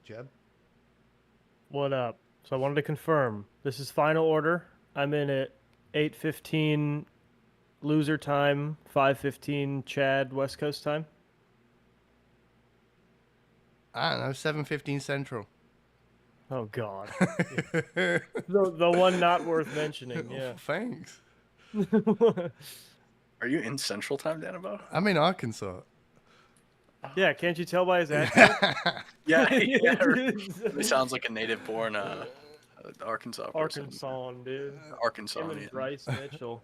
Jeb? What up? So I wanted to confirm. This is final order. I'm in at 8:15 loser time, 5:15 Chad West Coast time. I don't know, 7:15 Central. Oh God. The one not worth mentioning. Yeah. Thanks. Are you in Central Time, Danabo? I'm in Arkansas. Yeah. Can't you tell by his accent? Yeah, he sounds like a native-born Arkansas person. Arkansas, dude. Him and Arkansasian. Bryce Mitchell.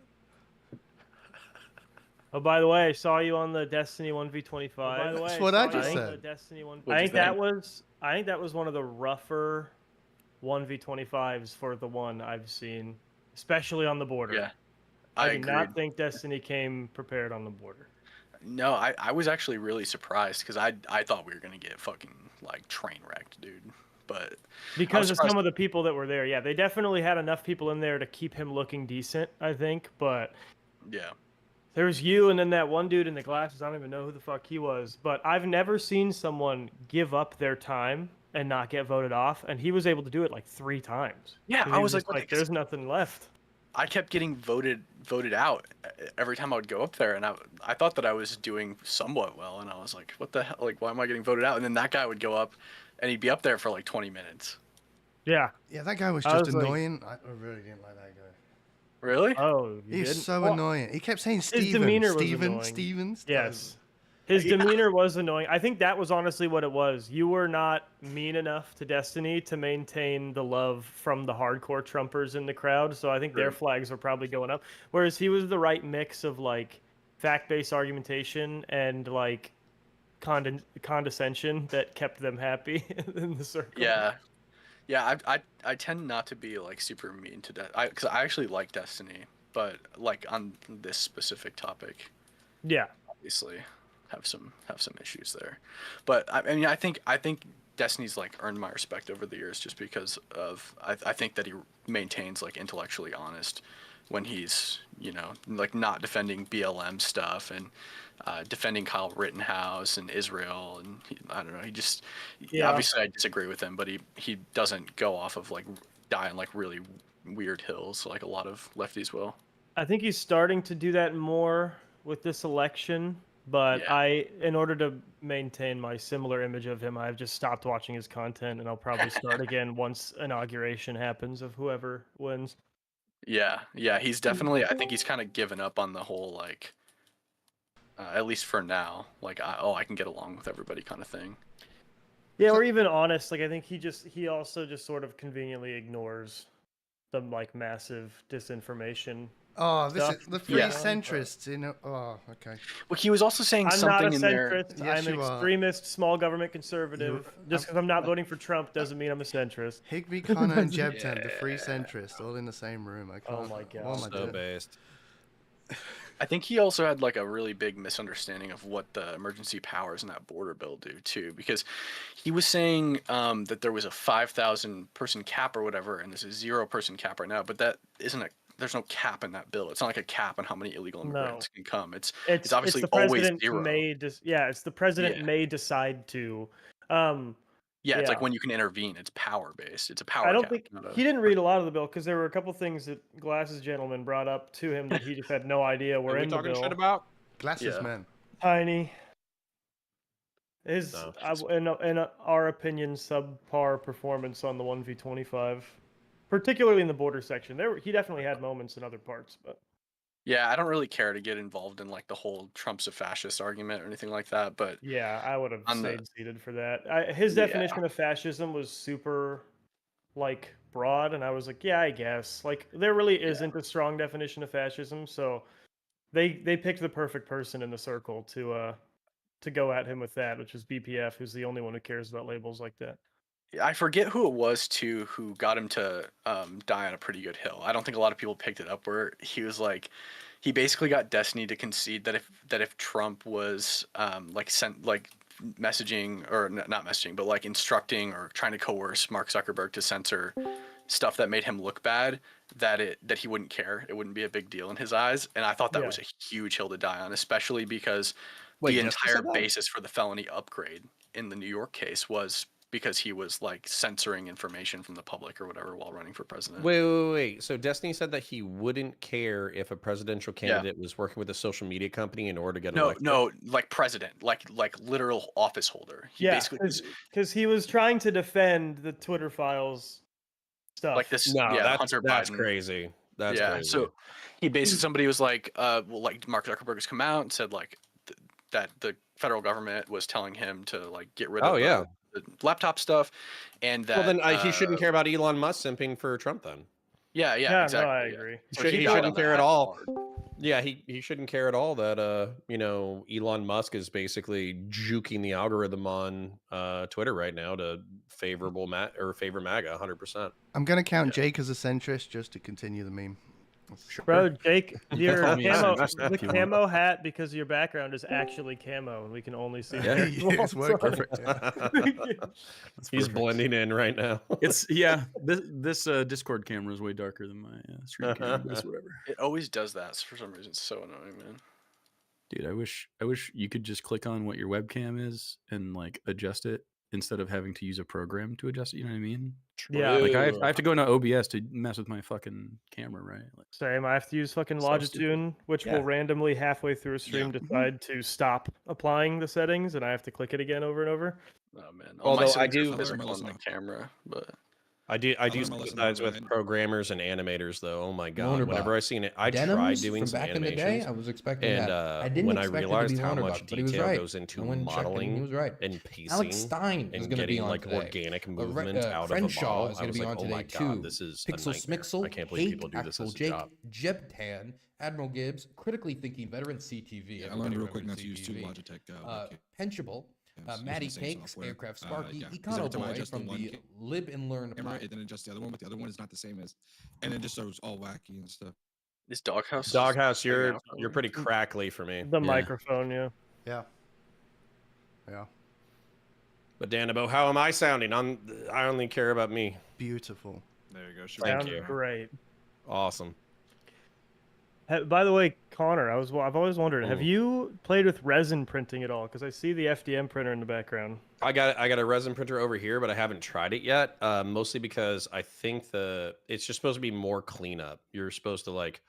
Oh, by the way, I saw you on the Destiny 1v25. That's what I just said. What'd you think? I think that was one of the rougher 1v25s for the one I've seen, especially on the border. Yeah, I I do agreed. not think Destiny came prepared on the border. No, I was actually really surprised because I thought we were gonna get fucking like train wrecked, dude. But Because of some of the people that were there. Yeah, they definitely had enough people in there to keep him looking decent, I think. But yeah, there was you and then that one dude in the glasses. I don't even know who the fuck he was. But I've never seen someone give up their time and not get voted off. And he was able to do it like 3 times. yeah. And I he was just like, there's nothing left. I kept getting voted out every time I would go up there, and I thought that I was doing somewhat well, and I was like, what the hell? Like, why am I getting voted out? And then that guy would go up, and he'd be up there for like 20 minutes. Yeah. Yeah, that guy was I just was like- annoying. I really didn't like that guy. Really? Oh, you He's didn't? so Well, annoying. He kept saying Steven. demeanor was Steven, annoying. Steven. Yes. His demeanor was annoying. I think that was honestly what it was. You were not mean enough to Destiny to maintain the love from the hardcore Trumpers in the crowd, so I think their flags were probably going up. Whereas he was the right mix of like fact-based argumentation and like condescension that kept them happy in the circle. Yeah. Yeah, I tend not to be like super mean to because I actually like Destiny, but like on this specific topic, Yeah. obviously have some issues there. But I mean, I think Destiny's like earned my respect over the years just because of I think that he maintains like intellectually honest when he's like not defending BLM stuff and defending Kyle Rittenhouse and Israel and I don't know, he just obviously I disagree with him, but he doesn't go off of like die on like really weird hills like a lot of lefties will. I think he's starting to do that more with this election, but Yeah. in order to maintain my similar image of him, I've just stopped watching his content, and I'll probably start again once inauguration happens of whoever wins. Yeah, he's definitely. I think he's kind of given up on the whole like, at least for now, like I can get along with everybody kind of thing. Yeah, or even honest. Like I think he also just sort of conveniently ignores the like massive disinformation. Oh, this stuff is the going free on, centrists. Oh, okay. Well, he was also saying I'm not a something in there. centrist. Yes, I'm an you are. extremist, small government conservative. Just because I'm not voting for Trump doesn't mean I'm a centrist. Higby, Connor, and Jebten, the free centrists, all in the same room. I can't. Oh my God. What am I So doing? based. I think he also had like a really big misunderstanding of what the emergency powers in that border bill do too, because he was saying that there was a 5,000 person cap or whatever, and there's a 0-person cap right now, but that isn't a. There's no cap in that bill. It's not like a cap on how many illegal immigrants can come. It's obviously the always president 0. it's the president may decide to. Yeah, it's like when you can intervene. It's power based. It's a power. I don't cap, think not a- he didn't read a lot of the bill because there were a couple things that Glasses gentleman brought up to him that he just had no idea were Are we in the talking bill. shit about? Glasses, Yeah. man. Tiny. His, No. in our opinion, subpar performance on the 1v25, particularly in the border section. He definitely had moments in other parts, but Yeah, I don't really care to get involved in like the whole Trump's a fascist argument or anything like that. But yeah, I would have on the stayed seated for that. His definition of fascism was super like broad, and I was like, yeah, I guess. Like there really isn't a strong definition of fascism, so they picked the perfect person in the circle to go at him with that, which is BPF, who's the only one who cares about labels like that. I forget who it was too who got him to die on a pretty good hill. I don't think a lot of people picked it up. Where he was like, he basically got Destiny to concede that if Trump was like sent like messaging or not messaging, but like instructing or trying to coerce Mark Zuckerberg to censor stuff that made him look bad, that he wouldn't care. It wouldn't be a big deal in his eyes. And I thought that was a huge hill to die on, especially because Wait, the Jessica entire said that? basis for the felony upgrade in the New York case was because he was like censoring information from the public or whatever while running for president. Wait. So Destiny said that he wouldn't care if a presidential candidate was working with a social media company in order to get elected. No, like president, like literal office holder. He basically because he was trying to defend the Twitter files stuff. Like this. No, Hunter that's Biden. crazy. That's crazy. So he basically somebody was like, well, like Mark Zuckerberg has come out and said like that the federal government was telling him to like get rid of the laptop stuff, and that then he shouldn't care about Elon Musk simping for Trump then. Yeah, exactly. No, I agree. So he shouldn't care at all. Yeah, he shouldn't care at all that Elon Musk is basically juking the algorithm on Twitter right now to favor MAGA 100%. I'm gonna count Jake as a centrist just to continue the meme. Sure. Bro, Jake, your camo hat because of your background is actually camo, and we can only see. It's working. Perfect. He's blending in right now. This Discord camera is way darker than my stream camera, but it's whatever. It always does that for some reason. It's so annoying, man. Dude, I wish you could just click on what your webcam is and like adjust it instead of having to use a program to adjust it. You know what I mean? Yeah. Like I have to go into OBS to mess with my fucking camera, right? Like, same. I have to use fucking Logitune, which will randomly halfway through a stream decide to stop applying the settings, and I have to click it again over and over. Oh man. Although I do physical on the camera, but I do sympathize with programmers and animators though. Oh my god! Whenever I seen it, I tried doing some back animations. In the day, I was expecting that. I didn't when expect I realized it to be how much but he was detail right. goes into I went and checked it, and modeling he was right. and pacing Alex Stein is and going to be getting on like today. organic movement out Crenshaw of a model, is I going was to be like, on oh today my too. god, this is Pixel a nightmare. Smixel, I can't believe people do this as a Jake, job. Jebtan, Admiral Gibbs, critically thinking veteran CTV. Yeah, I learned real quick not to use two Logitech. Penchable. Matty Cakes, Aircraft Sparky, Econo Boy from the Live and Learn. It then adjusts the other one, but the other one is not the same as, and then just shows all wacky and stuff. This Doghouse. Doghouse, you're pretty crackly for me. The microphone, Yeah. But Danabo, how am I sounding? I only care about me. Beautiful. There you go. Thank you. Great. Awesome. By the way, Connor, I've always wondered, have you played with resin printing at all? Because I see the FDM printer in the background. I got a resin printer over here, but I haven't tried it yet. Mostly because I think it's just supposed to be more cleanup. You're supposed to like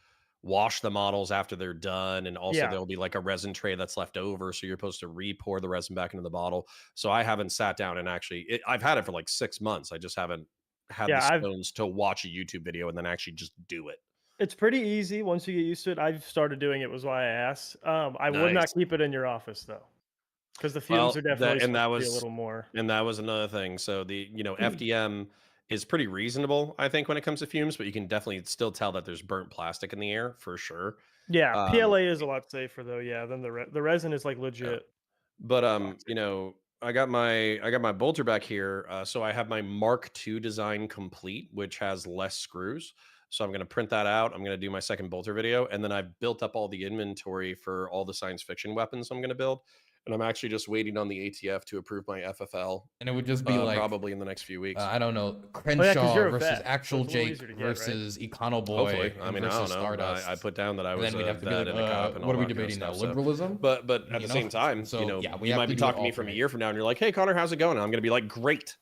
wash the models after they're done, and also there'll be like a resin tray that's left over, so you're supposed to re-pour the resin back into the bottle. So I haven't sat down and actually, I've had it for like 6 months. I just haven't had the stones to watch a YouTube video and then actually just do it. It's pretty easy once you get used to it. I've started doing it, was why I asked. I would not keep it in your office though, because the fumes are definitely supposed to be a little more. And that was another thing. So the FDM is pretty reasonable, I think, when it comes to fumes, but you can definitely still tell that there's burnt plastic in the air for sure. Yeah, PLA is a lot safer though. Yeah, than the resin is like legit. Yeah. But I got my bolter back here, so I have my Mark II design complete, which has less screws. So I'm going to print that out. I'm going to do my second bolter video. And then I've built up all the inventory for all the science fiction weapons I'm going to build. And I'm actually just waiting on the ATF to approve my FFL. And it would just be like probably in the next few weeks. I don't know, Crenshaw versus Actual Jake versus Econo Boy. Hopefully. I mean, I don't know. Stardust. I put down that I was then we'd have to be vet and a cop and all what are we that kind of debating now? stuff, Liberalism? But at the same time, so, you might be talking to me from a year from now and you're like, hey, Connor, how's it going? And I'm going to be like, great.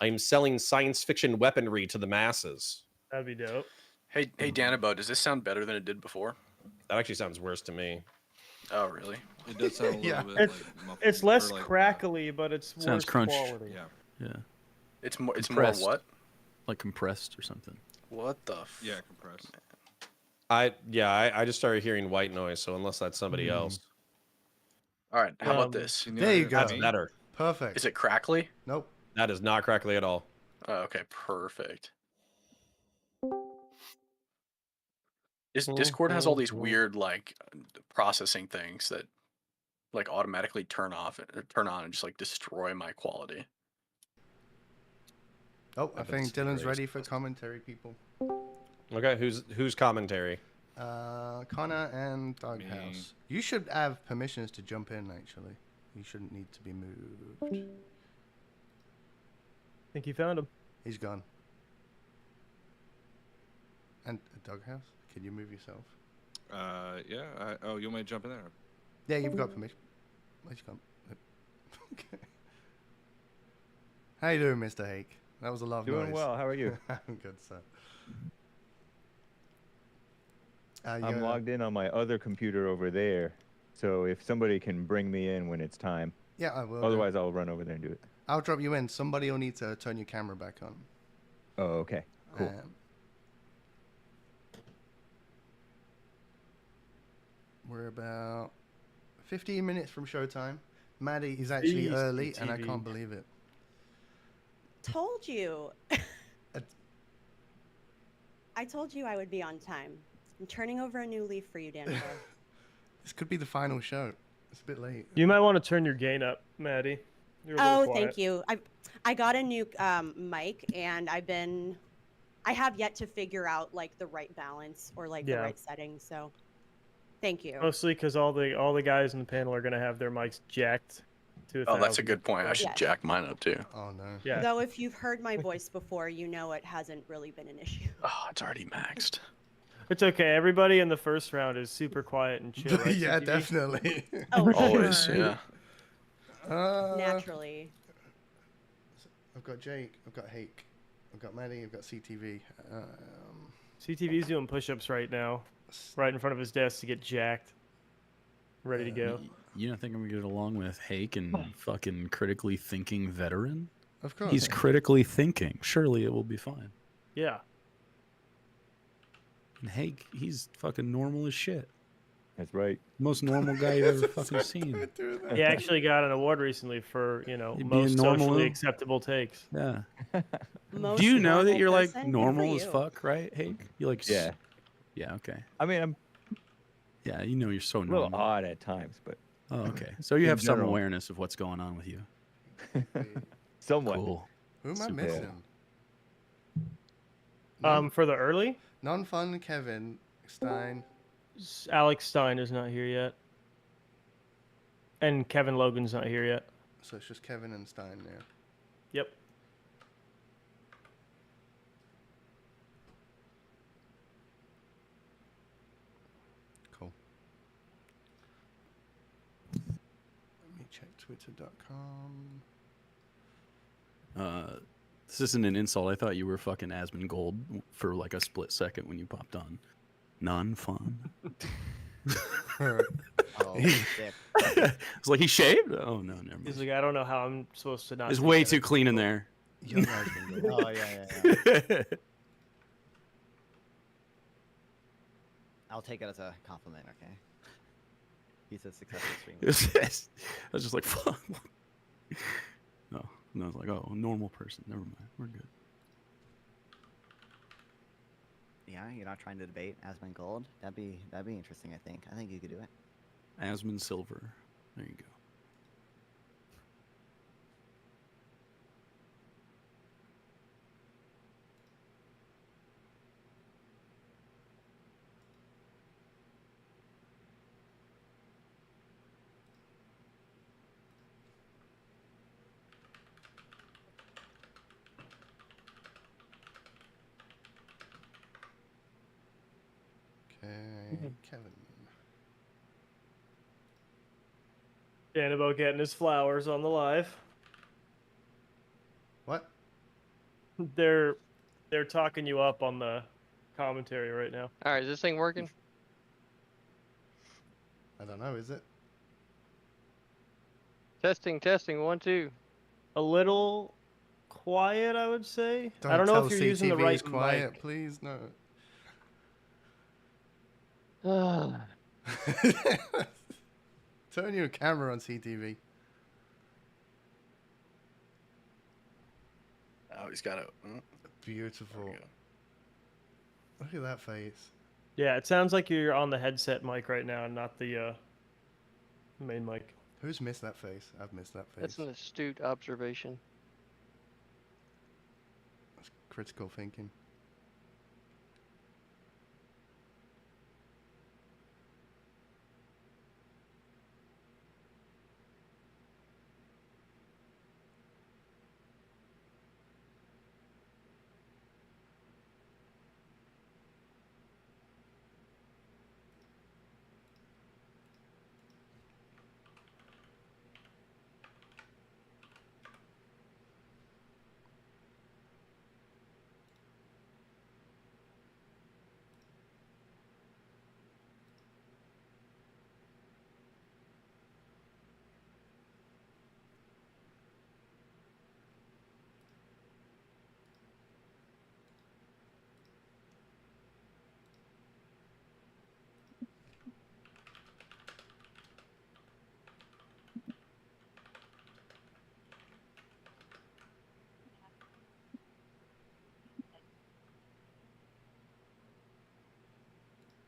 I'm selling science fiction weaponry to the masses. That'd be dope. Hey, Danabo, does this sound better than it did before? That actually sounds worse to me. Oh, really? It does sound a little bit it's less crackly, but it's sounds worse crunched. quality. Yeah. It's more Compressed. what? Like compressed or something. What the? Yeah, compressed. I just started hearing white noise, so unless that's somebody else. All right, how about this? There you go. That's better. Perfect. Is it crackly? Nope. That is not crackly at all. Oh, okay, perfect. Discord has all these weird like processing things that like automatically turn on and just like destroy my quality. Oh, I think Dylan's ready for commentary, people. Okay, who's commentary? Connor and Doghouse. You should have permissions to jump in, actually. You shouldn't need to be moved. Think you found him. He's gone. And Doghouse, can you move yourself? Yeah. Oh, you want me to jump in there? Yeah, you've got permission. Where's he gone? Okay. How you doing, Mr. Hake? That was a love noise. Doing well. How are you? I'm good, sir. I'm logged in on my other computer over there, so if somebody can bring me in when it's time. Yeah, I will. Otherwise, I'll run over there and do it. I'll drop you in. Somebody will need to turn your camera back on. Oh, okay. Cool. We're about 15 minutes from showtime. Maddie is actually early, and I can't believe it. Told you. I told you I would be on time. I'm turning over a new leaf for you, Dan. This could be the final show. It's a bit late. You might want to turn your gain up, Maddie. Thank you. I got a new mic, and I have yet to figure out like the right balance or like the right settings. So, thank you. Mostly because all the guys in the panel are gonna have their mics jacked to 1,000. Oh, that's a good point. I should jack mine up too. Oh no. Yeah. Though if you've heard my voice before, you know it hasn't really been an issue. Oh, it's already maxed. It's okay. Everybody in the first round is super quiet and chill. Right, Yeah, CTV? definitely. Oh, Always, sure. yeah. Naturally. I've got Jake. I've got Hake. I've got Maddie. I've got CTV. CTV's doing push-ups right now, right in front of his desk to get jacked, ready to go. You don't think I'm gonna get along with Hake and fucking critically thinking veteran? Of course. He's critically thinking. Surely it will be fine. Yeah. And Hake, he's fucking normal as shit. That's right. Most normal guy you've ever fucking seen. He actually got an award recently for, Being most normal. socially acceptable takes. Yeah. Most Do you know that normal you're like person? Good normal for as you. fuck, right, Hake? You like Yeah. Yeah, okay. I mean, I'm Yeah, you know you're so a little normal. odd at times, but Oh, okay. So you in have some general. awareness of what's going on with you. somewhat. Cool. Who am I Super. missing? For the early, Non-fun Kevin Stein. Alex Stein is not here yet, and Kevin Logan's not here yet. So it's just Kevin and Stein now. Yep. Cool. Let me check twitter.com. This isn't an insult. I thought you were fucking Asmund Gold for like a split second when you popped on. Non-fun. Oh, shit. It's like he shaved? Oh no, never mind. He's like, I don't know how I'm supposed to not. It's think way that too it's clean in cool." there. Young Asmund Gold. Oh, yeah. I'll take it as a compliment, okay? He's a successful streamer. I was just like, fuck. No, I was like, oh, normal person. Never mind. We're good. Yeah, you're not trying to debate Asmund Gold? That'd be interesting, I think. I think you could do it. Asmund Silver. There you go. Okay, Kevin. Dan about getting his flowers on the live. What? They're talking you up on the commentary right now. All right, is this thing working? I don't know, is it? Testing, 1, 2. A little quiet, I would say. Don't I don't know tell if you're using the CTV right is quiet, mic. please. No. Turn your camera on CTV. Oh, he's got it. Beautiful. Look at that face. Yeah, it sounds like you're on the headset mic right now, and not the main mic. Who's missed that face? I've missed that face. That's an astute observation. That's critical thinking.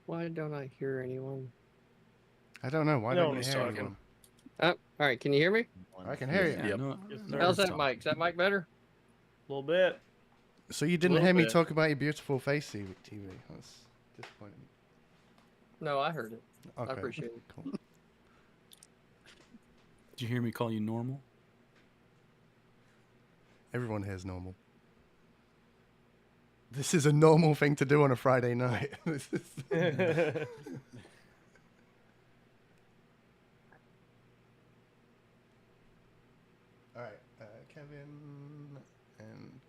Why don't I hear anyone? I don't know. Why No, don't you he's hear talking. anyone? Oh, all right. Can you hear me? I can hear you. Yeah, Yep. no, Yes, no, sir. How's we're that talking. mic? Is that mic better? A little bit. So you didn't Little hear me bit. talk about your beautiful face, TV. That's disappointing. No, I heard it. Okay. I appreciate it. Cool. Did you hear me call you normal? Everyone here is normal. This is a normal thing to do on a Friday night. This is- All right, Kevin and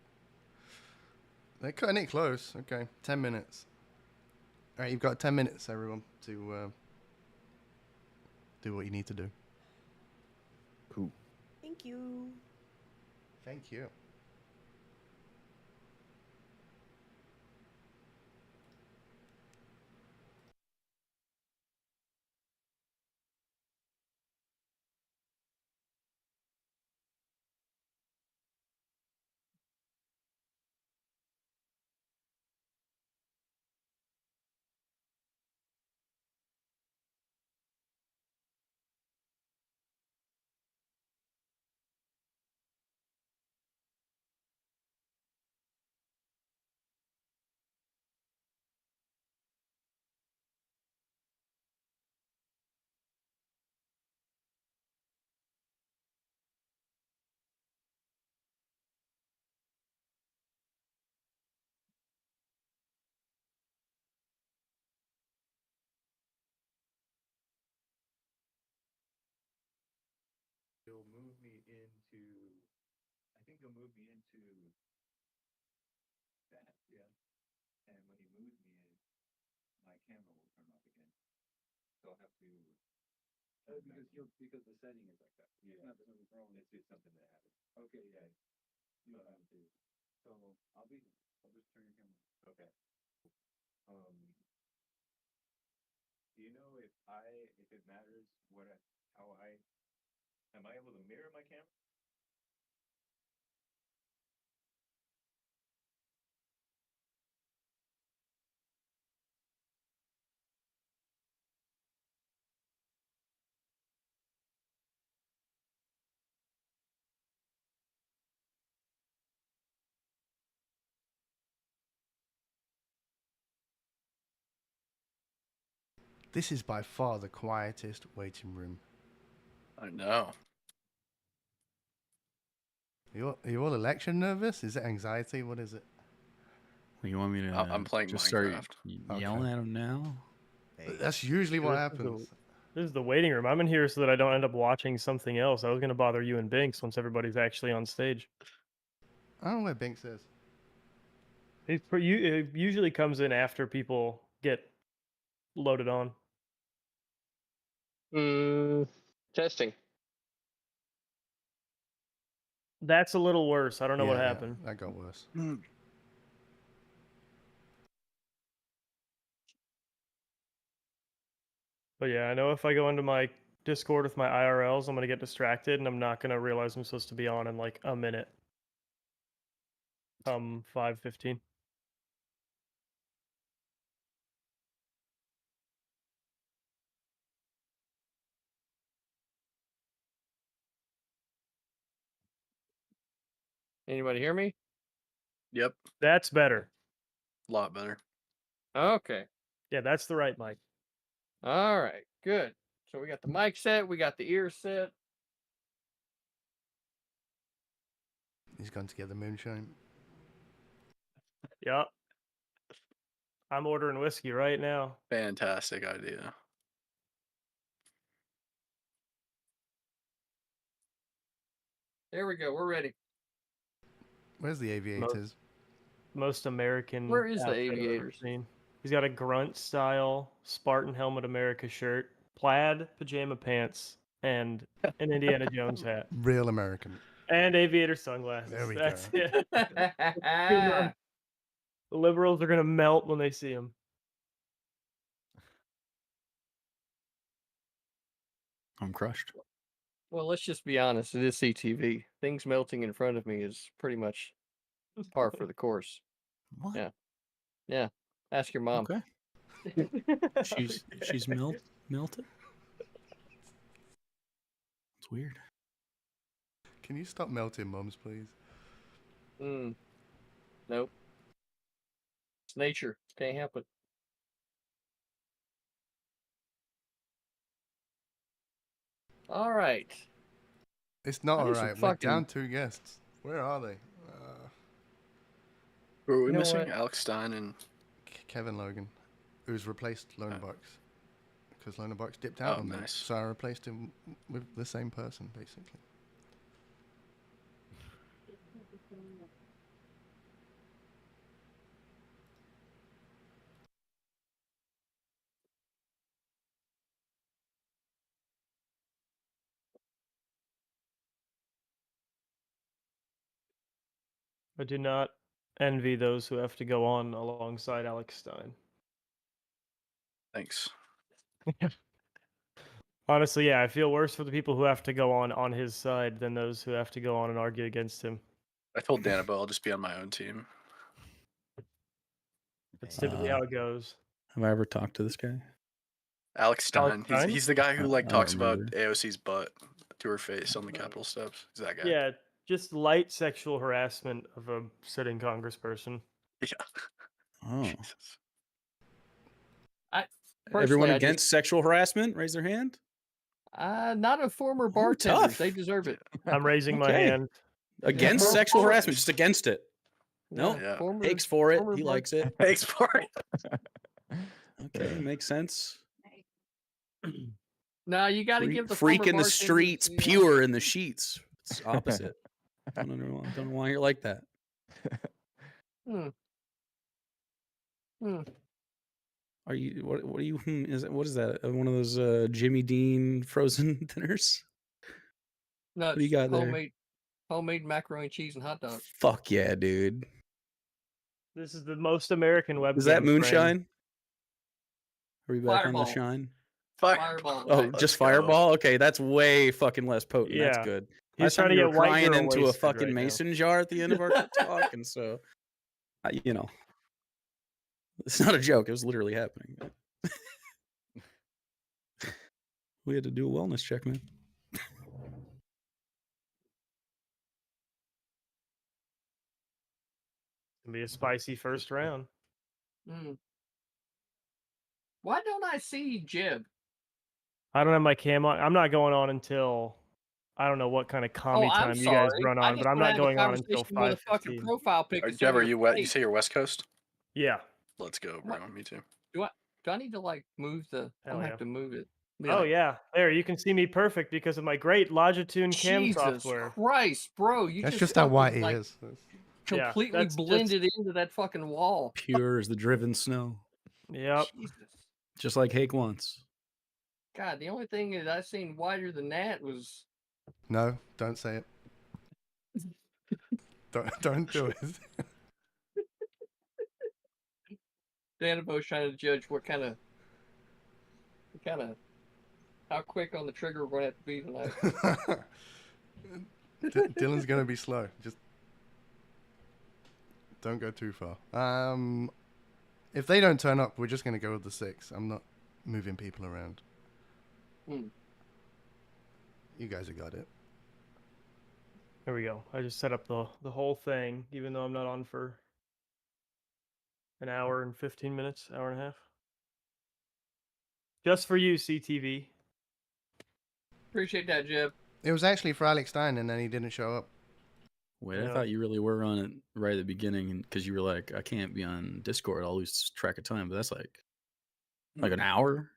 they're cutting it close. Okay, 10 minutes. All right, you've got 10 minutes, everyone, to do what you need to do. Cool. Thank you. Thank you. He'll move me into. I think he'll move me into that. Yeah. And when he moves me in, my camera will turn off again. So I'll have to. Because the setting is like that. Yeah. It's not something wrong. It's just something that happens. Okay. Yeah. You know how to do. So I'll just turn your camera. Okay. Do you know if it matters am I able to mirror my camera? This is by far the quietest waiting room. I know. Are you all election nervous? Is it anxiety? What is it? You want me to? I'm playing just Minecraft. start yelling at him now. Hey, That's usually what This is happens. This is the waiting room. I'm in here so that I don't end up watching something else. I was going to bother you and Binks once everybody's actually on stage. I don't know where Binks is. It usually comes in after people get loaded on. Testing. That's a little worse. I don't know what Yeah, happened. that got worse. But yeah, I know if I go into my Discord with my IRLs, I'm going to get distracted and I'm not going to realize I'm supposed to be on in like a minute. 5:15. Anybody hear me? Yep. That's better. A lot better. Okay. Yeah, that's the right mic. All right. Good. So we got the mic set. We got the ear set. He's gone to get the moonshine. Yep. I'm ordering whiskey right now. Fantastic idea. There we go. We're ready. Where's the aviators? Most American. Where is the outfit I've ever aviators? seen. He's got a grunt style Spartan Helmet America shirt, plaid pajama pants, and an Indiana Jones hat. Real American. And aviator sunglasses. There we That's go. it. The liberals are gonna melt when they see him. I'm crushed. Well, let's just be honest. It is CTV. Things melting in front of me is pretty much par for the course. What? Yeah. Yeah. Ask your mom. Okay. She's melted. It's weird. Can you stop melting, mums, please? Nope. It's nature. Can't help it. All right. It's not I all need some right. We're fucking- down 2 guests. Where are they? Who are we You know missing? what? Alex Stein and Kevin Logan, who's replaced Lonabox. Because Lonabox dipped out Oh, on me. nice. So I replaced him with the same person, basically. I do not envy those who have to go on alongside Alex Stein. Thanks. Honestly, yeah, I feel worse for the people who have to go on his side than those who have to go on and argue against him. I told Danabo I'll just be on my own team. That's typically how it goes. Have I ever talked to this guy? Alex Stein. Stein? He's the guy who I don't talks about remember. AOC's butt to her face on the Capitol steps. He's that guy. Yeah, just light sexual harassment of a sitting congressperson. Yeah. Oh. Jesus. Everyone Personally, I against sexual harassment, raise their hand. Not a former bartender. tough. They deserve it. I'm raising my Okay. hand. Against Yeah. sexual harassment, just against it. No, Yeah. Hakes for it. former He bar- likes it. Thanks for it. Okay, makes sense. No, you got to give the Freak former in the bartenders streets, the, pure in the sheets. It's opposite. don't know why you're like that. Are you? What are you? What is that? One of those Jimmy Dean frozen dinners? No, What do you got there? homemade macaroni and cheese and hot dog. Fuck yeah, dude. This is the most American webcam. Is that frame. moonshine? Are we back on the Fireball. shine? Fireball. Oh, Let's just go. Fireball? Okay, that's way fucking less potent. That's Yeah. good. He's Last time trying to you get were white crying girl into a wasted fucking right now. mason jar at the end of our talk, and so, you know, it's not a joke. It was literally happening. We had to do a wellness check, man. Gonna be a spicy first round. Why don't I see Jib? I don't have my cam on. I'm not going on until I don't know what kind of commie I'm time you guys sorry. run I on, just but I'm wanna not have a going on until conversation with a fucking 5:15. profile picture. Jeb, are you wet? You say you're West Coast? Yeah. Let's go, bro. Me too. Do I need to like move the? I'm Hell gonna yeah. have to move it. Be Oh like, yeah, there you can see me perfect because of my great Longitude cam Jesus software. Christ, bro! You That's just just how fucking, white he like, is. Yeah, completely that's just- blended into that fucking wall. Pure as the driven snow. Yep. Jesus. Just like Hake wants. God, the only thing that I seen whiter than that was No, don't say it. Don't do it. Danabo's trying to judge what kind of how quick on the trigger we're gonna have to be tonight. Dylan's gonna be slow. Just don't go too far. If they don't turn up, we're just gonna go with the 6. I'm not moving people around. You guys have got it. There we go. I just set up the whole thing, even though I'm not on for an hour and 15 minutes, hour and a half. Just for you, CTV. Appreciate that, Jeb. It was actually for Alex Stein, and then he didn't show up. Wait, I Yeah. thought you really were on it right at the beginning because you were like, I can't be on Discord. I'll lose track of time. But that's like an hour.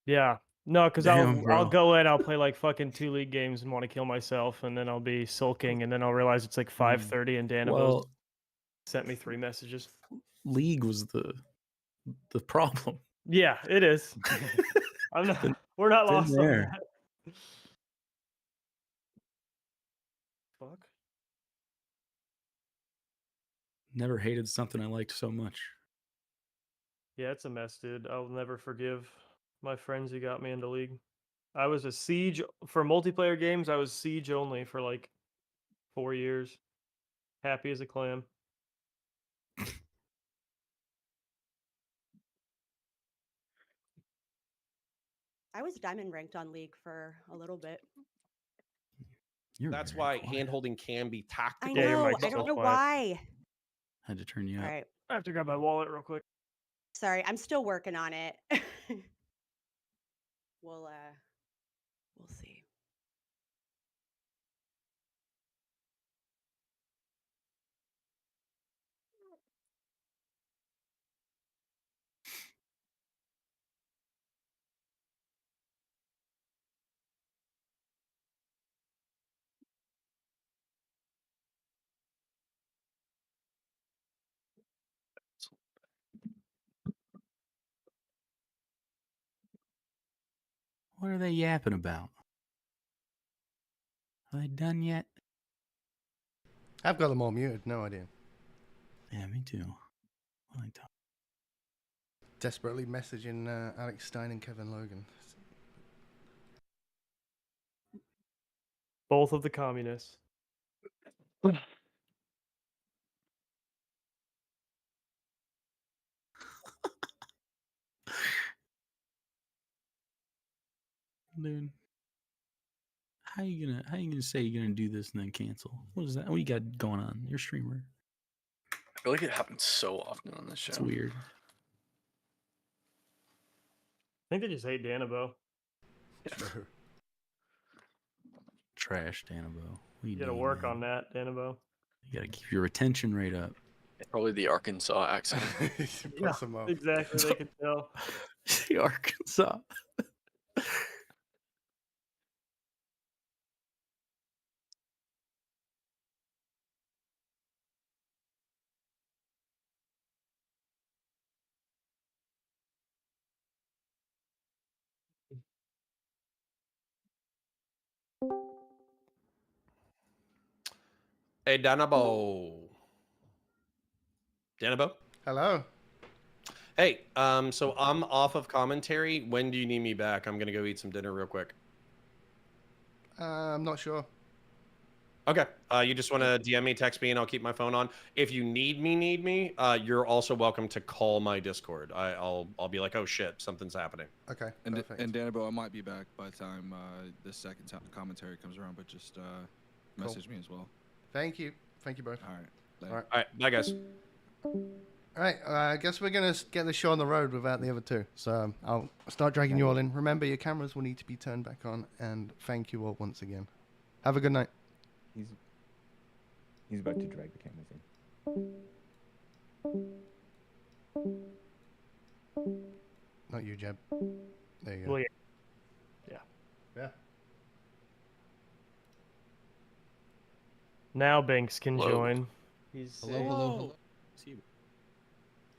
Yeah. No, because Damn, I'll bro. go in, I'll play like fucking 2 league games and want to kill myself, and then I'll be sulking, and then I'll realize it's like 5:30, and Danabo's Well, sent me 3 messages. League was the problem. Yeah, it is. I'm not. We're not been lost on there. that. Fuck. Never hated something I liked so much. Yeah, it's a mess, dude. I'll never forgive my friends who got me into League. I was a Siege for multiplayer games. I was Siege only for like 4 years. Happy as a clam. I was diamond ranked on League for a little bit. That's why hand holding can be tactical. I Yeah, your know. mic's I don't so know quiet. why. Had to turn you All up. right. I have to grab my wallet real quick. Sorry, I'm still working on it. we'll see. What are they yapping about? Are they done yet? I've got them all muted. No idea. Yeah, me too. What are they talking? Desperately messaging Alex Stein and Kevin Logan. Both of the communists. Dude, how you gonna say you're gonna do this and then cancel? What is that? What you got going on? You're a streamer. I feel like it happens so often on this show. It's weird. I think they just hate Danabo. True. Trash, Danabo. You gotta work on that, Danabo. You gotta keep your retention rate up. Probably the Arkansas accent. Yeah, exactly. They could tell. The Arkansas. Hey, Danabo. Danabo? Hello. Hey, so I'm off of commentary. When do you need me back? I'm gonna go eat some dinner real quick. I'm not sure. Okay. You just want to DM me, text me, and I'll keep my phone on. If you need me, you're also welcome to call my Discord. I'll be like, oh shit, something's happening. Okay. And Perfect. and Danabo, I might be back by the time the second commentary comes around, but just message me as well. Thank you. Thank you both. All right. Later. All right. All right. Bye, guys. All right. I guess we're gonna get the show on the road without the other two. So I'll start dragging you all in. Remember, your cameras will need to be turned back on. And thank you all once again. Have a good night. He's about to drag the cameras in. Not you, Jeb. There you go. Well, yeah. Yeah. Now Banks can Hello. join. He's Hello.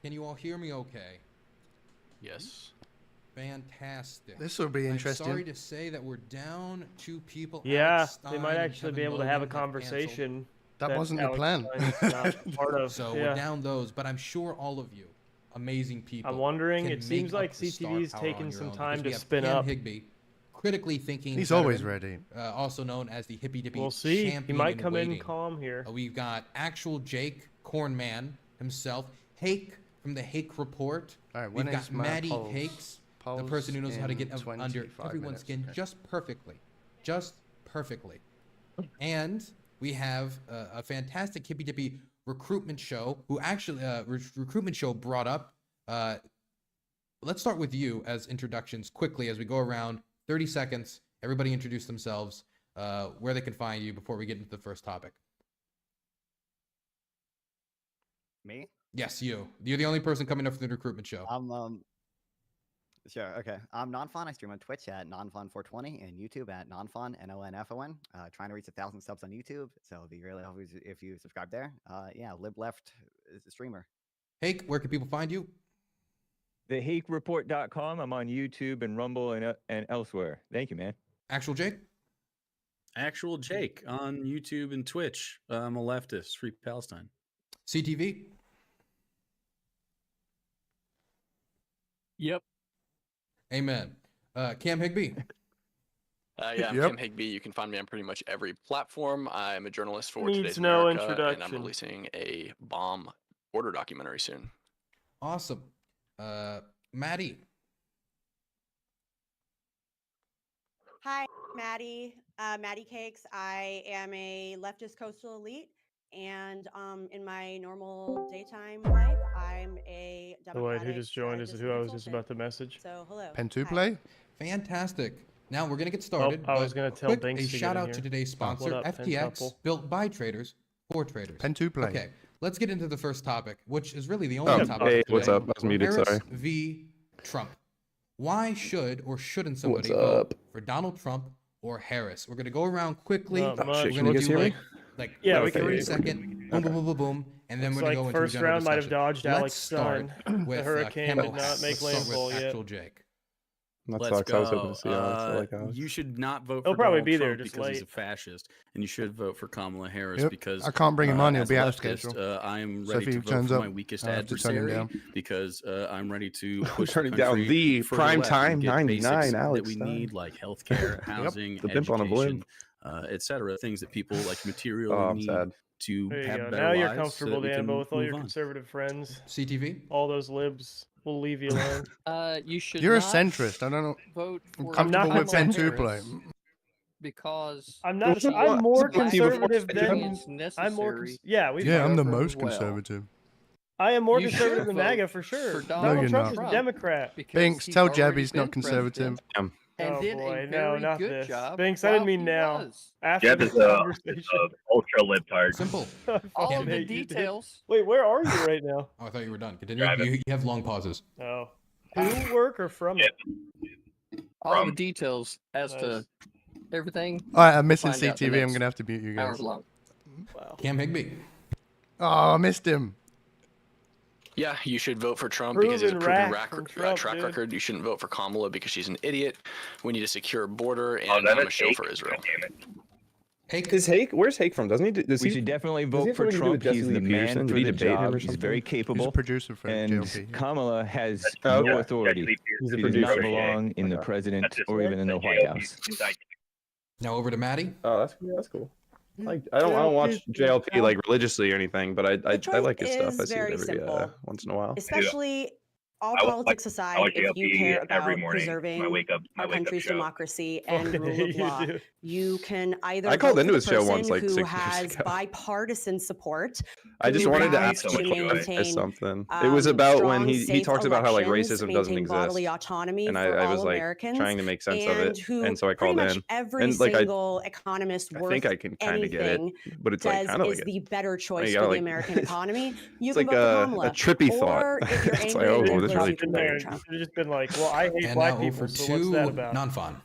Can you all hear me okay? Yes. Fantastic. This will be interesting. I'm sorry to say that we're down 2 people. Yeah, Alex they Stein might and actually be Kevin able to have a Logan have canceled. conversation. That wasn't the Alex plan. Stein's not part of. So Yeah. we're down those, but I'm sure all of you, amazing people. I'm wondering. can It seems make up like the star CTV's power taking on your some own, time because we to have spin Cam up. Higbee, critically thinking. He's always veteran, ready. Also known as the Hippy Dippy We'll see. He champion might come in waiting. calm here. We've got actual Jake Cornman himself, Hake from the Hake Report. All right, when We've is got my Maddie polls? Hakes, the Polls person who knows how to in get under 25 everyone's minutes, skin okay. just perfectly. Just perfectly. And we have a fantastic Hippy Dippy recruitment show, who actually, recruitment show brought up. Let's start with you as introductions quickly as we go around. 30 seconds. Everybody introduce themselves, where they can find you before we get into the first topic. Me? Yes, you. You're the only person coming up for the recruitment show. Sure, okay. I'm Nonfun. I stream on Twitch at Nonfun420 and YouTube at Nonfun, Nonfon. Trying to reach 1,000 subs on YouTube, so it'd be really helpful if you subscribe there. Yeah, Lib Left is the streamer. Hake, where can people find you? TheHakeReport.com. I'm on YouTube and Rumble and elsewhere. Thank you, man. Actual Jake? Actual Jake on YouTube and Twitch. I'm a leftist. Free Palestine. CTV? Yep. Amen. Cam Higbee? Yeah, I'm Yep. Kim Higbee. You can find me on pretty much every platform. I'm a journalist for Needs Today's no America, and I'm introduction. releasing a bomb border documentary soon. Awesome. Maddie? Hi, Maddie. Maddie Cakes. I am a leftist coastal elite, and in my normal daytime life, I'm a Oh, wait, Democratic who just joined? Is it who I was just about to message? So hello. Pen 2 Hi. play? Fantastic. Now we're gonna get started. I was but gonna tell quick, Binks a to get shout in out here. to today's sponsor, What up, Pen FTX, Couple? built by traders for traders. Pen 2 play. Okay, let's get into the first topic, which is really the only Oh, topic. hey, of what's today. up? I was muted, Harris sorry. v. Trump. Why should or shouldn't somebody What's vote up? for Donald Trump or Harris? We're gonna go around quickly. Not We're much. Shit, can gonna you guys do hear me? like Yeah, we Okay. can hear you. 30-second boom, boom, boom, boom, boom, and then Looks we're gonna like go into first a general round might have discussion. dodged Let's Alex start Stein. with The Hurricane Camel. did not make Let's start with landfall yet. actual Jake. That Let's sucks. go. I was hoping to see Alex. I like Alex. You should not vote He'll for probably Donald be there, Trump just because he's a late. fascist, and you should vote for Kamala Harris Yep. because I can't bring him on. He'll as be a out of leftist, schedule. I am So ready if he to vote turns for up, my weakest I have to turn him adversary down. because I'm ready to I'm push turning the down country the further prime left and time get 99 basics Alex that we Stein. need, like healthcare, housing, The pimp on a education, blimp. etc. Things that people like materially Oh, I'm need sad. to There you have go. better Now you're lives so comfortable, that we can Danbo, with all your move on. conservative friends. CTV. All those libs will leave you alone. You should You're a not centrist. I don't know. vote I'm for comfortable not with Pen 2 Harris play. because I'm not. she I'm more lacks conservative the than. experience I'm more. necessary Yeah, we've. Yeah, I'm the govern most well. conservative. I am more You conservative should than vote MAGA for sure. for No, Donald you're Trump not. is a Trump Democrat. because Binks, he's tell already Jeb he's been not conservative. president and Oh did boy, a no, very not good this. job. Binks, I didn't while mean he now. was. After Jeb this is a conversation. ultra libtard. Simple. I All fucking of the hate you, dude. details. Wait, where are you right now? Oh, I thought you were done. Continue. Driving. You have long pauses. Oh, to work or from it? All the details as to Nice. everything. All right, I'm missing Find out the CTV. I'm next going to have to mute you guys. hour long. Wow. Cam Higby. Oh, I missed him. Yeah, you should vote for Trump because he's a Proven proven rack from Trump, track dude. record. You shouldn't vote for Kamala because she's an idiot. We need a secure border, Oh, and that I'm a is show fake. for Israel. God damn it. Hake. Is Hake? Where's Hake from? Doesn't he? Does We he? should definitely does he vote have for something to do with Trump. He's Jesse the Lee man Peterson? for Did he the debate him job. or He's something? very He's a capable, producer for and JLP. yeah. Kamala has Oh, no okay. authority. He's a She does producer. not belong in the Okay. president That's his or even in the that's White JLP's House. inside. Now over to Maddie. Oh, that's cool. That's cool. Like, I don't watch JLP like religiously or anything, but I choice like his stuff. is I see it very every simple. once in a while. Especially all I politics I aside, watch if you JLP care every about morning. preserving My wake up our country's show. democracy and Fucking rule hate of you, law, dude. you can either I called vote into for his the show person once, like, who 6 years has ago. bipartisan support. I just who wanted to wants ask him to a question maintain, or something. It was about when he safe talks about how like elections, racism doesn't maintain exist, bodily autonomy and for I all was like Americans, trying to make sense of and it, who and so I pretty called much in, every and like single economist I worth think I can kind of get it, anything but it's like says kind of is like the better choice you for gotta, the like- American economy. You it's can like vote for a Kamala. trippy thought. Or if you're It's angry like, at oh, the this liberals, really you can Been vote there. for You Trump. should have just been like, well, I hate And black now people, over so what's that to about? non-fun.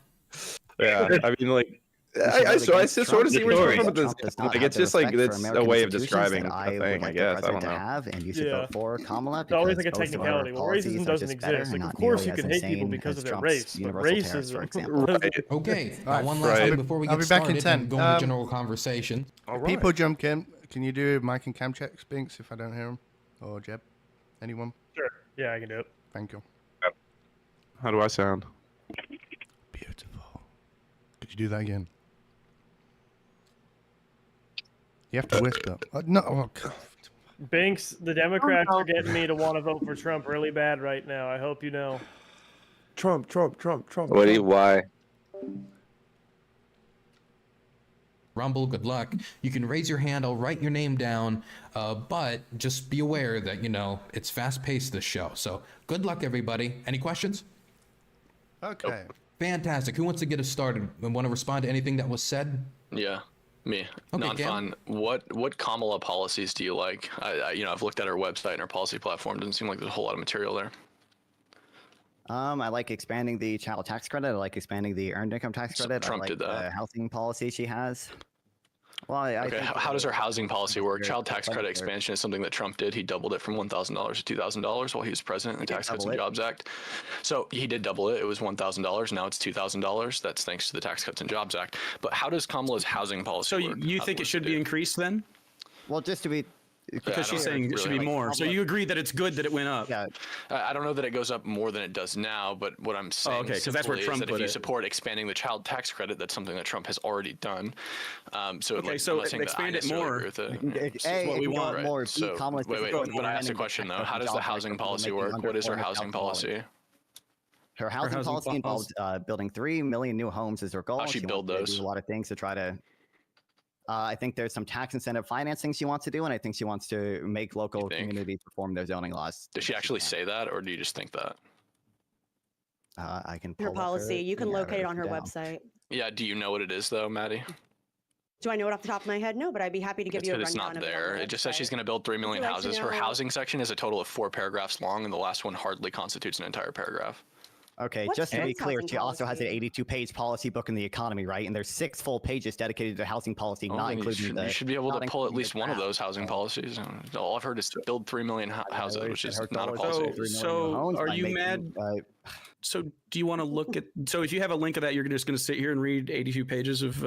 Yeah, I mean, like, should I vote so I against sort of Trump see where you're because coming from with Trump this. does not Like, have it's the just like respect for it's a American way of institutions describing that a I thing, would I like the guess. I president don't to know. have, and you should Yeah. vote for Kamala It's always because like a both of her technicality. Well, policies racism are doesn't just better exist. and Like, of not course nearly you as can hate people insane because as of their Trump's race, but universal tariffs, for racism. example. Right. Okay. All right, One last right. thing before we I'll get be back in started 10. and go into general conversation. All right. People jump in. Can you do mic and cam checks, Binks, if I don't hear them? Or Jeb? Anyone? Sure. Yeah, I can do it. Thank you. How do I sound? Beautiful. Could you do that again? You have to whisper. No. Oh, God. Binks, the Democrats are getting me to want to vote for Trump really bad right now. I hope you know. Trump. What do you? Why? Rumble, good luck. You can raise your hand. I'll write your name down. But just be aware that, you know, it's fast-paced, this show. So good luck, everybody. Any questions? Okay. Fantastic. Who wants to get us started and want to respond to anything that was said? Yeah, me. Okay, Non-fun. What Kamala policies do you like? I've looked at her website and her policy platform. Doesn't seem like there's a whole lot of material there. I like expanding the child tax credit. I like expanding the earned income tax So credit. Trump I like did that. the housing policy she has. Well, I Okay, think how does her housing policy work? They're Child tax credit they're- expansion is something that Trump did. He doubled it from $1,000 to $2,000 while he was president in the He did Tax Cuts double and it. Jobs Act. So he did double it. It was $1,000. Now it's $2,000. That's thanks to the Tax Cuts and Jobs Act. But how does Kamala's housing policy So work? you think it should be increased then? Well, just to be Because she's saying it should be more. So you agree that it's good that it went up? Yeah. I don't know that it goes up more than it does now, but what I'm saying okay, 'cause that's where simply is Trump that put if you it. support expanding the child tax credit, that's something that Trump has already done. So Okay, like, so I'm not saying that I expand it necessarily more. agree with it. A, what if we you want, want more, So, B, Kamala's wait, just going but I in asked a and question though. tax How does the job housing tax policy making work? under What is her $400,000. housing policy? Her housing policy involved building 3 million new homes as her goal. How'd she build wants to those? do a lot of things to try to. I think there's some tax incentive financing she wants to do, and I think she wants to make local communities perform their zoning laws. Does she actually say that, or do you just think that? I can Her pull up policy, you can yeah, locate it on her down. website. Yeah. Do you know what it is though, Maddie? Do I know it off the top of my head? No, but I'd be happy to give you a It's rundown not of it on there. the It just says she's website. going to build 3 million Would you like to houses. Her know- housing section is a total of 4 paragraphs long, and the last one hardly constitutes an entire paragraph. Okay, What's just to be Ken's clear, housing she also has an policy? 82-page policy book in the economy, right? And there's 6 full pages dedicated to housing policy, Well, not then including you should be able not to pull at including least the one of draft. those housing policies. All I've heard is build 3 million houses, always which said is her not a goal is policy. to 3 million So, homes are by you making, mad? So do you want to look at? So if you have a link of that, you're just going to sit here and read 82 pages of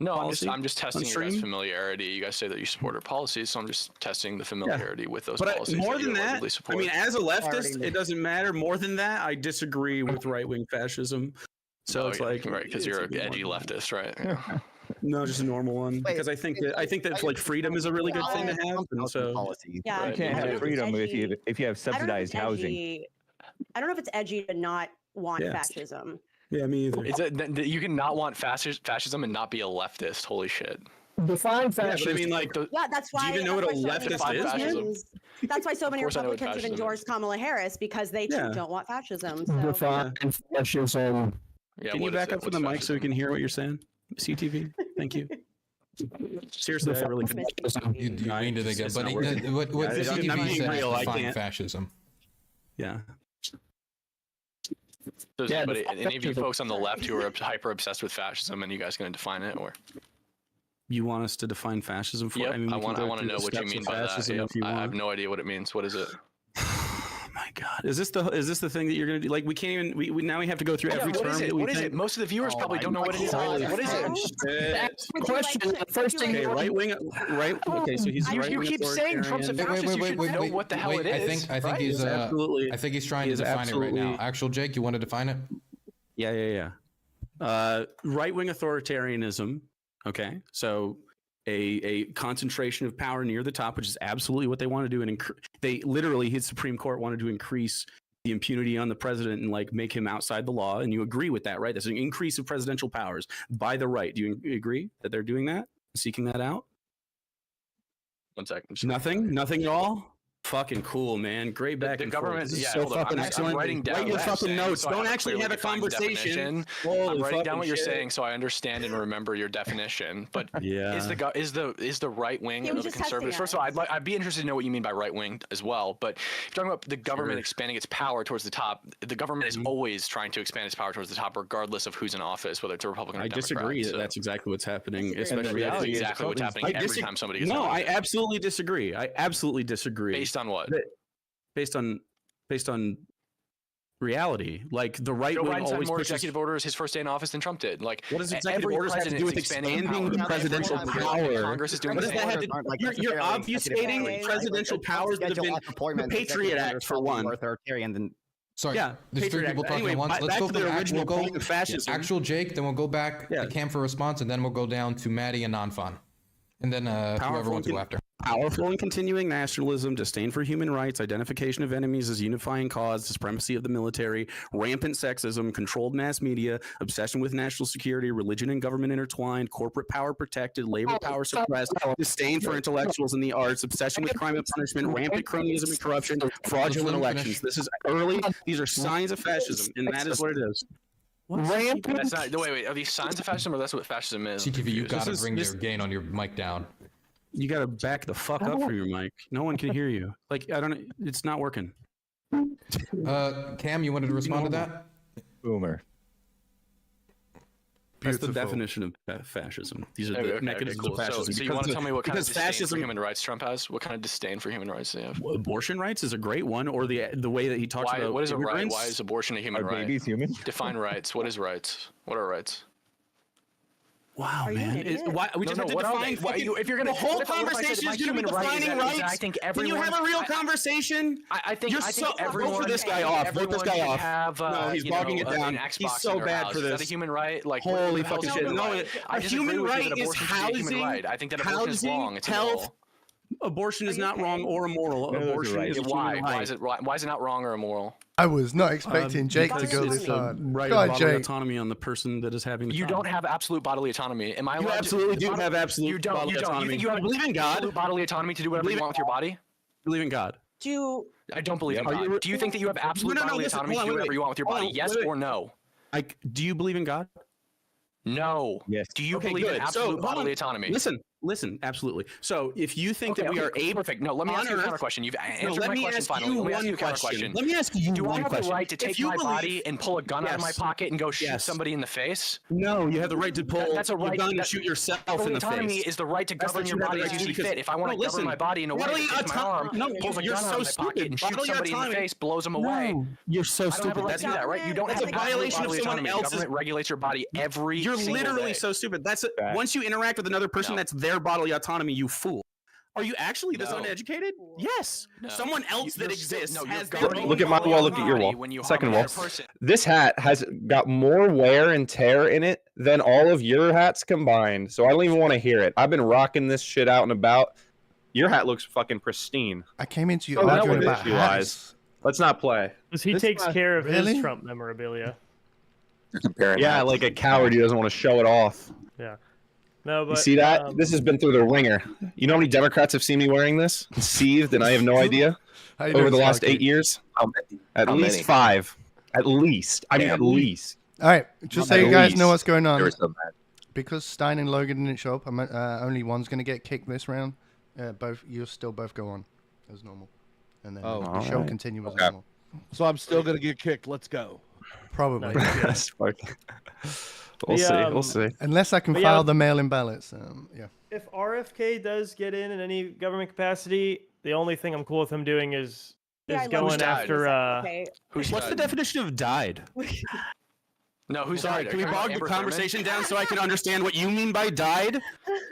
No, policy I'm just testing on your guys' stream? familiarity. You guys say that you support our policies, so I'm just testing the familiarity with those But policies. more that you than that, allegedly I support. mean, as a leftist, Already it doesn't matter. More than that, I disagree with right-wing fascism. So it's like right, because it's you're a an bit edgy more- leftist, right? Yeah. No, just a normal one. Because I think that like freedom is a really good thing to have. And so Yeah, You can't I don't know have if it's freedom if you edgy. have I don't know if it's subsidized housing. edgy. I don't know if it's edgy to not want Yeah. fascism. yeah, me either. You can not want fascism and not be a leftist. Holy shit. Define Yeah, fascism. but I mean, like, Yeah, that's why. do you even know what a that's why so many leftist is? Republicans- That's why so many Of course I know what Republicans have fascism endorsed Kamala Harris because they too Yeah. don't want fascism. So. Define fascism. Yeah, Can you what is back it? up from the What's mic so we fascism? can hear what you're saying? CTV, thank you. Seriously, I really. You mean it again, It's but not working. what Yeah, the I'm CTV being says real, I define can't. fascism. Yeah. So is Yeah, anybody, define any of you fascism. folks on the left who are hyper obsessed with fascism, and you guys going to define it, or? You want us to define fascism for? Yep, I mean, I we can want go to through know the what you steps mean of by that. fascism Yep, if you I have want. no idea what it means. What is it? Oh my God, is this the thing that you're gonna do? Like, we can't even. We now we have to go through Yeah, every what term. is it? that we What is think. it? Most of the viewers probably don't know what it is. Holy What is it? shit. Question. The first thing Okay, right wing. Right. Okay, so he's You right wing keep saying Trump's a authoritarian. fascist. You should know what the hell it is. I think right? he's absolutely- I think he's trying he to is define it right now. absolutely- Actual Jake, you want to define it? Yeah. Right wing authoritarianism. Okay, so a concentration of power near the top, which is absolutely what they want to do, and they literally, his Supreme Court wanted to increase the impunity on the president and like make him outside the law. And you agree with that, right? That's an increase of presidential powers by the right. Do you agree that they're doing that, seeking that out? 1 second. Nothing at all. Fucking cool, man. Great back The and government, forth. This is yeah, so hold on. fucking I'm excellent. writing down Write your what you're fucking saying, notes. so I Don't have a actually clearly have a defined conversation. definition. Holy I'm writing down fucking what you're shit. saying so I understand and remember your definition. But Yeah. is the right wing He or was the just testing conservatives? First of us. all, I'd be interested to know what you mean by right wing as well. But if you're talking about the government Sure. expanding its power towards the top, the government is always trying to expand its power towards the top, regardless of who's in office, whether it's a Republican or I Democrat. disagree that So that's exactly what's happening, that's especially exactly reality is what's Trump is- happening every time somebody gets No, I elected. absolutely disagree. I absolutely disagree. Based on what? Based on reality. Like the right Joe wing Biden signed always more pushes. executive orders his first day in office than Trump did. Like, What does executive every orders have to president do with is expanding expanding power. the presidential power? Congress is doing What the does that same. have to do? You're obfuscating presidential powers that have been the Patriot Act for one. Authoritarian than Sorry, Yeah, there's three Patriot people Act. talking Anyway, at once. back Let's go to from the actual original go point of fascism. actual Jake, then we'll go back Yeah. to Cam for response, and then we'll go down to Maddie and Non-Fun, and then whoever wants to go after. Powerful and continuing nationalism, disdain for human rights, identification of enemies as unifying cause, the supremacy of the military, rampant sexism, controlled mass media, obsession with national security, religion and government intertwined, corporate power protected, labor power suppressed, disdain for intellectuals and the arts, obsession with crime and punishment, rampant cronyism and corruption, fraudulent elections. This is early. These are signs of fascism, and that is what it is. That's not. Wait. Are these signs of fascism, or that's what fascism is? CTV, you gotta is- bring this- their gain on your mic down. You got to back the fuck up from your mic. No one can hear you. Like, I don't. It's not working. Cam, you wanted to respond to that? Boomer. That's the Beautiful. definition of fascism. These are the Okay, mechanisms cool. of fascism. So you want to tell me what kind of because disdain fascism, for human rights Trump has? What kind of disdain for human rights they have? abortion rights is a great one, or the way that he talks Why, about what is a right? immigrants. Why is abortion a human Are right? babies human? Define rights. What is rights? What are rights? Wow, Are you an man! idiot? Why, we just have to what are define. they? Why, if you're gonna, the whole what if I said conversation my is going to be human right is defining that- is rights. I think Can everyone. you have a real conversation? I think You're I think so everyone. vote for this guy I think off. Vote this everyone guy should off. Have, No, he's bogging it down. An Xbox He's so in their bad house. for Is that this. a human right? Like, Holy what the hell's fucking a shit! human No, right? I a disagree human with you right that is abortion should be a human housing, right. I think that abortion is housing, wrong. It's health. immoral. Abortion is Are you not okay? wrong or immoral. None of those are Abortion right. is a Why? human Why right. is it right? Why is it not wrong or immoral? I was not expecting Jake to go this hard. Right Go of on, bodily Jake. autonomy on the person that is having the You child. don't have absolute bodily autonomy. Am I You allowed absolutely to, do have absolute you don't, bodily you don't. autonomy. You think you have You believe in God? absolute bodily autonomy to do whatever believe you in want with your body? Believe in God. Do I don't believe in Are God. you- Do you think that you have absolute No, bodily listen, autonomy hold to on, do whatever wait, you want with your hold body? on, Yes wait. or no? Do you believe in God? No. Yes. Do you Okay, believe in good. absolute hold on. bodily autonomy? Listen, absolutely. So if you think that we are able, perfect. No, let me ask you a on counter Earth- question. You've No, answered let my me question ask finally. you Let me ask one you a counter question. question. Let me ask you Do I one have question. the right to If take you my believe- body and pull a gun out of my Yes. pocket and go shoot Yes. somebody in the face? No, you have the right to pull That's a right. your gun and that- shoot yourself bodily in the autonomy face. is the right to That's govern what your you have the body right as to you do, see because- fit. If I want No, to govern listen, my body in a way bodily that takes my arm, no, pulls a you're gun out so of my pocket stupid. and shoots Bodily somebody in the autonomy- face, blows them away. No, you're so I don't have a stupid. right to do that, right? You don't That's have a absolute violation of bodily someone autonomy. The else's- government regulates your body every You're single literally day. so stupid. That's Facts. once you interact with another person, No. that's their bodily autonomy. You fool. Are you actually this No. uneducated? Yes. No. Someone else You're that still- exists no, you're has their governing own Look at my bodily wall, look at your autonomy. wall. When you Second harm wall. another person. This hat has got more wear and tear in it than all of your hats combined. So I don't even want to hear it. I've been rocking this shit out and about. Your hat looks fucking pristine. I came into you Oh, that arguing would about issue eyes. hats. Let's not play. Because he This takes guy- care of Really? his Trump memorabilia. Comparing Yeah, hats. like a coward who doesn't want to show it off. Yeah. No, but You see that? This has been through the ringer. You know how many Democrats have seen me wearing this? Seethed, and I have no idea. How you Over doing, the last Sparky? 8 years? At How least many? 5. At least. I mean, Damn. at least. All right, just so At you guys know least. what's going They were on. so bad. Because Stein and Logan didn't show up, only one's going to get kicked this round. You'll still both go on as normal. And then Oh, the show alright. continue as Okay. normal. So I'm still gonna get kicked. Let's go. Probably. That's fucking- We'll The, see. um, We'll see. Unless I can But yeah, file the mail-in ballots. Yeah. if RFK does get in any government capacity, the only thing I'm cool with him doing is Yeah, I love going Who's died? after. okay. Who's What's the died? definition of died? No, who's Sorry, died? can we Are you talking bog about the Amber conversation down so I can understand what you mean by died?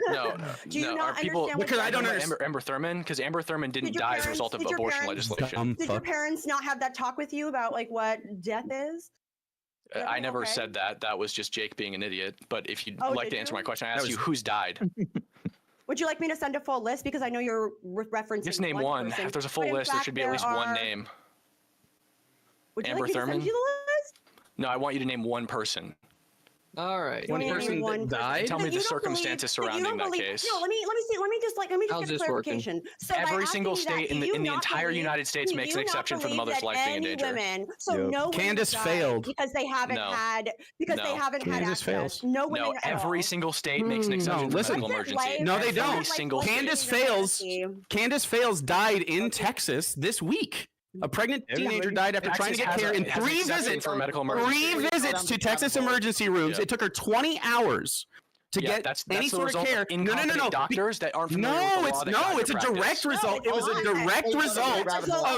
Thurman? No, Do you no. not Are people understand what Because I don't Amber, understand. Amber Thurman? Because Amber Thurman didn't Did your die as a parents- result of did your abortion parents- legislation. Did your parents not have that talk with you about like what death is? I never okay? said that. That was just Jake being an idiot. But if you'd Oh, like did to answer you? my question, I That asked was- you who's died. Would you like me to send a full list because I know you're referencing Just name one. person, If there's a but full in list, there fact, should be at least one are- name. Would you Amber like me to Thurman? send you the list? No, I want you to name one person. All right. You One want me to person name that one died? Tell me That the you don't circumstances believe- that you surrounding don't that believe- case. No, let me see. Let me just How's get this a working? clarification. So by Every asking single you that, state do in the you in the not entire believe- United States do makes you an not exception for the believe mother's that life being in any danger. Women, so Yep. no women Candace died failed. because they haven't No. had because they No. haven't had Candace access. fails. No women No, at every all. single state makes an exception for listen. medical What's it emergency. like? No, they Every don't. single Candace state. Candace fails. Candace Fails died in Texas this week. A pregnant teenager died after trying to get Texas care in has an 3 exception visits. for a medical emergency. 3 visits to Texas emergency rooms. Yeah. It took her 20 hours to Yeah, get that's any the sort of result care. of incompetent doctors that aren't familiar with the law that guides it's a their direct practice. result. It was a direct result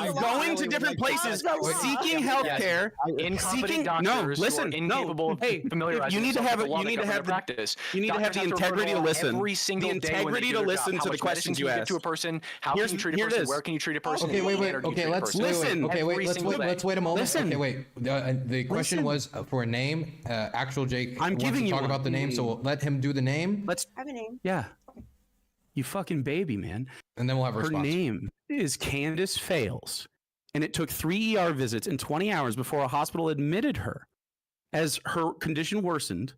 of going to different places, seeking health care, Incompetent seeking. doctors No, who are listen, incapable no. of Hey, familiarizing you need to themselves have with the law you that need to governs have their the practice. you need to have Doctors the have to refer integrity to law listen. every single The day when they integrity do to their listen job. How to the much questions medicine you can ask. give to a person? How can you treat a Here it person? is. Where can you treat a person? Okay, wait. What manner do you Okay, treat a let's person? Listen. Okay, wait. Every Let's single wait. day. Let's wait a moment. Listen. Okay, wait. The question was for a name. Actual Jake I'm wants giving to you talk one. about the name, so we'll let him do the name, Let's. I have a name. Yeah. You fucking baby, man. and then we'll have a Her response. name is Candace Fails, and it took 3 ER visits and 20 hours before a hospital admitted her. As her condition worsened,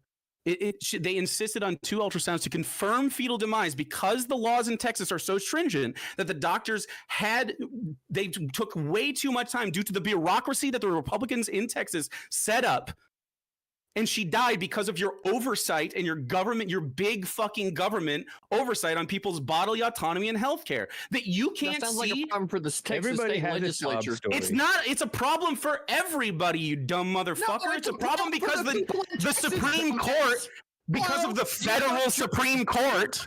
they insisted on 2 ultrasounds to confirm fetal demise because the laws in Texas are so stringent that the doctors they took way too much time due to the bureaucracy that the Republicans in Texas set up. And she died because of your oversight and your government, your big fucking government oversight on people's bodily autonomy and healthcare that you can't That sounds see. like a problem for the Texas Everybody state has a sob legislature. story. It's not. It's a problem for everybody, you dumb motherfucker. It's a problem because the Supreme Court, because of the federal Supreme Court.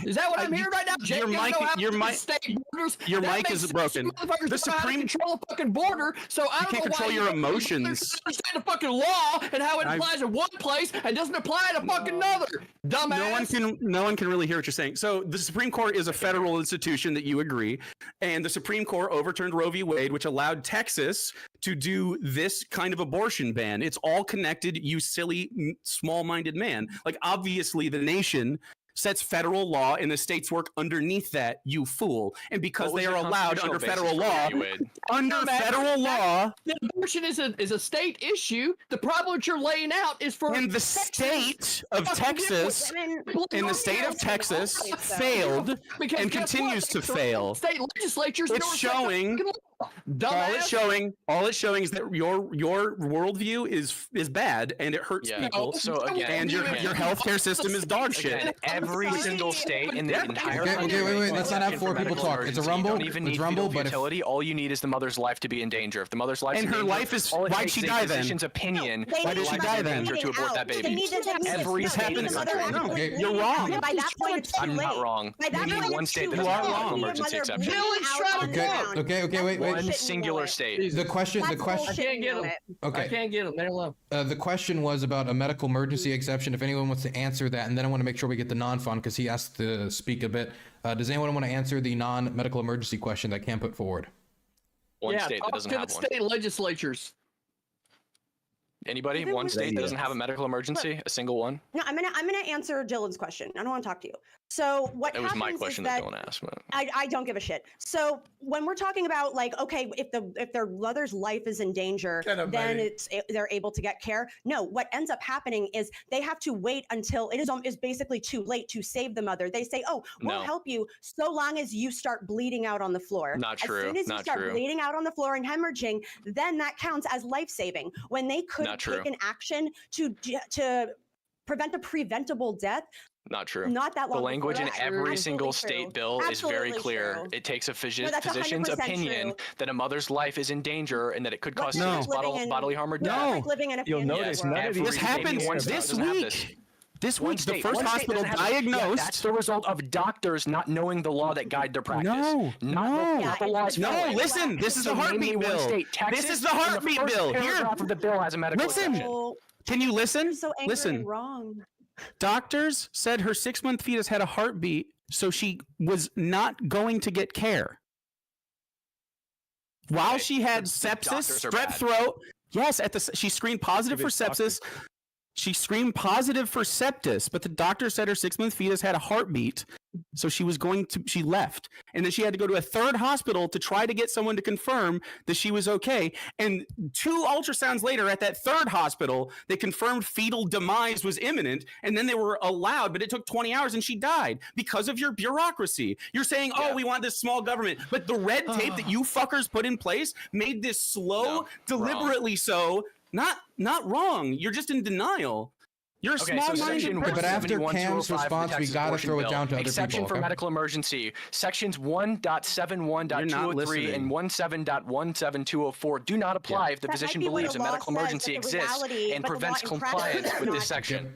Is that what I'm hearing right now? Your mic, your mic is broken. The Supreme control the fucking border, so I don't can't know control why your you don't emotions. understand the fucking law and how it applies in one place and doesn't apply in a fucking another. Dumbass. No one can really hear what you're saying. So the Supreme Court is a federal institution that you agree, and the Supreme Court overturned Roe v. Wade, which allowed Texas to do this kind of abortion ban. It's all connected, you silly, small-minded man. Like, obviously, the nation sets federal law, and the states work underneath that, you fool. And because What was they are the allowed constitutional under basis federal for law, you, Wade? under federal law, the abortion is a state issue. The problem that you're laying out is for in the state of Texas, in the state of Texas, failed and continues to fail. State legislatures. It's showing. All it's showing is that your worldview is bad and it hurts people. So again, and your healthcare system is dog shit. Again, every single state in the entire Okay, wait. Let's not have 4 people talk. It's a rumble. You don't even need fetal futility. All you need is the mother's life to be in danger. If the mother's life And her life is. Why'd she die then? Physician's opinion. Why did she die then? To abort that baby. Every state in the country. Okay, you're wrong. By that point, it's too I'm late. not wrong. By that We need point, one it's state too that late. doesn't have You an need a emergency mother exception. bleeding out on the ground. Okay, wait. One singular state. The question. I can't get them. Okay. I can't get them. They're low. The question was about a medical emergency exception. If anyone wants to answer that, and then I want to make sure we get the non-fun because he asked to speak a bit. Does anyone want to answer the non-medical emergency question that Cam put forward? One state that doesn't have one. State legislatures. Anybody? One state that doesn't have a medical emergency? A single one? No, I'm gonna answer Dylan's question. I don't want to talk to you. So what It was happens my question is that Dylan asked. But... I don't give a shit. So when we're talking about like, okay, if their mother's life is in danger, then they're able to get care. No, what ends up happening is they have to wait until it is basically too late to save the mother. They say, oh, we'll help you so long as you start bleeding out on the floor. Not true. As soon as you Not start true. bleeding out on the floor and hemorrhaging, then that counts as life-saving. When they could take an action to prevent a preventable death. Not true. Not that long. The language in before. every Absolutely single true. state bill is very Absolutely clear. true. It takes a No, that's physician's 100% opinion true. that a mother's life is in danger and that it could cause What's serious like living in- bodily harm or what's death. like living in a You'll fantasy notice world? none of these This happened One state this doesn't have week. this. This One week, the state- first one state hospital doesn't have it. Yeah, diagnosed. that's the result of doctors not knowing the law that guide their practice. Not the law. No, listen. This is So the name me heartbeat one bill. state. This Texas, is the in heartbeat first bill. Here, paragraph of the bill has a medical listen. exception. Can you listen? You're so angry Listen. and wrong. Doctors said her 6-month fetus had a heartbeat, so she was not going to get care. While she had sepsis, doctors are strep bad. throat. Yes, she screened positive for sepsis. She screened positive for sepsis, but the doctor said her 6-month fetus had a heartbeat. So she left. And then she had to go to a third hospital to try to get someone to confirm that she was okay. And 2 ultrasounds later at that third hospital, they confirmed fetal demise was imminent. And then they were allowed, but it took 20 hours and she died because of your bureaucrocy. You're saying, oh, we want this small government. But the red tape that you fuckers put in place made this slow, deliberately so. Not wrong. You're just in denial. You're a small-minded person. But after Cam's response, we gotta throw it down to other Exception people. for medical emergency. Sections 1.71.203 and 17.17204 do not apply if the That might physician be what believes a a law medical says, emergency but the exists reality- and but the law prevents in practice compliance does with this not- section.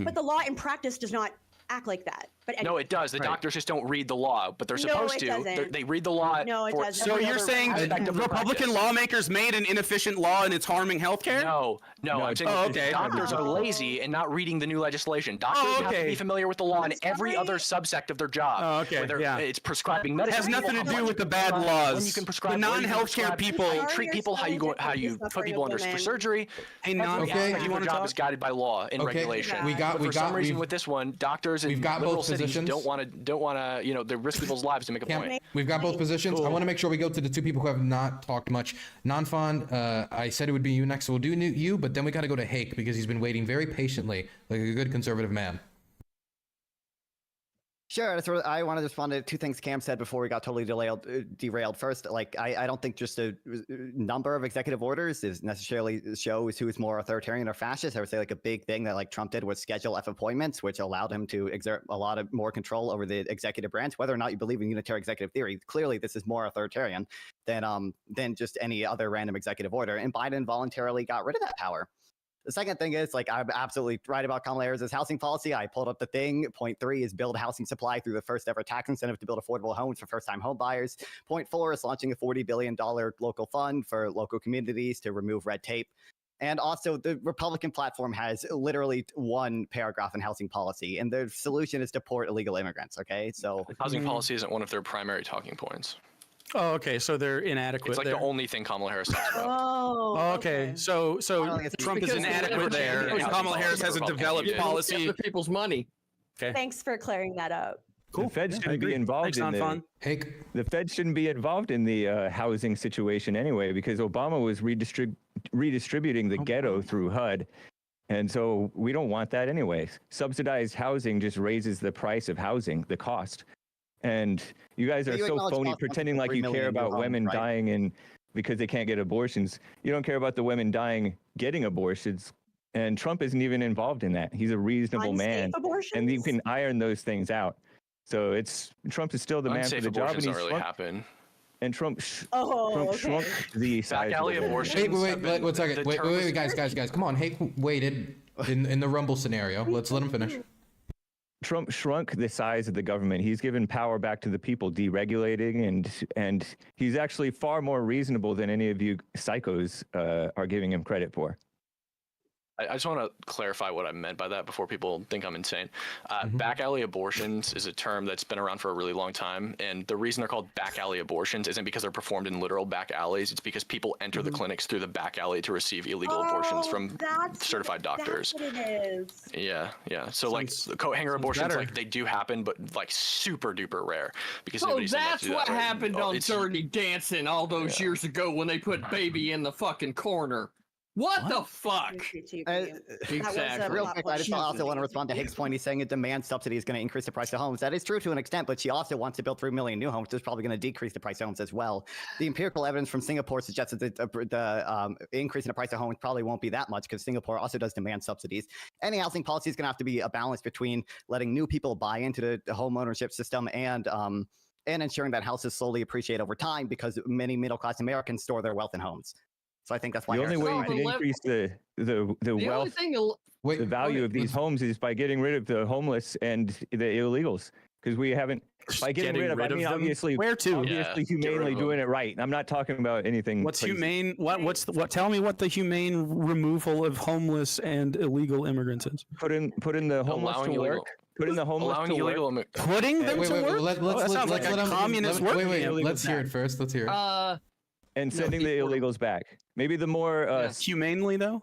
But the law in practice does not act like that. But No, it does. The doctors just don't read the law, but they're No, supposed it to. doesn't. They read the law. No, it for doesn't. So Every you're other saying that aspect of the Republican practice. lawmakers made an inefficient law and it's harming healthcare? No. I'm saying okay. doctors are lazy and not reading the new legislation. Doctors have to be familiar with the law in every other subsect of their job. Oh, okay, Whether yeah. it's prescribing It medicine. has nothing to do with the bad When laws. you can prescribe The where you can non-healthcare prescribe, people. how you treat people, how you put people under for surgery. Hey, Every aspect of you their want to job talk? is guided by law and regulation. Yeah. But for some reason with this one, doctors and we've got liberal both cities positions. don't want to, they risk people's lives to make a point. We've got both positions. I want to make sure we go to the 2 people who have not talked much. Non-Fon, I said it would be you next, so we'll do you, but then we got to go to Hake because he's been waiting very patiently, like a good conservative man. Sure. So I wanted to respond to 2 things Cam said before we got totally derailed. First, like I don't think just a number of executive orders is necessarily shows who is more authoritarian or fascist. I would say like a big thing that like Trump did was Schedule F appointments, which allowed him to exert a lot of more control over the executive branch. Whether or not you believe in unitary executive theory, clearly this is more authoritarian than just any other random executive order. And Biden voluntarily got rid of that power. The second thing is, like, I'm absolutely right about Kamala Harris's housing policy. I pulled up the thing. Point 3 is build housing supply through the first ever tax incentive to build affordable homes for first-time home buyers. Point 4 is launching a $40 billion local fund for local communities to remove red tape. And also, the Republican platform has literally 1 paragraph in housing policy, and the solution is to deport illegal immigrants, okay? So Housing policy isn't one of their primary talking points. Oh, okay. So they're inadequate. It's like the only thing Kamala Harris talks about. Oh, okay. So Trump is Because inadequate there, and Kamala Harris hasn't developed policy. Other people's money. Okay. Thanks for clearing that up. Cool. The Fed Yeah, I shouldn't be agree. involved Thanks, in Anfon. the Fed shouldn't be involved in the housing situation anyway, because Obama was redistributing the ghetto through HUD. And so we don't want that anyways. Subsidized housing just raises the price of housing, the cost. And you guys are so phony, pretending like you care about women dying because they can't get abortions. You don't care about the women dying getting abortions. And Trump isn't even involved in that. He's a reasonable man. And you can iron those things out. So Trump is still the man for the job. And don't really happen. And Trump okay. shrunk the size. Back alley abortions. Wait, 1 second. Wait, guys. Come on. Hank waited in the Rumble scenario. Let's let him finish. Trump shrunk the size of the government. He's given power back to the people, deregulating, and he's actually far more reasonable than any of you psychos are giving him credit for. I just want to clarify what I meant by that before people think I'm insane. Back alley abortions is a term that's been around for a really long time. And the reason they're called back alley abortions isn't because they're performed in literal back alleys. It's because people enter the clinics through the back alley to receive illegal abortions from certified doctors. That's what it is. Yeah. So like the coat hanger abortions, like they do happen, but like super duper rare because nobody's that's allowed to do what that, right? happened on Dirty Dancing all those years ago when they put baby in the fucking corner. What the fuck? Exactly. Real quick, I just also want to respond to Higgs' point. He's saying a demand subsidy is going to increase the price of homes. That is true to an extent, but she also wants to build 3 million new homes, which is probably going to decrease the price of homes as well. The empirical evidence from Singapore suggests that the increase in the price of homes probably won't be that much because Singapore also does demand subsidies. Any housing policy is going to have to be a balance between letting new people buy into the home ownership system and ensuring that houses slowly appreciate over time because many middle-class Americans store their wealth in homes. So I think that's why the only way you can increase the wealth, the value of these homes is by getting rid of the homeless and the illegals. Because we haven't, by getting rid of them, obviously, humanely doing it right. I'm not talking about anything. What's crazy. humane? What? Tell me what the humane removal of homeless and illegal immigrants is. Put in the homeless to work. Put in the homeless to work. Putting them to work. That sounds like a communist work. Wait. Let's hear it first. Let's hear it. And sending the illegals back. Maybe the more humanely though.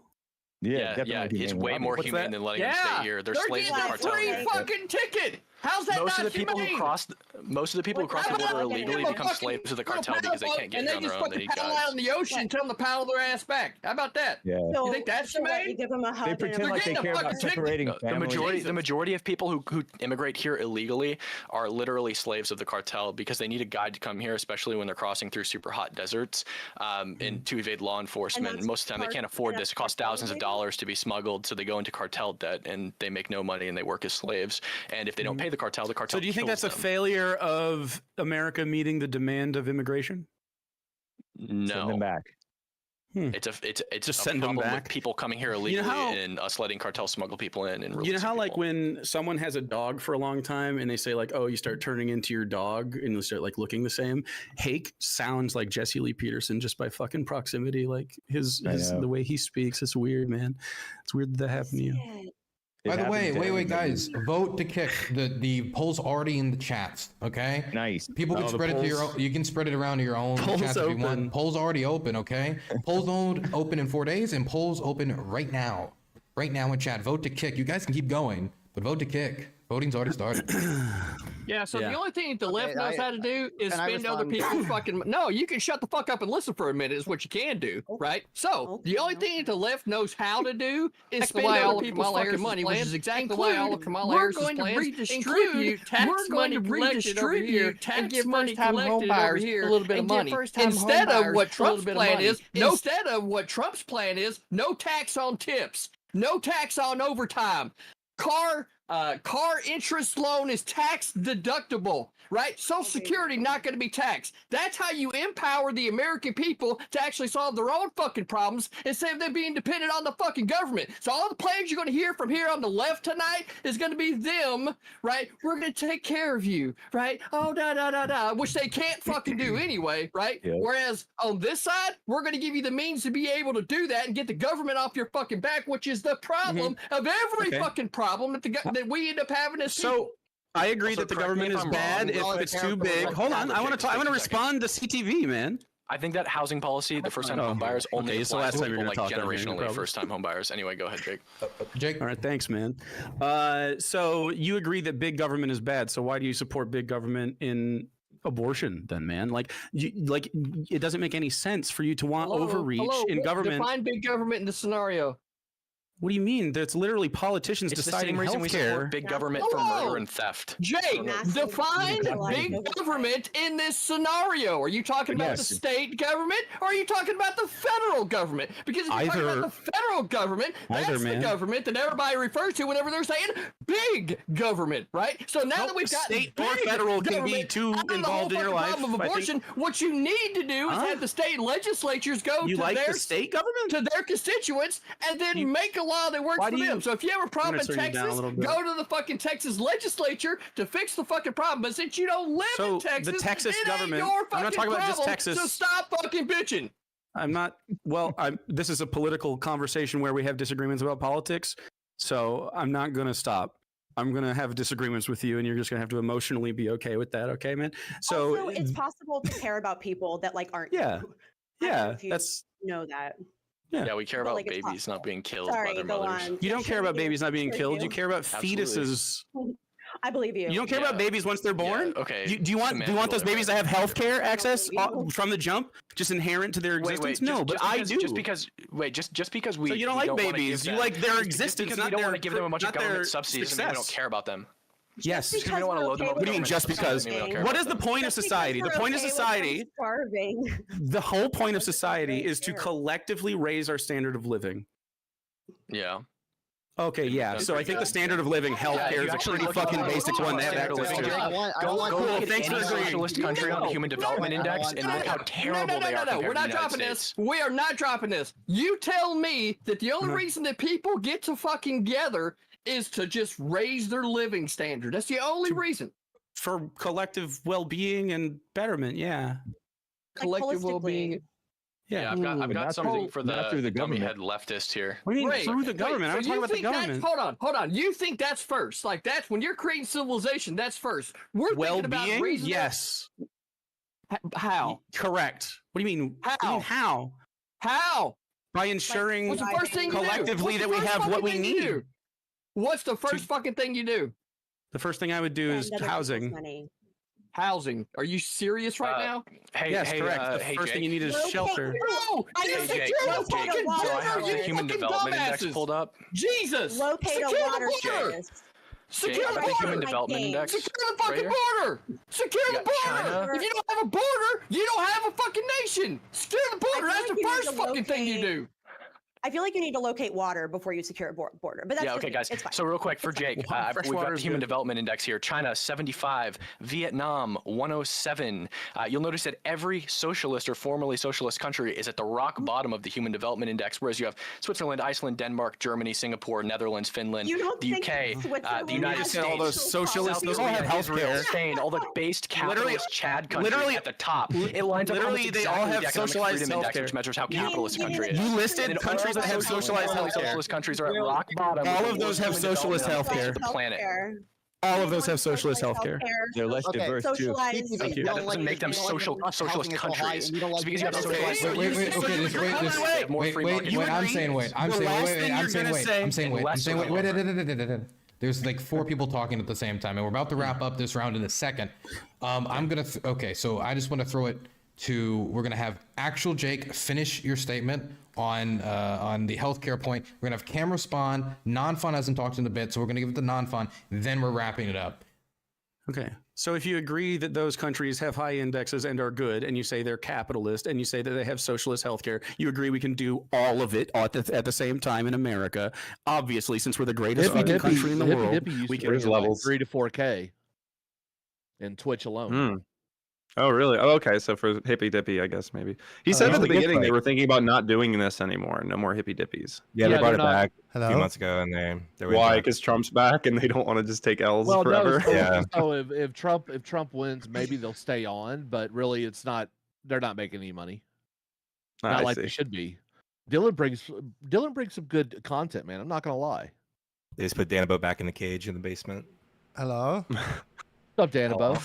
Yeah, definitely. It's way more humane than letting them stay here. They're slaves of the cartel. Free fucking ticket. How's that most not of the people humane? Most of the people who cross the border illegally become slaves of the cartel because they can't get here on their own. They need paddle out in the ocean and tell them to paddle their ass back. How about that? Yeah. You think that's humane? You give them a hug. They pretend like they care about separating families. The majority of people who immigrate here illegally are literally slaves of the cartel because they need a guide to come here, especially when they're crossing through super hot deserts, and to evade law enforcement. And most of the time, they can't afford this. It costs thousands of dollars to be smuggled, so they go into cartel debt and they make no money and they work as slaves. And if they don't pay the cartel So do you think that's a failure of America meeting the demand of immigration? No. Send them back. It's Just a send them problem back. with people coming here illegally and us letting cartel smuggle people in. And you know how like when someone has a dog for a long time and they say like, oh, you start turning into your dog and you start like looking the same. Hake sounds like Jesse Lee Peterson just by fucking proximity. Like his the way he speaks. It's weird, man. It's weird that happened to you. By the way, wait, guys, vote to kick. The poll's already in the chats. Okay. Nice. People can spread it to your own. You can spread it around to your own chats if you want. Polls already open. Okay. Polls don't open in 4 days, and polls open right now. Right now in chat. Vote to kick. You guys can keep going, but vote to kick. Voting's already started. Yeah, so the only thing the left knows how to do is spend other people's fucking... No, you can shut the fuck up and listen for a minute is what you can do, right? So, the only thing the left knows how to do is spend other people's fucking money, which is exactly why all of Kamala Harris's plans include tax money collected over here and give first-time home buyers a little bit of money. Instead of what Trump's plan is, no tax on tips, no tax on overtime. Car interest loan is tax deductible, right? Social Security not going to be taxed. That's how you empower the American people to actually solve their own fucking problems instead of them being dependent on the fucking government. So all the plans you're going to hear from here on the left tonight is going to be them, right? We're going to take care of you, right? Oh, which they can't fucking do anyway, right? Yep. Whereas on this side, we're going to give you the means to be able to do that and get the government off your fucking back, which is the problem of every fucking problem that we end up having as people. I agree that the government is bad if it's too big. Hold on, I want to respond to CTV, man. I think that housing policy, the first-time home buyers, only it's the applies last to time you're people gonna like talk on here, no generationally problem. first-time home buyers. Anyway, go ahead, Jake. Jake. All right, thanks, man. So you agree that big government is bad. So why do you support big government in abortion then, man? Like, it doesn't make any sense for you to want overreach in government. Define big government in the scenario. What do you mean? That's literally politicians It's the deciding same reason we healthcare. support big government for murder and theft. Jake, define big government in this scenario. Are you talking about the state government or are you talking about the federal government? Because if you're talking about the federal government, that's the government that everybody refers to whenever they're saying big government, right? So now that we've got state or federal can be too involved in your life. Problem of abortion, what you need to do is have the state legislatures go to their the state government, to their constituents, and then make a law that works for them. So if you have a problem in Texas, go to the fucking Texas legislature to fix the fucking problem. But since you don't live in Texas, the Texas it government. ain't your fucking I'm not talking about just problem, Texas. So stop fucking bitching. I'm not. Well, this is a political conversation where we have disagreements about politics. So I'm not going to stop. I'm going to have disagreements with you, and you're just going to have to emotionally be okay with that. Okay, man? So also, it's possible to care about people that like aren't. Yeah. You. Yeah. That's know that. Yeah, we care about like, babies not being killed Sorry, by their go mothers. on. You don't care about babies not being Sure killed. do. You care about Absolutely. fetuses. I believe you. You don't care about babies once they're born. okay. Do you want those babies to have health care access from the jump, just inherent to their existence? No, but I do. Just because we. So you don't like babies. You like their existence, because not we don't their. want to give them a bunch of not their government subsidies, and we don't success. care about them. Yes. Just because we don't want to load them up. What do you mean just because? What is the point of society? The point of society, starving. the whole point of society is to collectively raise our standard of living. Yeah. Okay, yeah. So I think the standard of living, healthcare, is a pretty fucking basic one to have access to. Go look at Thanks for any agreeing. socialist country on the Human Development Index and look how terrible they are. We're not dropping this. We are not dropping this. You tell me that the only reason that people get to fucking gather is to just raise their living standard. That's the only reason. For collective well-being and betterment, yeah. Collective well-being. Yeah, I've got something for the dummy head leftist here. What do you mean through the government? I'm talking about the government. Hold on. You think that's first? Like that's when you're creating civilization. That's first. We're thinking about raising. Yes. How? Correct. What do you mean? How? How? By ensuring What's the first thing collectively that we have what we need. What's the first fucking thing you do? The first thing I would do is housing. Housing. Are you serious right now? Yes, correct. The first thing you need is shelter. No! Hey, Jake, so I have the Human Development Index pulled up. Jesus! Locate a water service. Secure the the border! Human Development Index. Secure the fucking border! Secure the border! China. If you don't have a border, you don't have a fucking nation! Secure the border! That's the first fucking thing you do! I feel like you need to locate water before you secure a border. But that's Yeah, okay, guys. It's fine. So real quick for Jake, we've got the Human Development Index here. China 75, Vietnam 107. You'll notice that every socialist or formerly socialist country is at the rock bottom of the Human Development Index, whereas you have Switzerland, Iceland, Denmark, Germany, Singapore, Netherlands, Finland, the UK, the United States, all those socialists, those all have healthcare. Spain, all the based capitalist Chad countries at the top. It lines up literally, they all have the Economic socialized Freedom Index, healthcare. which measures how capitalist a country is. You listed countries that have socialized healthcare. Socialist countries are at rock bottom. All of those have socialist healthcare. The planet. All of those have socialist healthcare. They're less diverse too. Thank you. That doesn't make them socialist countries. Just because you have socialized. Wait. There's like 4 people talking at the same time, and we're about to wrap up this round in a second. I'm gonna. Okay, so I just want to throw it to. We're gonna have actual Jake finish your statement on the healthcare point. We're gonna have camera spawn. Non-fun hasn't talked in a bit, so we're gonna give it the non-fun. Then we're wrapping it up. Okay. So if you agree that those countries have high indexes and are good, and you say they're capitalist, and you say that they have socialist healthcare, you agree we can do all of it at the same time in America. Obviously, since we're the greatest fucking country in the world, we can do like 3 to 4K in Twitch alone. Oh, really? Oh, okay. So for Hippy Dippy, I guess maybe. He said at the beginning they were thinking about not doing this anymore. No more Hippy Dippies. Yeah, they brought it back Hello? a few months ago, and they're Why? Because Trump's back, and they don't want to just take L's Well, forever. no, so if Trump wins, maybe they'll stay on. But really, it's not. They're not making any money. Not I like see. they should be. Dylan brings some good content, man. I'm not gonna lie. They just put Danabo back in the cage in the basement. Hello? What's up, Danabo?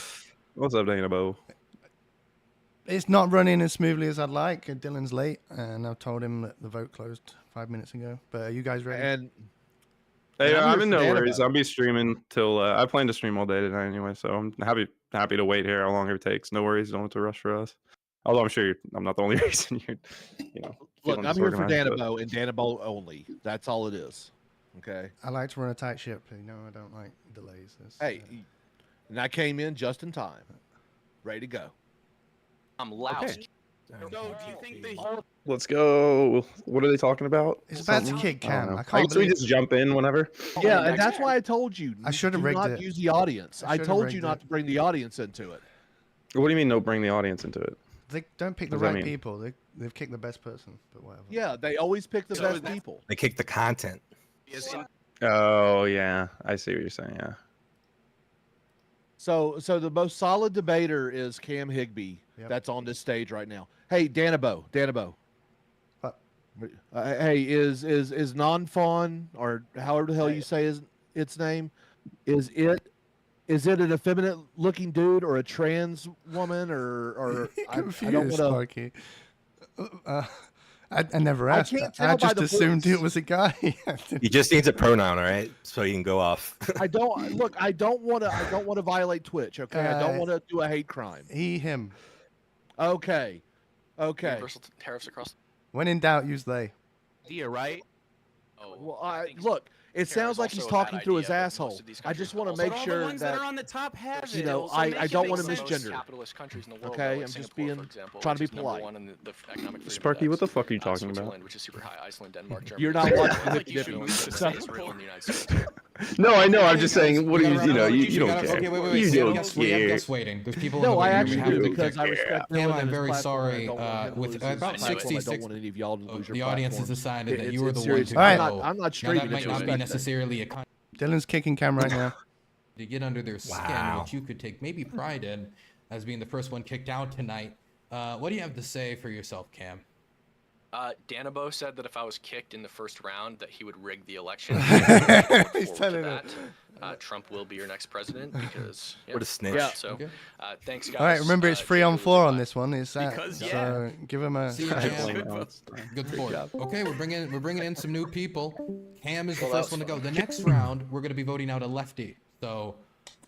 What's up, Danabo? It's not running as smoothly as I'd like. Dylan's late, and I've told him that the vote closed 5 minutes ago. But are you guys ready? And Hey, I'm I'm here in for no Dan worries. about I'll be streaming till I plan to stream all day tonight anyway, so I'm happy to wait here how long it takes. No worries. Don't have to rush for us. Although I'm sure I'm not the only reason you're, Look, feeling I'm here for disorganized, but- Danabo and Danabo only. That's all it is. Okay. I like to run a tight ship. You know, I don't like delays. Hey, and I came in just in time, ready to go. I'm loud. So, do you think they? Let's go. What are they talking about? It's about to Something? kick I don't Cam. know. I can't guess we believe- just jump in whenever. Yeah, and that's why I told you. I should have do rigged not it. use the audience. I I should have told you rigged not it. to bring the audience into it. What do you mean? No, bring the audience into it. They don't pick the What does that right mean? people. They've kicked the best person, but whatever. Yeah, they always pick the So best that- people. They kick the content. Oh yeah, I see what you're saying. Yeah. So the most solid debater is Cam Higbee. Yep. That's on this stage right now. Hey, Danabo. What? Hey, is non-fawn or however the hell you say its name? Is it an effeminate looking dude or a trans woman or I don't Confused, want to. Sparky. I never I asked. can't that. tell I by just the assumed voice. it was a guy. He just needs a pronoun, all right? So he can go off. I don't look. I don't want to violate Twitch. Okay, I don't want to do a hate crime. He, him. Okay. Universal tariffs across. When in doubt, use they. Idea, right? Oh, Well, look. It sounds like he's talking through his asshole. I just want to make But all sure the ones that that are on the top have you it. know, Also I make it don't make want to sense. misgender. Capitalist countries in the world. Okay, like I'm just Singapore, being for example, trying to which be is number polite. one in the economic freedom Sparky, index. what the fuck are you talking about? Switzerland, which is super high. Iceland, Denmark, Germany. You're not watching Like, Hippy you should Dippy. move to the So- Israel in the United States. No, I know. I'm Hey, just guys, saying. What we do gotta you wrap know? it up. You don't care. Okay, wait. You We have don't guests waiting. There's people in No, the I waiting room. actually We have do to because take I care. respect Cam, Dylan I'm and his very platform, and I sorry. don't want him to With lose his about platform. I don't 66, want any of y'all to lose your the audience has platforms. decided that It's- you were it's the serious. one to Alright. go. I'm not Now streaming that might into not it. be necessarily a Dylan's kicking Cam right now. to get under their skin, Wow. which you could take maybe pride in as being the first one kicked out tonight. What do you have to say for yourself, Cam? Danabo said that if I was kicked in the first round, that he would rig the election. He's telling that. it. Trump will be your next president because What a snitch. Yeah. So, Okay. thanks guys. All right, remember it's free on Jacob, floor on this one. It's that. Because, So yeah. give him a. See you, Good Cam. vote. Good sport. Okay, we're bringing in some new people. Cam is the Well, that first one was to go. The next round, we're going to be voting out a lefty. So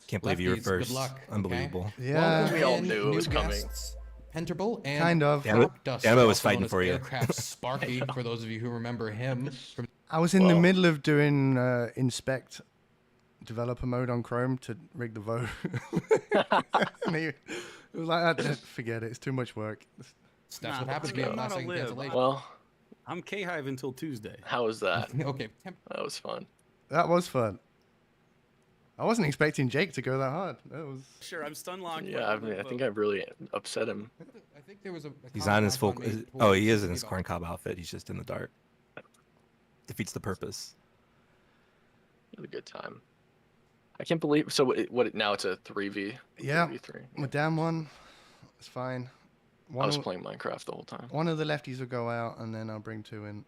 Can't believe you were lefties, first. Good luck. okay? Unbelievable. Yeah. Welcome We all in knew it new was coming. guests, Penterble and Kind of. Crop Dust, Danabo was also fighting known as for you. Aircraft Sparky, for those of you who remember him from I was in the middle of doing inspect developer mode on Chrome to rig the vote. And it was like, forget it. It's too much work. That's what happens being last second cancellation. Well, I'm K-Hive until Tuesday. how was that? Okay, That was fun. That was fun. I wasn't expecting Jake to go that hard. That was. Sure, I'm stun locked. Yeah, I mean, I think I really upset him. I think there was a He's on his full. comment Oh, he made is in his towards corn cob outfit. He's just in the dark. Defeats the purpose. It was a good time. I can't believe. So what? Now it's a 3v. Yeah. 3v3. My damn one. It's fine. I was playing Minecraft the whole time. One of the lefties will go out, and then I'll bring two in.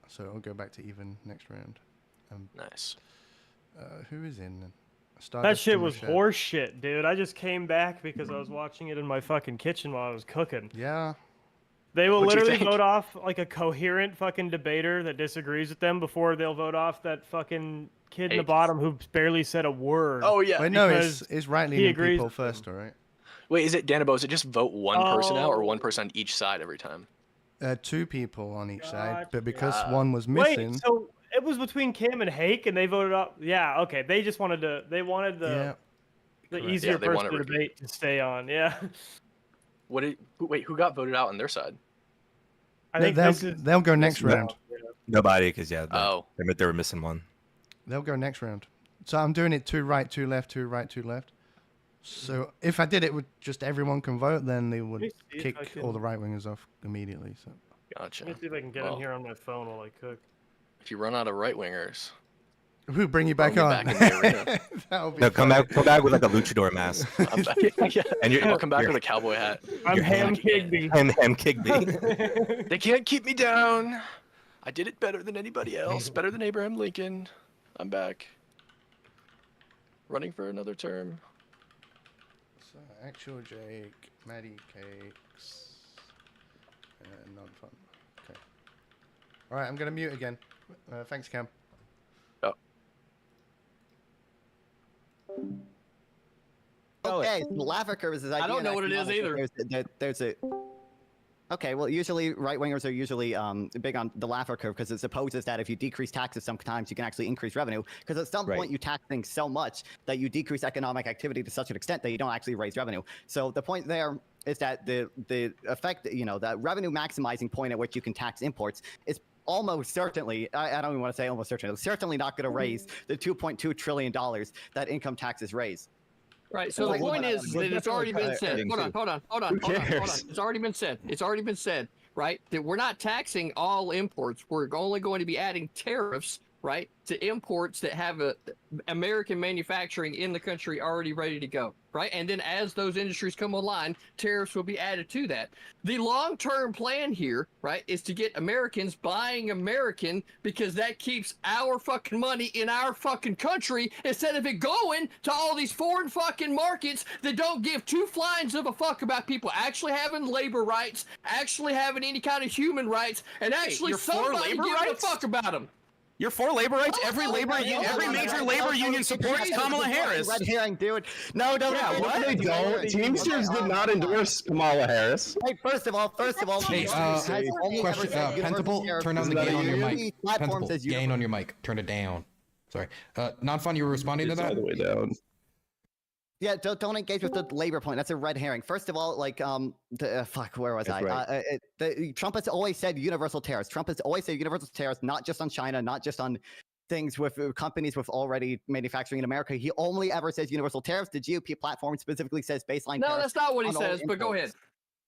So I'll go back to even next round. Nice. Who is in? That Stardust shit and was Rochette. horse shit, dude. I just came back because I was watching it in my fucking kitchen while I was cooking. Yeah. They will What'd you literally think? vote off like a coherent fucking debater that disagrees with them before they'll vote off that fucking kid in the Hey. bottom who barely said a word. Oh yeah. Wait, no, because it's right he leaning agrees people with them. first, all right? Wait, is it Danabo? Is it just vote one person out or one Oh. person on each side every time? Two people on each side, but because Gotcha. one was missing. Wait, so it was between Cam and Hake, and they voted up. Yeah, okay. They just wanted to. They wanted the Yeah. Correct. easier Yeah, they person wanted to Ricky. debate to stay on. Yeah, Wait, who got voted out on their side? I think they'll, this is. they'll go next No. round. Nobody, because yeah, Oh. they admit they were missing one. They'll go next round. So I'm doing it two right, two left, two right, two left. So if I did it with just everyone can vote, then they would me see if kick I all the can- right wingers off immediately. So Gotcha. Let me see if I can get Well, in here on my phone while I cook. If you run out of right wingers, who bring you back Throw me on? back in the arena. That'll be No, come funny. back with like a luchador mask. I'm back. Yeah. And you're- I'll come back you're- with a cowboy hat. I'm Your Ham hand- Kigby. Ham Kigby. They can't keep me down. I did it better than anybody else. Better than Abraham Lincoln. I'm back. Running for another term. So actual Jake, Maddie, K, Non-fun. Okay. All right, I'm going to mute again. Thanks, Cam. Okay, so the Laffer curve is this idea. I don't know what it is either. There's a. Okay, well, usually right wingers are usually big on the Laffer curve because it supposes that if you decrease taxes, sometimes you can actually increase revenue. Because at some point you tax things so much that you decrease economic activity to such an extent that you don't actually raise revenue. So the point there is that the effect, that revenue maximizing point at which you can tax imports is almost certainly, I don't even want to say almost certainly not going to raise the $2.2 trillion that income taxes raise. Right. So the point is that it's already been said. Hold on. It's already been said. It's already been said, right? That we're not taxing all imports. We're only going to be adding tariffs, right, to imports that have American manufacturing in the country already ready to go, right? And then as those industries come online, tariffs will be added to that. The long-term plan here, right, is to get Americans buying American because that keeps our fucking money in our fucking country instead of it going to all these foreign fucking markets that don't give two flies of a fuck about people actually having labor rights, actually having any kind of human rights, and actually somebody giving a fuck about them. You're for labor rights? Every major labor union supports Kamala Harris. Red herring, dude. No, what? They don't. Teamsters did not endorse Kamala Harris. Hey, first of all, Hey, question, Pentable, turn down the gain on your mic. Pentable, gain on your mic. Turn it down. Sorry. Non-fun, you were responding to that? All the way down. Yeah, don't engage with the labor point. That's a red herring. First of all, where was I? Right. Trump has always said universal tariffs. Trump has always said universal tariffs, not just on China, not just on things with companies with already manufacturing in America. He only ever says universal tariffs. The GOP platform specifically says baseline tariffs. No, that's not what he says, but go ahead.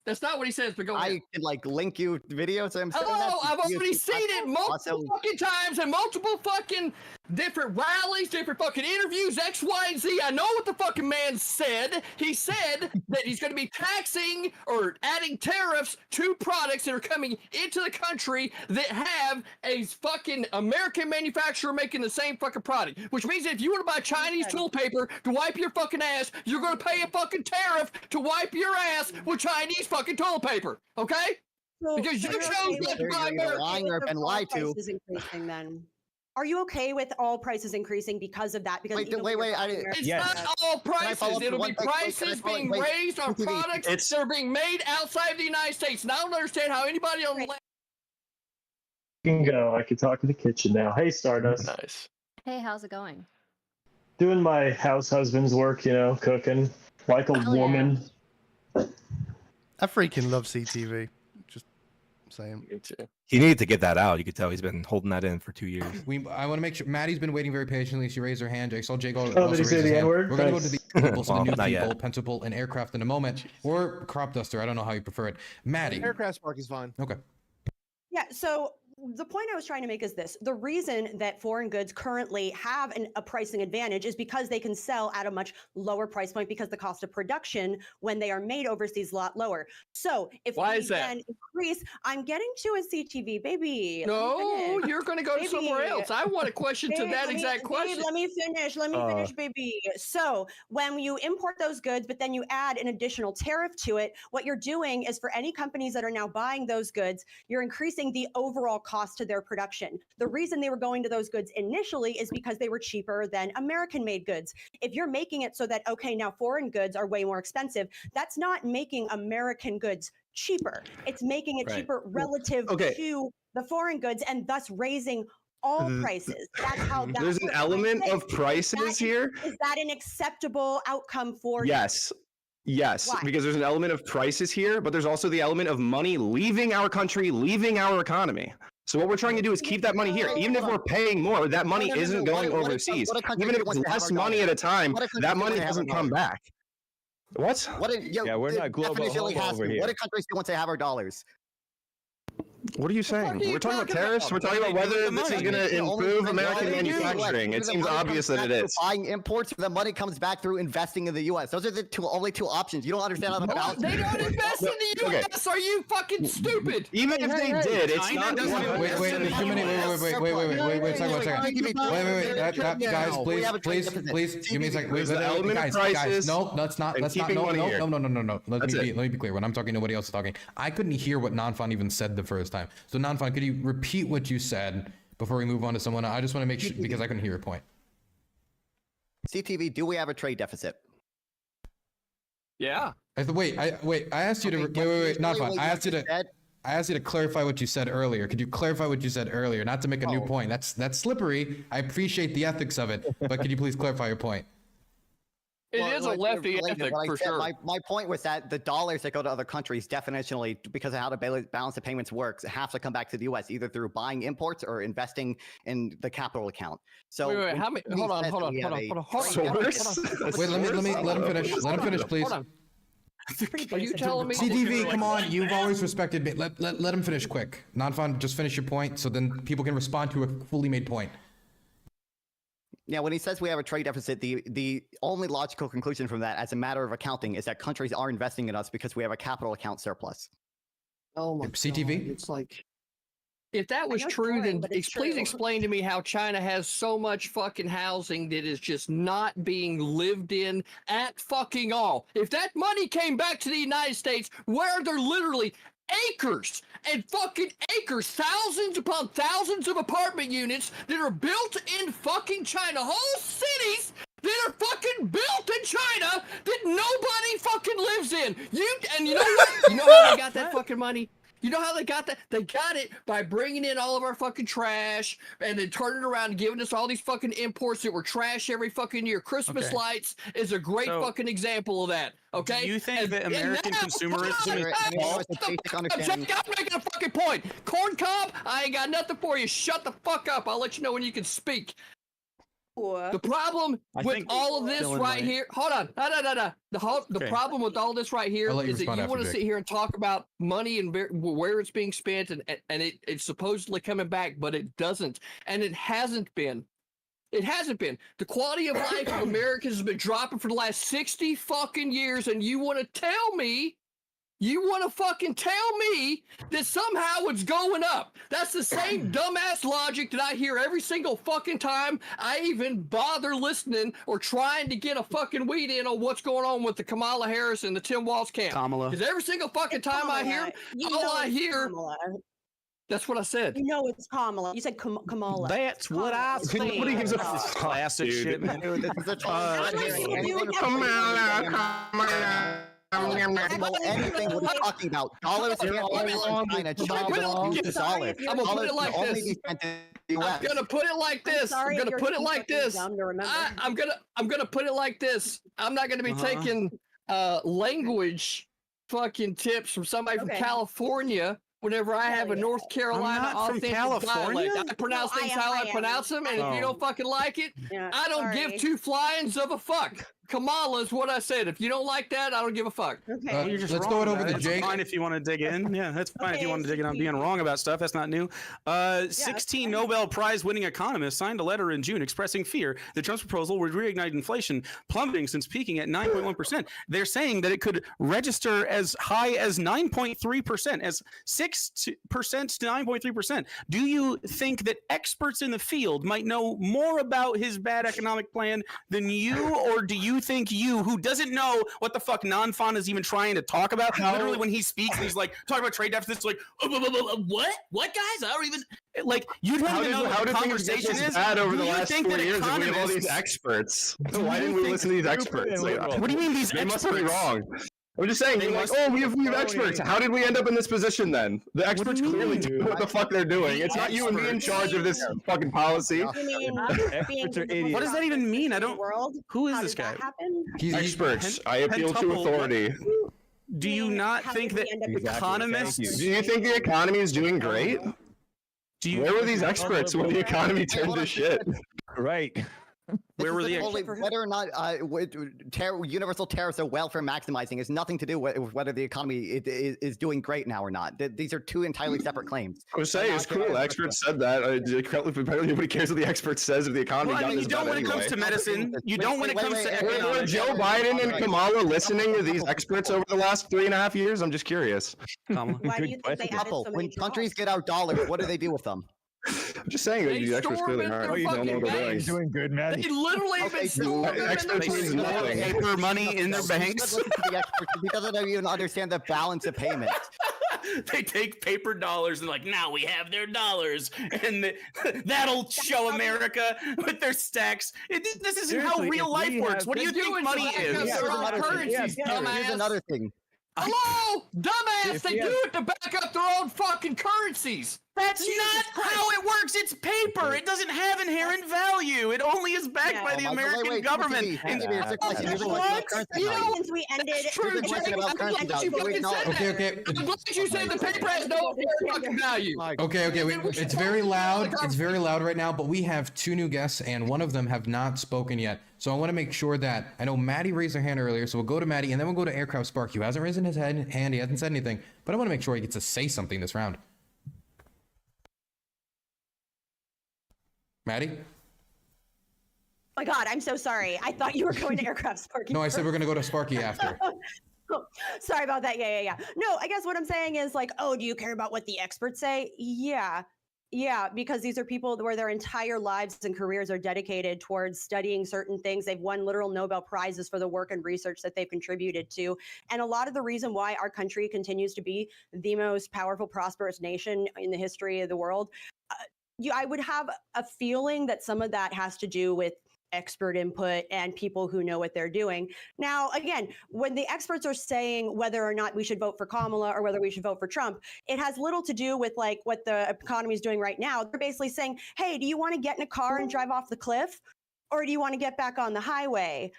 That's not what he says, but go ahead. I can link you videos. I've already seen it multiple fucking times and multiple fucking different rallies, different fucking interviews, X, Y, and Z. I know what the fucking man said. He said that he's going to be taxing or adding tariffs to products that are coming into the country that have a fucking American manufacturer making the same fucking product. Which means that if you want to buy Chinese toilet paper to wipe your fucking ass, you're going to pay a fucking tariff to wipe your ass with Chinese fucking toilet paper, okay? Because you chose not to buy American. And lie to. Increasing, then. Are you okay with all prices increasing because of that? Because wait. It's not all prices. It'll be prices being raised on products that are being made outside of the United States. And I don't understand how anybody on the land can go. I can talk in the kitchen now. Hey, Stardust. Nice. Hey, how's it going? Doing my house husband's work, cooking like a woman. Yeah. I freaking love CTV. Just saying. He needed to get that out. You could tell he's been holding that in for 2 years. I want to make sure Maddie's been waiting very patiently. She raised her hand. I saw Jago. Oh, did he say the N-word? We're going to go to the people, so Well, the new not people, yet. Principal, and aircraft in a moment, or crop duster. I don't know how you prefer it. Maddie. Aircraft spark is fine. Okay. Yeah, so the point I was trying to make is this. The reason that foreign goods currently have a pricing advantage is because they can sell at a much lower price point because the cost of production when they are made overseas is a lot lower. So if Why we is that? can increase, I'm getting to a CTV, baby. No, you're going to go to somewhere else. I want a question to that exact question. Let me finish, baby. So when you import those goods, but then you add an additional tariff to it, what you're doing is for any companies that are now buying those goods, you're increasing the overall cost to their production. The reason they were going to those goods initially is because they were cheaper than American-made goods. If you're making it so that, okay, now foreign goods are way more expensive, that's not making American goods cheaper. It's making it cheaper relative to the foreign goods and thus raising all prices. That's how that There's an element of prices here. Is that an acceptable outcome for you? Yes, Why? because there's an element of prices here, but there's also the element of money leaving our country, leaving our economy. So what we're trying to do is keep that money here. Even if we're paying more, that money isn't going overseas. Even if it's less money at a time, that money doesn't come back. What? Yeah, we're not global Definitionally homo has over to. here. What do countries do once they have our dollars? What are you saying? We're talking about tariffs. We're talking about whether this is going to improve American manufacturing. It seems obvious that it is. Buying imports, the money comes back through investing in the U.S. Those are the only two options. You don't understand how the balance. They don't invest in the U.S. Are you fucking stupid? Even if they did, it's not. Wait, guys, please, give me a second. Guys, no, let's not. No. Let me be clear. When I'm talking, nobody else is talking. I couldn't hear what Nanfan even said the first time. So Nanfan, could you repeat what you said before we move on to someone else? I just want to make sure because I couldn't hear your point. CTV, do we have a trade deficit? Yeah. I asked you to wait, Nanfan. I asked you to clarify what you said earlier. Could you clarify what you said earlier? Not to make a new point. That's slippery. I appreciate the ethics of it, but could you please clarify your point? It is a lefty ethic for sure. My point was that the dollars that go to other countries definitionally, because of how the balance of payments works, have to come back to the U.S. either through buying imports or investing in the capital account. So wait, how many? Hold on. Wait, let him finish. Let him finish, please. Are you telling me? CTV, come on. You've always respected me. Let him finish quick. Nanfan, just finish your point so then people can respond to a fully made point. Yeah, when he says we have a trade deficit, the only logical conclusion from that, as a matter of accounting, is that countries are investing in us because we have a capital account surplus. Oh my CTV? God. It's like, if that was true, then please explain to me how China has so much fucking housing that is just not being lived in at fucking all. If that money came back to the United States, where there literally acres and fucking acres, thousands upon thousands of apartment units that are built in fucking China, whole cities that are fucking built in China that nobody fucking lives in. You know what? You know how they got that fucking money? You know how they got that? They got it by bringing in all of our fucking trash and then turning around and giving us all these fucking imports that were trash every fucking year. Christmas lights is a great fucking example of that. Okay? Do you think that American consumerism is... I'm making a fucking point. Corn cob, I ain't got nothing for you. Shut the fuck up. I'll let you know when you can speak. The problem with all of this right here, hold on, no. The problem with all this right here is that you want to sit here and talk about money and where it's being spent and it's supposedly coming back, but it doesn't, and it hasn't been. It hasn't been. The quality of life of Americans has been dropping for the last 60 fucking years, and you want to tell me that somehow it's going up. That's the same dumbass logic that I hear every single fucking time I even bother listening or trying to get a fucking weed in on what's going on with the Kamala Harris and the Tim Walz camp. Because every single fucking time I hear, all I hear... That's what I said. You know it's Kamala. You said Kamala. That's what I said. Nobody gives a classic shit, man. Dude, this is a Kamala. Anything we're talking about. Dollars are China. I'm gonna put it like this. I'm gonna put it like this. I'm gonna put it like this. I'm gonna put it like this. I'm not gonna be taking language fucking tips from somebody from California. Whenever I have a North Carolina authentic dialect, I pronounce things how I pronounce them, and if you don't fucking like it, I don't give two flyings of a fuck. Kamala is what I said. If you don't like that, I don't give a fuck. Okay. Let's throw it over to Jake. That's fine if you want to dig in. Yeah, that's fine if you want to dig in on being wrong about stuff. That's not new. 16 Nobel Prize-winning economists signed a letter in June expressing fear that Trump's proposal would reignite inflation, plummeting since peaking at 9.1%. They're saying that it could register as high as 9.3%, as 6% to 9.3%. Do you think that experts in the field might know more about his bad economic plan than you, or do you think who doesn't know what the fuck Nanfan is even trying to talk about? Literally, when he speaks, he's like talking about trade deficits, like what guys? I don't even like. You don't even know what the conversation is. Bad over the last 4 years, if we have all these experts. Why didn't we listen to these experts? What do you mean these they experts? must be wrong. I'm just saying, you're like, oh, we have experts. How did we end up in this position then? The experts clearly do what the fuck they're doing. It's not you and me in charge of this fucking policy. Experts are idiots. What does that even mean? I don't. Who is this guy? Experts. I appeal to authority. Do you not think that economists? Do you think the economy is doing great? Where were these experts when the economy turned to shit? Right. Where were the whether or not universal tariffs are welfare maximizing has nothing to do with whether the economy is doing great now or not. These are two entirely separate claims. I was saying it's cool. Experts said that. Apparently, nobody cares what the expert says if the economy. Well, I mean, you don't when it comes to medicine. You don't when it comes to economics. Were Joe Biden and Kamala listening to these experts over the last 3.5 years? I'm just curious. Why do you think they added so many when countries get our dollars, what do they do with them? I'm just saying that these experts clearly aren't. You don't know what they're doing. Doing good, man. They literally have been storing experts means nothing. Paper money in their banks. He doesn't even understand the balance of payments. They take paper dollars and now we have their dollars, and that'll show America with their stacks. This isn't how real life works. What do you think money is? Here's another thing. Hello, dumbass! They do it to back up their own fucking currencies. That's not how it works. It's paper. It doesn't have inherent value. It only is backed by the American government. Since we ended. True, Okay. I'm glad you said the paper has no fucking value. Okay. It's very loud. It's very loud right now, but we have 2 new guests, and one of them have not spoken yet. So I want to make sure that I know Maddie raised her hand earlier, so we'll go to Maddie, and then we'll go to Aircraft Spark. He hasn't raised his hand. He hasn't said anything, but I want to make sure he gets to say something this round. Maddie? Oh my God, I'm so sorry. I thought you were going to Aircraft Sparky. No, I said we're going to go to Sparky after. Sorry about that. Yeah. No, I guess what I'm saying is do you care about what the experts say? Yeah, because these are people where their entire lives and careers are dedicated towards studying certain things. They've won literal Nobel Prizes for the work and research that they've contributed to. And a lot of the reason why our country continues to be the most powerful, prosperous nation in the history of the world, I would have a feeling that some of that has to do with expert input and people who know what they're doing. Now, again, when the experts are saying whether or not we should vote for Kamala or whether we should vote for Trump, it has little to do with what the economy is doing right now. They're basically saying, hey, do you want to get in a car and drive off the cliff? Or do you want to get back on the highway?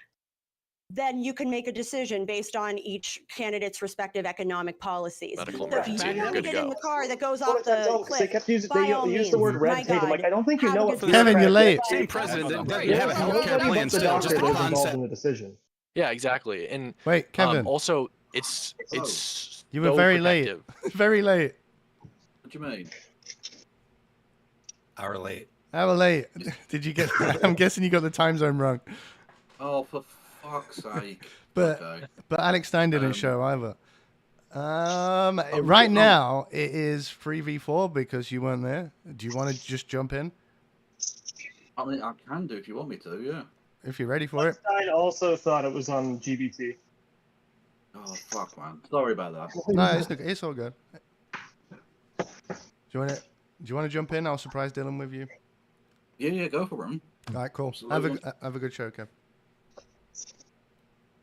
Then you can make a decision based on each candidate's respective economic policies. Medical So if you emergency, want to good to get in go. the car that goes off the cliff, They kept using, by all they used the means, word red my tape. I'm God, like, I don't think you have know a what good Kevin, you're late. Same president. You have a healthcare plan still, just a involved concept. in the decision. Yeah, exactly. And Wait, Kevin. Also, it's You were so very protective. late. Very late. What do you mean? Hour late. Hour late. Did you get? I'm guessing you got the time zone wrong. Oh, for fuck's sake. But Okay. but Alex Stein didn't show either. Right now it is 3v4 because you weren't there. Do you want to just jump in I mean, I can do if you want me to, yeah. if you're ready for it? I also thought it was on GBT. Oh, fuck, man. Sorry about that. No, it's all good. Do you want to jump in? I'll surprise Dylan with you. Yeah, go for it. All right, cool. Absolutely. Have a good show, Kev.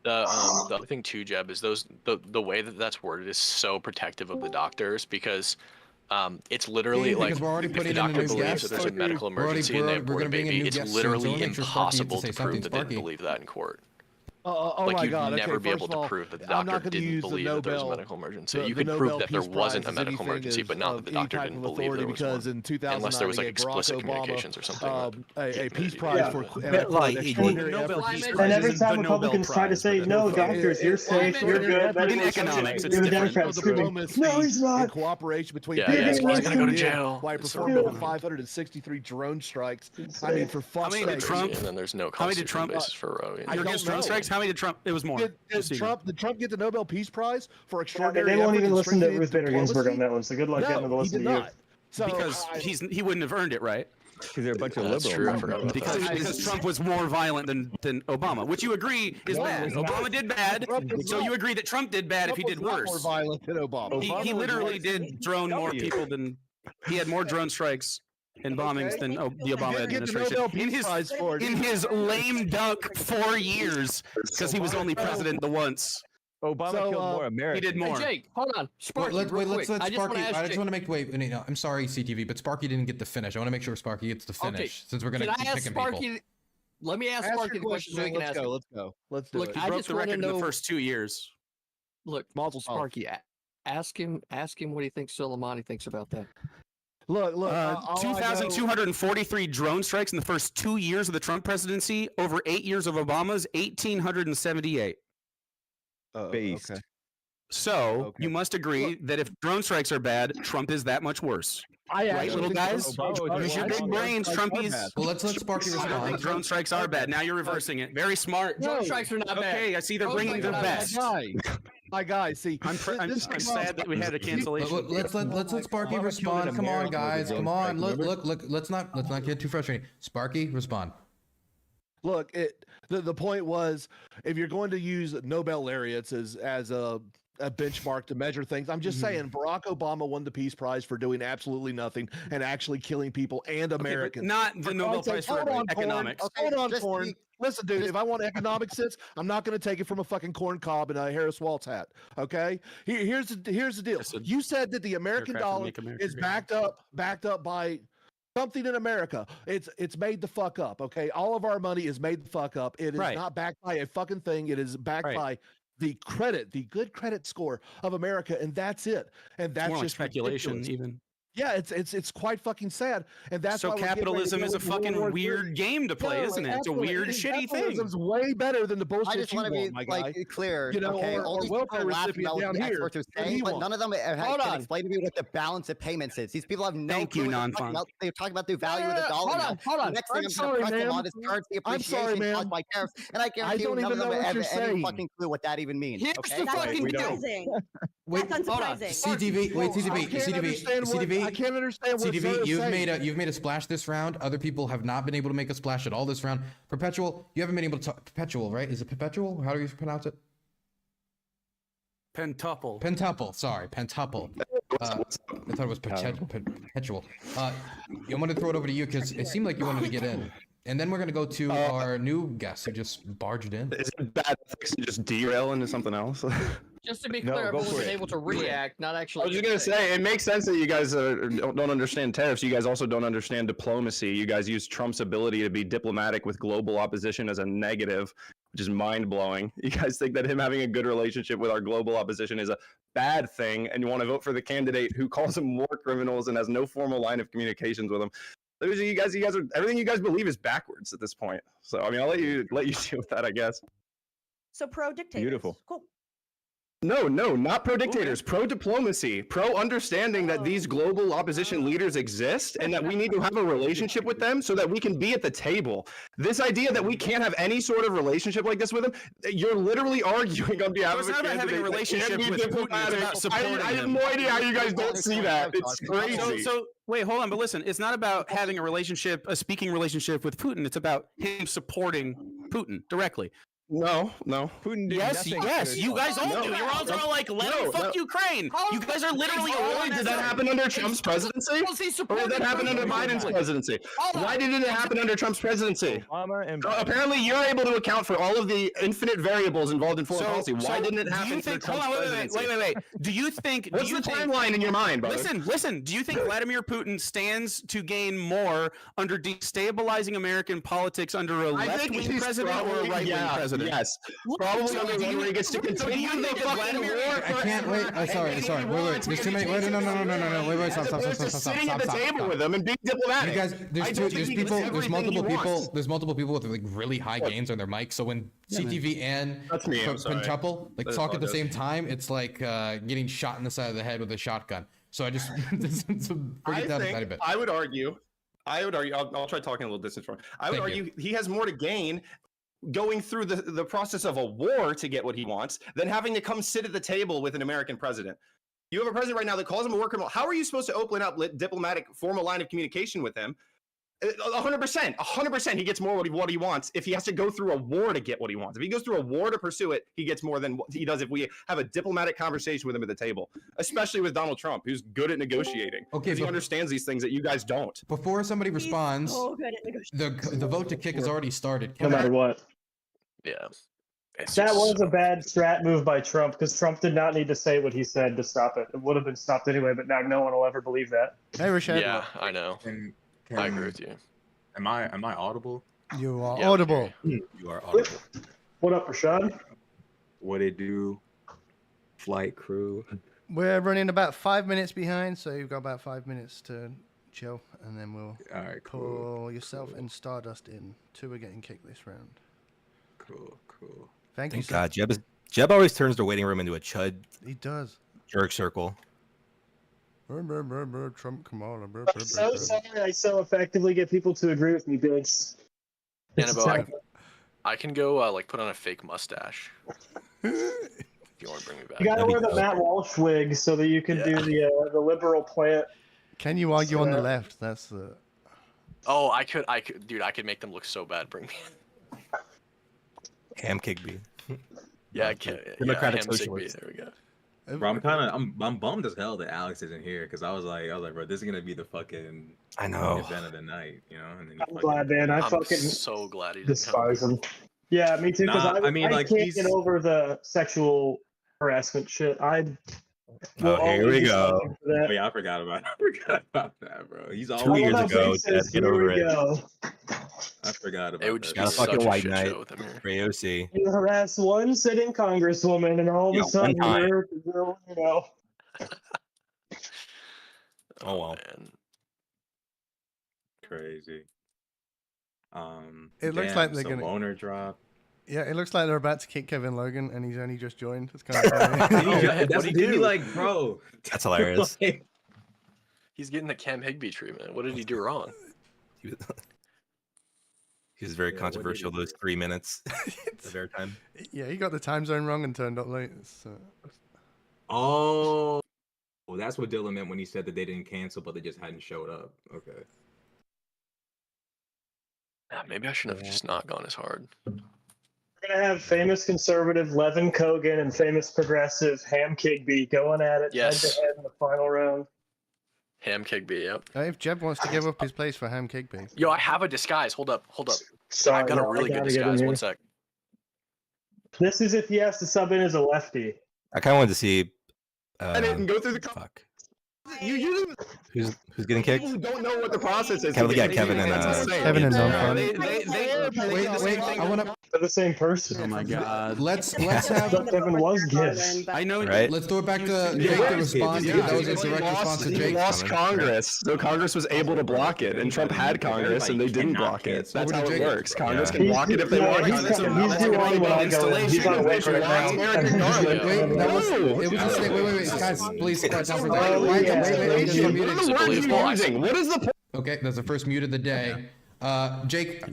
The other thing too, Jeb, is the way that that's worded is so protective of the doctors because it's literally Yeah, like because we're already if putting the in a doctor new believes guest. that there's a medical We're already- emergency and they we're abort a gonna bring in baby, new it's guests soon, so literally we'll make sure Sparky gets to impossible say to something, prove that they Sparky. didn't believe that in court. Oh Like my you'd God! never Okay, be able first to of all, prove that the I'm doctor not going to didn't use the believe that there was a Nobel. medical emergency. The You could Nobel prove that there Peace wasn't a Prize as medical anything emergency, as but not that of the any doctor type didn't of believe authority there was because one. in 2009 Unless there was they like gave Barack explicit Obama communications or something. a peace prize Yeah. for But like, extraordinary Nobel effort. Peace And Prize every isn't time the Nobel Republicans try to Prize, say, but no, it's- doctors, you're safe, you're good. In economics, it's The different. Democrats screaming, Diplomacy no, he's and not. cooperation between Yeah, people. he's gonna go to did jail. Why It's performed sort over of- 563 drone strikes. I mean, for fuck's many did sake. Trump- And then there's no How many did constitutional Trump? basis for Roe. I You're don't against drone know. strikes? How many did Trump? It was more. Did Trump get the Nobel Peace Prize for extraordinary They won't effort even in listen to strengthening Ruth Bader Ginsburg diplomacy? on that one, so good luck getting them to No, he listen did to you. not. So, Because he wouldn't have earned it, right? Because they're a bunch of That's liberals. true. I forgot about Because that. Trump was more violent than Obama, which you agree is No, bad. he's not. Obama did bad, Trump was so not. you agree that Trump did bad if he did Trump was not more worse. violent than Obama. He Obama was literally worse. did drone more people than he had more drone strikes and bombings than the Obama He didn't get the administration Nobel Peace Prize for it. in his lame duck 4 years because he was only president the once. Obama So, killed more He Americans. did more. Hey, Jake, hold on. Sparky, Let's real let quick. I just Sparky. want to I ask just Jake. want to make wait. No, I'm sorry, CTV, but Sparky didn't get the finish. I want to make sure Sparky gets the finish since we're gonna Can I keep ask picking Sparky? people. Let me ask Sparky the question so he can ask. Let's go. Let's do Look, it. He I broke just the wanna record in the know- first 2 years. Look, Mazel tov. Sparky, ask him what he thinks Soleimani thinks about that. Look. All I know- 2,243 drone strikes in the first 2 years of the Trump presidency. Over 8 years of Obama's, 1,878. Based. Okay. So you must agree that if drone strikes are bad, Trump is that much worse. Right, little guys? Use your big brains, Trumpies. Well, let's let Sparky I don't think respond. drone strikes are bad. Now you're reversing it. Very smart. Drone strikes are not bad. Okay, I see they're bringing their best. My guy, see, I'm sad that we had a cancellation. Let's let Sparky respond. Come on, guys. Come on. Look. Let's not get too frustrated. Sparky, respond. Look, the point was, if you're going to use Nobel laureates as a benchmark to measure things, I'm just saying Barack Obama won the Peace Prize for doing absolutely nothing and actually killing people and Americans. Not the Nobel Prize for economics. Hold on, Corn. Listen, dude, if I want economic sense, I'm not going to take it from a fucking corn cob and a Harris Waltz hat. Okay, here's the deal. You said that the American dollar is backed up by something in America. It's made the fuck up. Okay, all of our money is made the fuck up. It is not backed by a fucking thing. It is backed by the good credit score of America, and that's it. And that's more just like speculation, ridiculous. even. Yeah, it's quite fucking sad, and that's So why we're getting ready to capitalism go is a into World fucking War weird III. game to play, isn't it? It's a absolutely. weird, shitty thing. Capitalism's way better than the bullshit I just you want to be want, my guy. clear. You know, okay, all or these welfare people laughing recipient about down what the here. experts are What do saying, you but want? none of them can explain to me what the balance of payments is. These people have no Thank clue you, what they're talking non-fun. about. They're talking about the value of the dollar. Hold on. Next I'm thing sorry, I'm going to press them ma'am. on is currency I'm sorry, appreciation ma'am. caused by tariffs, and I guarantee don't you none even of know them what have you're any saying. fucking clue what that even means. Here's Okay? the fucking deal. Unsurprising. Wait, That's hold on. unsurprising. CTV, wait, I CTV, can't understand CTV, I can't understand what CTV, Sarah's you've saying. made a splash this round. Other people have not been able to make a splash at all this round. Perpetual, you haven't been able to talk. Perpetual, right? Is it Perpetual? How do you pronounce it? Pentuple. Pentuple. Sorry, Pentuple. I thought it was Perpetual. I'm going to throw it over to you because it seemed like you wanted to get in. And then we're going to go to our new guest who just barged in. Is it bad ethics to just derail into something else? Just to be No, clear, go everyone's for been it. able to react, not actually. I was just gonna say, it makes sense that you guys don't understand tariffs. You guys also don't understand diplomacy. You guys use Trump's ability to be diplomatic with global opposition as a negative, which is mind blowing. You guys think that him having a good relationship with our global opposition is a bad thing, and you want to vote for the candidate who calls them war criminals and has no formal line of communications with them. You guys are everything you guys believe is backwards at this point. So I mean, I'll let you deal with that, I guess. So pro dictators. Beautiful. Cool. No, not pro-dictators, pro-diplomacy, pro-understanding that these global opposition leaders exist and that we need to have a relationship with them so that we can be at the table. This idea that we can't have any sort of relationship like this with them, you're literally arguing on behalf of a So it's not about having a relationship with Putin, it's about supporting I have him. no idea how you guys don't see that. It's crazy. So wait, hold on. But listen, it's not about having a speaking relationship with Putin. It's about him supporting Putin directly. No. Putin did Yes, nothing yes. to- You guys all No. do. You're all like, let him fuck Ukraine. You guys are literally all on Did that that side. happen under Trump's presidency? Or did that happen under Biden's presidency? Why didn't it happen under Trump's presidency? Obama and Apparently, you're able to account for all of the infinite variables involved in foreign policy. Why didn't it happen under Trump's presidency? Wait. Do you think? What's the timeline in your mind, brother? Listen. Do you think Vladimir Putin stands to gain more under destabilizing American politics under a left-wing president or a right-wing president? Yes. Probably under one where he gets to continue the fucking war. I can't wait. Sorry. Wait. There's too many. Wait, no. Wait. Stop. Sitting at the table with them and being diplomatic. You guys, there's multiple people with like really high gains on their mic. So when CTV and Pentuple like talk at the same time, it's like getting shot in the side of the head with a shotgun. So I just bring it down a tiny bit. I would argue. I'll try talking a little distance from him. I would argue he has more to gain going through the process of a war to get what he wants than having to come sit at the table with an American president. You have a president right now that calls him a war criminal. How are you supposed to open up diplomatic formal line of communication with him? 100%. He gets more what he wants if he has to go through a war to get what he wants. If he goes through a war to pursue it, he gets more than what he does if we have a diplomatic conversation with him at the table, especially with Donald Trump, who's good at negotiating. Okay, he understands these things that you guys don't. Before somebody responds, so good at negotiating. the vote to kick has already started. No matter what. Yeah. That was a bad strat move by Trump because Trump did not need to say what he said to stop it. It would have been stopped anyway, but now no one will ever believe that. Hey, Rashad. Yeah, I know. I agree with you. Am I audible? You are audible. You are audible. What up, Rashad? What it do? Flight crew. We're running about 5 minutes behind, so you've got about 5 minutes to chill, and then we'll All right, pull cool. yourself and Stardust in. 2 are getting kicked this round. Cool. Thank you, Thank sir. God. Jeb always turns the waiting room into a chud He does. jerk circle. Trump Kamala. I'm so sorry I so effectively get people to agree with me, Biggs. Annabelle, I can go like put on a fake mustache. If you want to bring me back. You gotta wear the Matt Walsh wig so that you can do the liberal plant. Can you argue on the left? That's the. Oh, I could, dude, I could make them look so bad. Bring me. Ham Kigby. Yeah, Democratic Ham Sigby, Socialist. there we go. Bro, I'm bummed as hell that Alex isn't here because I was like, bro, this is gonna be the fucking event of the night, you know. And then I'm glad, man. I'm fucking so glad he despise him. Yeah, me too. Because Nah, I mean, like, can't get over the sexual harassment shit. Here we go. Oh yeah, I forgot about that, bro. He's all 2 years ago. Dad, get over it. I forgot about It would just that. be Got a such fucking a white shit knight show with him here. for AOC. You harass one sitting congresswoman, and all of a sudden one time. you're, you know. Oh well. Man. Crazy. It looks damn, like they're so gonna loner drop. Yeah, it looks like they're about to kick Kevin Logan, and he's only just joined. It's kind of funny. That's what he like, bro. That's hilarious. He's getting the Cam Higby treatment. What did he do wrong? He was very controversial those 3 minutes of airtime. Yeah, he got the time zone wrong and turned up late. So. Oh, well, that's what Dylan meant when he said that they didn't cancel, but they just hadn't showed up. Okay. Maybe I should have just not gone as hard. We're gonna have famous conservative Levin Kogan and famous progressive Ham Kigby going at it head to head in the final round. Ham Kigby, yep. If Jeb wants to give up his place for Ham Kigby. Yo, I have a disguise. Hold up. Sorry, I've got a no, I really good gotta get in disguise. here. 1 sec. This is if he has to sub in as a lefty. I kind of wanted to see. I didn't go through the. Fuck. You Who's getting kicked? don't know what the process is. Kevin, yeah, Kevin and Kevin and Wait, I want to. They're the same person. Oh my god. Let's have. Kevin was Gibbs. I know. Right? Let's throw it back to Jake to respond. Yeah, that was a direct response to He Jake. lost Congress, so Congress was able to block it, and Trump had Congress, and they didn't block it. That's how it works. Congress can block it if they want. He's due on when I go in. He's on the way for it now. Wait, that was it was a snake. Wait, guys, please start down for that. What is the point? Okay, that's the first mute of the day. Jake,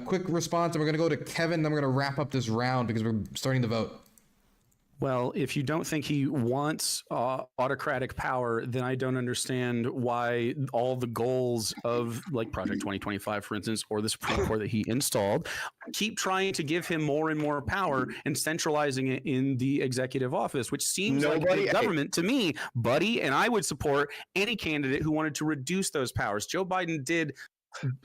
quick response, and we're gonna go to Kevin. Then we're gonna wrap up this round because we're starting the vote. Well, if you don't think he wants autocratic power, then I don't understand why all the goals of like Project 2025, for instance, or the Supreme Court that he installed, keep trying to give him more and more power and centralizing it in the executive office, which seems like big government to me, buddy. And I would support any candidate who wanted to reduce those powers. Joe Biden did.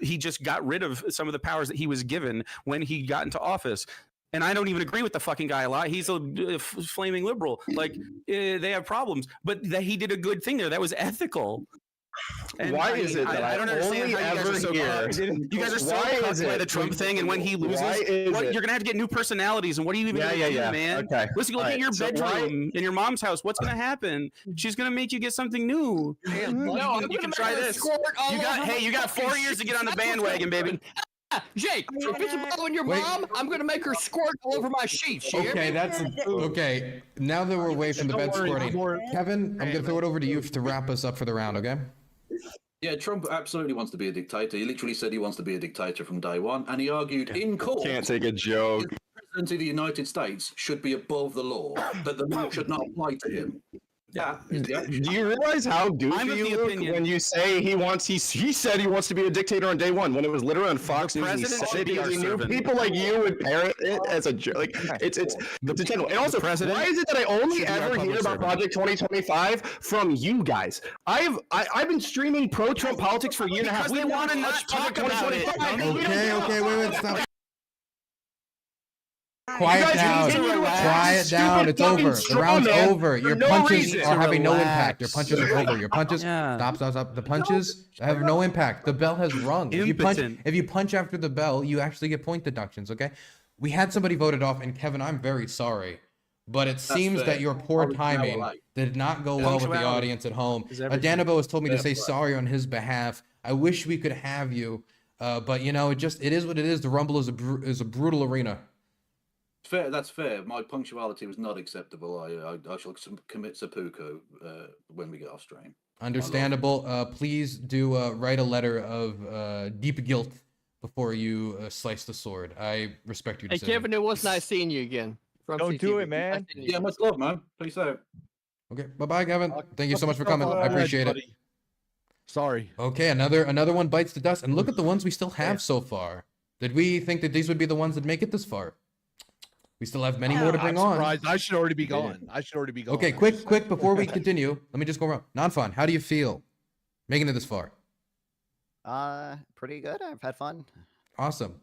He just got rid of some of the powers that he was given when he got into office. And I don't even agree with the fucking guy a lot. He's a flaming liberal. Like, they have problems. But that he did a good thing there. That was ethical. And why is it that I don't understand only how you guys are so hear? You guys are so cucked by the Trump thing, and when he loses, you're going to have to get new personalities. And what are you even going to do, man? Okay. Listen, look at your bedroom in your mom's house. What's going to happen? She's going to make you get something new. You can try this. You got 4 years to get on the bandwagon, baby. Jake, if it's blowing your mom, I'm gonna make her squirt all over my sheets. Okay, that's okay. Now that we're away from the bed squirting, Kevin, I'm gonna throw it over to you to wrap us up for the round. Okay. Yeah, Trump absolutely wants to be a dictator. He literally said he wants to be a dictator from day one, and he argued in court. Can't take a joke. The president of the United States should be above the law, that the law should not apply to him. Yeah. Do you realize how goofy you look when you say he said he wants to be a dictator on day one, when it was literally on Fox News and he said it, he knew people like you would parrot it as a joke. Like it's the general. And also, why is it that I only ever hear about Project 2025 from you guys? I've been streaming pro-Trump politics for a year and a half. Because they want to not talk about it. Okay, wait, stop. Quiet down. It's over. The round's over. Your punches are having no impact. Your punches are over. Your punches. Stop. The punches have no impact. The bell has rung. If you punch after the bell, you actually get point deductions. Okay. We had somebody voted off, and Kevin, I'm very sorry, but it seems that your poor timing did not go well with the Punctuality audience at home. is everything. Danabo has told me to Yeah, say but- sorry on his behalf. I wish we could have you, but you know, it is what it is. The Rumble is a brutal arena. Fair, that's fair. My punctuality was not acceptable. I shall commit seppuku when we get off stream. Understandable. Please do write a letter of deep guilt before you slice the sword. I respect your Hey, decision. Kevin, it was nice seeing you again. From Don't do CTV. it, man. Nice seeing you. Yeah, much love, man. Peace out. Okay, bye-bye, Kevin. Thank you so much for coming. I appreciate it. Sorry. Okay, another one bites the dust. And look at the ones we still have so far. Did we think that these would be the ones that make it this far? We still have many more to bring I'm on. surprised. I should already be gone. I should already be gone. Okay, quick, before we continue, let me just go around. Non-fun, how do you feel making it this far? Pretty good. I've had fun. Awesome.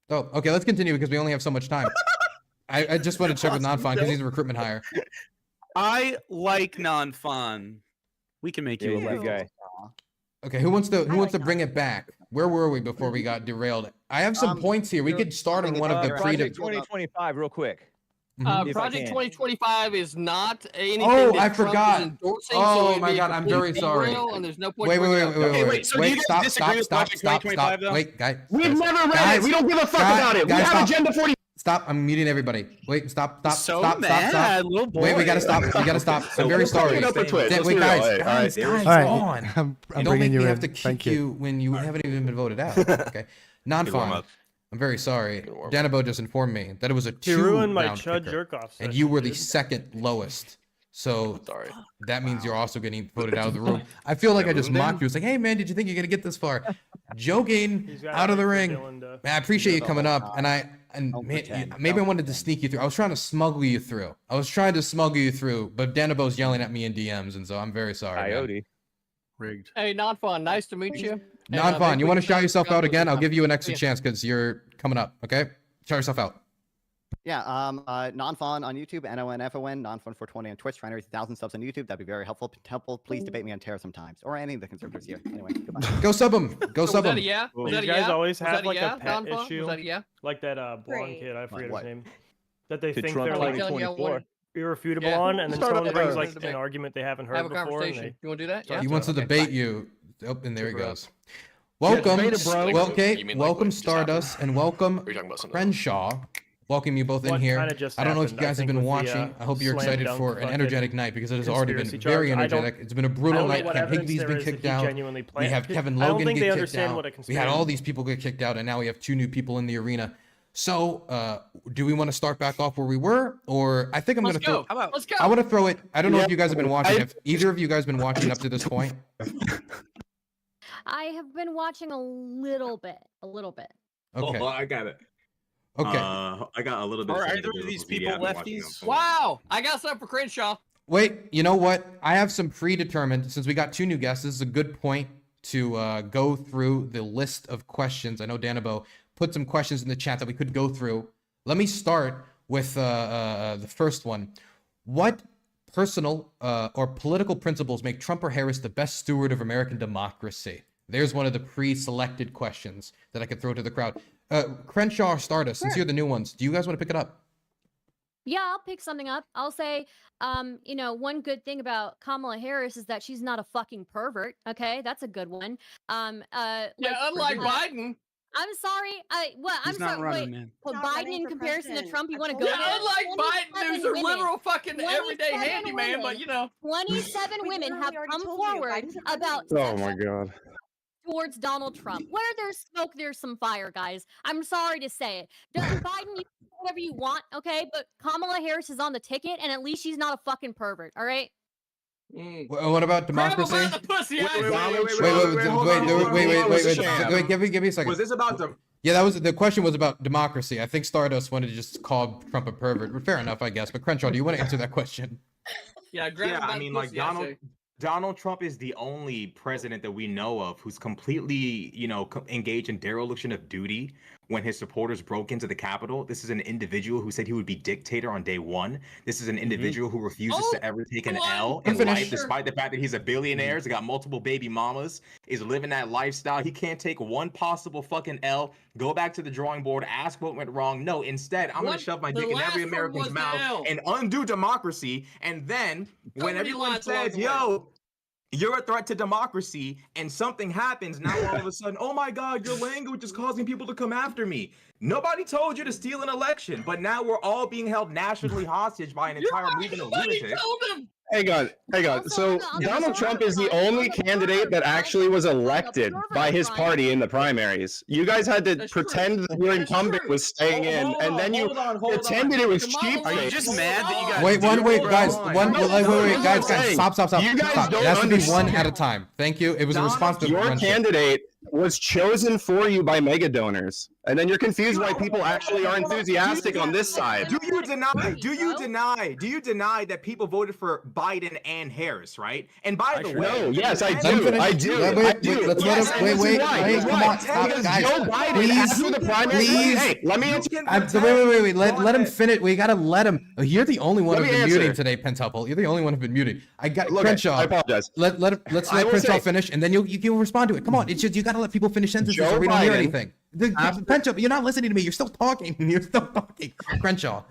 Oh, okay, let's continue because we only have so much time. I just want to check with Non-fun because he's a recruitment hire. I like non-fun. We can make you a good guy. Okay, who wants to bring it back? Where were we before we got derailed? I have some points here. We could start on one of the Project 2025, real quick. If I Project can. 2025 is not anything Oh, that I Trump forgot. is endorsing, Oh so it'd my be a God, I'm complete very sorry. derail, and there's no point Wait, bringing wait, it wait, up. wait, wait, so do you guys disagree with Project 2025 though? Wait, guys. We've never read guys, it. We don't give a fuck guys, about it. We guys, have stop. Agenda 40. Stop, I'm muting everybody. Wait, stop. So Stop. mad, little boy. Wait, we gotta stop. We gotta stop. I'm very sorry. Let's Wait, be real. guys, All right, come on. I'm Don't bringing make you me in. have to kick Thank you when you haven't even been voted out. Okay. Non-fun. up. I'm very sorry. Danabo just informed me that it was a He ruined my two-round Chud kicker, jerk-off and you session, were the dude. second lowest. So Sorry. that means you're also getting voted out of the room. I feel like I just mocked you. It's like, hey man, did you think you're gonna get this far? Joking, He's got out of the wait for ring. Dylan to- Man, I appreciate you coming up, and maybe I wanted to sneak you through. I was trying to smuggle you through. But Danabo's yelling at me in DMs, and so I'm very sorry. man. Coyote. Rigged. Hey, not fun. Nice to meet you. Non-fun, you want to shout yourself out again? I'll give you an extra chance because you're coming up. Okay, shout yourself out. Yeah, non-fun on YouTube, NONFON, non-fun420 on Twitch, trying to reach 1,000 subs on YouTube. That'd be very helpful. Please debate me on Terror sometimes, or any of the conservatives here. Anyway, goodbye. Go sub him. Go So sub was that him. a yeah? Was These that a guys yeah? always Was have that a like yeah? a pet Non-fun? Was issue, that a yeah? like that blonde Great. kid. I forget what? his name. That they To think Trump they're like 2024. irrefutable Yeah. on, and then Start someone up brings there. like an argument they haven't heard Have a before. And conversation. they, You want to do that? Yeah. He wants to Okay, debate fine. you. Oh, and there he Super up. goes. Welcome, debate it, bro. well, okay, You mean, like, welcome what just happened? Stardust, and welcome Are you talking about something? Crenshaw. Welcome you both in What here. kinda just I don't know if you happened, I guys have think, been with the, watching. I hope you're slam excited dunk for an fucking energetic night because it has already been conspiracy very charge. I don't- energetic. It's been a I brutal don't know night. what Ken evidence Higby's there been is that kicked he out. genuinely We planned. have Kevin I don't Logan think they get kicked understand out. what a We had all conspiracy- these people get kicked out, and now we have 2 new people in the arena. So, do we want to start back off where we were, or I think I'm Let's going to go. throw. Let's go. I want to throw it. I don't know if you guys have been watching. I- If either of you guys been watching up to this point. I have been watching a little bit. Okay. Oh, I got it. Okay. I got a little bit. Are of either of these people lefties? Wow. I got something for Crenshaw. Wait, you know what? I have some predetermined, since we got 2 new guests, this is a good point to go through the list of questions. I know Danabo put some questions in the chat that we could go through. Let me start with the first one. What personal or political principles make Trump or Harris the best steward of American democracy? There's one of the pre-selected questions that I could throw to the crowd. Crenshaw or Stardust, since you're the new ones, do you guys want to pick it up? Yeah, I'll pick something up. I'll say, one good thing about Kamala Harris is that she's not a fucking pervert. Okay, that's a good one. Yeah, unlike Biden. I'm sorry. I'm not sorry. running, Wait, man. put Not Biden running in for comparison to president. Trump. You want to I go told there? Yeah, unlike Biden, who's a 27 literal fucking 27 everyday handyman, women. but you know. 27 We women have literally already come told you, forward Biden's a about Oh my god. towards Donald Trump. Where there's smoke, there's some fire, guys. I'm sorry to say it. Biden, you can do whatever you want, okay? But Kamala Harris is on the ticket, and at least she's not a fucking pervert, all right? What about democracy? Grab him by the pussy, I Wait, give me a second. Was this about the? Yeah, the question was about democracy. I think Stardust wanted to just call Trump a pervert. But fair enough, I guess. But Crenshaw, do you want to answer that question? Yeah, grab him by I the mean, like pussy, I say. Donald Trump is the only president that we know of who's completely, engaged in dereliction of duty when his supporters broke into the Capitol. This is an individual who said he would be dictator on day one. This is an individual who refuses to ever take an L in life, despite the fact that he's a billionaire, he's got multiple baby mamas, is living that lifestyle. He can't take one possible fucking L, go back to the drawing board, ask what went wrong. No, instead, I'm going to shove my dick in every American's mouth and undo democracy. And then when everyone says, yo, you're a threat to democracy, and something happens, now all of a sudden, oh my God, your language is causing people to come after me. Nobody told you to steal an election, but now we're all being held nationally hostage by an entire movement of lunatics. Hang on. So Donald Trump is the only candidate that actually was elected by his party in the primaries. You guys had to pretend that your incumbent was staying in, and then you pretended it was cheap. Are you just mad that you guys? Wait, guys. Wait, guys. Stop. You guys don't It has to be one understand. at a time. Thank you. It was a response to Your friendship. candidate was chosen for you by mega donors, and then you're confused why people actually are enthusiastic on this side. Do you deny that people voted for Biden and Harris, right? And by the way, no, yes, I do. I do. Let's let him. Wait. Come on, stop, guys. Joe Biden, after the primary, hey, let me answer. Wait. Let him finish. We gotta let him. You're the only one who's been muting today, Pentuple. You're the only one who's been muting. I got Crenshaw. I apologize. Let's let Crenshaw finish, and then you respond to it. Come on, it's just you gotta let people finish sentences, or we don't hear anything. Pentuple, you're not listening to me. You're still talking. Crenshaw.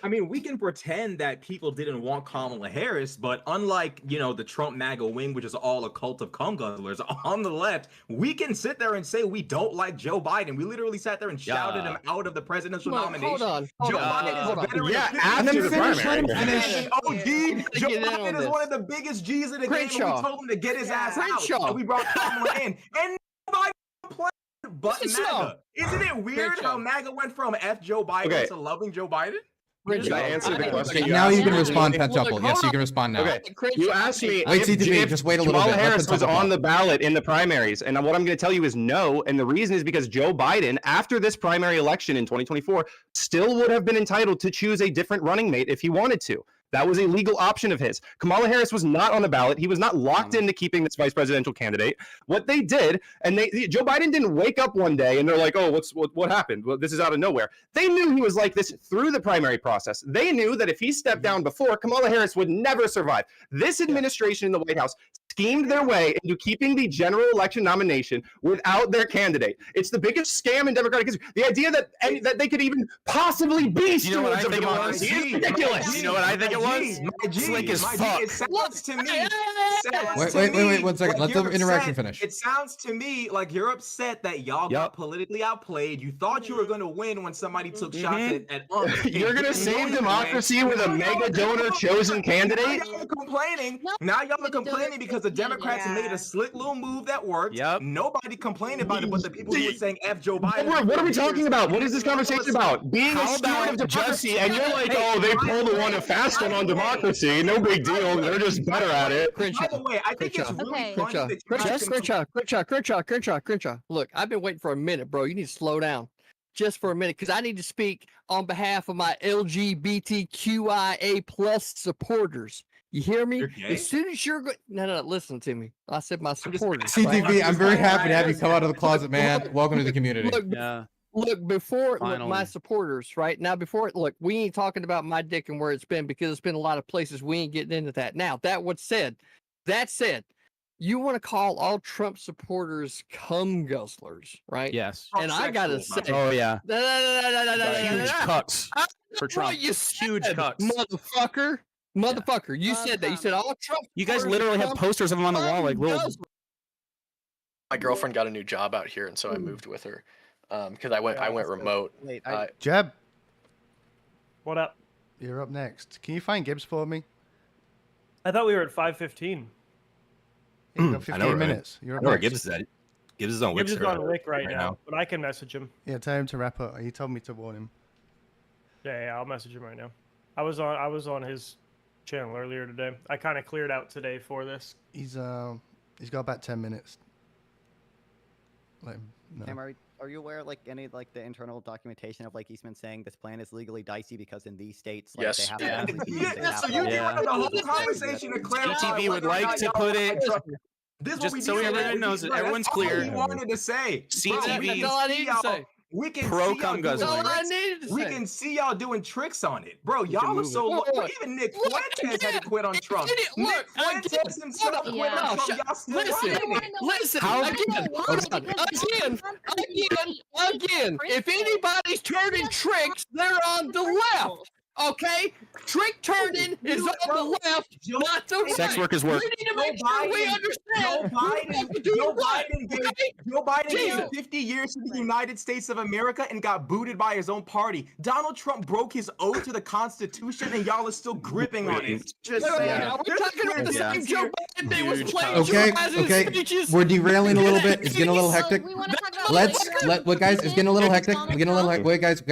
I mean, we can pretend that people didn't want Kamala Harris, but unlike, the Trump MAGA wing, which is all a cult of cum guzzlers, on the left, we can sit there and say we don't like Joe Biden. We literally sat there and shouted him out of the presidential nomination. Hold on. Joe Biden is a veteran. Yeah, after the primary. Joe Biden is one of the biggest G's in the game, and we told him to get his ass out, and we brought Kamala in. And nobody complained but MAGA. Isn't it weird how MAGA went from F Joe Biden to loving Joe Biden? Did I answer the question? Okay, now you can respond, Pentuple. Yes, you can respond now. Okay, you asked me Wait, if, CTV, just wait a little Kamala bit. Harris was on the ballot in the primaries, and what I'm going to tell you is no, and the reason is because Joe Biden, after this primary election in 2024, still would have been entitled to choose a different running mate if he wanted to. That was a legal option of his. Kamala Harris was not on the ballot. He was not locked into keeping this vice presidential candidate. What they did, and Joe Biden didn't wake up one day and they're like, oh, what happened? Well, this is out of nowhere. They knew he was like this through the primary process. They knew that if he stepped down before, Kamala Harris would never survive. This administration in the White House schemed their way into keeping the general election nomination without their candidate. It's the biggest scam in Democratic history. The idea that they could even possibly be stewards of democracy is ridiculous. You know what I think it was? Slick as fuck. It sounds to me. Wait, 1 second. Let the interaction finish. It sounds to me like you're upset that y'all got politically outplayed. You thought you were going to win when somebody took shots at You're going to save democracy with a mega donor chosen candidate? Now y'all are complaining because the Democrats made a slick little move that worked. Nobody complained about it, but the people who were saying F Joe Biden. What are we talking about? What is this conversation about? Being a steward of democracy, and you're like, oh, they pulled the one of fast one on democracy. No big deal. They're just better at it. By the way, I think it's really funny that Crenshaw. Look, I've been waiting for a minute, bro. You need to slow down just for a minute because I need to speak on behalf of my LGBTQIA plus supporters. You hear me? As soon as you're going, no, listen to me. I said my supporters. CTV, I'm very happy to have you come out of the closet, man. Welcome to the community. Look, before my supporters, right now, we ain't talking about my dick and where it's been because it's been a lot of places. We ain't getting into that. Now, that said, you want to call all Trump supporters cum guzzlers, right? Yes. And I gotta say, oh yeah, huge cucks for Trump. Huge cucks, motherfucker. You said that. You said all Trump. You guys literally have posters of him on the wall, like little. My girlfriend got a new job out here, and so I moved with her. Because I went remote. Jeb. What up? You're up next. Can you find Gibbs for me? I thought we were at 5:15. You got 15 minutes. You're up next. Gibbs is at. Gibbs is on Gibbs is on Wick right now, but I can message him. Yeah, tell him to wrap up. He told me to warn him. Yeah, I'll message him right now. I was on his channel earlier today. I kind of cleared out today for this. He's got about 10 minutes. Let him know. Cam, are you aware, any the internal documentation of Eastman saying this plan is legally dicey because in these states, they have to actually use the so you the whole conversation to clarify. CTV would like to put it. This is Just what we so do. everyone knows it. Bro, Everyone's that's all clear. he wanted to say. Bro, CTV. we That's all I can need see to y'all- say. We can Pro see cum y'all doing guzzling. That's all I tricks. needed to We say. can see y'all doing tricks on it, bro. can Y'all are move so it. low. Look, Even Nick look Fuentes had to again. quit on Trump. Look, Nick again. Fuentes himself Hold on. quit on Yeah. Trump. No, Y'all still listen, running it. listen. I Again, know why, hold on. because Again, if anybody's turning tricks, they're on the left. Okay? Trick turning is on the left, not the right. Sex workers work. We need to make sure we understand. Joe Biden Jesus. gave 50 years to the United States of America and got booted by his own party. Donald Trump broke his oath to the Constitution, and y'all are still gripping on it. Just saying. Are we talking about the same Joe Biden they was Huge playing Okay, Joe speeches? we're derailing a little bit. It's getting a little hectic. We want to talk about What guys? It's getting a little hectic. We're getting a little hectic. Wait, guys,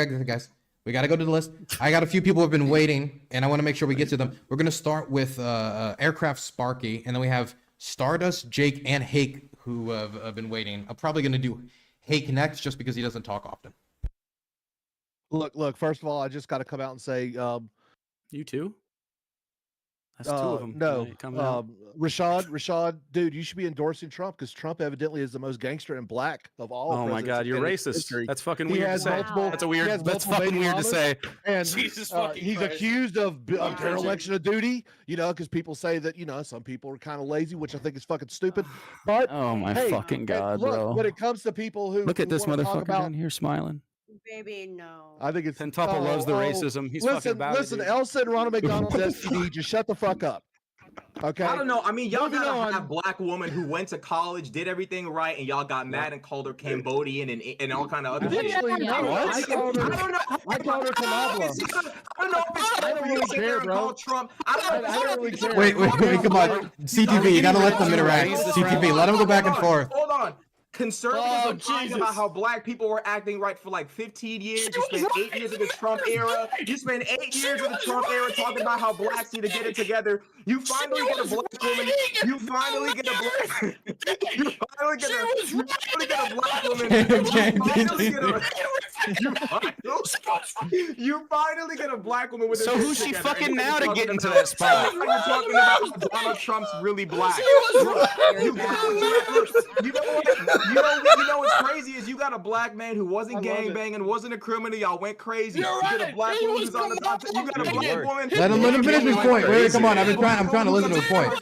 we gotta go to the list. I got a few people who have been waiting, and I want to make sure we get to them. We're gonna start with Aircraft Sparky, and then we have Stardust, Jake, and Hake who have been waiting. I'm probably gonna do Hake next, just because he doesn't talk often. Look. First of all, I just got to come out and say, You too? That's two of them. No, Right, coming out. Rashad, dude, you should be endorsing Trump because Trump evidently is the most gangster and black of all. Oh my presidents God, in you're Canada's racist. history. That's fucking He weird to has say. multiple- That's a he weird. has That's multiple fucking baby weird to mamas, say. And Jesus fucking he's Christ. accused of dereliction of duty. Because people say that some people are kind of lazy, which I think is fucking stupid. But Oh my fucking God, look, bro. when it comes to people who Look at this wanna talk motherfucker about, down here smiling. Baby, no. I think it's Pentapa loves the racism. He's fucking about it, Listen, dude. Elsa and Ronald McDonald's STD, just shut the fuck up. Okay. I don't know. I mean, y'all Moving got on. a black woman who went to college, did everything right, and y'all got mad and called her Cambodian and all kind of other shit. Actually, no, I called her. I called her Kanabla. I don't know if it's I don't really care, bro. Trump. I don't really care. Wait, come on. CTV, you gotta let them interact. CTV, let them go back and forth. Hold on. Conservatives were talking Jesus. about how black people were acting right for like 15 years. You spent 8 years of the Trump era. You spent 8 years of the Trump era talking about how blacks need to get it together. You finally get a black woman. You finally get a black. You finally get a black woman. You finally get a black woman with. So who's she fucking now to get into that spot? You're talking about how Donald Trump's really black. You know what's crazy is you got a black man who wasn't gangbanging, wasn't a criminal. Y'all went crazy. You got a black woman who's on the top. You got a black woman. Let him finish his point. Wait, come on. I'm trying to listen to his point.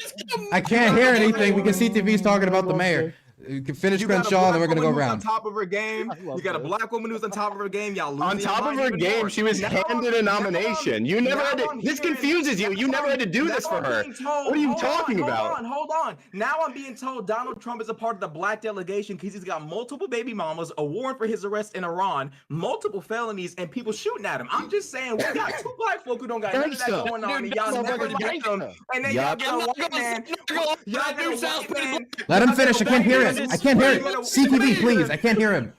I can't hear anything because CTV's talking about the mayor. You can finish Crenshaw, then we're gonna go On around. top of her game, you got a black woman who's on top of her game. Y'all losing On top your of mind her even game, more. she was handed a nomination. You never had to. This confuses you. You never had to do this for her. What are you talking about? Hold on. Now I'm being told Donald Trump is a part of the black delegation because he's got multiple baby mamas, a warrant for his arrest in Iran, multiple felonies, and people shooting at him. I'm just saying, we got two black folk who don't got none of that going on, and y'all never like them. And then y'all get a white man. Y'all get a white man. Let him finish. I can't hear it. I can't hear it. CTV, please. I can't hear him.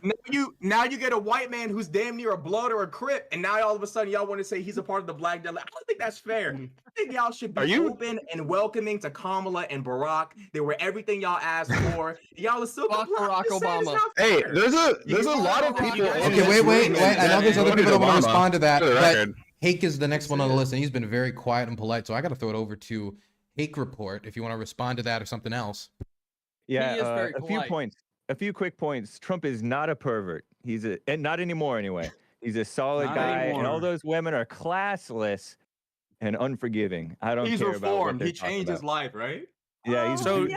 Now you get a white man who's damn near a blood or a crip, and now all of a sudden y'all want to say he's a part of the black delegation. I don't think that's fair. I think y'all should be open and welcoming to Kamala and Barack. They were everything y'all asked for. Y'all are still Barack Obama. Hey, there's a lot of people. Okay, wait. I know there's other people that want to respond to that, For the but record. Hake is the next one on the list, and he's been very quiet and polite, so I got to throw it over to Hake Report if you want to respond to that or something else. Yeah, He is very a few polite. points. A few quick points. Trump is not a pervert. And not anymore anyway. He's a solid Not guy, and anymore. all those women are classless and unforgiving. I don't He's care about what reformed. they're He talking changed his about. life, right? Yeah, he's So-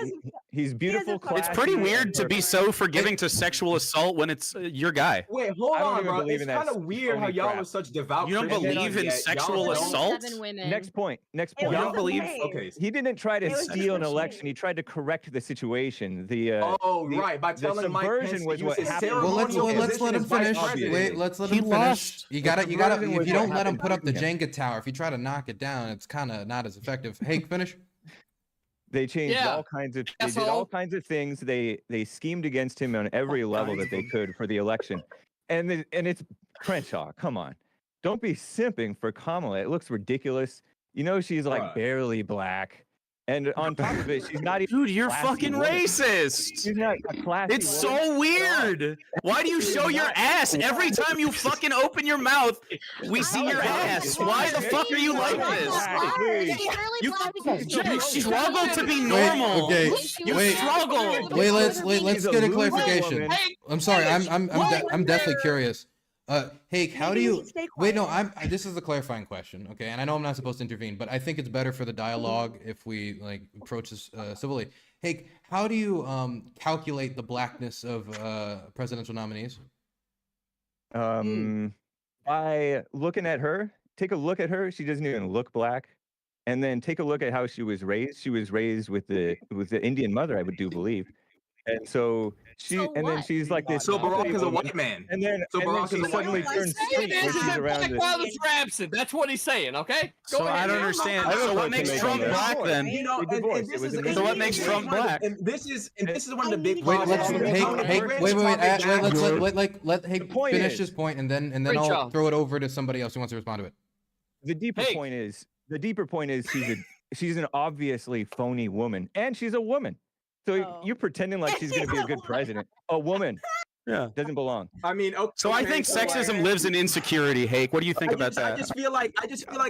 he's beautiful. It's pretty classy, weird and to be so forgiving to sexual assault when it's your guy. Wait, hold I don't on, even bro. believe It's in that kind of weird how phony y'all crap. are such devout. You don't Christians, believe in yet y'all sexual don't- assault? 7 women. Next point. Next It point. was You don't believe? okay. Okay. He didn't try to It was steal an okay. election. He tried to correct the situation. The right, by telling Mike Pence subversion to was use what his happened. Well, let's ceremonial let him position as vice finish. president. Wait, let's let He him finish. lost. You gotta. subversion If was you what don't let him happened put up the to him. Jenga tower, if you try to knock it down, it's kind of not as effective. Hake, finish. They changed Yeah. all kinds of. They did Asshole. all kinds of things. They schemed against him on every level that they could for the election, and it's Crenshaw. Come on, don't be simping for Kamala. It looks ridiculous. You know she's like Bruh. barely black. And on top of it, she's not even. Dude, you're classy fucking woman. racist. She's not a classy It's woman. so weird. Why do you show your ass every time you fucking open your mouth? We see your ass. Why the fuck are you like this? You struggle to be normal. Okay. You Wait. struggle. Wait. Let's get a clarification. woman. I'm sorry. I'm definitely curious. Hake, how do you? Wait, no. This is a clarifying question. Okay, and I know I'm not supposed to intervene, but I think it's better for the dialogue if we like approach this civilly. Hake, how do you calculate the blackness of presidential nominees? By looking at her, take a look at her. She doesn't even look black. And then take a look at how she was raised. She was raised with the Indian mother, I would do believe. And so then she's like this. So Barack is a woman, white man. And then, So Barack she is a white suddenly man. turns Saying straight when is she's that around black it. fathers are absent. That's what he's saying. Okay. Go So ahead. I don't understand. So what makes Trump black then? You know, and this is So what makes Trump black? And this is one of the big Wait, problems. Let Hake finish his point, and then Great I'll job. throw it over to somebody else who wants to respond to it. The deeper point is she's an obviously phony woman, and she's a woman. So you're pretending like she's going to be a good president. A woman. Yeah. Doesn't belong. I mean, okay, So I think sexism lives in insecurity, Hake. What do you think about that? I just feel like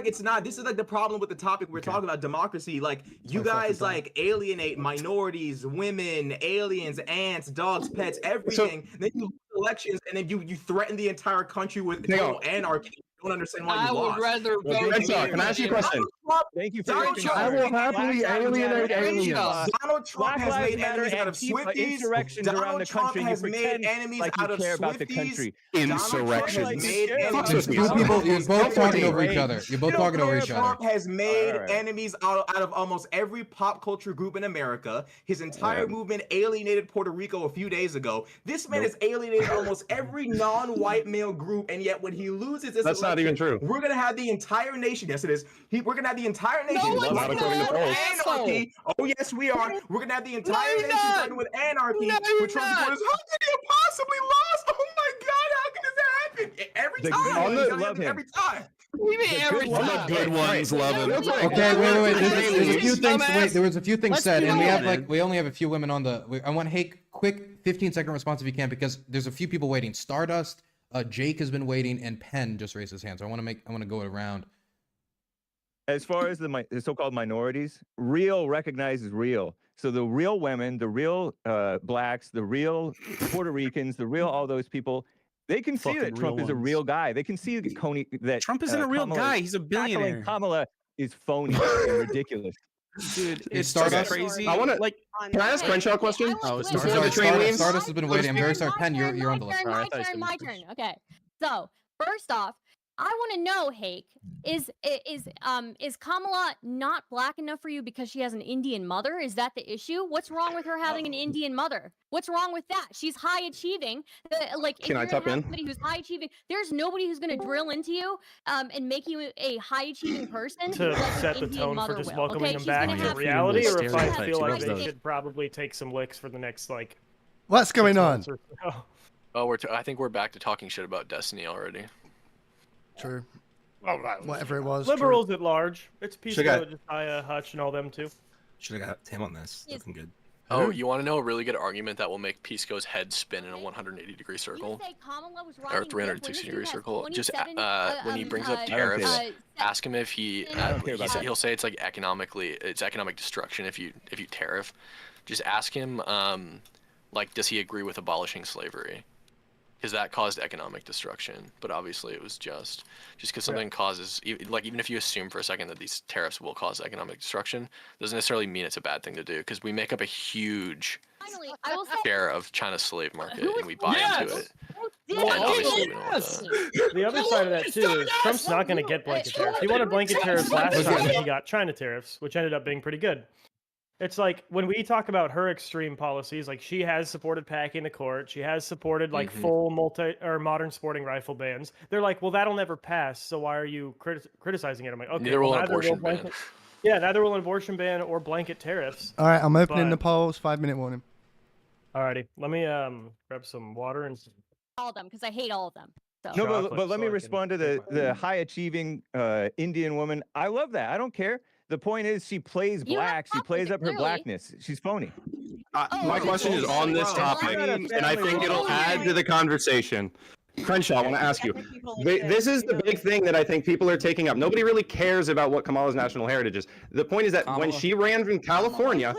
it's not. This is like the problem with the topic we're talking about, democracy. Like you guys like alienate minorities, women, aliens, ants, dogs, pets, everything. Then you lose elections, and then you threaten the entire country with total anarchy. I don't understand why you I lost. would rather vote. Can I ask you a question? Thank you for Donald making Trump- I will happily alienate aliens. Donald Trump Black has Lives made Matter enemies out and of Antifa Swifties. insurrections around Donald the Trump country. has You made pretend enemies like you out of care about the Swifties. country. Insurrections. You people, you're both talking over each other. You're both talking over each other. Trump has made enemies out of almost every pop culture group in America. His entire movement alienated Puerto Rico a few days ago. This man has alienated almost every non-white male group, and yet when he loses this That's not election, even true. we're gonna have the entire nation. Yes, it is. We're gonna have the entire nation. it's not according to polls. Anarchy. Oh yes, we are. We're gonna have the entire you're nation not. threatened with anarchy. No, you're with Trump not. supporters. How could he have possibly lost? Oh my God! How can this happen? Every The time. good ones It's gonna love happen him. every time. We mean every The time. good ones love him. Okay, wait. There's a few things. Dumbass. Wait, there was a few things Let's said, do and it. we only have a few women on the. I want Hake quick 15-second response if you can, because there's a few people waiting. Stardust, Jake has been waiting, and Penn just raised his hand. So I want to go around. As far as the so-called minorities, real recognizes real. So the real women, the real blacks, the real Puerto Ricans, the real all those people, they can see that Fucking Trump real is a ones. real guy. They can see that Trump isn't a real guy. He's a billionaire. Kamala is phony and ridiculous. Dude, it's Stardust? just crazy. I want to. Like, Can I ask Crenshaw a question? Oh, I'm Stardust. Before the sorry, train leaves? Stardust has been waiting. I'm very sorry. Penn, you're on the list. My turn. Okay. So first off, I want to know, Hake, is Kamala not black enough for you because she has an Indian mother? Is that the issue? What's wrong with her having an Indian mother? What's wrong with that? She's high achieving. Like, Can I if you're tap gonna have in? somebody who's high achieving, there's nobody who's going to drill into you and make you a high achieving person To like an set the Indian tone for mother just will, welcoming okay? him She's back gonna to have- reality, or if I Stereotypes, feel he like loves they those. should probably take some licks for the next like. What's going on? months or so. Oh, I think we're back to talking shit about Destiny already. True. Whatever it was. Liberals at large. It's peaceful got- to just Hutch and all them too. Should have got him on this. Looking good. Oh, you want to know a really good argument that will make Pisco's head spin in a 180-degree circle? Or 360-degree circle? Just when he brings up tariffs, ask him if he'll say it's like it's economic destruction if you tariff. Just ask him, like, does he agree with abolishing slavery? Because that caused economic destruction, but obviously it was just because something causes, like, even if you assume for a second that these tariffs will cause economic destruction, doesn't necessarily mean it's a bad thing to do, because we make up a huge share of China's slave market and we buy into it. And obviously we don't want to. The other side of that too is Trump's not going to get blanket tariffs. He wanted blanket tariffs last time, and he got China tariffs, which ended up being pretty good. It's like when we talk about her extreme policies, like she has supported packing the court, she has supported like full modern sporting rifle bans. They're like, well, that'll never pass, so why are you criticizing it? I'm like, okay, Neither will an neither abortion blanket, ban. Yeah, neither will an abortion ban or blanket tariffs. All right, I'm opening the But- polls. 5-minute warning. Alrighty, let me grab some water and. All of them because I hate all of them. So. No, but let me respond to the high achieving Indian woman. I love that. I don't care. The point is, she plays You have black. She problems with plays it, up her clearly. blackness. She's phony. My question is on this topic, and I think it'll add to the conversation. Crenshaw, I want to ask you. This is the big thing that I think people are taking up. Nobody really cares about what Kamala's national heritage is. The point is that when she ran from California,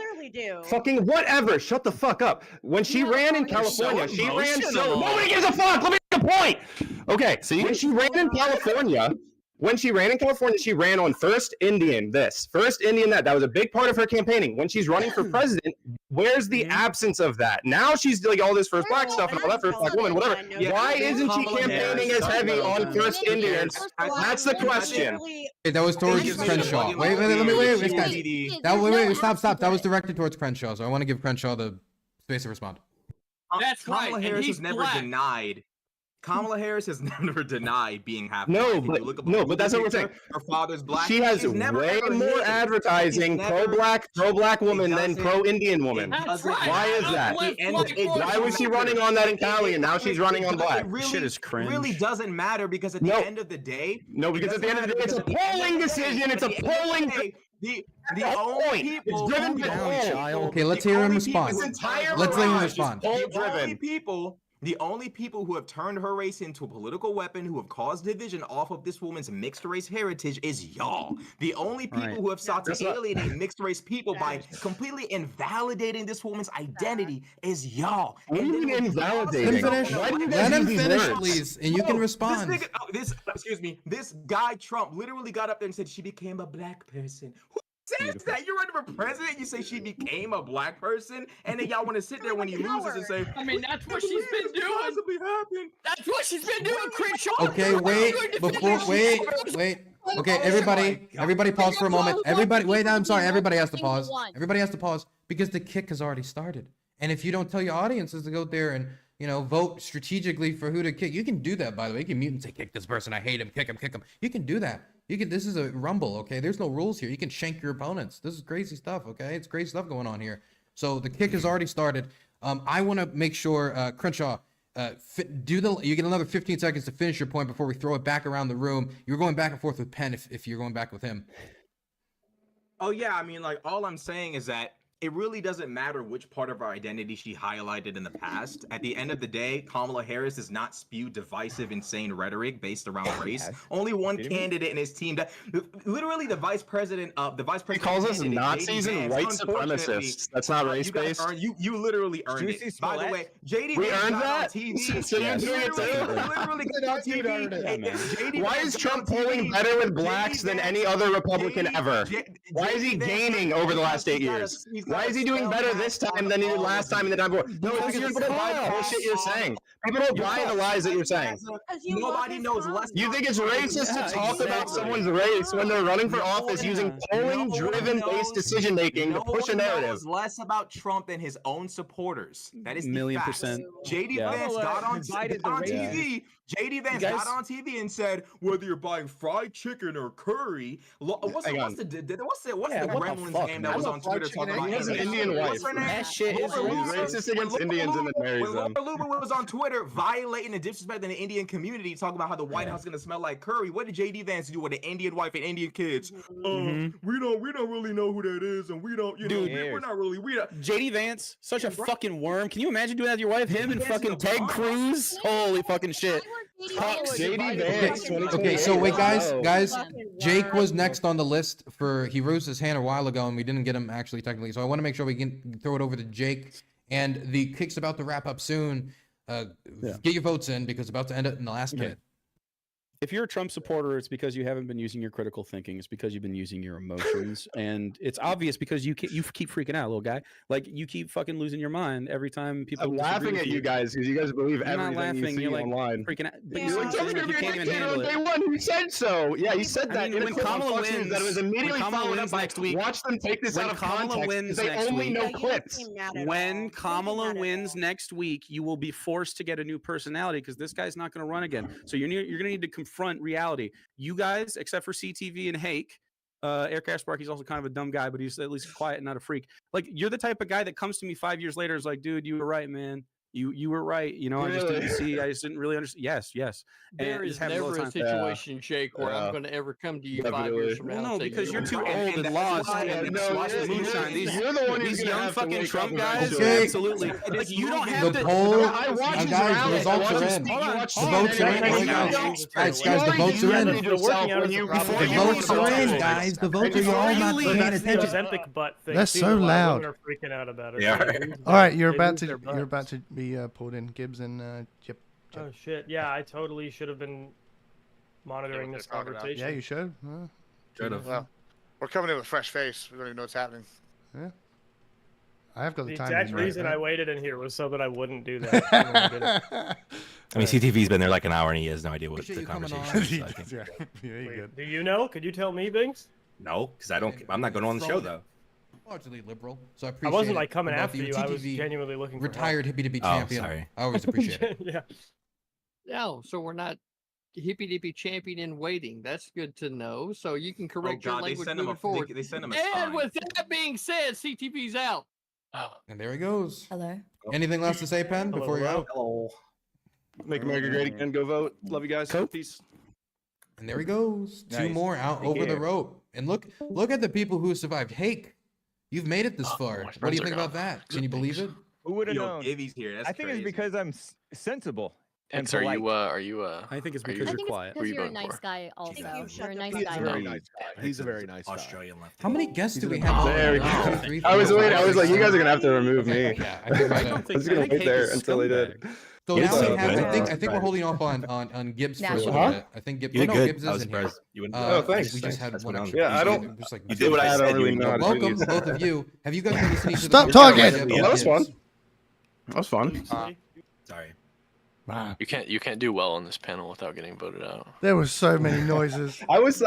fucking whatever, shut the fuck up. When she ran in California, she ran so nobody gives a fuck. Let me make a point. Okay, see, when she ran in California. When she ran in California, she ran on First Indian this, First Indian that. That was a big part of her campaigning. When she's running for president, where's the absence of that? Now she's doing all this First Black stuff and all that First Black woman, whatever. Why isn't she campaigning as heavy on First Indians? That's the question. Hey, that was towards Crenshaw. Wait, stop. That was directed towards Crenshaw, so I want to give Crenshaw the space to respond. That's Kamala right. Harris and he's has never black. denied. Kamala Harris has never denied being half No, black. but that's what we're saying. Her father's black. She has She's never, way ever more hid. advertising pro-black woman than pro-Indian woman. That's right. Why is that? Why was she running on that in Cali and now she's running on black? Shit is cringe. It really doesn't matter because at the end of the day. No, because at the end of the day, it's a polling decision. It's a polling. The only people it's driven by poll. Okay, let's hear him respond. Let's let him respond. The only people who have turned her race into a political weapon, who have caused division off of this woman's mixed race heritage, is y'all. The only people who have sought to alienate mixed race people by completely invalidating this woman's identity is y'all. What do you mean invalidating? Let him finish, please, and you can respond. This guy Trump literally got up there and said she became a black person. Says that you're running for president, you say she became a black person, and then y'all want to sit there when he loses and say, I mean, that's what she's been doing. That's what she's been doing, Crenshaw. Okay, wait. Okay, everybody pause for a moment. I'm sorry. Everybody has to pause. Everybody has to pause because the kick has already started. And if you don't tell your audiences to go there and, vote strategically for who to kick, you can do that, by the way. You can mute and say, kick this person. I hate him. Kick him. You can do that. This is a rumble, okay? There's no rules here. You can shank your opponents. This is crazy stuff, okay? It's crazy stuff going on here. So the kick has already started. I want to make sure, Crenshaw, you get another 15 seconds to finish your point before we throw it back around the room. You're going back and forth with Penn if you're going back with him. Oh yeah, I mean, all I'm saying is that it really doesn't matter which part of our identity she highlighted in the past. At the end of the day, Kamala Harris does not spew divisive, insane rhetoric based around race. Only one candidate in his team that literally the vice president. He calls us Nazis and white supremacists. That's not race based. You literally earned it. By the way, JD we earned got that. on TV. So you're doing it too. Literally Why is Trump polling better with blacks than any other Republican ever? Why is he gaining over the last 8 years? Why is he doing better this time than he did last time in the time before? No, it's because people don't buy the bullshit you're saying. People don't buy the lies that you're saying. Nobody knows less. You think it's racist to talk about someone's race when they're running for office using polling-driven based decision making to push a narrative? Knows less about Trump than his own supporters. That is $1,000,000%. JD Vance got on TV. JD Vance got on TV and said, whether you're buying fried chicken or curry, what's the gremlin's name that was on Twitter talking about? He has an Indian wife. That shit is racist against Indians and then marries them. Laura Lubin was on Twitter violating and disrespecting the Indian community, talking about how the White House is gonna smell like curry. What did JD Vance do with an Indian wife and Indian kids? We don't really know who that is, and we don't, we're not really. JD Vance, such a fucking worm. Can you imagine doing that with your wife? Him and fucking Ted Cruz. Holy fucking shit. Okay, so wait, guys, Jake was next on the list he raised his hand a while ago, and we didn't get him actually technically. So I want to make sure we can throw it over to Jake. And the kick's about to wrap up soon. Get your votes in because it's about to end it in the last minute. If you're a Trump supporter, it's because you haven't been using your critical thinking. It's because you've been using your emotions, and it's obvious because you keep freaking out, little guy. Like you keep fucking losing your mind every time people. I'm laughing at you guys because you guys believe everything you see online. Freaking out, but you're like, you can't even handle it. Day one, you said so. Yeah, you said that. When Kamala wins, that was immediately followed up by next week. Watch them take this out of context. They only know clips. When Kamala wins next week, you will be forced to get a new personality because this guy's not going to run again. So you're going to need to confront reality. You guys, except for CTV and Hake, Eric Aspark, he's also kind of a dumb guy, but he's at least quiet and not a freak. Like, you're the type of guy that comes to me 5 years later is like, dude, you were right, man. You were right. You know, I just didn't Really? see. I just didn't really understand. Yes. There And this is happens all never the a time. situation, Jake, where I'm going to ever come to you 5 years from now. Well, no, and say because you're were too right. old and lost and lost in the moonshine. These young fucking Trump guys, Okay. absolutely. Like you don't have The to. poll, I watch his guys, the rallies. results are in. The votes are in. Hey, guys, the votes are in. The votes are in, guys. The votes are. You're all not paying attention. Ozempic butt thing. They're too, so a lot of loud. women are freaking out about it. Yeah. They lose All right, their- you're they about lose to their butts. be pulled in. Gibbs and Chip. Oh shit! Yeah, I totally should have been monitoring this conversation. Yeah, you should. Should have. Well, we're coming in with a fresh face. We don't even know what's happening. Yeah. I have got The the time. exact reason I waited in here was so that I wouldn't do that. And I did it. I mean, CTV's been there like an hour and he has no idea what the conversation is. So I think. Yeah, you're good. Do you know? Could you tell me, Bings? No, because I'm not going on the show though. Largely liberal, so I I appreciate wasn't it like coming from both after of you. I was TTV genuinely looking for retired help. Hippy Dippy Oh, champion. sorry. I always appreciate it. Yeah. No, so we're not Hippy Dippy champion in waiting. That's good to know. So you can correct your God, they language send him moving a- forward. they send him a and sign. with that being said, CTV's out. And there he goes. Hello. Anything else to say, Pen, before you're out? Hello. Make America great again. Go vote. Love you guys. Peace. And there he goes. Two Nice. more out Take over the care. rope. And look at the people who survived. Hake, you've made it this far. What do friends you are think about gone. that? Can you believe it? Who would have Yo, known? Gibby's here. That's I think crazy. it's because I'm sensible. And Hicks, are you polite. I think it's are you- because I you're think quiet. it's because you're a nice guy also. You're a nice He's guy. a very nice guy. He's a very nice guy. Australian left. How many guests do we have? There we One, go. two, three, I was four, waiting. I five, was like, six, you guys are seven. gonna have to remove me. Yeah, I think I was gonna wait there until they did. So Yes, now we sir. have. I think Yeah. we're holding off on Gibbs for a little Huh? bit. I think Gibbs. You did oh, no, good. Gibbs I was is in here. surprised you wouldn't. Oh, thanks. We just had Thanks. one That's extra. what I don't. Just like You did what I I said. don't really You know how to welcome, use both of you. Have you guys been listening to Stop the talking! That was fun. That was fun. Sorry. You can't do well on this panel without getting voted out. There were so many noises. I was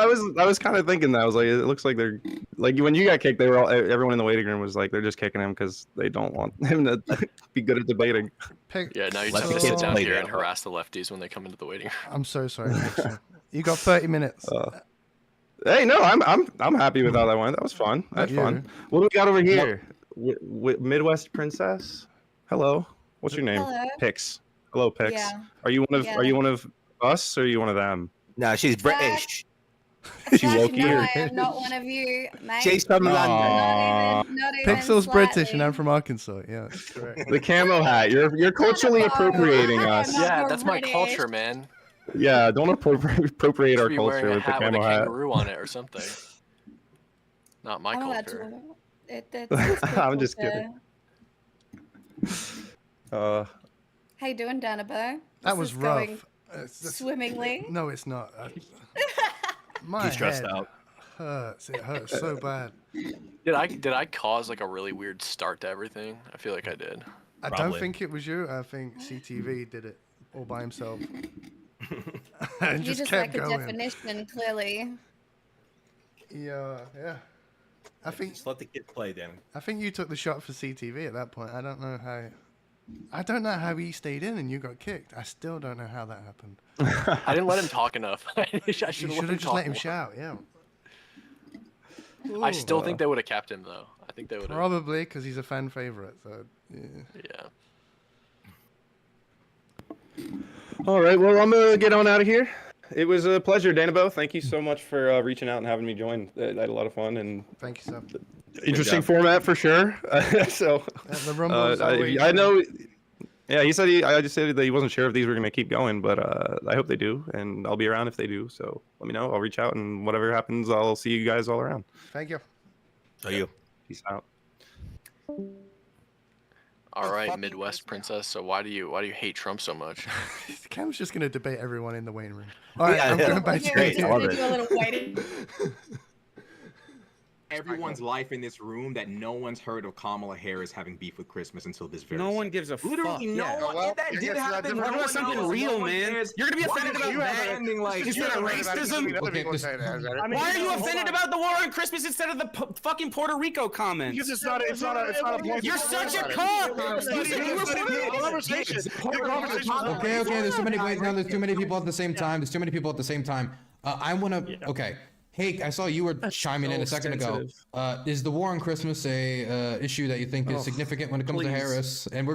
kind of thinking that. I was like, it looks like they're like when you got kicked, they were all everyone in the waiting room was like they're just kicking him because they don't want him to be good at debating. Yeah, now you Let just have the to sit kids down play here that. and harass the lefties when they come into the waiting room. I'm so sorry. Nixon. You got 30 minutes. Hey, no, I'm happy with how that went. That was fun. I had You. fun. What do we got over here? Midwest Princess. Hello. What's your name? Hello. Pix. Hello, Pix. Yeah. Are you one of Yeah. Are you one of us or are you one of them? No, she's British. She woke No, you. I am not one of you, mate. She's from London. Not even Pixel's British and slightly. I'm from Arkansas. Yeah, that's correct. The camo hat. You're culturally appropriating us. not Yeah, that's my British. culture, man. Yeah, don't appropriate our Should be wearing culture a with the hat with a camo hat. kangaroo on it or something. Not my I'm allowed culture. to. It's good I'm just culture. kidding. How you doing, Danabo? That was rough. Swimmingly. No, it's not. My He's stressed head out. hurts. It hurts so bad. Did I cause like a really weird start to everything? I feel like I did. I don't Probably. think it was you. I think CTV did it all by himself. And You just just kept like a going. definition, clearly. Yeah. I think Just let the kid play, Dan. I think you took the shot for CTV at that point. I don't know how he stayed in and you got kicked. I still don't know how that happened. I didn't let him talk enough. I You should should have have just let him more. shout. Yeah. I still think they would have capped him though. I think they would have. Probably because he's a fan favorite. So yeah. Yeah. All right, well, I'm gonna get on out of here. It was a pleasure, Danabo. Thank you so much for reaching out and having me join. I had a lot of fun and Thank you, sir. interesting format for sure. So The Rumble's always, I know. Yeah, he said I just said that he wasn't sure if these were gonna keep going, but I hope they do, and I'll be around if they do. So let me know. I'll reach out, and whatever happens, I'll see you guys all around. Thank you. So you. Peace out. All right, Midwest Princess. So why do you hate Trump so much? Cam's just gonna debate everyone in the waiting room. All right, Yeah, I'm yeah. going back Yeah, to we're Great, just I love gonna it. do a little waiting. Everyone's life in this room that no one's heard of Kamala Harris having beef with Christmas until this very No one second. gives a fuck. Literally no Yeah. one. Well, If that I did guess happen, that's no What about one something knows, real, no one man? cares. You're gonna be Why offended is about you that? defending, like, Instead of racism? Other people say that. I mean, Why are you hold offended on. about the war on Christmas instead of the fucking Puerto Rico comments? Because it's not a point. You're such a cuck! Okay, there's too many. Wait, no, there's too many people at the same time. I wanna. Okay, Hake, I saw you were chiming in a second ago. Is the war on Christmas a issue that you think is significant when it comes to Harris? And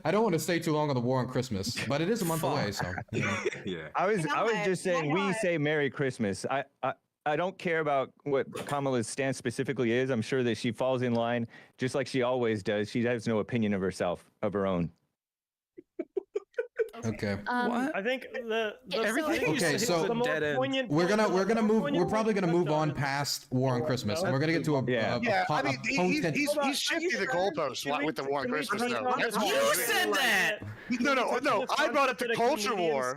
I don't want to stay too long on the war on Christmas, but it is a month away, so. You know. Yeah. I was just saying, we say Merry Christmas. I don't care about what Kamala's stance specifically is. I'm sure that she falls in line just like she always does. She has no opinion of herself, of her own. Okay. I think we're probably gonna move on past war on Christmas, and we're gonna get to he's shifting the goalposts with the war on Christmas. You said that. No. I brought up the culture war.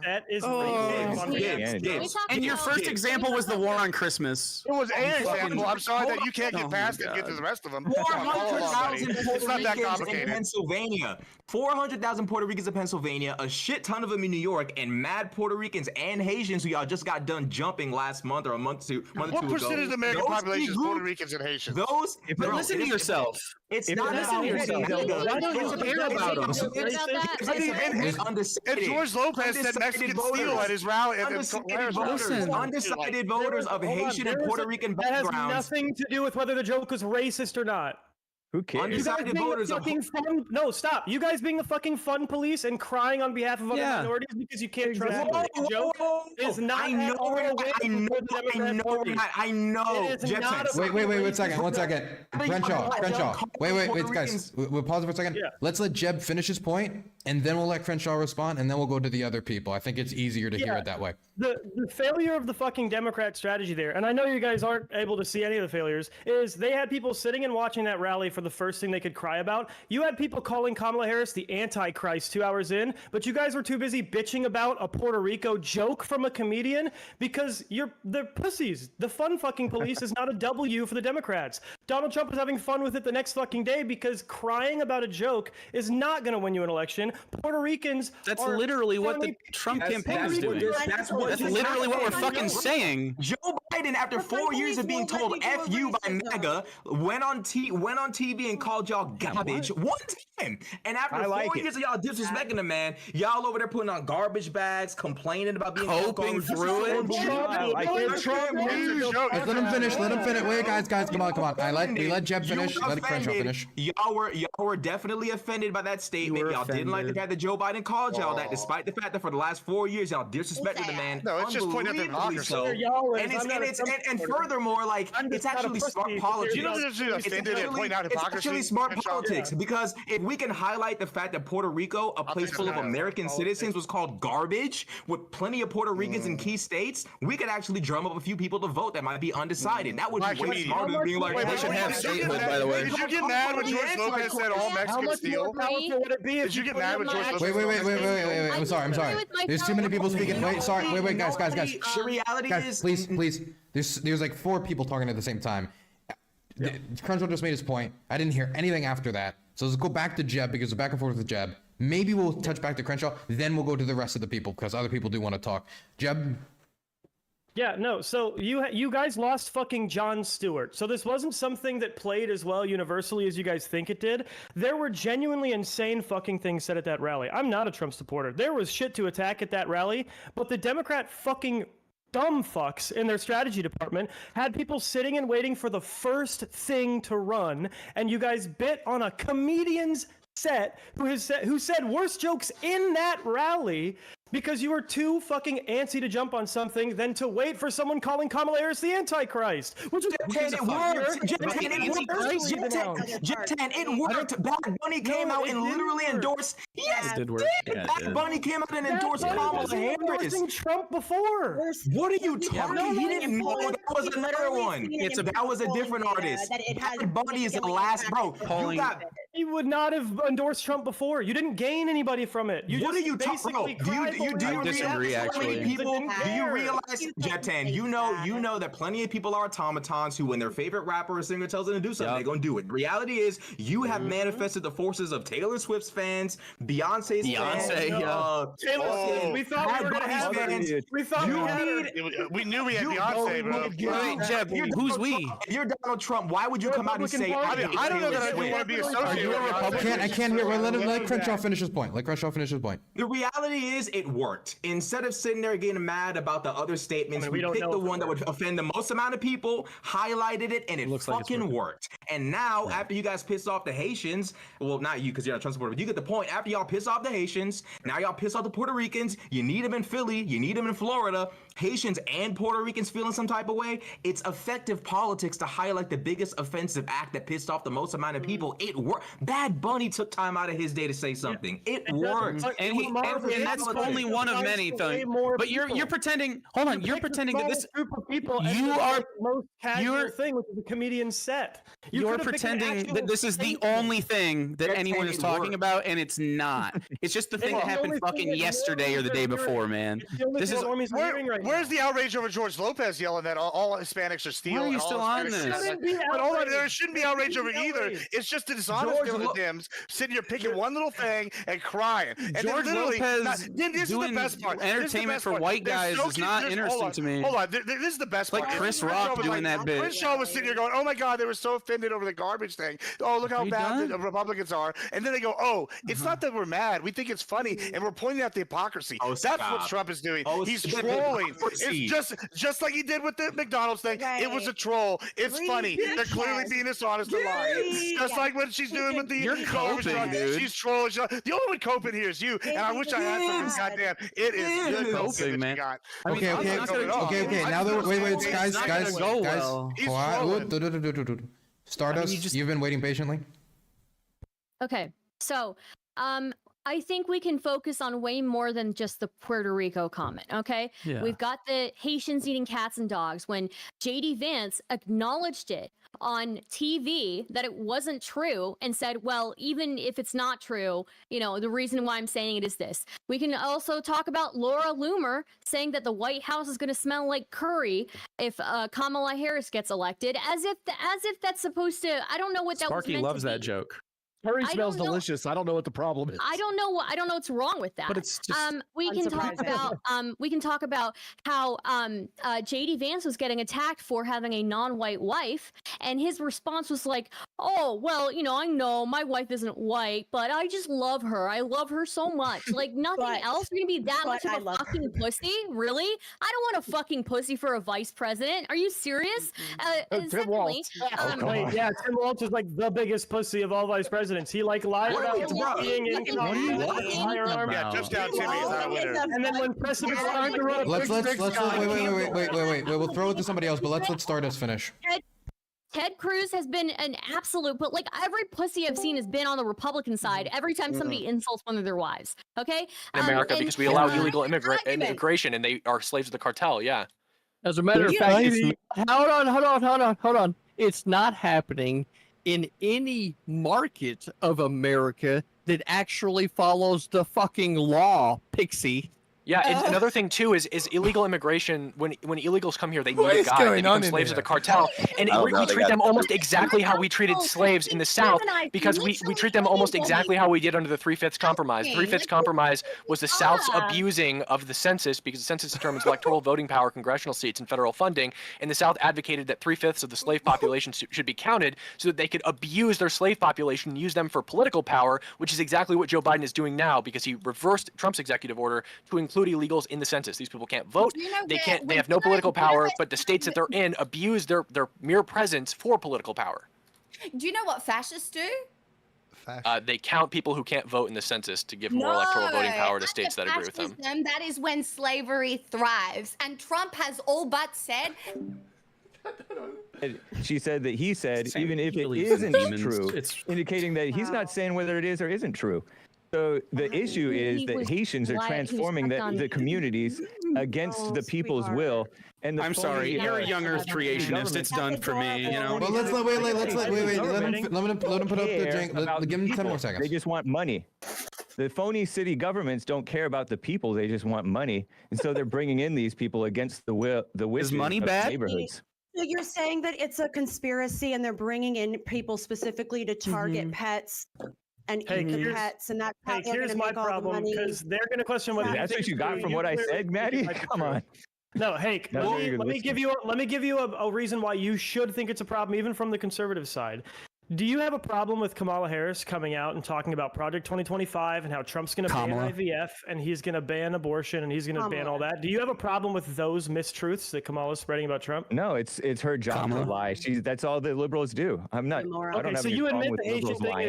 And your first example was the war on Christmas. It was an example. I'm sorry that you can't get past it and get to the rest of them. 400,000 It's not that Puerto Ricans in complicated. Pennsylvania. 400,000 Puerto Ricans in Pennsylvania, a shit ton of them in New York, and mad Puerto Ricans and Haitians who y'all just got done jumping last month or a month or two ago. What percentage of the American population is Puerto Ricans and Haitians? But listen to yourself. It's not listen to yourself. Why don't you care about them? And George Lopez said Mexican steel at his rally. Undecided voters of Haitian and Puerto Rican backgrounds. That has nothing to do with whether the joke was racist or not. Who cares? Undecided voters No, stop. You guys being the fucking fun police and crying on behalf of other minorities because you can't trust the joke is not I know. Wait, one second. Crenshaw. Wait, guys. We'll pause it for a second. Yeah. Let's let Jeb finish his point, and then we'll let Crenshaw respond, and then we'll go to the other people. I think it's easier to hear it that way. The failure of the fucking Democrat strategy there, and I know you guys aren't able to see any of the failures, is they had people sitting and watching that rally for the first thing they could cry about. You had people calling Kamala Harris the Antichrist 2 hours in, but you guys were too busy bitching about a Puerto Rico joke from a comedian because they're pussies. The fun fucking police is not a W for the Democrats. Donald Trump is having fun with it the next fucking day because crying about a joke is not going to win you an election. Puerto Ricans. That's literally what the Trump campaign is doing. That's literally what we're fucking saying. Joe Biden, after 4 years of being told "F you" by MAGA, went on TV and called y'all garbage one time. And after 4 years of y'all disrespecting the man, y'all over there putting on garbage bags, complaining about being coping through it. Let him finish. Wait, guys, come on. We let Jeb finish. Let Crenshaw finish. Y'all were definitely offended by that statement. Y'all didn't like the fact that Joe Biden called y'all that, despite the fact that for the last 4 years y'all disrespected the man. No, it's just pointing out hypocrisy. So. And furthermore, like it's actually smart politics. You know, it's actually smart politics because if we can highlight the fact that Puerto Rico, a place full of American citizens, was called garbage with plenty of Puerto Ricans in key states, we could actually drum up a few people to vote that might be undecided. That would be way smarter than being like, they should have statehood, by the way. Did you get mad when George Lopez said all Mexicans steal? Did you get mad when George Lopez? Wait. I'm sorry. There's too many people speaking. Wait, guys. The reality is, please. There's like 4 people talking at the same time. Crenshaw just made his point. I didn't hear anything after that. So let's go back to Jeb because we're back and forth with Jeb. Maybe we'll touch back to Crenshaw. Then we'll go to the rest of the people because other people do want to talk. Jeb. Yeah, no. So you guys lost fucking Jon Stewart. So this wasn't something that played as well universally as you guys think it did. There were genuinely insane fucking things said at that rally. I'm not a Trump supporter. There was shit to attack at that rally, but the Democrat fucking dumb fucks in their strategy department had people sitting and waiting for the first thing to run, and you guys bit on a comedian's set who said worse jokes in that rally because you were too fucking antsy to jump on something than to wait for someone calling Kamala Harris the Antichrist, which is it worked. Bad Bunny came out and literally endorsed. Yes, it did work. Bad Bunny came out and endorsed Kamala Harris. Trump before. What are you talking? He didn't know that was another one. That was a different artist. Bad Bunny is the last, bro. You would not have endorsed Trump before. You didn't gain anybody from it. What are you talking about? Do you disagree? Actually, people. Do you realize, Jetan? You know that plenty of people are automatons who, when their favorite rapper or singer tells them to do something, they're gonna do it. Reality is, you have manifested the forces of Taylor Swift's fans, Beyonce's fans. Taylor Swift. We thought we were gonna have fans. We thought we knew we had Beyonce, bro. Jeb, who's we? If you're Donald Trump, why would you come out and say? I don't know that I want to be associated. you a Republican? I can't hear. Let Crenshaw finish his point. The reality is, it worked. Instead of sitting there getting mad about the other statements, we picked the one that would offend the most amount of people, highlighted it, and it fucking worked. And now, after you guys piss off the Haitians, well, not you because you're not a Trump supporter, but you get the point. After y'all piss off the Haitians, now y'all piss off the Puerto Ricans. You need them in Philly. You need them in Florida. Haitians and Puerto Ricans feeling some type of way. It's effective politics to highlight the biggest offensive act that pissed off the most amount of people. It worked. Bad Bunny took time out of his day to say something. It worked. And that's only one of many things. But you're pretending. Hold on. You're pretending that this group of people. You are most casual thing, which is the comedian set. You're pretending that this is the only thing that anyone is talking about, and it's not. It's just the thing that happened fucking yesterday or the day before, man. This is where's the outrage over George Lopez yelling that all Hispanics are stealing? Why are you still on this? But hold on, there shouldn't be outrage over either. It's just the dishonest Dems sitting here picking one little thing and crying. And George Lopez this is the best part. Entertainment for white guys is not interesting to me. Hold on, this is the best part. Like Chris Rock doing that bit. Chris Shaw was sitting here going, "Oh my God, they were so offended over the garbage thing. Oh, look how bad the Republicans are." And then they go, "Oh, it's not that we're mad. We think it's funny, and we're pointing out the hypocrisy." That's what Trump is doing. He's trolling. It's just like he did with the McDonald's thing. It was a troll. It's funny. They're clearly being dishonest and lying. Just like what she's doing with the coping, dude. She's trolling. The only one coping here is you, and I wish I had something. Goddamn, it is good coping, man. Okay. Now that wait, guys. Stardust, you've been waiting patiently. Okay, so I think we can focus on way more than just the Puerto Rico comment, okay? Yeah. We've got the Haitians eating cats and dogs. When J.D. Vance acknowledged it on TV that it wasn't true and said, well, even if it's not true, the reason why I'm saying it is this. We can also talk about Laura Loomer saying that the White House is going to smell like curry if Kamala Harris gets elected, as if that's supposed to, I don't know what that was Sparky meant loves to that be. joke. Curry smells delicious. I don't know what the problem is. I don't know what's wrong with that. But it's just we can talk about how JD Vance was getting attacked for having a non-white wife, and his response was like, "Oh, well, I know my wife isn't white, but I just love her. I love her so much. Like nothing else. You're gonna be that much of a fucking pussy? Really? I don't want a fucking pussy for a vice president. Are you serious?" Tim Walz. Tim Walz is like the biggest pussy of all vice presidents. He lied about being in firearms. Yeah, just down Timmy is our winner. And then when precedent's time to run a Let's wait. We'll throw it to somebody else, but let's let Stardust finish. Ted Cruz has been an absolute, but like every pussy I've seen has been on the Republican side every time somebody insults one of their wives. Okay? In America, because we allow illegal immigration and they are slaves of the cartel. Yeah. As a matter of fact, hold on. It's not happening in any market of America that actually follows the fucking law, Pixie. Yeah, and another thing too is illegal immigration. When illegals come here, they need a guide. They become slaves of the cartel, and we treat them almost exactly how we treated slaves in the South, because we treat them almost exactly how we did under the 3/5 Compromise. 3/5 Compromise was the South's abusing of the census, because the census determines electoral voting power, congressional seats, and federal funding. And the South advocated that 3/5 of the slave population should be counted so that they could abuse their slave population and use them for political power, which is exactly what Joe Biden is doing now, because he reversed Trump's executive order to include illegals in the census. These people can't vote. They have no political power, but the states that they're in abuse their mere presence for political power. Do you know what fascists do? They count people who can't vote in the census to give more electoral voting power to states that agree with them. That is when slavery thrives. And Trump has all but said... She said that he said, even if it isn't true, it's indicating that he's not saying whether it is or isn't true. So the issue is that Haitians are transforming the communities against the people's will. And I'm sorry, you're a young Earth creationist. It's done for me. Well, let's wait. Let him put up the drink. Give him 10 more seconds. They just want money. The phony city governments don't care about the people. They just want money, and so they're bringing in these people against the wishes money of bad? neighborhoods. So you're saying that it's a conspiracy and they're bringing in people specifically to target pets and eat the pets, and that's how they're here's going to my make all the problem, money. because they're going to question whether That's what you got from what I said, Maddie? Come on. No, Hank, let me give you a reason why you should think it's a problem, even from the conservative side. Do you have a problem with Kamala Harris coming out and talking about Project 2025 and how Trump's going to ban IVF and he's going to ban abortion and he's going to ban all that? Do you have a problem with those mistruths that Kamala's spreading about Trump? No, it's her job to lie. That's all the liberals do. I'm not. Okay, so you admit the Asian thing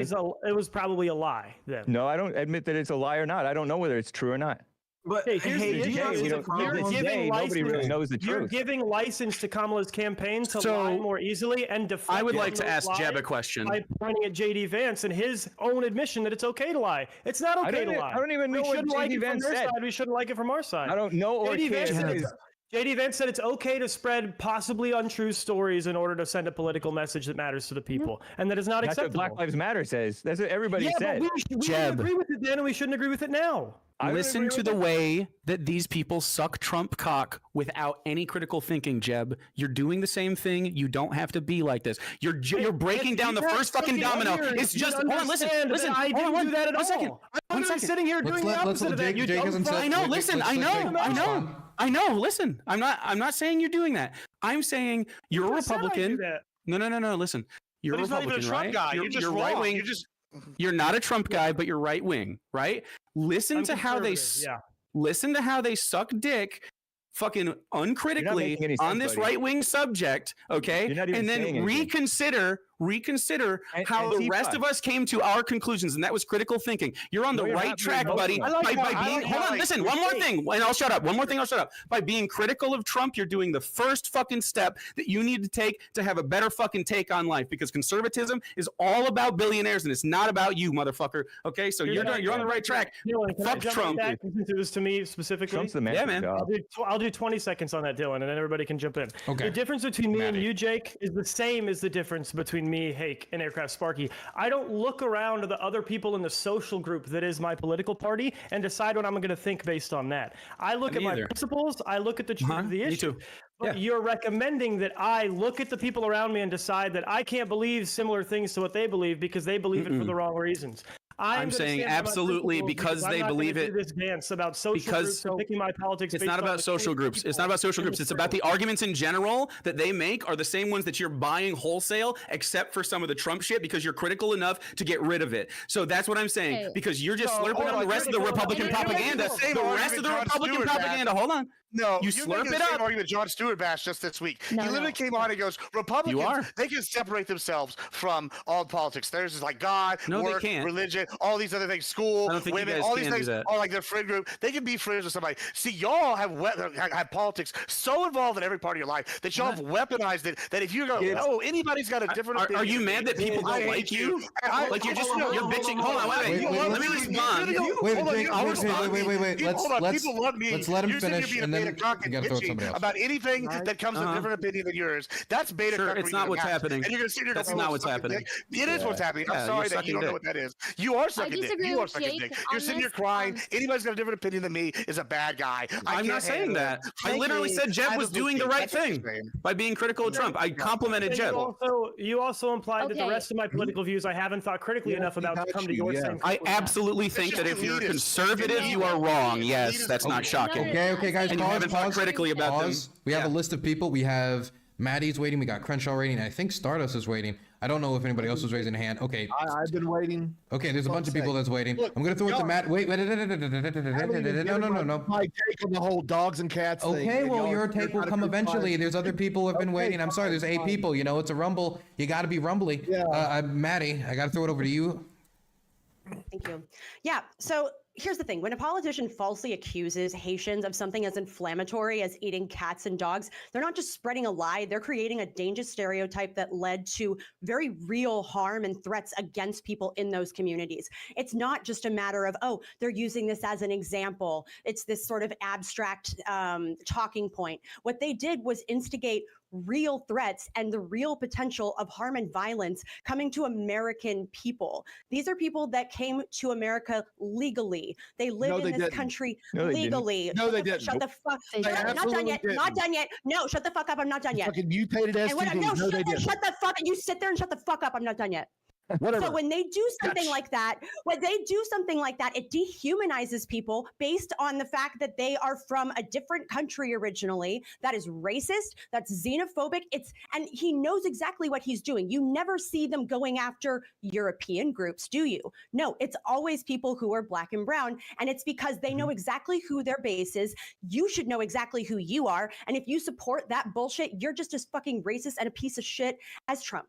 it was probably a lie then? No, I don't admit that it's a lie or not. I don't know whether it's true or not. But hey, here's the issue. Nobody really knows the truth. You're giving license to Kamala's campaign to lie more easily and deflect. I would like to ask Jeb a question by pointing at JD Vance and his own admission that it's okay to lie. It's not okay to lie. I don't even know what JD Vance said. We shouldn't like it from our side. I don't know or care. JD Vance said it's okay to spread possibly untrue stories in order to send a political message that matters to the people, and that is not acceptable. That's what Black Lives Matter says. That's what everybody said. But we shouldn't agree with it then, and we shouldn't agree with it now. Listen to the way that these people suck Trump cock without any critical thinking, Jeb. You're doing the same thing. You don't have to be like this. You're breaking down the first fucking domino. It's just hold on, listen. I didn't do that at all. 1 second. I'm sitting here doing the opposite of that. I know. Listen. I know. Listen. I'm not saying you're doing that. I'm saying you're a Republican. No. Listen. You're a Republican, right? You're right wing. You're not a Trump guy, but you're right wing, right? Listen to how they suck dick fucking uncritically on this right wing subject, okay? And then reconsider how the rest of us came to our conclusions, and that was critical thinking. You're on the right track, buddy. Hold on, listen, one more thing, and I'll shut up. One more thing, I'll shut up. By being critical of Trump, you're doing the first fucking step that you need to take to have a better fucking take on life, because conservatism is all about billionaires, and it's not about you, motherfucker. Okay, so you're on the right track. Fuck Trump. Since it was to me specifically. Trump's the man. Yeah, man. I'll do 20 seconds on that, Dylan, and then everybody can jump in. Okay. The difference between me and you, Jake, is the same as the difference between me, Hake, and Aircraft Sparky. I don't look around to the other people in the social group that is my political party and decide what I'm going to think based on that. I look at my principles. I look at the truth of the issue. But you're recommending that I look at the people around me and decide that I can't believe similar things to what they believe because they believe it for the wrong reasons. I'm saying absolutely because they believe it. This dance about social groups and picking my politics. It's not about social groups. It's not about social groups. It's about the arguments in general that they make are the same ones that you're buying wholesale, except for some of the Trump shit because you're critical enough to get rid of it. So that's what I'm saying, because you're just slurping up the rest of the Republican propaganda. The rest of the Republican propaganda. Hold on. No, you slurp it up. Argument John Stewart bashed just this week. He literally came on and goes, Republicans, they can separate themselves from all politics. There's just like God, work, religion, all these other things, school, women, all these things are like their friend group. They can be friends with somebody. See, y'all have politics so involved in every part of your life that y'all have weaponized it. That if you go, oh, anybody's got a different opinion. Are you mad that people don't like you? Like you're bitching. Hold on, wait. Let me respond. Wait. People love me. Let's let him finish, and then about anything that comes with a different opinion than yours. That's beta. Sure, it's not what's happening. And you're gonna see that's not what's happening. It is what's happening. I'm sorry that you don't know what that is. You are sucking dick. You are sucking dick. You're sitting here crying. Anybody's got a different opinion than me is a bad guy. I'm not saying that. I literally said Jeb was doing the right thing by being critical of Trump. I complimented Jeb. You also implied that the rest of my political views I haven't thought critically enough about to come to your same. I absolutely think that if you're conservative, you are wrong. Yes, that's not shocking. Okay, guys, and you haven't thought critically about them. We have a list of people. We have Maddie's waiting. We got Crenshaw waiting. And I think Stardust is waiting. I don't know if anybody else is raising a hand. Okay. I've been waiting. Okay, there's a bunch of people that's waiting. I'm going to throw it to Matt. Wait. No. My take on the whole dogs and cats thing. Okay, well, your take will come eventually. There's other people who have been waiting. I'm sorry, there's 8 people. You know, it's a rumble. You got to be rumbly. Yeah. Maddie, I got to throw it over to you. Thank you. Yeah, so here's the thing. When a politician falsely accuses Haitians of something as inflammatory as eating cats and dogs, they're not just spreading a lie, they're creating a dangerous stereotype that led to very real harm and threats against people in those communities. It's not just a matter of, oh, they're using this as an example. It's this sort of abstract talking point. What they did was instigate real threats and the real potential of harm and violence coming to American people. These are people that came to America legally. They live in this country legally. No, they didn't. Shut the fuck up. I'm not done yet. Not done yet. No, shut the fuck up. I'm not done yet. Fucking mutated STDs. No, shut the fuck up. You sit there and shut the fuck up. I'm not done yet. Whatever. So when they do something like that, it dehumanizes people based on the fact that they are from a different country originally. That is racist. That's xenophobic. And he knows exactly what he's doing. You never see them going after European groups, do you? No, it's always people who are black and brown. And it's because they know exactly who their base is. You should know exactly who you are. And if you support that bullshit, you're just as fucking racist and a piece of shit as Trump.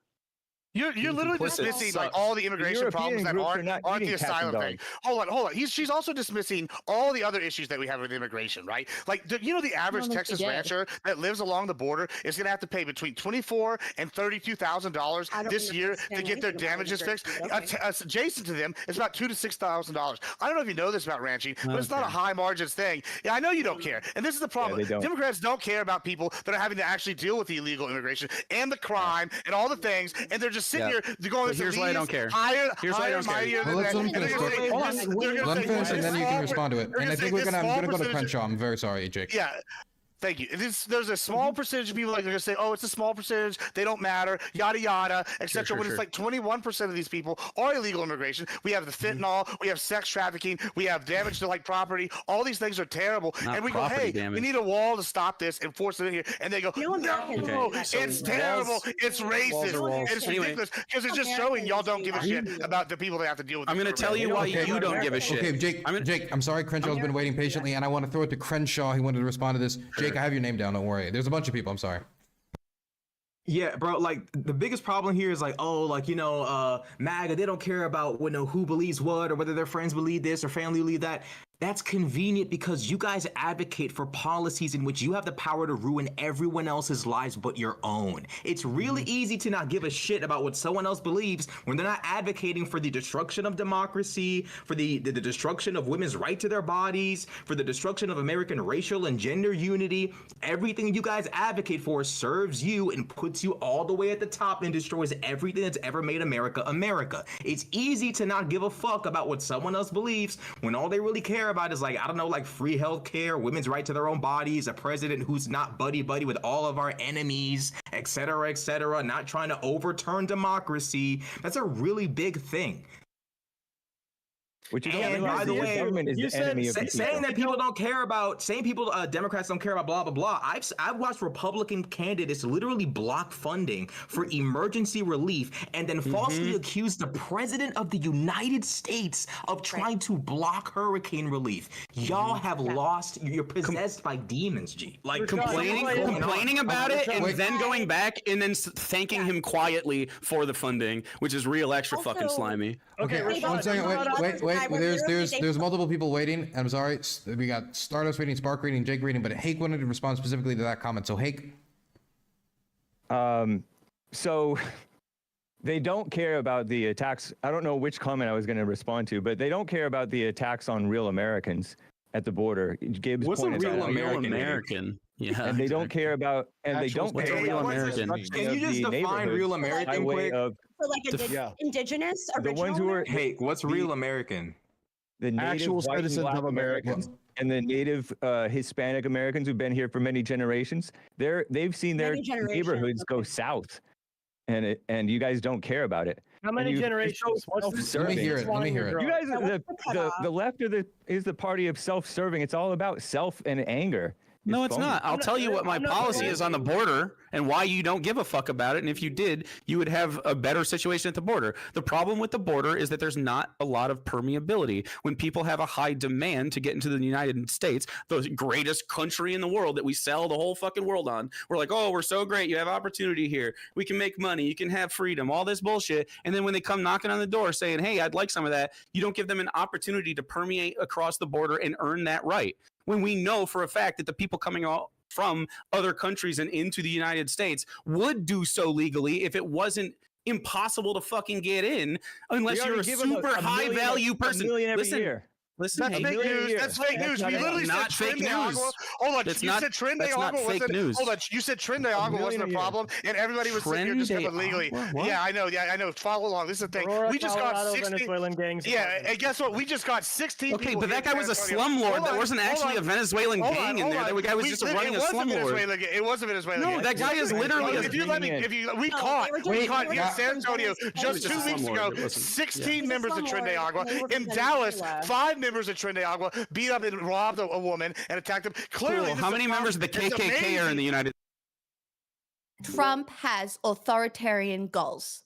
You're literally dismissing like all the immigration problems that aren't the asylum thing. Hold on. She's also dismissing all the other issues that we have with immigration, right? Like, the average Texas rancher that lives along the border is going to have to pay between $24,000 and $32,000 this year to get their damages fixed. Adjacent to them, it's about $2,000 to $6,000. I don't know if you know this about ranching, but it's not a high margins thing. Yeah, I know you don't care, and this is the problem. Yeah, Democrats don't care about people that are having to actually deal with the illegal immigration and the crime and all the things, and they're just sitting here. They're going. Here's why I don't care. Here's why I don't care. Well, let him finish, and then you can respond to it. And I think I'm gonna go to Crenshaw. I'm very sorry, Jake. Yeah. Thank you. There's a small percentage of people like they're gonna say, "Oh, it's a small percentage. They don't matter." Yada yada, etc. When it's like 21% of these people are illegal immigration. We have the fentanyl. We have sex trafficking. We have damage to like property. All these things are terrible. And we go, "Hey, we need a wall to stop this and force it in here." And they go, "No, it's terrible. It's racist. It's ridiculous because it's just showing y'all don't give a shit about the people that have to deal with." I'm gonna tell you why you don't give a shit. Okay, Jake. I'm sorry, Crenshaw's been waiting patiently, and I want to throw it to Crenshaw. He wanted to respond to this. Jake, I have your name down. Don't worry. There's a bunch of people. I'm sorry. Yeah, bro, like the biggest problem here is like, MAGA, they don't care about who believes what or whether their friends believe this or family believe that. That's convenient because you guys advocate for policies in which you have the power to ruin everyone else's lives but your own. It's really easy to not give a shit about what someone else believes when they're not advocating for the destruction of democracy, for the destruction of women's right to their bodies, for the destruction of American racial and gender unity. Everything you guys advocate for serves you and puts you all the way at the top and destroys everything that's ever made America America. It's easy to not give a fuck about what someone else believes when all they really care about is like free healthcare, women's right to their own bodies, a president who's not buddy with all of our enemies, etc., not trying to overturn democracy. That's a really big thing. Which you don't and realize by the way, government is the enemy of the people. Saying that people don't care about, Democrats don't care about blah, blah, blah. I've watched Republican candidates literally block funding for emergency relief and then falsely accuse the president of the United States of trying to block hurricane relief. Y'all have lost, you're possessed by demons, G. Like complaining about it and then going back and then thanking him quietly for the funding, which is real extra fucking slimy. Okay, 1 second, wait. There's multiple people waiting. I'm sorry. We got Stardust waiting, Spark reading, Jake reading, but Hake wanted to respond specifically to that comment. So Hake. So they don't care about the attacks. I don't know which comment I was going to respond to, but they don't care about the attacks on real Americans at the border. Gibbs What's a pointed real out American? Yeah, and they don't care about, and they don't care real about American. Can you just define real American quick? So like indigenous, original. The ones who are what's real American? The native actual white and citizens black of America and the native Hispanic Americans who've been here for many generations. They've seen their neighborhoods go south, and you guys don't care about it. How many generations? Let me hear it. You guys, the left is the party of self-serving. It's all about self and anger. No, it's not. I'll tell you what my policy is on the border and why you don't give a fuck about it. And if you did, you would have a better situation at the border. The problem with the border is that there's not a lot of permeability. When people have a high demand to get into the United States, the greatest country in the world that we sell the whole fucking world on, we're like, oh, we're so great. You have opportunity here. We can make money. You can have freedom, all this bullshit. And then when they come knocking on the door saying, hey, I'd like some of that, you don't give them an opportunity to permeate across the border and earn that right. When we know for a fact that the people coming out from other countries and into the United States would do so legally if it wasn't impossible to fucking get in unless you're a super high value person. Listen, Listen, That's fake news. That's fake news. We literally said Tren de Agua. Hold on. You said Tren de Agua wasn't. Hold on. You said Tren de Agua wasn't a problem, and everybody was sitting here just coming legally. Yeah, I know. Yeah, I know. Follow along. This is the thing. We just got 16 Venezuelan gangs. Yeah, and guess what? We just got 16 people. Okay, but that guy was a slumlord. That wasn't actually a Venezuelan gang in there. That guy was just running a slumlord. It was a Venezuelan gang. No, that guy is literally. If you let me, we caught here in San Antonio just 2 weeks ago 16 members of Tren de Agua. In Dallas, 5 members of Tren de Agua beat up and robbed a woman and attacked them. Clearly, how many members of the KKK are in the United States? Trump has authoritarian goals.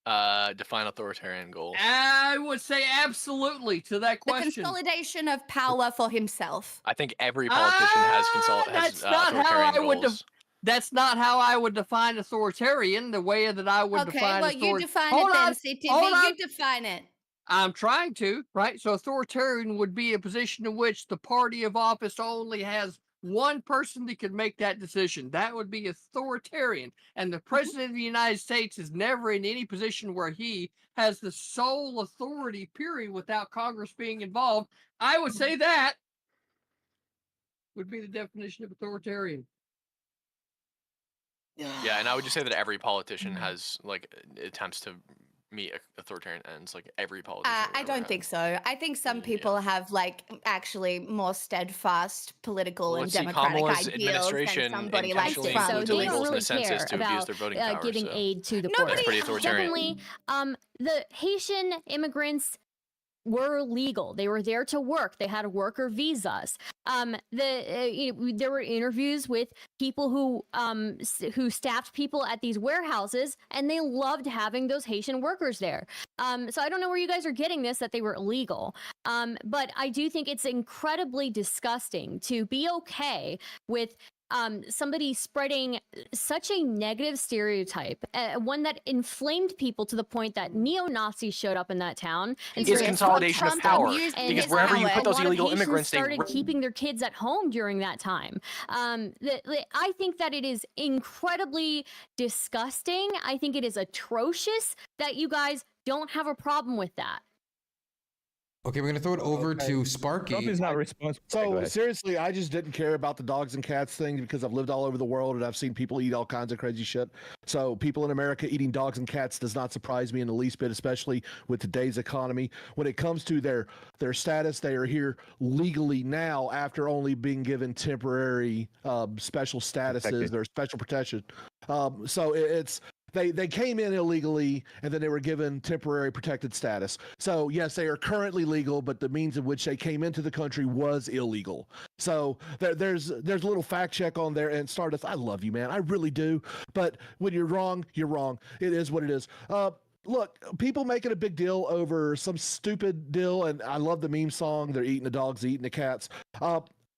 Define authoritarian goals. I would say absolutely to that question. The consolidation of power for himself. I think every politician has authoritarian goals. That's not how I would define authoritarian. The way that I would define authoritarian. Okay, well, you define it then, CTV. You define it. I'm trying to, right? So authoritarian would be a position in which the party of office only has one person that could make that decision. That would be authoritarian. And the president of the United States is never in any position where he has the sole authority, period, without Congress being involved. I would say that would be the definition of authoritarian. Yeah, and I would just say that every politician has attempts to meet authoritarian ends, like every politician. I don't think so. I think some people have actually more steadfast political and democratic ideals than somebody like Trump. So they don't really care about giving aid to the poor. That's pretty authoritarian. Secondly, the Haitian immigrants were legal. They were there to work. They had worker visas. There were interviews with people who staffed people at these warehouses, and they loved having those Haitian workers there. So I don't know where you guys are getting this, that they were illegal. But I do think it's incredibly disgusting to be okay with somebody spreading such a negative stereotype, one that inflamed people to the point that neo-Nazis showed up in that town. And it's consolidation of power, because wherever you put those illegal immigrants, they started keeping their kids at home during that time. I think that it is incredibly disgusting. I think it is atrocious that you guys don't have a problem with that. Okay, we're gonna throw it over to Sparky. Trump is not responsible. So seriously, I just didn't care about the dogs and cats thing because I've lived all over the world and I've seen people eat all kinds of crazy shit. So people in America eating dogs and cats does not surprise me in the least bit, especially with today's economy. When it comes to their status, they are here legally now after only being given temporary special statuses, their special protection. So it's. They came in illegally, and then they were given temporary protected status. So, yes, they are currently legal, but the means in which they came into the country was illegal. So there's a little fact check on there. And Stardust, I love you, man. I really do. But when you're wrong, you're wrong. It is what it is. Look, people making a big deal over some stupid deal, and I love the meme song, they're eating the dogs, eating the cats.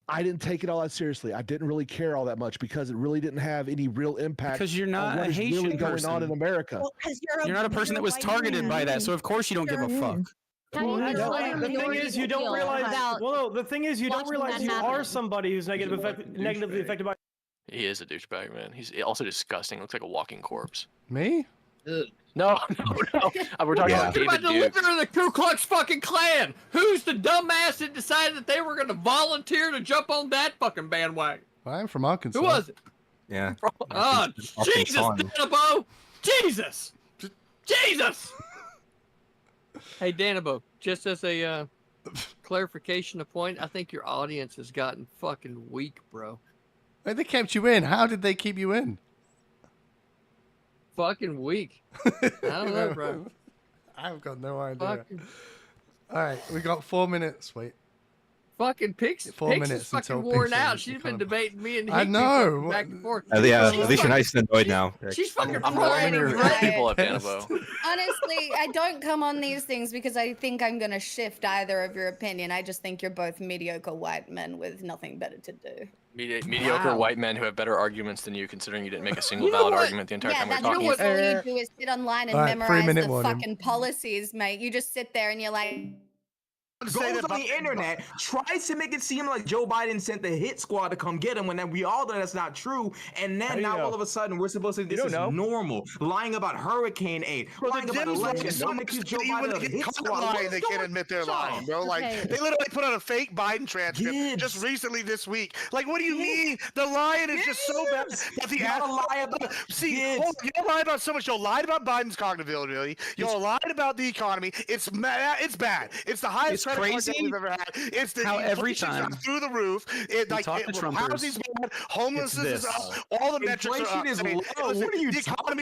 I didn't take it all that seriously. I didn't really care all that much because it really didn't have any real impact. Because you're not a Haitian really person. Going on in America. Well, you're not a person that was targeted by that, so of course you don't give a fuck. The thing is, you don't realize. Well, the thing is, you don't realize you are somebody who's negatively affected by. He is a douchebag, man. He's also disgusting. Looks like a walking corpse. Me? No. We're talking about David the leader of the Ku Klux fucking Klan. Who's the dumbass that decided that they were going to volunteer to jump on that fucking bandwagon? I'm from Arkansas. Who was it? Yeah. Oh, Jesus, Danabo! Jesus! Jesus! Hey, Danabo, just as a clarification of point, I think your audience has gotten fucking weak, bro. They kept you in. How did they keep you in? Fucking weak. I don't know, bro. I've got no idea. All right, we got 4 minutes. Wait. Fucking Pix. 4 minutes is fucking until worn Pix out. She's been debating me and I know. Back and forth. At least you're nice and annoyed now. She's fucking warming your people up, Danabo. Honestly, I don't come on these things because I think I'm gonna shift either of your opinion. I just think you're both mediocre white men with nothing better to do. Mediocre white men who have better arguments than you, considering you didn't make a single valid argument the entire time we're talking. All you do is sit online and memorize the fucking policies, mate. You just sit there and you're like, goes on the internet, tries to make it seem like Joe Biden sent the hit squad to come get him, when we all know that's not true. And then now all of a sudden we're supposed to think this is normal, lying about hurricane aid, lying about elections. Don't accuse Joe Biden of hit squad. They can't admit they're lying, bro. Like they literally put out a fake Biden transcript just recently this week. Like, what do you mean? The lying is just so bad. But the lie about you don't lie about so much. You'll lie about Biden's cognitive ability. You'll lie about the economy. It's bad. It's the highest credit card debt we've ever had. It's the how every time through the roof. Housing's bad. Homelessness is up. All the metrics are up. Inflation is low. What are you talking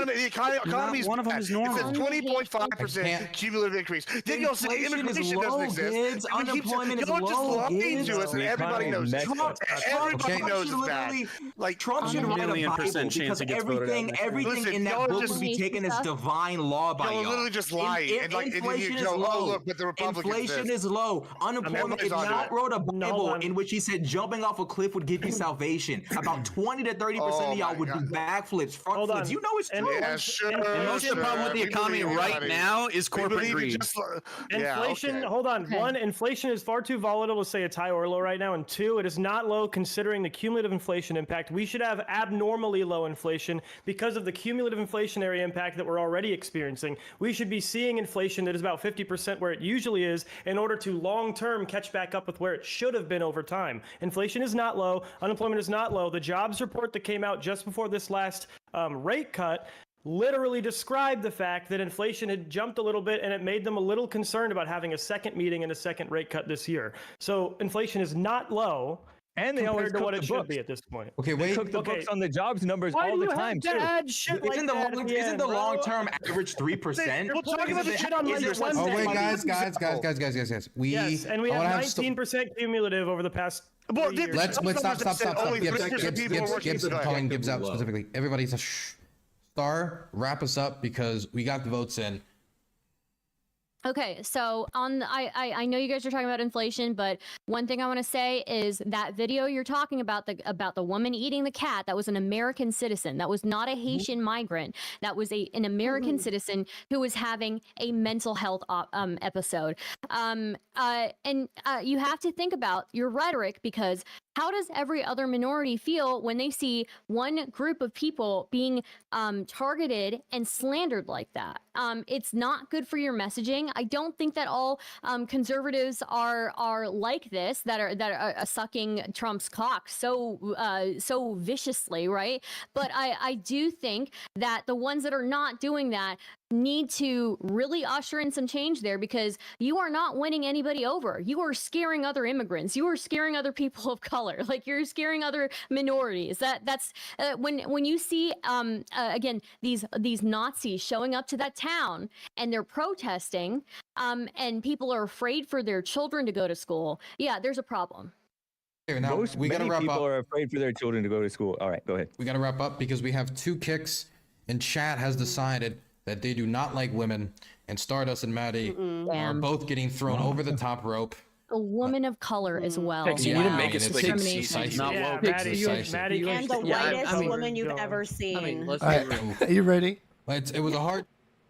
about? The economy is one of them is normal. It's a 20.5% cumulative increase. Then you'll say immigration doesn't exist. Unemployment is low. Just lying to us, and everybody knows. Everybody knows it's bad. Like Trump should write a Bible because everything in that book would be taken as divine law by y'all. Literally just lying. Inflation is low. Inflation is low. Unemployment. If Matt wrote a Bible in which he said jumping off a cliff would give you salvation, about 20 to 30% of y'all would do backflips, front flips. You know it's true. Yeah, sure. And most of the problem with the economy right now is corporate greed. Inflation. Hold on. One, inflation is far too volatile to say it's high or low right now, and two, it is not low considering the cumulative inflation impact. We should have abnormally low inflation because of the cumulative inflationary impact that we're already experiencing. We should be seeing inflation that is about 50% where it usually is in order to long-term catch back up with where it should have been over time. Inflation is not low. Unemployment is not low. The jobs report that came out just before this last rate cut literally described the fact that inflation had jumped a little bit, and it made them a little concerned about having a second meeting and a second rate cut this year. So inflation is not low. And they always compared to what cook it the should books. be at this point. Okay, They cook the books on the jobs numbers Why all do the you time have too. to add shit like that at the Isn't end, the bro? long-term average 3%? We'll talk about the shit on Monday. Oh wait, guys. Yes, and we have 19% cumulative over the past. Well, let's stop. Gibbs calling Gibbs out Low. specifically. Everybody's a Star. Wrap us up because we got the votes in. Okay, so I know you guys are talking about inflation, but one thing I want to say is that video you're talking about the woman eating the cat, that was an American citizen. That was not a Haitian migrant. That was an American citizen who was having a mental health episode. And you have to think about your rhetoric, because how does every other minority feel when they see one group of people being targeted and slandered like that? It's not good for your messaging. I don't think that all conservatives are like this, that are sucking Trump's cock so viciously, right? But I do think that the ones that are not doing that need to really usher in some change there, because you are not winning anybody over. You are scaring other immigrants. You are scaring other people of color. Like, you're scaring other minorities. That's when you see again these Nazis showing up to that town and they're protesting, and people are afraid for their children to go to school. Yeah, there's a problem. Now, we got to wrap people up. are afraid for their children to go to school. All right, go ahead. We got to wrap up because we have 2 kicks, and chat has decided that they do not like women, and Stardust and Maddie are both getting thrown over the top rope. A woman of color as well. You need to make it so they can see Discrimination. not Yeah, woke. Maddie, And the whitest I mean, woman you've ever seen. All right, are you ready? It was a hard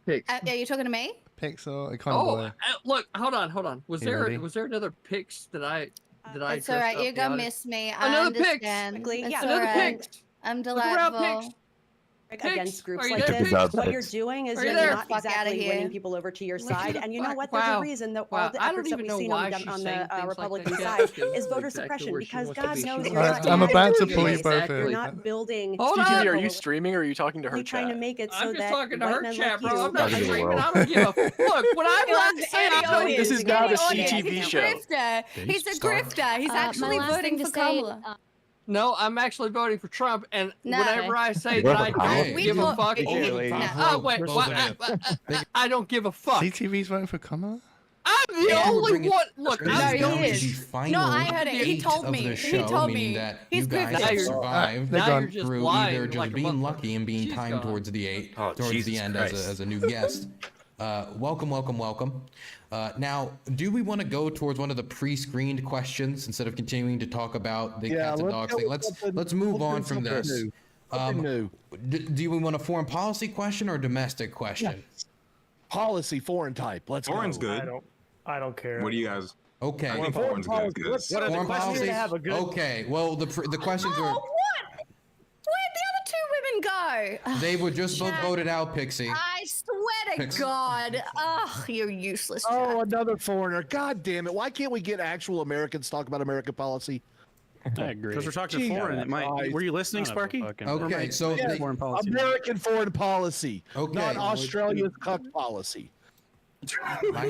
Are you talking to me? Pixel, I kind of Look, hold on. Was You ready? there another picks that I It's all right. You're gonna miss me. I Another picks. understand. It's Yeah. all Another right. picks. I'm Look around, delightful. picks. Against groups Are you like there, this, Pix? what you're doing is Are you you're there? not Fuck outta exactly here. winning people over to your Look side. at And you know fuck. what? There's Wow. a reason that Wow. all the I don't efforts that even we've know seen why on she's the saying things like Republican that. side She is knows voter exactly suppression, where she because wants to God be. She knows wants you're to not be I'm doing about to it. pull you both Exactly. You're in. not building. Hold TTV, on. are you streaming or are you talking to her You're trying to chat? make it so I'm just that talking to white her men chat, like bro. you I'm not can streaming. show I don't give a look. When I'm not saying This is not a CTV He's a show. grifter. He's a grifter. He's actually my last voting thing for to say, Kamala. No, I'm actually voting for Trump, and No. whenever I say Vote that I for Kamala. don't We give a vote- fuck, Here, lady. oh wait, I don't give a fuck. CTV's voting for Kamala? I'm the only one. Look, No, I'm he the is. only. No, I heard it. He told me. He told meaning me. that He's you guys grifting. have you're- survived They're Now gone. you're just through lying either just like a being motherfucker. lucky and being She's timed gone. towards the 8 Oh, towards Jesus the end Christ. as a new guest. Welcome. Now, do we want to go towards one of the pre-screened questions instead of continuing to talk about the cats and dogs thing? Let's move on from this. New. Do we want a foreign policy question or a domestic question? Policy, foreign type. Let's Foreign's go. good. I don't care. What do you guys? Okay. I think foreign's good. What are the questions to have a good? Okay. Well, the questions Oh, are. what? Where'd the other two women go? They were just both voted out, Pixie. I swear to Pixie. God. Ugh, you're useless. Oh, another foreigner. God damn it. Why can't we get actual Americans talk about American policy? I agree. Because we're talking Gee, foreign. Were you listening, Sparky? Okay, so Yeah, foreign policy. American foreign policy, Okay. not Australia's cuck policy. My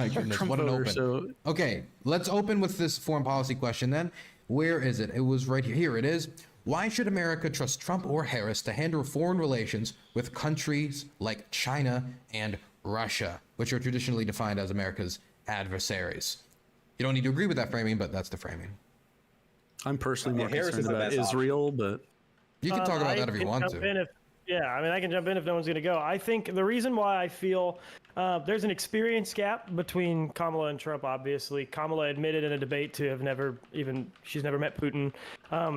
goodness, what an open. Okay, let's open with this foreign policy question then. Where is it? It was right here. Here it is. Why should America trust Trump or Harris to handle foreign relations with countries like China and Russia, which are traditionally defined as America's adversaries? You don't need to agree with that framing, but that's the framing. I'm personally more Harris concerned is the about best option. Israel, but you can talk about I that if you can want jump to. in I mean, I can jump in if no one's going to go. I think the reason why I feel there's an experience gap between Kamala and Trump, obviously. Kamala admitted in a debate to have she's never met Putin.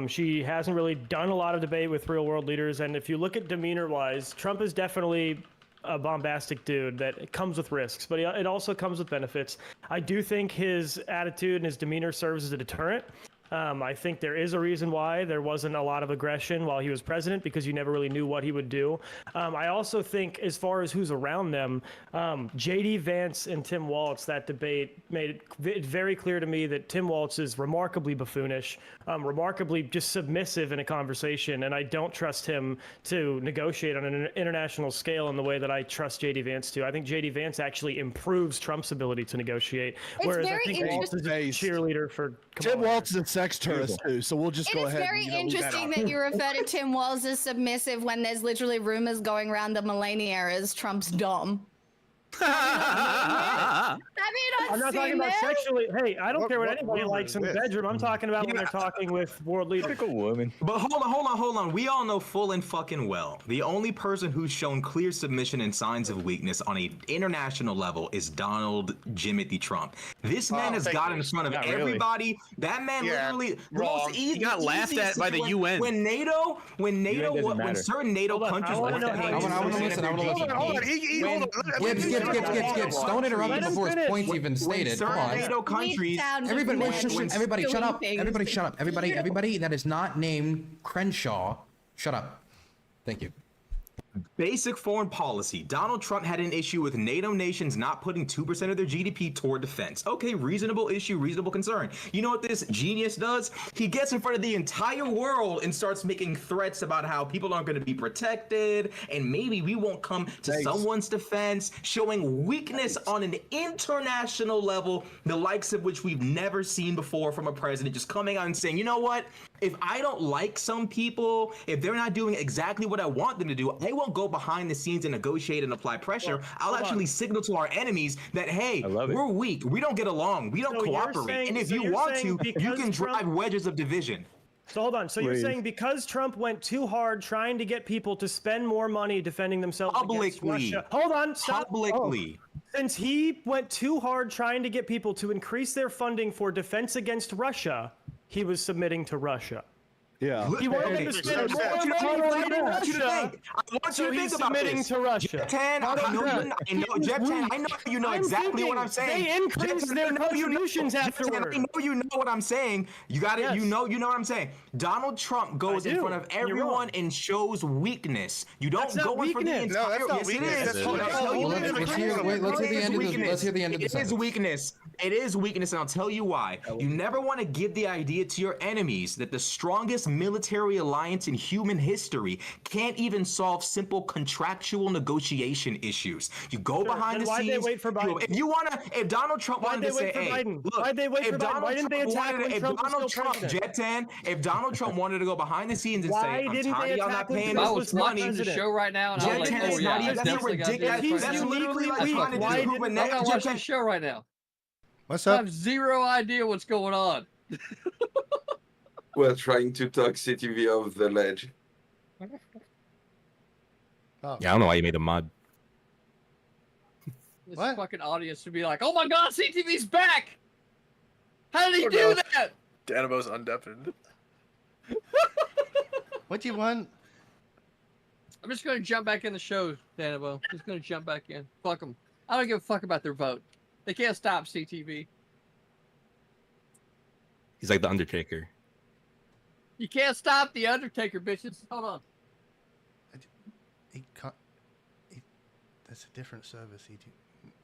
She hasn't really done a lot of debate with real world leaders. And if you look at demeanor-wise, Trump is definitely a bombastic dude that comes with risks, but it also comes with benefits. I do think his attitude and his demeanor serves as a deterrent. I think there is a reason why there wasn't a lot of aggression while he was president, because you never really knew what he would do. I also think, as far as who's around them, J.D. Vance and Tim Walz, that debate made it very clear to me that Tim Walz is remarkably buffoonish, remarkably just submissive in a conversation, and I don't trust him to negotiate on an international scale in the way that I trust J.D. Vance to. I think J.D. Vance actually improves Trump's ability to negotiate, whereas I think Walz is a cheerleader for Tim Walz is a sex tourist too, so we'll just go ahead. It is very interesting that you refer to Tim Walz as submissive when there's literally rumors going around the millennia as Trump's dumb. I'm not talking about sexually. Hey, I don't care what anybody likes in the bedroom. I'm talking about when they're talking with world leaders. Typical woman. But hold on. We all know full and fucking well, the only person who's shown clear submission and signs of weakness on an international level is Donald Jimothy Trump. This man has got in front of everybody. That man literally the most easy. He got laughed at by the UN. When certain NATO countries I want to listen. Hold on. Gibbs, don't interrupt him before his point's even stated. Come on. NATO countries, everybody shut up. Everybody shut up. Everybody that is not named Crenshaw, shut up. Thank you. Basic foreign policy. Donald Trump had an issue with NATO nations not putting 2% of their GDP toward defense. Okay, reasonable issue, reasonable concern. You know what this genius does? He gets in front of the entire world and starts making threats about how people aren't going to be protected and maybe we won't come to someone's defense, showing weakness on an international level, the likes of which we've never seen before from a president, just coming out and saying, you know what? If I don't like some people, if they're not doing exactly what I want them to do, I won't go behind the scenes and negotiate and apply pressure. I'll actually signal to our enemies that, hey, we're weak. We don't get along. We don't cooperate. And if you want to, you can drive wedges of division. So hold on. So you're saying because Trump went too hard trying to get people to spend more money defending themselves against Russia. Hold on. Stop. Publicly. Since he went too hard trying to get people to increase their funding for defense against Russia, he was submitting to Russia. Yeah. He wanted them to spend more money fighting Russia. So he's submitting to Russia. I know you know exactly what I'm saying. They increased their contributions afterward. I know you know what I'm saying. You got it. You know what I'm saying. Donald Trump goes in front of everyone and shows weakness. You don't go in for the entire. No, that's not weakness. Let's hear the end of the sentence. It is weakness. It is weakness, and I'll tell you why. You never want to give the idea to your enemies that the strongest military alliance in human history can't even solve simple contractual negotiation issues. You go behind the scenes. Why'd they wait for Biden? If Donald Trump wanted to say, hey, look, why'd they wait for Biden? Why didn't they attack when Trump was still president? If Donald Trump wanted to go behind the scenes and say, I'm tired of y'all not paying us money. The show right now, and I'm like, oh yeah, that's ridiculous. That's literally like trying to disprove a net. I'm watching the show right now. What's I up? have zero idea what's going on. We're trying to talk CTV off the ledge. Yeah, I don't know why you made a mod. This fucking audience would be like, oh my god, CTV's back! How did he do that? Danabo's undeafened. What do you want? I'm just gonna jump back in the show, Danabo. Just gonna jump back in. Fuck them. I don't give a fuck about their vote. They can't stop CTV. He's like the Undertaker. You can't stop the Undertaker, bitches. Hold on. He can't. That's a different service.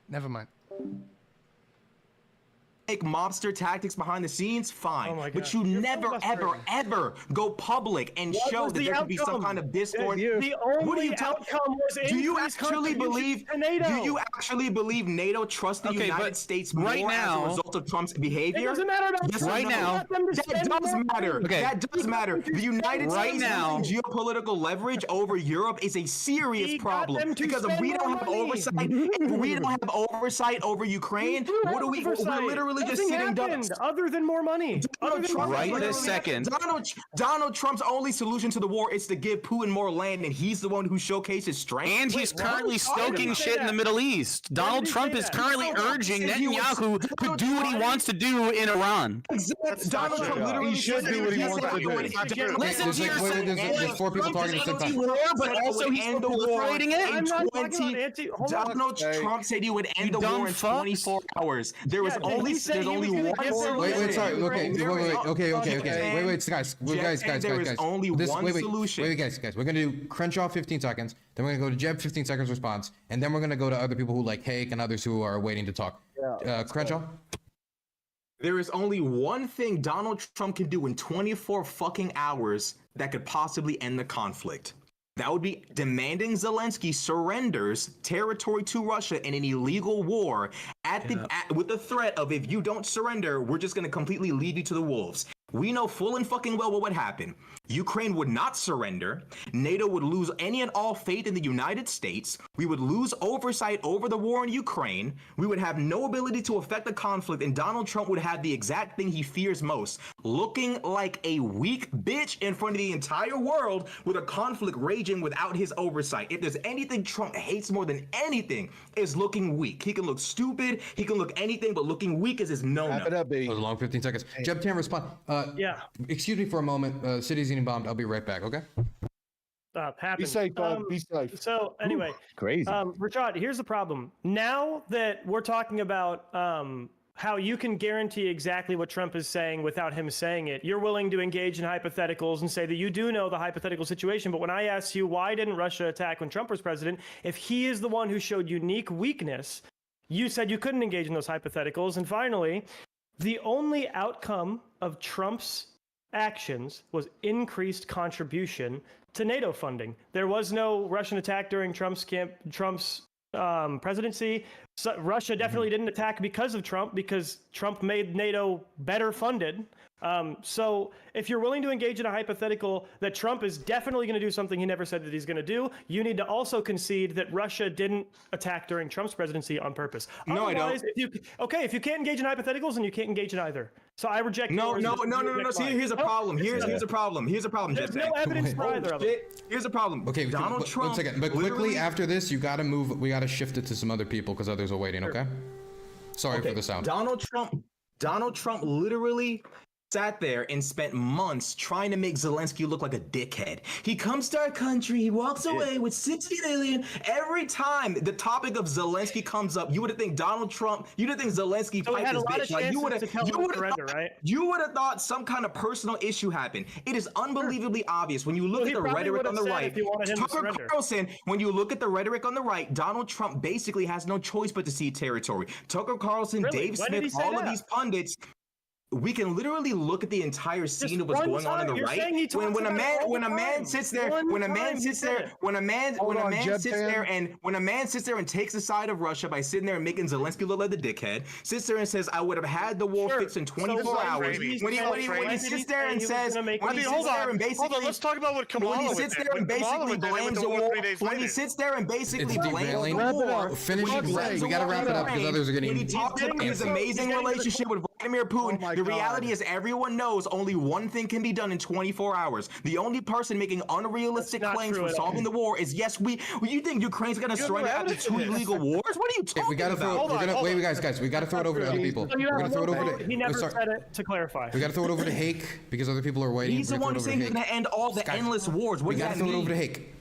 Never mind. Make mobster tactics behind the scenes, fine. Oh but you never, ever go public and show that there could be some kind of discord. The only outcome was do you increased actually believe? to NATO. Do you actually believe NATO trusts the United States more right now, as a result of Trump's behavior? It doesn't matter about yes right now. That does matter. Okay. That does matter. The United Right States now, losing geopolitical leverage over Europe is a serious problem because if we don't have oversight, if we don't have oversight over Ukraine, what are we? We're literally just sitting ducks. Other than more money. Right this second. Donald Trump's only solution to the war is to give Putin more land, and he's the one who showcases strength. And he's currently stoking shit in the Middle East. Donald Trump is currently urging Netanyahu to do what he wants to do in Iran. Donald Trump literally should do what he wants to do. Listen here, there's 4 people talking at the same time. But also he's proliferating it. Donald Trump said he would end the war in 24 hours. There's only one solution. Wait, sorry. Okay, wait, guys. There is only one solution. Wait, guys. We're gonna do Crenshaw 15 seconds. Then we're gonna go to Jeb 15 seconds response, and then we're gonna go to other people who like Hake and others who are waiting to talk. Crenshaw. There is only one thing Donald Trump can do in 24 fucking hours that could possibly end the conflict. That would be demanding Zelensky surrenders territory to Russia in an illegal war with the threat of, if you don't surrender, we're just going to completely leave you to the wolves. We know full and fucking well what would happen. Ukraine would not surrender. NATO would lose any and all faith in the United States. We would lose oversight over the war in Ukraine. We would have no ability to affect the conflict, and Donald Trump would have the exact thing he fears most, looking like a weak bitch in front of the entire world with a conflict raging without his oversight. If there's anything Trump hates more than anything, is looking weak. He can look stupid, he can look anything, but looking weak is his no-no. Wrap it up, B. That was a long 15 seconds. Jeb, can respond. Yeah. Excuse me for a moment. City's getting bombed. I'll be right back. Okay. Happens. Be safe, bud. Be safe. So anyway, crazy. Rashad, here's the problem. Now that we're talking about how you can guarantee exactly what Trump is saying without him saying it, you're willing to engage in hypotheticals and say that you do know the hypothetical situation. But when I asked you why didn't Russia attack when Trump was president, if he is the one who showed unique weakness, you said you couldn't engage in those hypotheticals. And finally, the only outcome of Trump's actions was increased contribution to NATO funding. There was no Russian attack during Trump's presidency. So Russia definitely didn't attack because of Trump, because Trump made NATO better funded. So if you're willing to engage in a hypothetical that Trump is definitely going to do something he never said that he's going to do, you need to also concede that Russia didn't attack during Trump's presidency on purpose. No, I don't. If you can't engage in hypotheticals, then you can't engage in either. So I reject. No. See, here's a problem. Here's a problem. There's no evidence for either of them. Here's a problem. Okay, Donald Trump. 1 second. But quickly after this, you got to move. We got to shift it to some other people because others are waiting. Okay. Sorry for the sound. Donald Trump literally sat there and spent months trying to make Zelensky look like a dickhead. He comes to our country, he walks away with 60 million. Every time the topic of Zelensky comes up, you would have think Zelensky So piped his bitch. Like you would have thought some kind of personal issue happened. It is unbelievably obvious when you look at the rhetoric on the right. Tucker Carlson, when you look at the rhetoric on the right, Donald Trump basically has no choice but to cede territory. Tucker Carlson, Dave Smith, all of these pundits. We can literally look at the entire scene of what's going on the right. When a man sits there and takes the side of Russia by sitting there and making Zelensky look like the dickhead, sits there and says, "I would have had the war fixed in 24 hours." When he sits there and says, let's talk about what Kamala when he sits there and basically blames the war, when he sits there and basically blames the war, we gotta wrap it up because others are getting. When he talks about his amazing relationship with Vladimir Putin, the reality is everyone knows only one thing can be done in 24 hours. The only person making unrealistic claims for solving the war is, you think Ukraine's going to surrender after 2 illegal wars? What are you talking about? Wait, guys, we got to throw it over to other people. We're going to throw it over to... He never said it, to clarify. We got to throw it over to Hake because other people are waiting. He's the one who's saying he's going to end all the endless wars. We got to throw it over to Hake.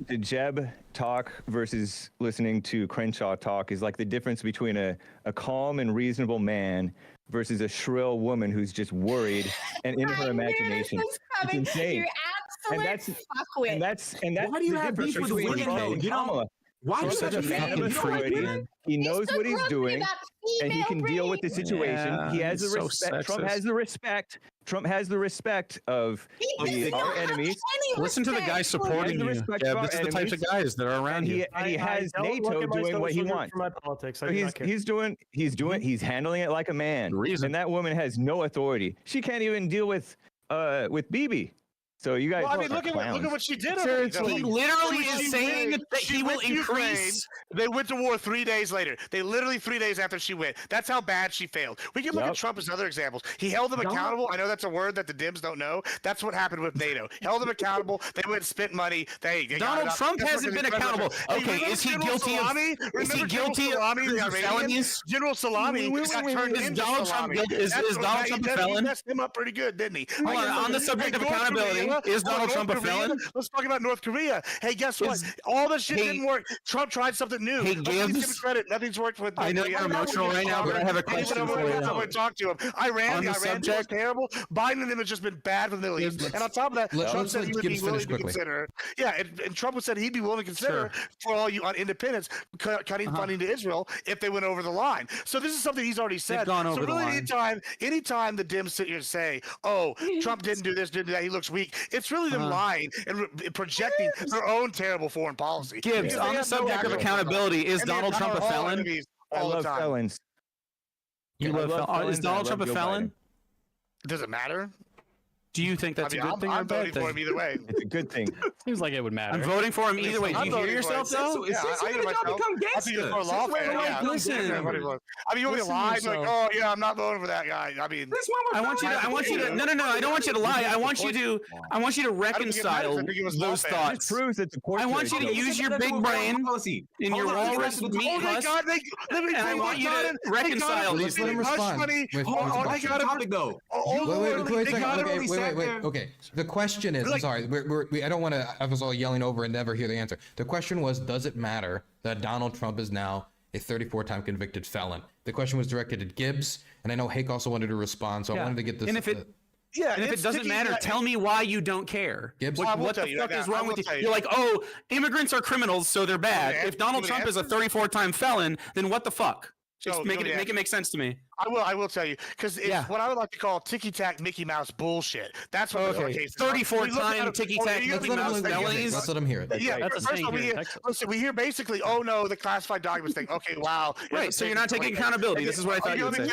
to Jeb talk versus listening to Crenshaw talk is like the difference between a calm and reasonable man versus a shrill woman who's just worried and in her imagination. It's insane. You're absolute fuckwit. And that's Why do you the have difference beef with between women, Trump though? and You don't- Kamala. Why Trump's do you such a have man of beef with authority. women? He knows so what he's grumpy doing, about and he female can deal with the brains. situation. He Yeah, has the he's so respect. Trump sexist. has the respect. Trump has the respect of our enemies. Listen to the guy supporting the you. respect Yeah, of our this is the types of enemies, guys that are around and you. he has don't look NATO at my doing what he social group wants. for my politics. I So do not care. he's handling it like a man. And that woman has no authority. She can't even deal with Bibi. So you guys. Well, I mean, are look at clowns. what she did. Seriously. He literally is saying that he will increase. They went to war 3 days later. They literally 3 days after she went. That's how bad she failed. We can look at Trump as other examples. He held them accountable. I know that's a word that the Dims don't know. That's what happened with NATO. Held them accountable. They went and spent money. They Donald Trump hasn't been accountable. Okay, is he guilty of? Is he guilty of felonies? General Salami got turned Is into Donald Trump Salami. guilty? Is Donald Trump a felon? He messed him up pretty good, didn't he? Hold on the subject of accountability, is Donald Trump a felon? Let's talk about North Korea. Hey, guess what? All this shit didn't work. Trump tried something new. Hey, Let's give him Gibbs. credit. Nothing's worked with North I know Korea. you're emotional right now, but I have a question for you. I want to talk to him. Iran On the was subject- terrible. Biden and them has just been bad for the Middle East. And on top of that, Trump said he would be willing to consider. Yeah, and Trump said he'd be willing to consider for all you on independents cutting funding to Israel if they went over the line. So this is something he's already said. gone over so the really, line. anytime the Dems sit here and say, "Oh, Trump didn't do this, didn't do that, he looks weak," it's really them lying and projecting their own terrible foreign policy. Gibbs, Because they on the have no subject of actual accountability, is and they Donald Trump a empower all felon? enemies I all the love time. felons. You love felons. Is Donald Trump a felon? Does it matter? Do you think that's a good thing or a I'm bad voting for thing? him either way. It's a good thing. Seems like it would matter. I'm voting for him either way. Do I'm you hear voting for yourself it. though? Yeah, I hear myself. I think it's for a law fair. Yeah. Listen. I mean, you want me to Listen lie? to Like, yourself. oh yeah, I'm not voting for that guy. I mean, I want you to. No. I don't want you to lie. I want you to reconcile those thoughts. Proves that the court. I want you to use your big brain in your walrus meat oh my husk, God, and I want you to reconcile these Let him things. respond. Wait. Okay. The question is, I'm sorry, I don't want to have us all yelling over and never hear the answer. The question was, does it matter that Donald Trump is now a 34-time convicted felon? The question was directed at Gibbs, and I know Hake also wanted to respond, so I wanted to get this. And if it doesn't matter, tell me why you don't care. Gibbs, what the fuck is wrong with you? You're like, oh, immigrants are criminals, so they're bad. If Donald Trump is a 34-time felon, then what the fuck? Just make it make sense to me. I will tell you, because it's what I would like to call ticky-tack Mickey Mouse bullshit. That's what the case is. 34-time ticky-tack Mickey Mouse felonies. Let's let him hear it. Yeah, That's first of all, we hear basically, oh no, the classified documents thing. Okay, wow. Right, so you're not taking accountability. This is what I thought you would say.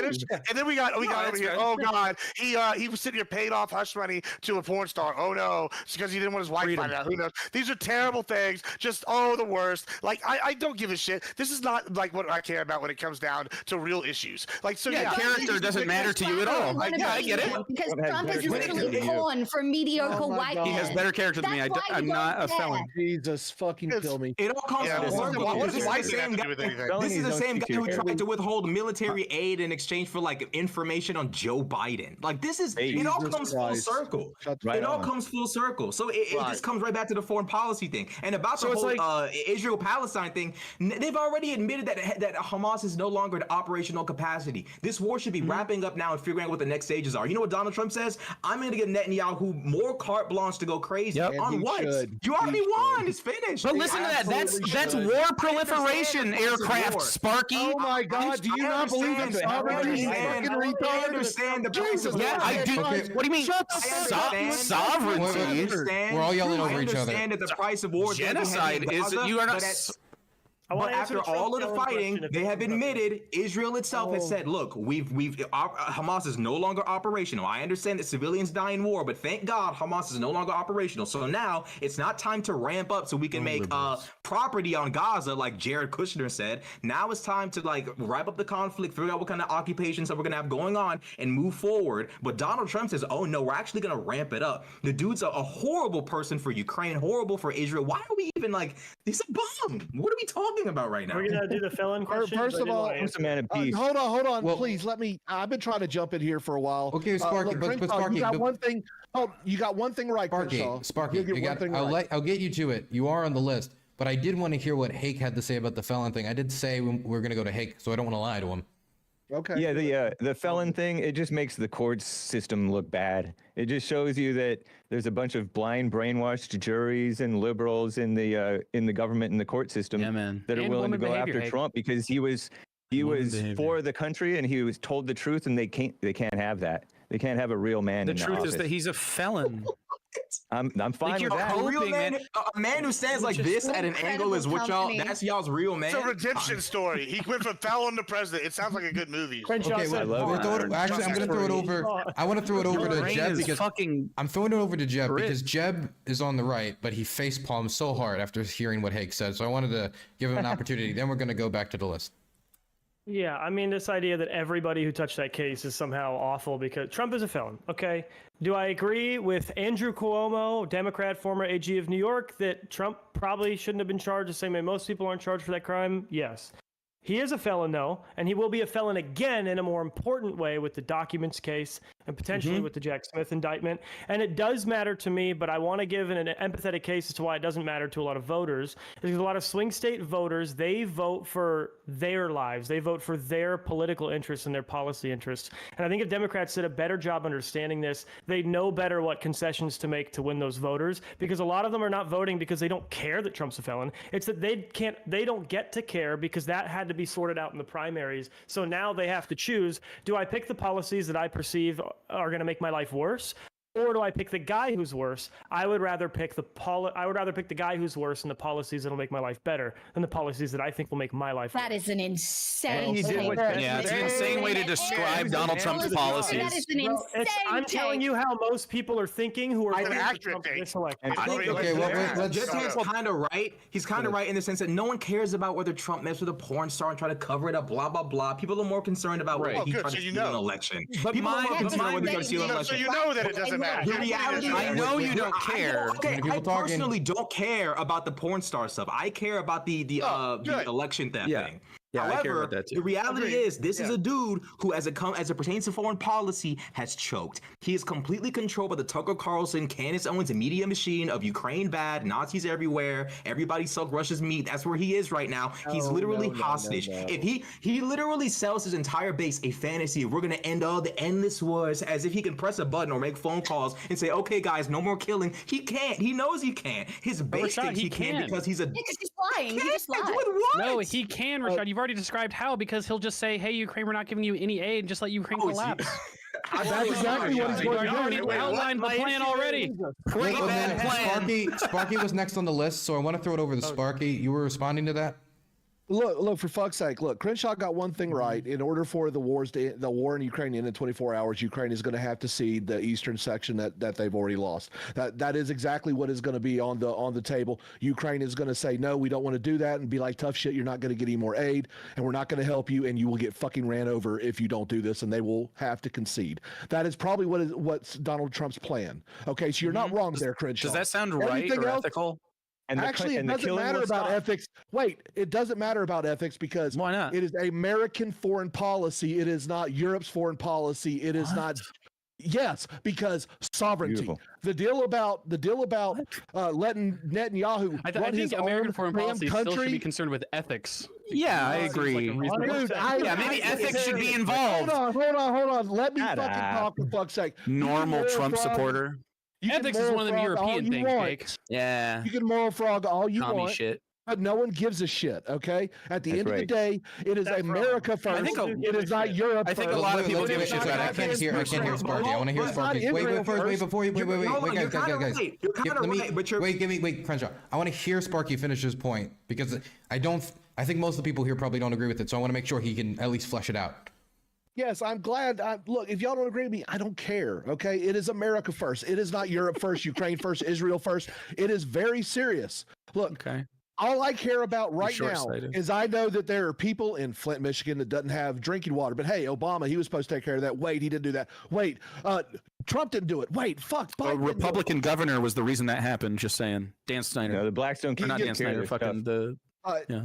And then we got over here. Oh God, he was sitting here paid off hush money to a porn star. Oh no, it's because he didn't want his wife to find out. Who knows? These are terrible things. Just the worst. Like I don't give a shit. This is not like what I care about when it comes down to real issues. Like so. Yeah, character doesn't matter to you at all. I get it. Because Trump is literally porn for mediocre white men. He has better character than me. I'm not a felon. Jesus fucking kill me. It all comes What does white same guy. This is the same guy who tried to withhold military aid in exchange for like information on Joe Biden. Like this is it all comes full circle. It all comes full circle. So it just comes right back to the foreign policy thing. And about the whole Israel-Palestine thing, they've already admitted that Hamas is no longer at operational capacity. This war should be wrapping up now and figuring out what the next stages are. You know what Donald Trump says? I'm going to give Netanyahu more carte blanche to go crazy. On what? You already won. It's finished. But listen to that. That's war proliferation aircraft, Sparky. Oh my God! Do you not believe in sovereignty? I understand the Jesus. Yeah, I do. What do you mean? Sovereignty. We're all yelling over each other. I understand that the price of war genocide is you are not. But after all of the fighting, they have admitted, Israel itself has said, look, Hamas is no longer operational. I understand that civilians die in war, but thank God Hamas is no longer operational. So now it's not time to ramp up so we can make property on Gaza, like Jared Kushner said. Now it's time to like wrap up the conflict, figure out what kind of occupations that we're going to have going on and move forward. But Donald Trump says, oh no, we're actually going to ramp it up. The dude's a horrible person for Ukraine, horrible for Israel. Why are we even like, he's a bum. What are we talking talking about right now? We're gonna do the felon question. First of all, I'm a man of peace. hold on, please let me. I've been trying to jump in here for a while. Okay, Sparky, look, but Crenshaw, Sparky, you got one thing. Oh, you got one thing right, Crenshaw. Sparky, You get one thing right. I'll get you to it. You are on the list, but I did want to hear what Hake had to say about the felon thing. I did say we're going to go to Hake, so I don't want to lie to him. Okay. Yeah, the felon thing, it just makes the court system look bad. It just shows you that there's a bunch of blind, brainwashed juries and liberals in the government and the court system that are willing to go after Trump because he was for the country and he was told the truth, and they can't have that. They can't have a real man in the office. The truth is that he's a felon. I'm fine with that. A real man, a man who stands like this at an angle is what y'all. That's y'all's real man. It's a redemption story. He went from felon to president. It sounds like a good movie. Okay, actually, I'm going to throw it over. I want to throw it over to Jeb because I'm throwing it over to Jeb because Jeb is on the right, but he face palmed so hard after hearing what Hake said. So I wanted to give him an opportunity. Then we're going to go back to the list. Yeah, I mean, this idea that everybody who touched that case is somehow awful because Trump is a felon, okay? Do I agree with Andrew Cuomo, Democrat, former AG of New York, that Trump probably shouldn't have been charged the same way most people aren't charged for that crime? Yes. He is a felon, though, and he will be a felon again in a more important way with the documents case and potentially with the Jack Smith indictment. And it does matter to me, but I want to give an empathetic case as to why it doesn't matter to a lot of voters. Because a lot of swing state voters, they vote for their lives. They vote for their political interests and their policy interests. And I think if Democrats did a better job understanding this, they'd know better what concessions to make to win those voters. Because a lot of them are not voting because they don't care that Trump's a felon. It's that they don't get to care because that had to be sorted out in the primaries. So now they have to choose, do I pick the policies that I perceive are going to make my life worse, or do I pick the guy who's worse? I would rather pick the guy who's worse and the policies that'll make my life better than the policies that I think will make my life worse. That is an insane. Yeah, it's an insane way to describe Donald Trump's policies. That is an insane. I'm telling you how most people are thinking who are voting for Trump this election. He's kind of right. He's kind of right in the sense that no one cares about whether Trump messed with a porn star and tried to cover it up, blah, blah, blah. People are more concerned about whether he tried to steal an election. People are more concerned whether he tried to steal an election. So you know that it doesn't matter. The reality I know you don't care. I personally don't care about the porn star stuff. I care about the election theft thing. Yeah, however, I care about that too. The reality is this is a dude who, as it pertains to foreign policy, has choked. He is completely controlled by the Tucker Carlson, Candace Owens media machine of Ukraine bad, Nazis everywhere, everybody suck Russia's meat. That's where he is right now. He's literally hostage. If he literally sells his entire base a fantasy, we're gonna end all the endless wars, as if he can press a button or make phone calls and say, okay guys, no more killing. He can't. He knows he can't. His base thinks he can because he's a because he's lying. He just lied. With what? No, he can, Rashad. You've already described how, because he'll just say, hey, Ukraine, we're not giving you any aid, and just let Ukraine collapse. That's exactly what he's going to do. Already outlined the plan already. Sparky was next on the list, so I want to throw it over to Sparky. You were responding to that? Look, for fuck's sake, look, Crenshaw got one thing right. In order for the war in Ukraine to end in 24 hours, Ukraine is going to have to cede the eastern section that they've already lost. That is exactly what is going to be on the table. Ukraine is going to say, no, we don't want to do that, and be like, tough shit, you're not going to get any more aid, and we're not going to help you, and you will get fucking ran over if you don't do this, and they will have to concede. That is probably what's Donald Trump's plan. Okay, so you're not wrong there, Crenshaw. Does that sound right or ethical? Actually, it doesn't matter about ethics. Wait, it doesn't matter about ethics because why not? It is American foreign policy. It is not Europe's foreign policy. It is not. Yes, because sovereignty. Beautiful. The deal about letting Netanyahu run his American own foreign policy country still should be concerned with ethics. Yeah, I agree. Dude, maybe ethics should be involved. Hold on. Let me fucking talk, for fuck's sake. Normal Trump supporter. Ethics is one of them European things, Jake. Yeah. You can moral frog all you want. Shit. But no one gives a shit, okay? At the end of the day, it is America first. It is not Europe first. I think a lot of people give a shit about it. I can't hear Sparky. I want to hear Sparky. Wait, guys. Wait, Crenshaw. I want to hear Sparky finish his point because I think most of the people here probably don't agree with it, so I want to make sure he can at least flesh it out. Yes, I'm glad. Look, if y'all don't agree with me, I don't care. Okay, it is America first. It is not Europe first, Ukraine first, Israel first. It is very serious. Look, all I care about right now is I know that there are people in Flint, Michigan that doesn't have drinking water. But hey, Obama, he was supposed to take care of that. Wait, he didn't do that. Wait, Trump didn't do it. Wait, fuck. A Republican governor was the reason that happened. Just saying. Dan Snyder. No, the Blackstone. Not Dan Snyder. Fucking the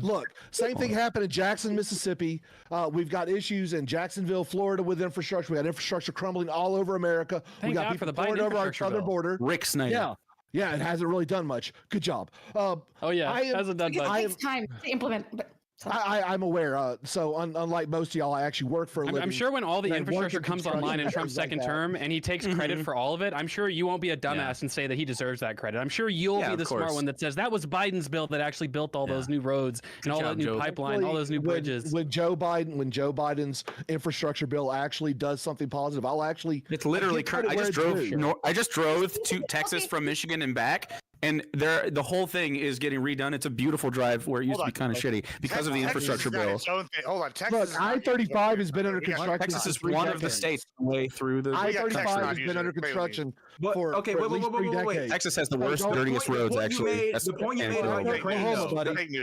Look, same thing happened in Jackson, Mississippi. We've got issues in Jacksonville, Florida with infrastructure. We got infrastructure crumbling all over America. Thank we got God for people the Biden pouring over our infrastructure southern bill. border. Rick Snyder. Yeah, it hasn't really done much. Good job. Hasn't done much. It takes time to implement. But I'm aware. So unlike most of y'all, I actually work for a living. I'm sure when all the and I work infrastructure in comes online in construction, Trump's things like second that. term and he takes credit for all of it, I'm sure you won't be a dumbass and say that he deserves that credit. I'm sure you'll be the smart one that says that was Biden's bill that actually built all those new roads and all that new pipeline, all those new bridges. When Joe Biden's infrastructure bill actually does something positive, I'll actually. It's literally. I just drove to Texas from Michigan and back. And the whole thing is getting redone. It's a beautiful drive where it used to be kind of shitty because of the infrastructure bill. Hold on, Texas. Look, I-35 has been under construction. Texas is one of the states way through the. I-35 has been under construction for at least 3 decades. Texas has the worst, dirtiest roads, actually. The point you made about Ukraine.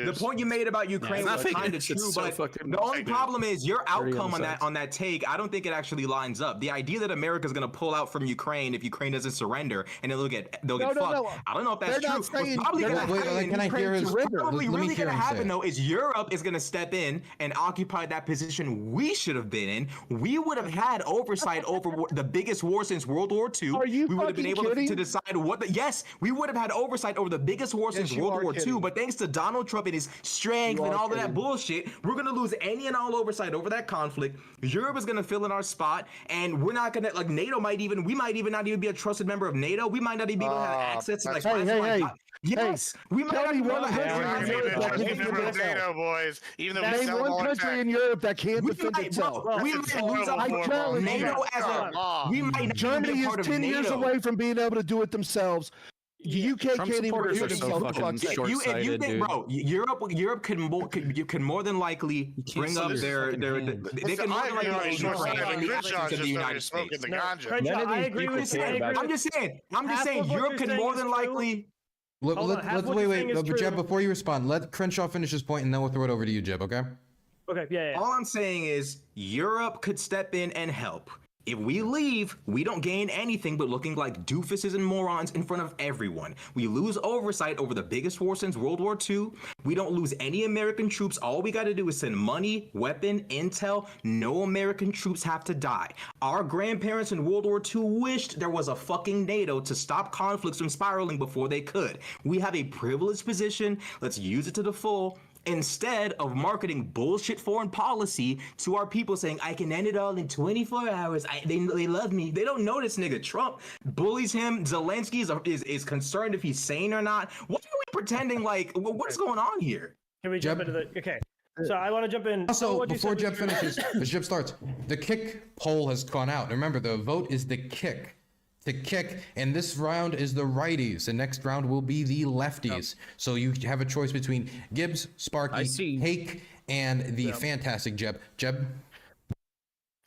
The point you made about Ukraine was kind of true, but the only problem is your outcome on that take. I don't think it actually lines up. The idea that America is going to pull out from Ukraine if Ukraine doesn't surrender and they'll get fucked. I don't know if that's true. What's probably going to happen, probably really going to happen though, is Europe is going to step in and occupy that position we should have been in. We would have had oversight over the biggest war since World War II. Are you we would have been able kidding? to decide what the we would have had oversight over the biggest war since World War II. But thanks to Donald Trump and his strength and all of that bullshit, we're going to lose any and all oversight over that conflict. Europe is going to fill in our spot, and we're not going to NATO we might even not even be a trusted member of NATO. We might not even be able to have access to we might not even member of NATO, boys. Even though name one country in Europe that can't defend itself. We might lose NATO as a Germany is 10 years away from being able to do it themselves. The UK can't even do it themselves. If you think, bro, Europe could more than likely bring up their they can more than likely Ukraine the actions of the United States. I agree with you. I'm just saying Europe could more than likely. Wait, Jeb, before you respond, let Crenshaw finish his point and then we'll throw it over to you, Jeb, okay? Okay, yeah. All I'm saying is Europe could step in and help. If we leave, we don't gain anything but looking like doofuses and morons in front of everyone. We lose oversight over the biggest war since World War II. We don't lose any American troops. All we got to do is send money, weapon, intel. No American troops have to die. Our grandparents in World War II wished there was a fucking NATO to stop conflicts from spiraling before they could. We have a privileged position. Let's use it to the full. Instead of marketing bullshit foreign policy to our people saying, I can end it all in 24 hours. They love me. They don't know this nigga. Trump bullies him. Zelensky is concerned if he's sane or not. What are we pretending like? What's going on here? Can we jump into the... Okay. So I want to jump in. Also, before Jeb finishes, as Jeb starts, the kick poll has gone out. Remember, the vote is the kick. To kick, and this round is the righties. The next round will be the lefties. So you have a choice between Gibbs, Sparky, Hake, and the fantastic Jeb. Jeb?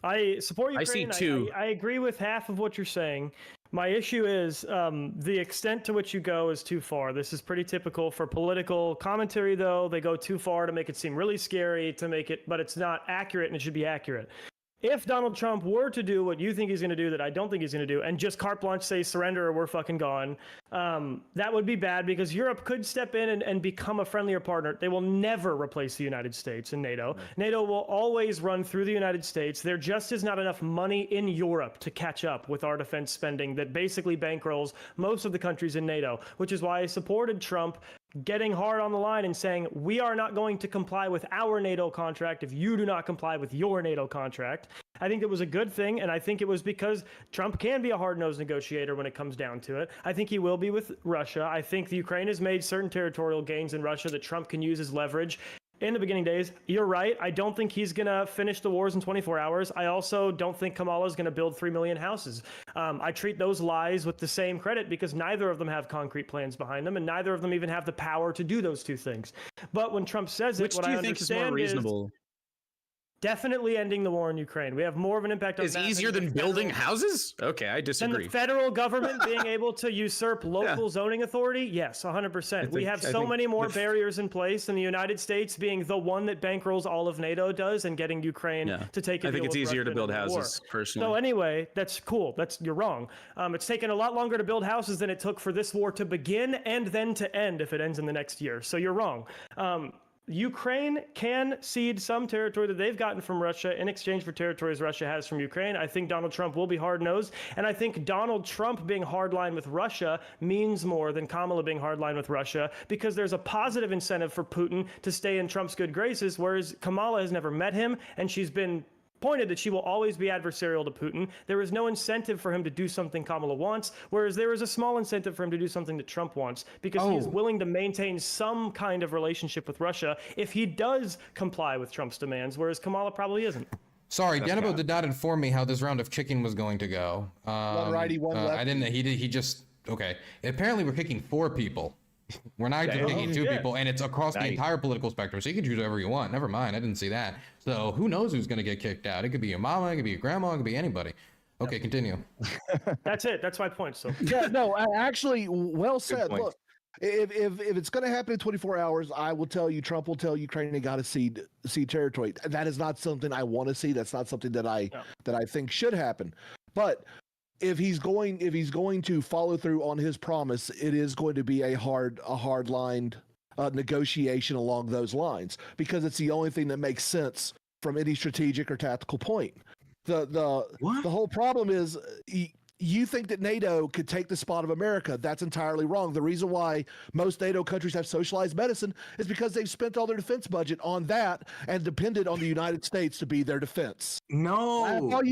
I support Ukraine. I see two. I agree with half of what you're saying. My issue is the extent to which you go is too far. This is pretty typical for political commentary, though. They go too far to make it seem really scary, but it's not accurate, and it should be accurate. If Donald Trump were to do what you think he's going to do that I don't think he's going to do, and just carte blanche say surrender or we're fucking gone, that would be bad because Europe could step in and become a friendlier partner. They will never replace the United States in NATO. NATO will always run through the United States. There just is not enough money in Europe to catch up with our defense spending that basically bankrolls most of the countries in NATO, which is why I supported Trump getting hard on the line and saying, we are not going to comply with our NATO contract if you do not comply with your NATO contract. I think it was a good thing, and I think it was because Trump can be a hard-nosed negotiator when it comes down to it. I think he will be with Russia. I think the Ukraine has made certain territorial gains in Russia that Trump can use as leverage. In the beginning days, you're right. I don't think he's going to finish the wars in 24 hours. I also don't think Kamala is going to build 3 million houses. I treat those lies with the same credit because neither of them have concrete plans behind them, and neither of them even have the power to do those two things. But when Trump says it, what I understand is... Which do you think is more reasonable? Definitely ending the war in Ukraine. We have more of an impact on that. Is easier than building houses? Okay, I disagree. And the federal government being able to usurp local zoning authority? Yes, 100%. We have so many more barriers in place, and the United States being the one that bankrolls all of NATO does and getting Ukraine to take a I think deal it's with easier Russia to build in the houses, war. personally. So anyway, that's cool. You're wrong. It's taken a lot longer to build houses than it took for this war to begin and then to end if it ends in the next year. So you're wrong. Ukraine can cede some territory that they've gotten from Russia in exchange for territories Russia has from Ukraine. I think Donald Trump will be hard-nosed, and I think Donald Trump being hardline with Russia means more than Kamala being hardline with Russia, because there's a positive incentive for Putin to stay in Trump's good graces, whereas Kamala has never met him, and she's been pointed that she will always be adversarial to Putin. There is no incentive for him to do something Kamala wants, whereas there is a small incentive for him to do something that Trump wants, because he is willing to maintain some kind of relationship with Russia if he does comply with Trump's demands, whereas Kamala probably isn't. Sorry, Denebo did not inform me how this round of kicking was going to go. One righty, one lefty. I didn't. He just okay. Apparently, we're kicking 4 people. We're not just kicking 2 people, and it's across the entire political spectrum. So you can choose whoever you want. Never mind, I didn't see that. So who knows who's going to get kicked out? It could be your mama, it could be your grandma, it could be anybody. Okay, continue. That's it. That's my point. So yeah, no, actually, well said. Look, if it's going to happen in 24 hours, I will tell you, Trump will tell Ukraine they got to cede territory. That is not something I want to see. That's not something that I think should happen. But if he's going to follow through on his promise, it is going to be a hard lined negotiation along those lines, because it's the only thing that makes sense from any strategic or tactical point. The whole problem is you think that NATO could take the spot of America. That's entirely wrong. The reason why most NATO countries have socialized medicine is because they've spent all their defense budget on that and depended on the United States to be their defense. No. Oh,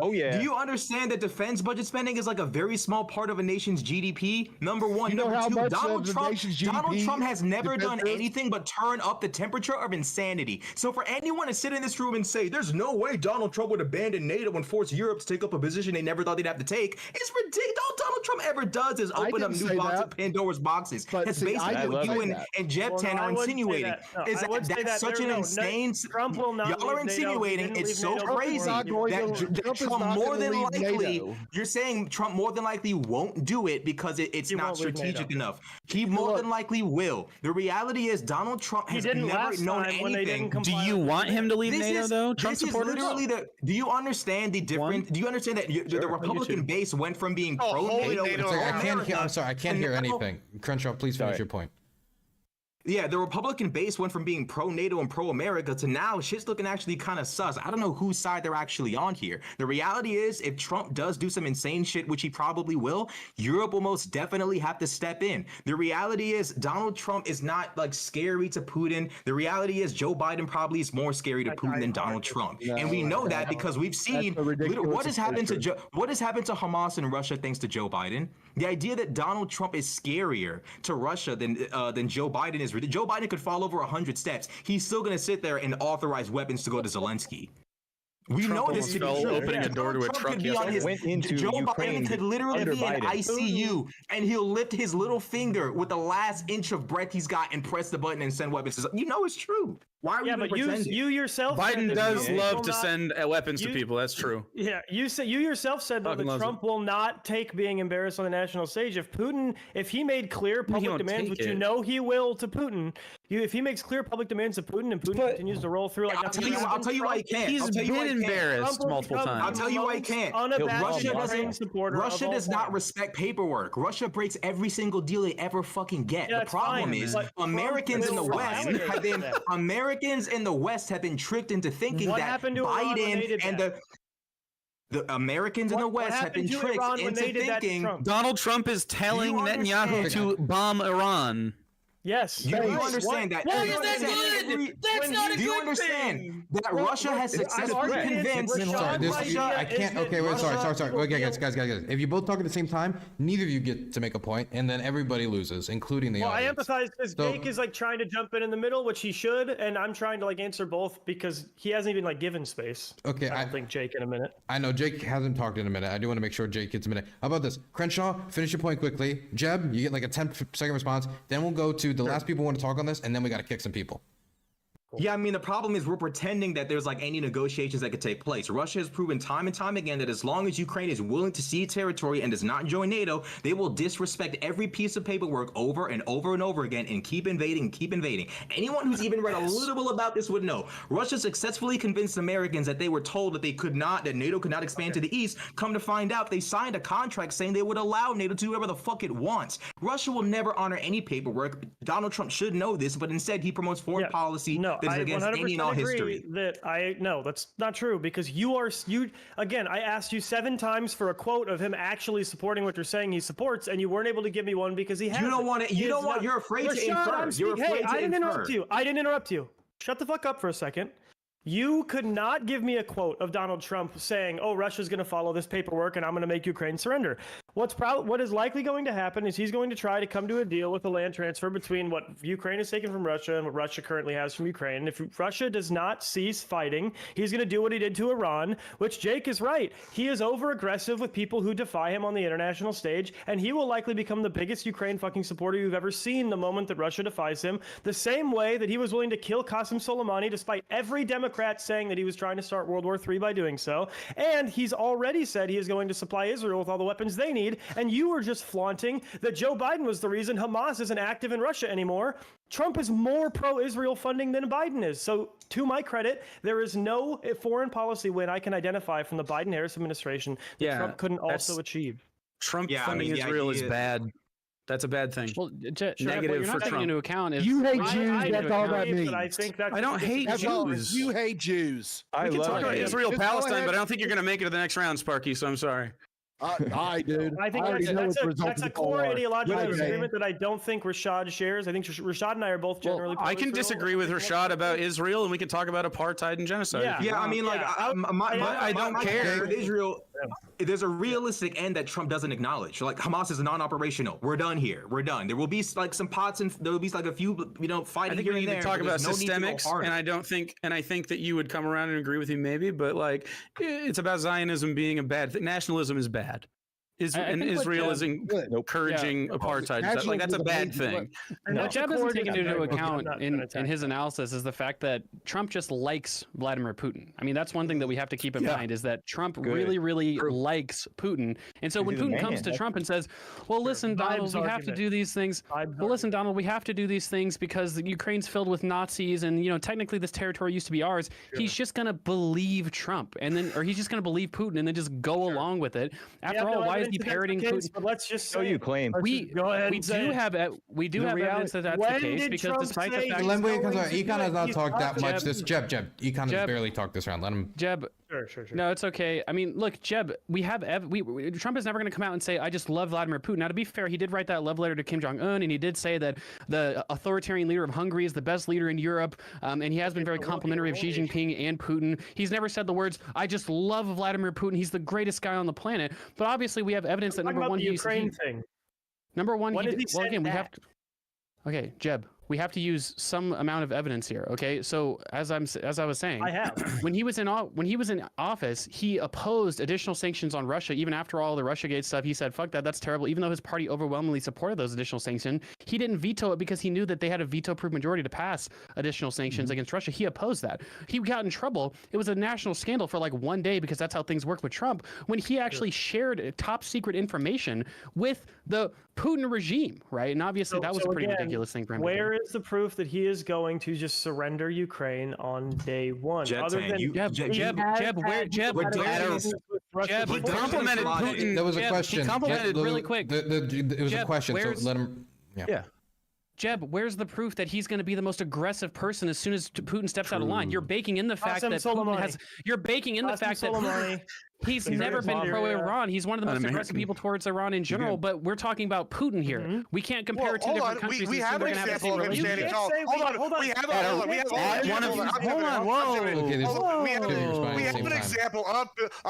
Oh, yeah. Do you understand that defense budget spending is like a very small part of a nation's GDP? Number one. Number two, Donald Trump has never done anything but turn up the temperature of insanity. So for anyone to sit in this room and say, there's no way Donald Trump would abandon NATO and force Europe to take up a position they never thought they'd have to take, it's ridiculous. All Donald Trump ever does is open up new boxes of Pandora's boxes. That's basically what you and Jeb 10 are insinuating. That's such an insane. Trump will not. Y'all are insinuating it's so crazy that Trump more than likely. You're saying Trump more than likely won't do it because it's not strategic enough. He more than likely will. The reality is Donald Trump has never known anything. Do you want him to leave NATO though? Trump supporters. Do you understand the difference? Do you understand that the Republican base went from being pro-NATO? I'm sorry, I can't hear anything. Crenshaw, please finish your point. Yeah, the Republican base went from being pro-NATO and pro-America to now shit's looking actually kind of sus. I don't know whose side they're actually on here. The reality is, if Trump does do some insane shit, which he probably will, Europe will most definitely have to step in. The reality is, Donald Trump is not like scary to Putin. The reality is, Joe Biden probably is more scary to Putin than Donald Trump. And we know that because we've seen what has happened to Hamas and Russia thanks to Joe Biden. The idea that Donald Trump is scarier to Russia than Joe Biden is. Joe Biden could fall over 100 steps. He's still going to sit there and authorize weapons to go to Zelensky. We know this to be true. Opening a door to a truck. Joe Biden could literally be in ICU, and he'll lift his little finger with the last inch of breath he's got and press the button and send weapons. You know it's true. Why are we pretending? You yourself. Biden does love to send weapons to people. That's true. Yeah, you yourself said that Trump will not take being embarrassed on the national stage. If he made clear public demands, which you know he will to Putin, if he makes clear public demands to Putin and Putin continues to roll through like I'll tell you why he can't. He's been embarrassed multiple times. I'll tell you why he can't. Russia does not respect paperwork. Russia breaks every single deal they ever fucking get. The problem is Americans in the West have been tricked into thinking that Biden and the Americans in the West have been tricked into thinking Donald Trump is telling Netanyahu to bomb Iran. Yes. Do you understand that? Why is that good? That's not a good thing. Do you understand that Russia has successfully convinced? I can't. Okay, wait. Sorry. Okay, guys. If you both talk at the same time, neither of you get to make a point, and then everybody loses, including the audience. I empathize because Jake is like trying to jump in the middle, which he should, and I'm trying to like answer both because he hasn't even like given space. Okay, I don't think Jake in a minute. I know Jake hasn't talked in a minute. I do want to make sure Jake gets a minute. How about this? Crenshaw, finish your point quickly. Jeb, you get like a 10-second response. Then we'll go to the last people who want to talk on this, and then we got to kick some people. Yeah, I mean, the problem is we're pretending that there's like any negotiations that could take place. Russia has proven time and time again that as long as Ukraine is willing to cede territory and does not join NATO, they will disrespect every piece of paperwork over and over and over again and keep invading and keep invading. Anyone who's even read a little bit about this would know. Russia successfully convinced Americans that they were told that that NATO could not expand to the east. Come to find out, they signed a contract saying they would allow NATO to do whatever the fuck it wants. Russia will never honor any paperwork. Donald Trump should know this, but instead he promotes foreign policy that is against any and all history. No, that's not true, because you again, I asked you 7 times for a quote of him actually supporting what you're saying he supports, and you weren't able to give me one because he has. You don't want it. You're afraid to infer. You're afraid to I didn't infer. interrupt you. I didn't interrupt you. Shut the fuck up for a second. You could not give me a quote of Donald Trump saying, "Oh, Russia's going to follow this paperwork, and I'm going to make Ukraine surrender." What is likely going to happen is he's going to try to come to a deal with a land transfer between what Ukraine has taken from Russia and what Russia currently has from Ukraine. And if Russia does not cease fighting, he's going to do what he did to Iran, which Jake is right. He is over-aggressive with people who defy him on the international stage, and he will likely become the biggest Ukraine fucking supporter you've ever seen the moment that Russia defies him, the same way that he was willing to kill Qasem Soleimani despite every Democrat saying that he was trying to start World War III by doing so. And he's already said he is going to supply Israel with all the weapons they need. And you were just flaunting that Joe Biden was the reason Hamas isn't active in Russia anymore. Trump is more pro-Israel funding than Biden is. So to my credit, there is no foreign policy win I can identify from the Biden-Harris administration that Trump couldn't also achieve. Trump funding Israel is bad. That's a bad thing. Well, negative for Trump. Into account is you hate Jews. That's all that means. I don't hate Jews. You hate Jews. We can talk about Israel, Palestine, but I don't think you're going to make it to the next round, Sparky. So I'm sorry. Hi, dude. I think that's a core ideological disagreement that I don't think Rashad shares. I think Rashad and I are both generally. I can disagree with Rashad about Israel, and we can talk about apartheid and genocide. Yeah, I mean, like, I don't care. With Israel, there's a realistic end that Trump doesn't acknowledge. Like, Hamas is non-operational. We're done here. We're done. There will be like some pots and there will be like a few, fighting. I think here we need and to talk about no systemics, and I think that you would come around and agree with me, maybe. But like, it's about Zionism being a bad thing. Nationalism is bad. Israel is encouraging apartheid. That's a bad thing. What Jeb isn't taking into account in his analysis is the fact that Trump just likes Vladimir Putin. I mean, that's one thing that we have to keep in mind is that Trump really, really likes Putin. And so when Putin comes to Trump and says, well, listen, Donald, we have to do these things. Well, listen, Donald, we have to do these things because Ukraine's filled with Nazis and, technically this territory used to be ours. He's just going to believe Trump or he's just going to believe Putin and then just go along with it. After all, why is he parroting Putin? But let's just say you claim. We do have evidence that that's the case because despite the fact Econ has not talked that much. Jeb, Econ has barely talked this round. Let him. Jeb. Sure. No, it's okay. I mean, look, Jeb, we have Trump is never going to come out and say, I just love Vladimir Putin. Now, to be fair, he did write that love letter to Kim Jong-un, and he did say that the authoritarian leader of Hungary is the best leader in Europe, and he has been very complimentary of Xi Jinping and Putin. He's never said the words, I just love Vladimir Putin. He's the greatest guy on the planet. But obviously, we have evidence that number one, Okay, Jeb, we have to use some amount of evidence here. Okay, so as I was saying, I have when he was in office, he opposed additional sanctions on Russia. Even after all the RussiaGate stuff, he said, "Fuck that, that's terrible." Even though his party overwhelmingly supported those additional sanctions, he didn't veto it because he knew that they had a veto-proof majority to pass additional sanctions against Russia. He opposed that. He got in trouble. It was a national scandal for like one day because that's how things work with Trump. When he actually shared top secret information with the Putin regime, right? And obviously that was a pretty ridiculous thing for him. Where is the proof that he is going to just surrender Ukraine on day one? Other than Jeb, he complimented Putin. There was a question. He complimented really quick. It was a question, so let him. Yeah. Jeb, where's the proof that he's going to be the most aggressive person as soon as Putin steps out of line? You're baking in the fact that Putin has. You're baking in the fact that he's never been pro-Iran. He's one of the most aggressive people towards Iran in general. But we're talking about Putin here. We can't compare two different countries. We have an example of him standing tall. Hold on. We have an example of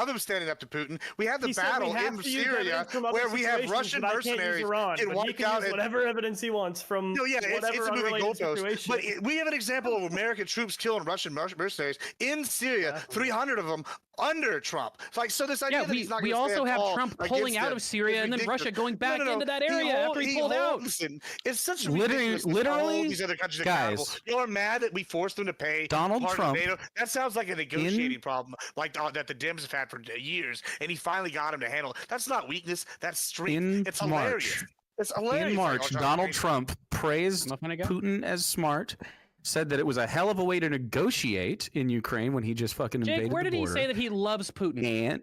him standing up to Putin. We have the battle in Syria where we have Russian mercenaries get wiped out. Whatever evidence he wants from. No, yeah, it's a moving goalpost. But we have an example of American troops killing Russian mercenaries in Syria, 300 of them under Trump. Like, so this idea that he's not we gonna also stand have tall Trump pulling against out them of Syria is and then ridiculous. Russia going back No. into that area after he pulled out. Listen, it's such a Literally- ridiculous to hold literally, these other countries guys, accountable. Y'all are mad that we forced them to pay Donald part Trump of NATO. That sounds like a negotiating problem, like that the Dems have had for years, and he finally got him to handle. That's not weakness. That's strength. It's hilarious. It's hilarious. In March, Donald Trump praised funny guy. Putin as smart, said that it was a hell of a way to negotiate in Ukraine when he just fucking invaded Jake, where the did he border. say that he loves Putin?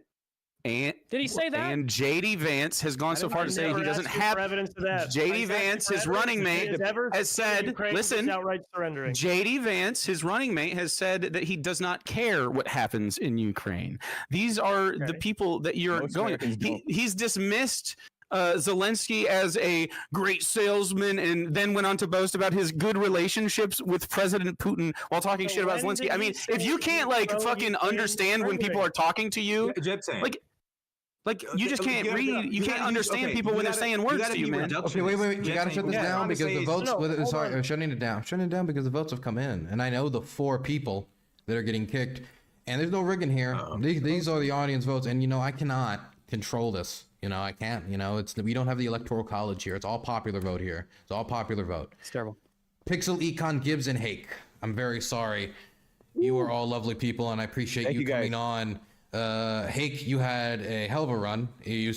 And did he say that? And JD Vance has gone so far to say he doesn't have evidence of that. JD Vance, his running mate, has said, listen, outright surrendering. JD Vance, his running mate, has said that he does not care what happens in Ukraine. These are the people that you're going. He's dismissed Zelensky as a great salesman, and then went on to boast about his good relationships with President Putin while talking shit about Zelensky. I mean, if you can't like fucking understand when people are talking to you, like you just can't read, you can't understand people when they're saying words to you, man. Okay, wait. We gotta shut this down because the votes. Sorry, shutting it down. Shutting it down because the votes have come in, and I know the 4 people that are getting kicked, and there's no rigging here. These are the audience votes, and I cannot control this. I can't. We don't have the electoral college here. It's all popular vote here. It's all popular vote. It's terrible. Pixel, Econ, Gibbs, and Hake. I'm very sorry. You are all lovely people, and I appreciate you coming on. Hake, you had a hell of a run. We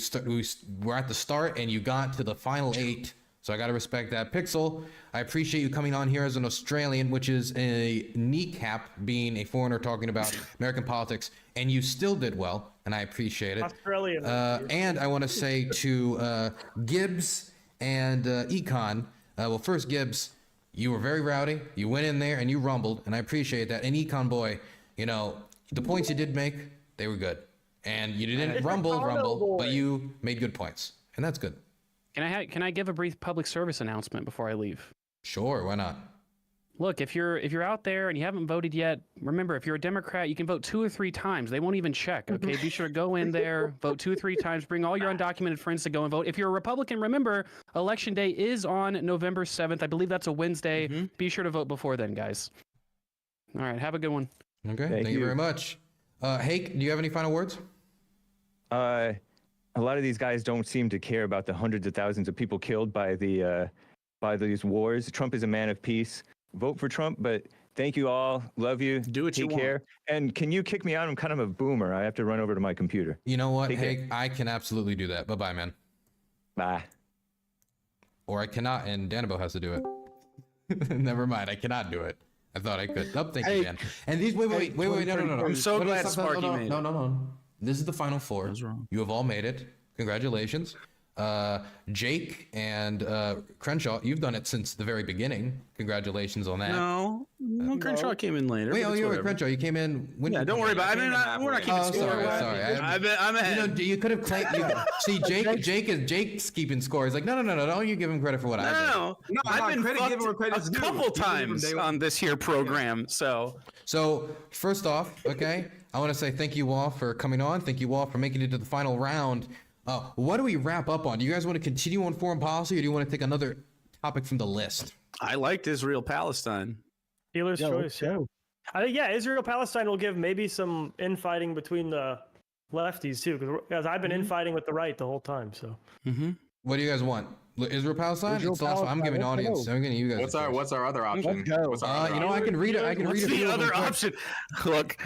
were at the start, and you got to the final 8. So I got to respect that. Pixel, I appreciate you coming on here as an Australian, which is a kneecap being a foreigner talking about American politics, and you still did well, and I appreciate it. Australian. And I want to say to Gibbs and Econ, well, first, Gibbs, you were very rowdy. You went in there and you rumbled, and I appreciate that. And Econ boy, the points you did make, they were good. And you didn't rumble, but you made good points, and that's good. Can I give a brief public service announcement before I leave? Sure, why not? Look, if you're out there and you haven't voted yet, remember, if you're a Democrat, you can vote 2 or 3 times. They won't even check, okay? Be sure to go in there, vote 2 or 3 times, bring all your undocumented friends to go and vote. If you're a Republican, remember, Election Day is on November 7th. I believe that's a Wednesday. Be sure to vote before then, guys. All right, have a good one. Okay, thank you very much. Hake, do you have any final words? A lot of these guys don't seem to care about the hundreds of thousands of people killed by these wars. Trump is a man of peace. Vote for Trump, but thank you all. Love you. Do what you Take care. And can you kick me out? I'm kind of a boomer. I have to run over to my computer. You know what, Hake? I can absolutely do that. Bye-bye, man. Bye. Or I cannot, and Danabo has to do it. Never mind, I cannot do it. I thought I could. Oh, thank you, Dan. And these, wait, no. I'm so glad Sparky made it. No. This is the final 4. You have all made it. Congratulations. Jake and Crenshaw, you've done it since the very beginning. Congratulations on that. No, Crenshaw came in later. Wait, you were Crenshaw. You came in. Yeah, don't worry about it. We're not keeping score. Sorry. I'm ahead. You could have claimed. See, Jake's keeping score. He's like, no. Don't you give him credit for what I did? No. I've been fucked a couple times on this here program. So first off, okay, I want to say thank you all for coming on. Thank you all for making it to the final round. What do we wrap up on? Do you guys want to continue on foreign policy, or do you want to take another topic from the list? I liked Israel-Palestine. Dealer's choice. Yeah. Israel-Palestine will give maybe some infighting between the lefties too, because I've been infighting with the right the whole time. So. What do you guys want? Israel-Palestine? It's the last one. I'm giving audience. I'm giving you guys. What's our other option? I can read it. What's the other option? Look,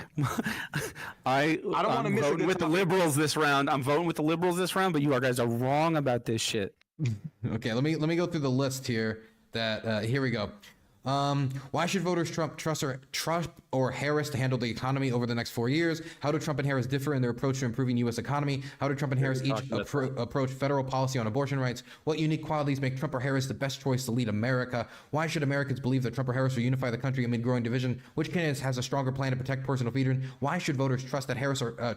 I don't want to miss voting with the liberals this round. I'm voting with the liberals this round, but you guys are wrong about this shit. Okay, let me go through the list here. Here we go. Why should voters trust or Harris to handle the economy over the next 4 years? How do Trump and Harris differ in their approach to improving U.S. economy? How do Trump and Harris each approach federal policy on abortion rights? What unique qualities make Trump or Harris the best choice to lead America? Why should Americans believe that Trump or Harris will unify the country amid growing division? Which candidate has a stronger plan to protect personal freedom? Why should voters trust that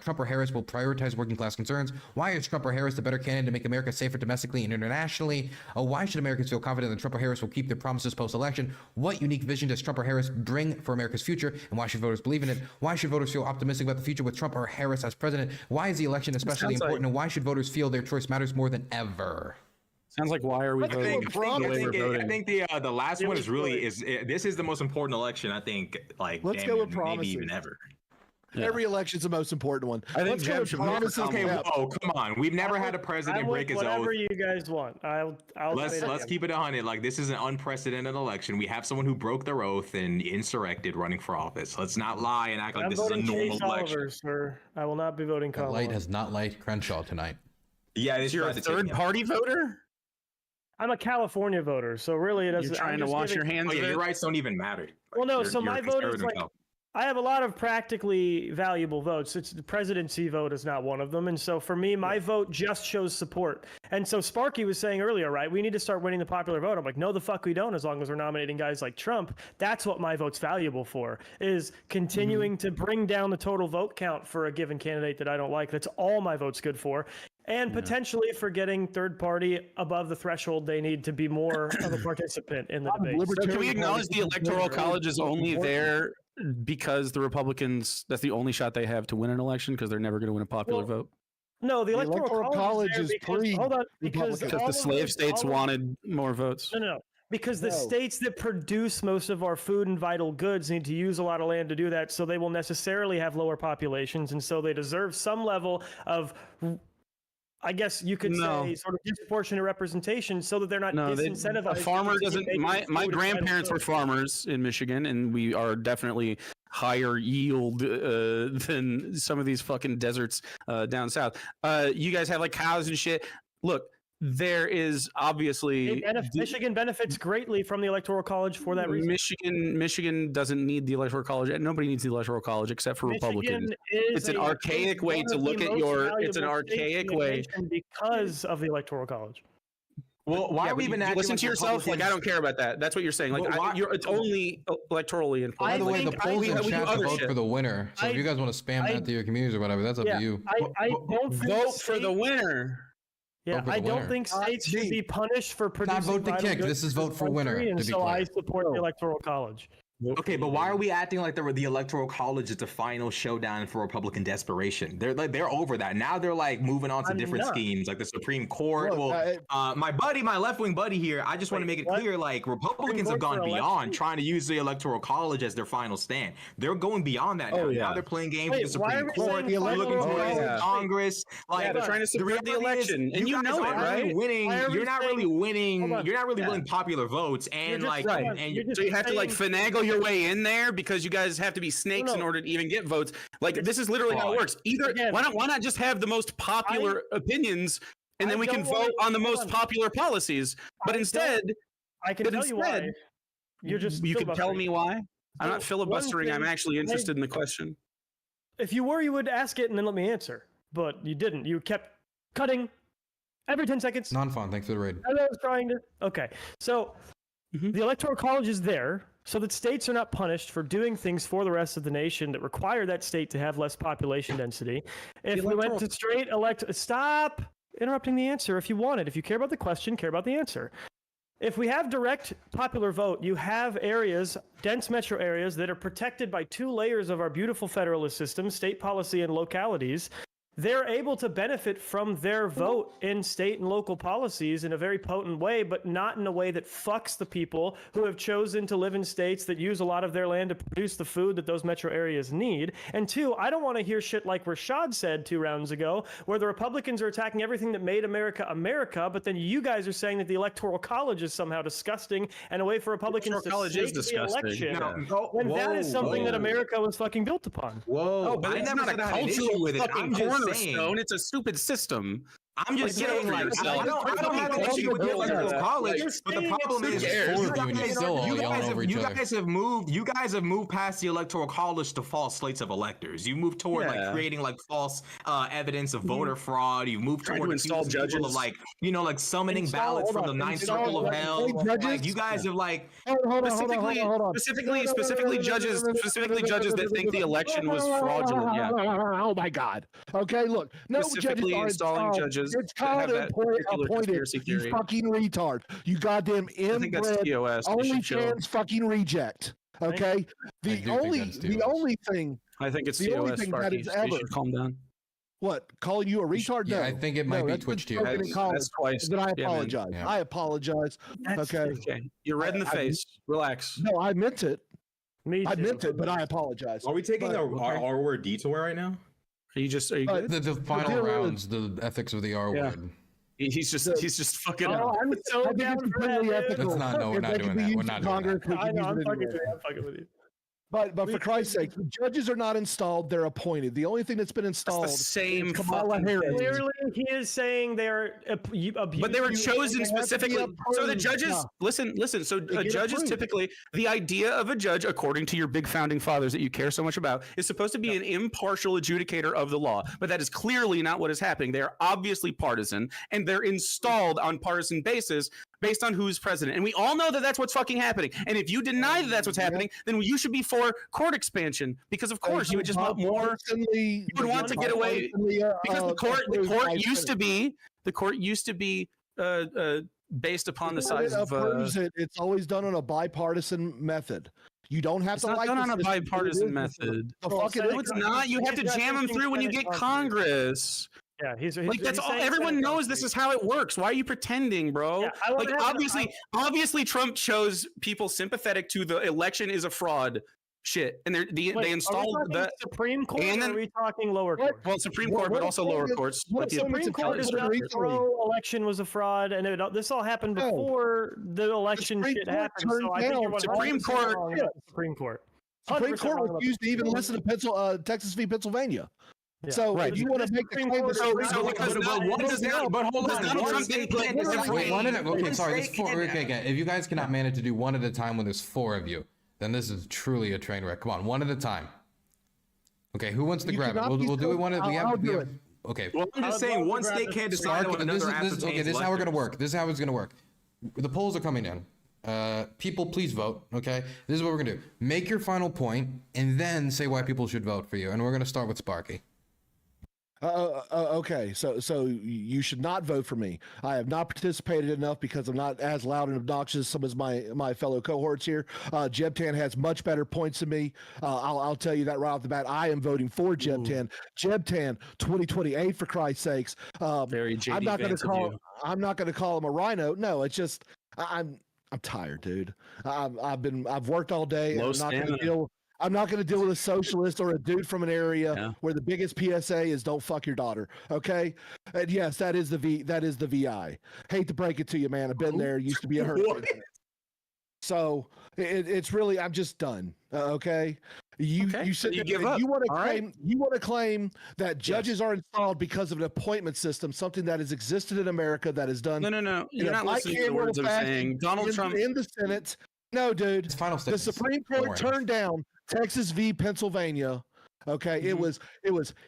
Trump or Harris will prioritize working class concerns? Why is Trump or Harris the better candidate to make America safer domestically and internationally? Why should Americans feel confident that Trump or Harris will keep their promises post-election? What unique vision does Trump or Harris bring for America's future, and why should voters believe in it? Why should voters feel optimistic about the future with Trump or Harris as president? Why is the election especially important, and why should voters feel their choice matters more than ever? Sounds like why are we voting? I think the last one is really this is the most important election I think let's go with maybe even ever. Every election's the most important one. I think Let's go to Thomas's okay. cap. Whoa, come on. We've never had a president break his oath. Whatever you guys want. Let's keep it 100. Like, this is an unprecedented election. We have someone who broke their oath and insurrected running for office. Let's not lie and act like this is a normal election. Sir. I will not be voting Kamala. Light has not liked Crenshaw tonight. Yeah, you're a third party voter. I'm a California voter, so really it doesn't. You're trying to wash your hands. Oh yeah, your rights don't even matter. Well, no. You're So my vote is like. I have a lot of practically valuable votes. It's the presidency vote is not one of them. And so for me, my vote just shows support. And so Sparky was saying earlier, right, we need to start winning the popular vote. I'm like, no, the fuck we don't, as long as we're nominating guys like Trump. That's what my vote's valuable for, is continuing to bring down the total vote count for a given candidate that I don't like. That's all my vote's good for. And potentially for getting third party above the threshold they need to be more of a participant in the debate. So can we acknowledge the Electoral College is only there because the Republicans, that's the only shot they have to win an election, because they're never going to win a popular vote? No, the Electoral College is because, hold on, because the slave states wanted more votes. No. Because the states that produce most of our food and vital goods need to use a lot of land to do that, so they will necessarily have lower populations, and so they deserve some level of, I guess you could say, sort of disproportionate representation, so that they're not disincentivized. A farmer doesn't. My grandparents were farmers in Michigan, and we are definitely higher yield than some of these fucking deserts down south. You guys have like cows and shit. Look, there is obviously Michigan benefits greatly from the Electoral College for that reason. Michigan doesn't need the Electoral College, and nobody needs the Electoral College except for Republicans. It's an archaic way to look at your. It's an archaic way because of the Electoral College. Well, why are we even acting listen like to yourself? Like, I don't care about that. That's what you're saying. Like, it's only electorally influenced. By the way, the polls in chat to vote for the winner. So if you guys want to spam that to your communities or whatever, that's up to you. I don't vote for the winner. Yeah, I don't think states should be punished for producing. Not vote to kick. This is vote for winner. And so I support the Electoral College. Okay, but why are we acting like the Electoral College is the final showdown for Republican desperation? They're over that. Now they're like moving on to different schemes, like the Supreme Court. My left-wing buddy here, I just want to make it clear, like, Republicans have gone beyond trying to use the Electoral College as their final stand. They're going beyond that now. Now they're playing games with the Supreme Court. They're looking to Congress. Like, they're trying to subvert the election, and you know it, right? You're not really winning. You're not really winning popular votes, and like, so you have to like finagle your way in there because you guys have to be snakes in order to even get votes. Like, this is literally how it works. Either why not just have the most popular opinions, and then we can vote on the most popular policies. But instead, I can tell you why. You can tell me why. I'm not filibustering. I'm actually interested in the question. If you were, you would ask it and then let me answer. But you didn't. You kept cutting every 10 seconds. Non-fun. Thanks for the raid. I was trying to. Okay, so the Electoral College is there so that states are not punished for doing things for the rest of the nation that require that state to have less population density. If we went to straight stop interrupting the answer if you want it. If you care about the question, care about the answer. If we have direct popular vote, you have areas, dense metro areas, that are protected by two layers of our beautiful federalist system, state policy and localities. They're able to benefit from their vote in state and local policies in a very potent way, but not in a way that fucks the people who have chosen to live in states that use a lot of their land to produce the food that those metro areas need. And two, I don't want to hear shit like Rashad said 2 rounds ago, where the Republicans are attacking everything that made America America, but then you guys are saying that the Electoral College is somehow disgusting and a way for Republicans to stake the election. When that is something that America was fucking built upon. Whoa, but it's not a cultural with it. I'm just saying, it's a stupid system. I'm just saying, like, I don't have an issue with the Electoral College, but the problem is you guys have moved past the Electoral College to false slates of electors. You moved toward like creating like false evidence of voter fraud. You moved toward install judges of like, you know, like summoning ballots from the ninth circle of hell. Like, you guys have like specifically judges that think the election was fraudulent. Yeah. Oh my God. Okay, look, no judges are installing judges. It's called appointed. You fucking retard. You goddamn inbred, OnlyFans fucking reject. Okay? The only thing I think it's the only thing that is ever calm down. What? Calling you a retard? Yeah, no. I think it might be Twitch to you. That's twice. Then I apologize. I apologize. Okay. You're red in the face. Relax. No, I meant it. I meant it, but I apologize. Are we taking a R word detour right now? Are you good? The final rounds, the ethics of the R word. He's just fucking. Oh, I'm so down for that. That's not. No, we're not doing that. We're not doing that. I know. I'm fucking with you. But for Christ's sake, the judges are not installed; they're appointed. The only thing that's been installed the same is Kamala Harris. Clearly, he is saying they're but they were chosen specifically. So the judges, listen. So judges typically, the idea of a judge, according to your big founding fathers that you care so much about, is supposed to be an impartial adjudicator of the law. But that is clearly not what is happening. They are obviously partisan, and they're installed on partisan basis based on who's president. And we all know that that's what's fucking happening. And if you deny that that's what's happening, then you should be for court expansion, because of course you would just want more. You would want to get away because the court used to be based upon the size of. It's always done on a bipartisan method. You don't have it's to not like done on a bipartisan method. No, it's not. You have to jam them through when you get Congress. Yeah, he's like that's all. Everyone knows this is how it works. Why are you pretending, bro? Yeah, like obviously, Trump chose people sympathetic to the election is a fraud shit, and they installed the Supreme Court. And then, are we talking lower court? Well, Supreme Court, but also lower courts. The Supreme Court is not election was a fraud, and this all happened before the election shit happened. So I think you're Supreme Court. Supreme Court. Supreme Court refused to even listen to Texas v. Pennsylvania. Yeah. So if you want to make the claim, okay, sorry. If you guys cannot manage to do one at a time when there's four of you, then this is truly a train wreck. Come on, one at a time. Okay, who wants to grab it? We'll do it one at. We have. Okay. Well, I'm just saying one state can't decide what another this is how we're gonna work. This is how it's gonna work. The polls are coming in. People, please vote. Okay, this is what we're gonna do. Make your final point, and then say why people should vote for you. And we're gonna start with Sparky. Okay, so you should not vote for me. I have not participated enough because I'm not as loud and obnoxious as some of my fellow cohorts here. Jeb-Tan has much better points than me. I'll tell you that right off the bat. I am voting for Jeb-Tan. Jeb-Tan 2028 for Christ's sakes. Very JD I'm not going to call him a rhino. No, it's just I'm tired, dude. I've worked all day. I'm not going to deal with a socialist or a dude from an area where the biggest PSA is "Don't fuck your daughter." Okay, and yes, that is the VI. Hate to break it to you, man. I've been there. Used to be a hurt. So it's really, I'm just done. Okay, you said you give up. You want to claim that judges are installed because of an appointment system, something that has existed in America that is done. No. You're not listening to the words I'm saying. Donald Trump in the Senate. No, dude. The Supreme Court turned down Texas v. Pennsylvania. Okay, it was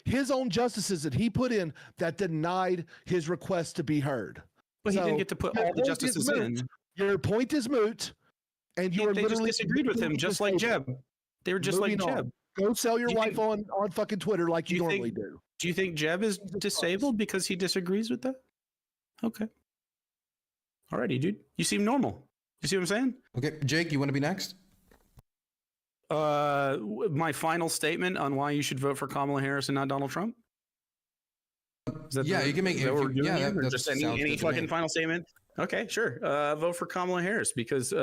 his own justices that he put in that denied his request to be heard. But he didn't get to put all the justices in. Your point is moot, and you they just disagreed with him, just like Jeb. They were just like Jeb. Go sell your wife on fucking Twitter like you normally do. Do you think Jeb is disabled because he disagrees with that? Okay. Alrighty, dude. You seem normal. You see what I'm saying? Okay, Jake, you want to be next? My final statement on why you should vote for Kamala Harris and not Donald Trump. You can make it. Just any fucking final statement. Okay, sure. Vote for Kamala Harris because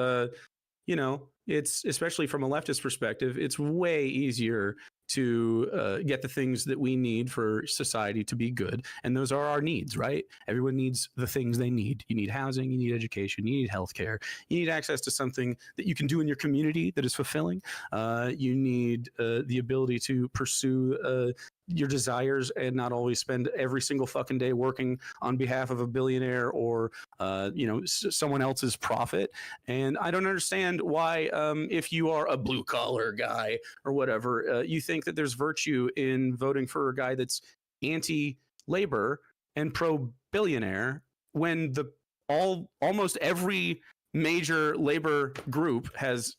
it's, especially from a leftist perspective, it's way easier to get the things that we need for society to be good. And those are our needs, right? Everyone needs the things they need. You need housing, you need education, you need healthcare, you need access to something that you can do in your community that is fulfilling. You need the ability to pursue your desires and not always spend every single fucking day working on behalf of a billionaire or someone else's profit. And I don't understand why if you are a blue collar guy or whatever, you think that there's virtue in voting for a guy that's anti-labor and pro-billionaire when almost every major labor group has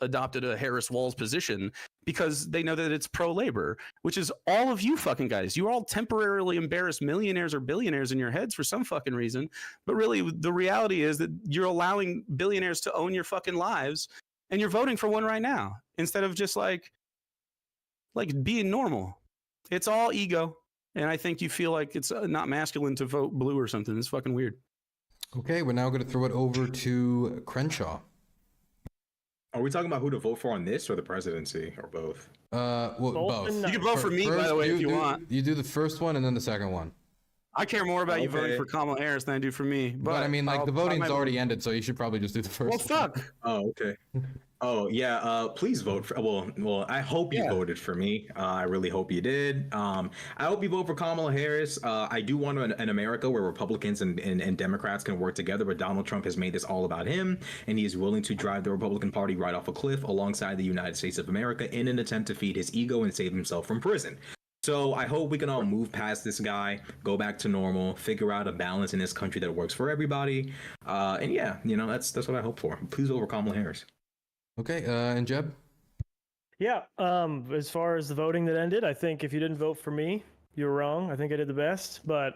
adopted a Harris-Walz position because they know that it's pro-labor, which is all of you fucking guys. You all temporarily embarrassed millionaires or billionaires in your heads for some fucking reason. But really, the reality is that you're allowing billionaires to own your fucking lives and you're voting for one right now instead of just like being normal. It's all ego. And I think you feel like it's not masculine to vote blue or something. It's fucking weird. Okay, we're now going to throw it over to Crenshaw. Are we talking about who to vote for on this or the presidency or both? Well, both. You can vote for me, by the way, if you want. You do the first one and then the second one. I care more about you voting for Kamala Harris than I do for me. But I mean, like, the voting's already ended, so you should probably just do the first Well, one. fuck. Oh, okay. Oh, yeah. Please vote for. Well. I hope you voted for me. I really hope you did. I hope you vote for Kamala Harris. I do want an America where Republicans and Democrats can work together. But Donald Trump has made this all about him, and he is willing to drive the Republican Party right off a cliff alongside the United States of America in an attempt to feed his ego and save himself from prison. So I hope we can all move past this guy, go back to normal, figure out a balance in this country that works for everybody. And yeah, that's what I hope for. Please vote for Kamala Harris. Okay, and Jeb? Yeah, as far as the voting that ended, I think if you didn't vote for me, you're wrong. I think I did the best. But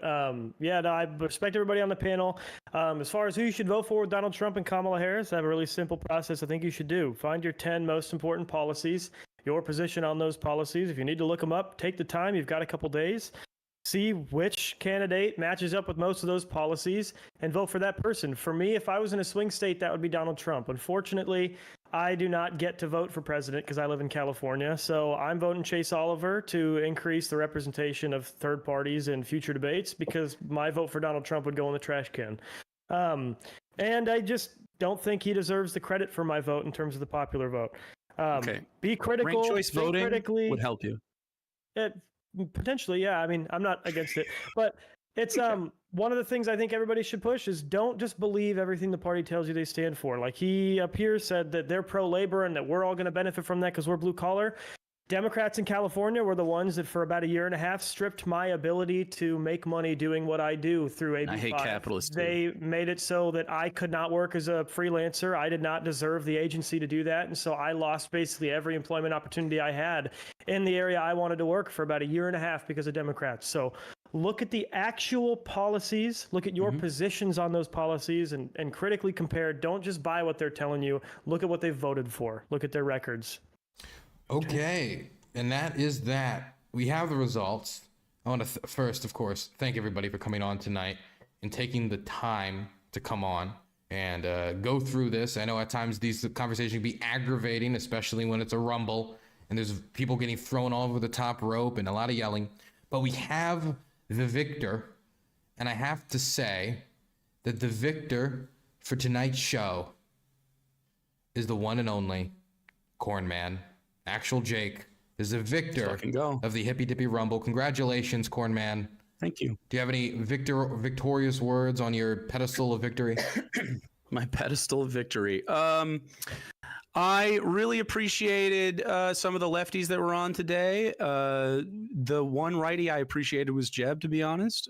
yeah, no, I respect everybody on the panel. As far as who you should vote for with Donald Trump and Kamala Harris, I have a really simple process I think you should do. Find your 10 most important policies, your position on those policies. If you need to look them up, take the time. You've got a couple days. See which candidate matches up with most of those policies and vote for that person. For me, if I was in a swing state, that would be Donald Trump. Unfortunately, I do not get to vote for president because I live in California. So I'm voting Chase Oliver to increase the representation of third parties in future debates because my vote for Donald Trump would go in the trash can. And I just don't think he deserves the credit for my vote in terms of the popular vote. Okay. Be critical. Ranked choice voting critically. would help you. Potentially, yeah. I mean, I'm not against it, but it's one of the things I think everybody should push is don't just believe everything the party tells you they stand for. Like he up here said that they're pro-labor and that we're all going to benefit from that because we're blue collar. Democrats in California were the ones that for about a year and a half stripped my ability to make money doing what I do through AB5. I hate capitalists. They made it so that I could not work as a freelancer. I did not deserve the agency to do that. And so I lost basically every employment opportunity I had in the area I wanted to work for about a year and a half because of Democrats. So look at the actual policies, look at your positions on those policies and critically compare. Don't just buy what they're telling you. Look at what they've voted for. Look at their records. Okay, and that is that. We have the results. I want to first, of course, thank everybody for coming on tonight and taking the time to come on and go through this. I know at times these conversations can be aggravating, especially when it's a rumble and there's people getting thrown all over the top rope and a lot of yelling. But we have the victor, and I have to say that the victor for tonight's show is the one and only Corn Man. Actual Jake is the victor of the Hippy Dippy Rumble. Congratulations, Corn Man. Thank you. Do you have any victorious words on your pedestal of victory? My pedestal of victory. I really appreciated some of the lefties that were on today. The one righty I appreciated was Jeb, to be honest.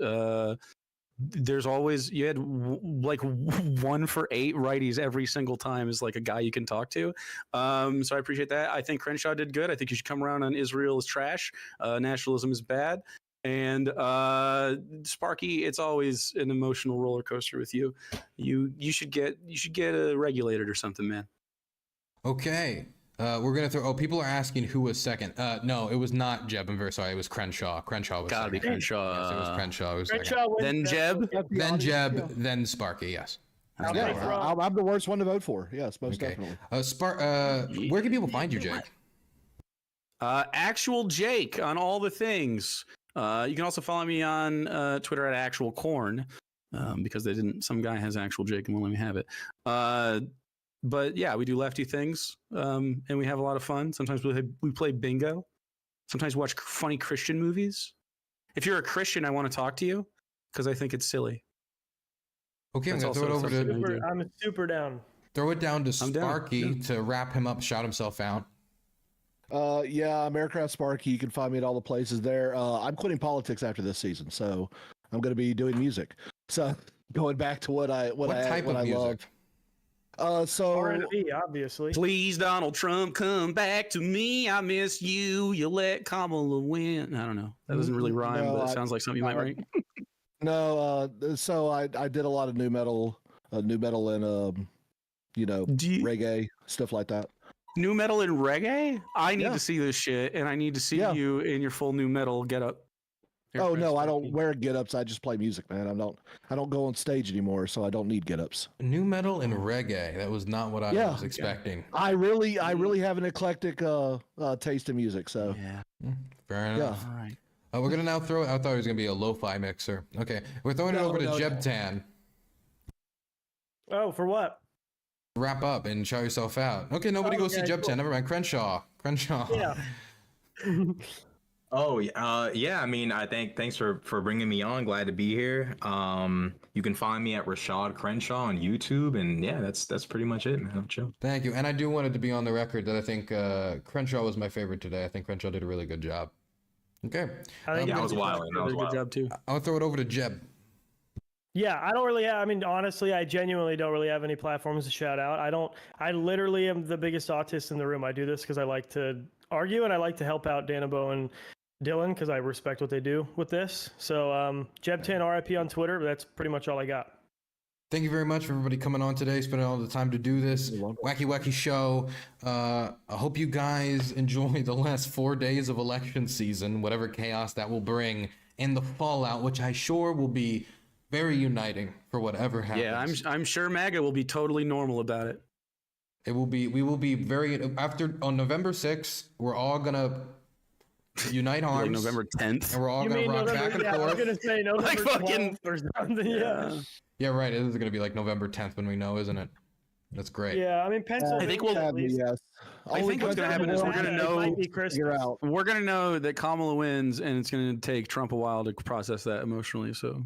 There's always, you had like 1 for 8 righties every single time is like a guy you can talk to. So I appreciate that. I think Crenshaw did good. I think you should come around on Israel is trash. Nationalism is bad. And Sparky, it's always an emotional roller coaster with you. You should get regulated or something, man. Okay. We're gonna throw. Oh, people are asking who was second. No, it was not Jeb. I'm very sorry. It was Crenshaw. Crenshaw was gotta second. be Crenshaw. Yes, it was Crenshaw. It was Crenshaw second. Then Jeb. Then Jeb. Then Sparky. Yes. Yeah, I'm the worst one to vote for. Yes, most definitely. Where can people find you, Jake? Actual Jake on all the things. You can also follow me on Twitter at Actual Corn, because they didn't. Some guy has Actual Jake and won't let me have it. But yeah, we do lefty things, and we have a lot of fun. Sometimes we play bingo. Sometimes we watch funny Christian movies. If you're a Christian, I want to talk to you because I think it's silly. Okay, I'm gonna throw it over to. I'm super down. Throw it down to Sparky to wrap him up, shout himself out. Yeah, Americraft Sparky. You can find me at all the places there. I'm quitting politics after this season, so I'm going to be doing music. So going back to what I love. So R&B, obviously. Please, Donald Trump, come back to me. I miss you. You let Kamala win. I don't know. That doesn't really rhyme, but it sounds like something you might write. No, so I did a lot of new metal and reggae stuff like that. New metal and reggae? I need to see this shit, and I need to see you in your full new metal getup. Oh no, I don't wear get-ups. I just play music, man. I don't go on stage anymore, so I don't need get-ups. New metal and reggae. That was not what I was expecting. I really have an eclectic taste in music. So Fair enough. Yeah. All right. We're gonna now throw. I thought it was gonna be a lo-fi mixer. Okay, we're throwing it over to Jebtan. Oh, for what? Wrap up and shout yourself out. Okay, nobody go see Jebtan. Never mind. Crenshaw. Yeah. Oh, yeah. I mean, thanks for bringing me on. Glad to be here. You can find me at Rashad Crenshaw on YouTube, and yeah, that's pretty much it, man. I'm chill. Thank you. And I do want it to be on the record that I think Crenshaw was my favorite today. I think Crenshaw did a really good job. Okay. Yeah, I was wild. Good job too. I'll throw it over to Jeb. Yeah, I don't really have, I mean, honestly, I genuinely don't really have any platforms to shout out. I literally am the biggest autist in the room. I do this because I like to argue and I like to help out Danabo and Dylan because I respect what they do with this. So, Jeb10 RIP on Twitter, that's pretty much all I got. Thank you very much for everybody coming on today, spending all the time to do this wacky show. I hope you guys enjoy the last 4 days of election season, whatever chaos that will bring, and the fallout, which I sure will be very uniting for whatever happens. Yeah, I'm sure MAGA will be totally normal about it. We will be very on November 6th. We're all gonna unite arms. Like November 10th, and we're all gonna rock back and forth. I was gonna say November Like fucking 12th or something. Yeah. Yeah, right. It is gonna be like November 10th when we know, isn't it? That's great. Yeah, I mean Pennsylvania. I think we'll. I think what's gonna happen is we're gonna know that Kamala wins, and it's gonna take Trump a while to process that emotionally. So.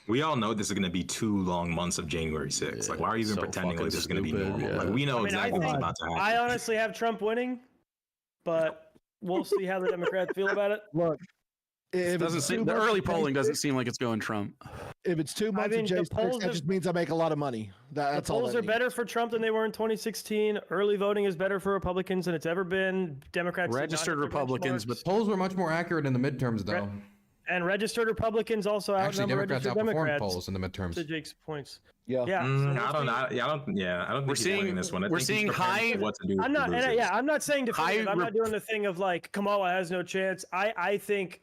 We all know this is going to be 2 long months of January 6th. Like, why are you even pretending like this is going to be normal? Yeah. Like, we know exactly what's about to happen. I honestly have Trump winning, but we'll see how the Democrats feel about it. Look, it doesn't seem the early polling doesn't seem like it's going Trump. If it's 2 months of J6, that just means I make a lot of money. That's all. The polls are better for Trump than they were in 2016. Early voting is better for Republicans than it's ever been. Democrats registered Republicans, but polls were much more accurate in the midterms, though. And registered Republicans also outnumber registered Democrats. Polls in the midterms. To Jake's points. Yeah. Yeah. I don't think we're seeing this one. We're seeing high. What to do I'm not saying definitive. I'm not doing the thing of like Kamala has no chance. I think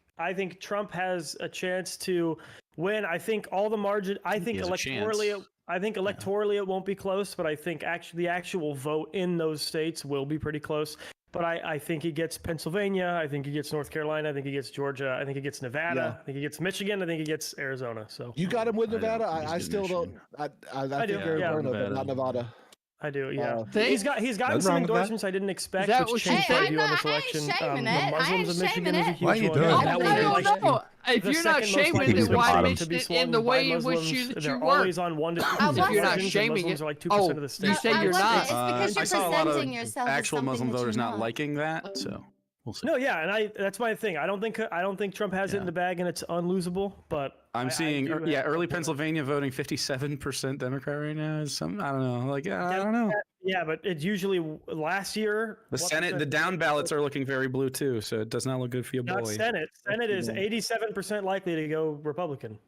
Trump has a chance to win. I think all the margin. I think electorally it won't be close, but I think the actual vote in those states will be pretty close. But I think he gets Pennsylvania. I think he gets North Carolina. I think he gets Georgia. I think he gets Nevada. Yeah. I think he gets Michigan. I think he gets Arizona. So you got him with Nevada. I still don't. I think Arizona, but not Nevada. I do, yeah. He's gotten some endorsements I didn't expect, which changed my view on this election. The Muslims of Michigan is a huge one. Why are you doing that? No. If you're not shaming, then why mention it in the way in which you They're were? always on 1 to 2. If you're not shaming it, are like 2% of the state. You said you're not. I saw a lot of actual Muslim voters not liking that, so we'll see. No, yeah, and that's my thing. I don't think Trump has it in the bag and it's unlosable, but I'm seeing early Pennsylvania voting 57% Democrat right now. Is I don't know. Like I don't know. Yeah, but it's usually last year. The Senate, the down ballots are looking very blue too, so it does not look good for your boy. Not Senate. Senate is 87% likely to go Republican.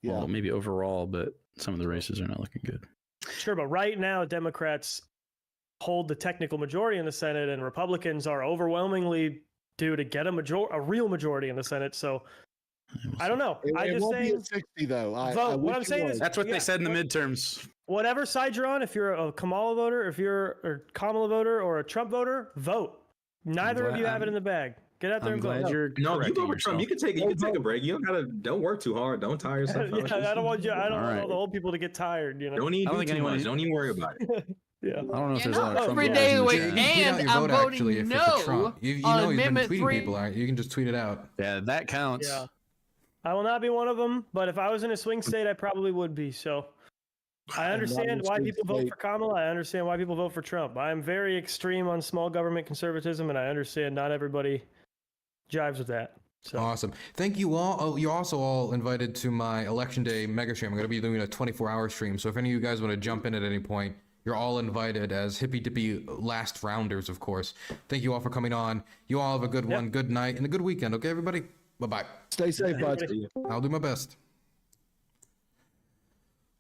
Yeah, well, maybe overall, but some of the races are not looking good. Sure, but right now Democrats hold the technical majority in the Senate, and Republicans are overwhelmingly due to get a real majority in the Senate. So I don't know. It won't be at 60 though. What I'm saying is that's what they said in the midterms. Whatever side you're on, if you're a Kamala voter, if you're a Kamala voter or a Trump voter, vote. Neither of you have it in the bag. Get out there and vote. No, you go for Trump. You can take a break. You don't work too hard. Don't tire yourself out. I don't want all the old people to get tired. You know. Don't even do too much. Don't even worry about it. Yeah. I don't know if there's a lot of Trump every day of the week, and I'm voting no you on know Amendment you've been tweeting 3. people, aren't you? You can just tweet it out. Yeah, that counts. Yeah. I will not be one of them, but if I was in a swing state, I probably would be. So I understand why people vote for Kamala. I understand why people vote for Trump. I'm very extreme on small government conservatism, and I understand not everybody jives with that. So. Awesome. Thank you all. Oh, you're also all invited to my Election Day mega stream. I'm going to be doing a 24-hour stream. So if any of you guys want to jump in at any point, you're all invited as Hippy Dippy last rounders, of course. Thank you all for coming on. You all have a good one, good night, and a good weekend. Okay, everybody? Bye-bye. Stay safe, bud. I'll do my best.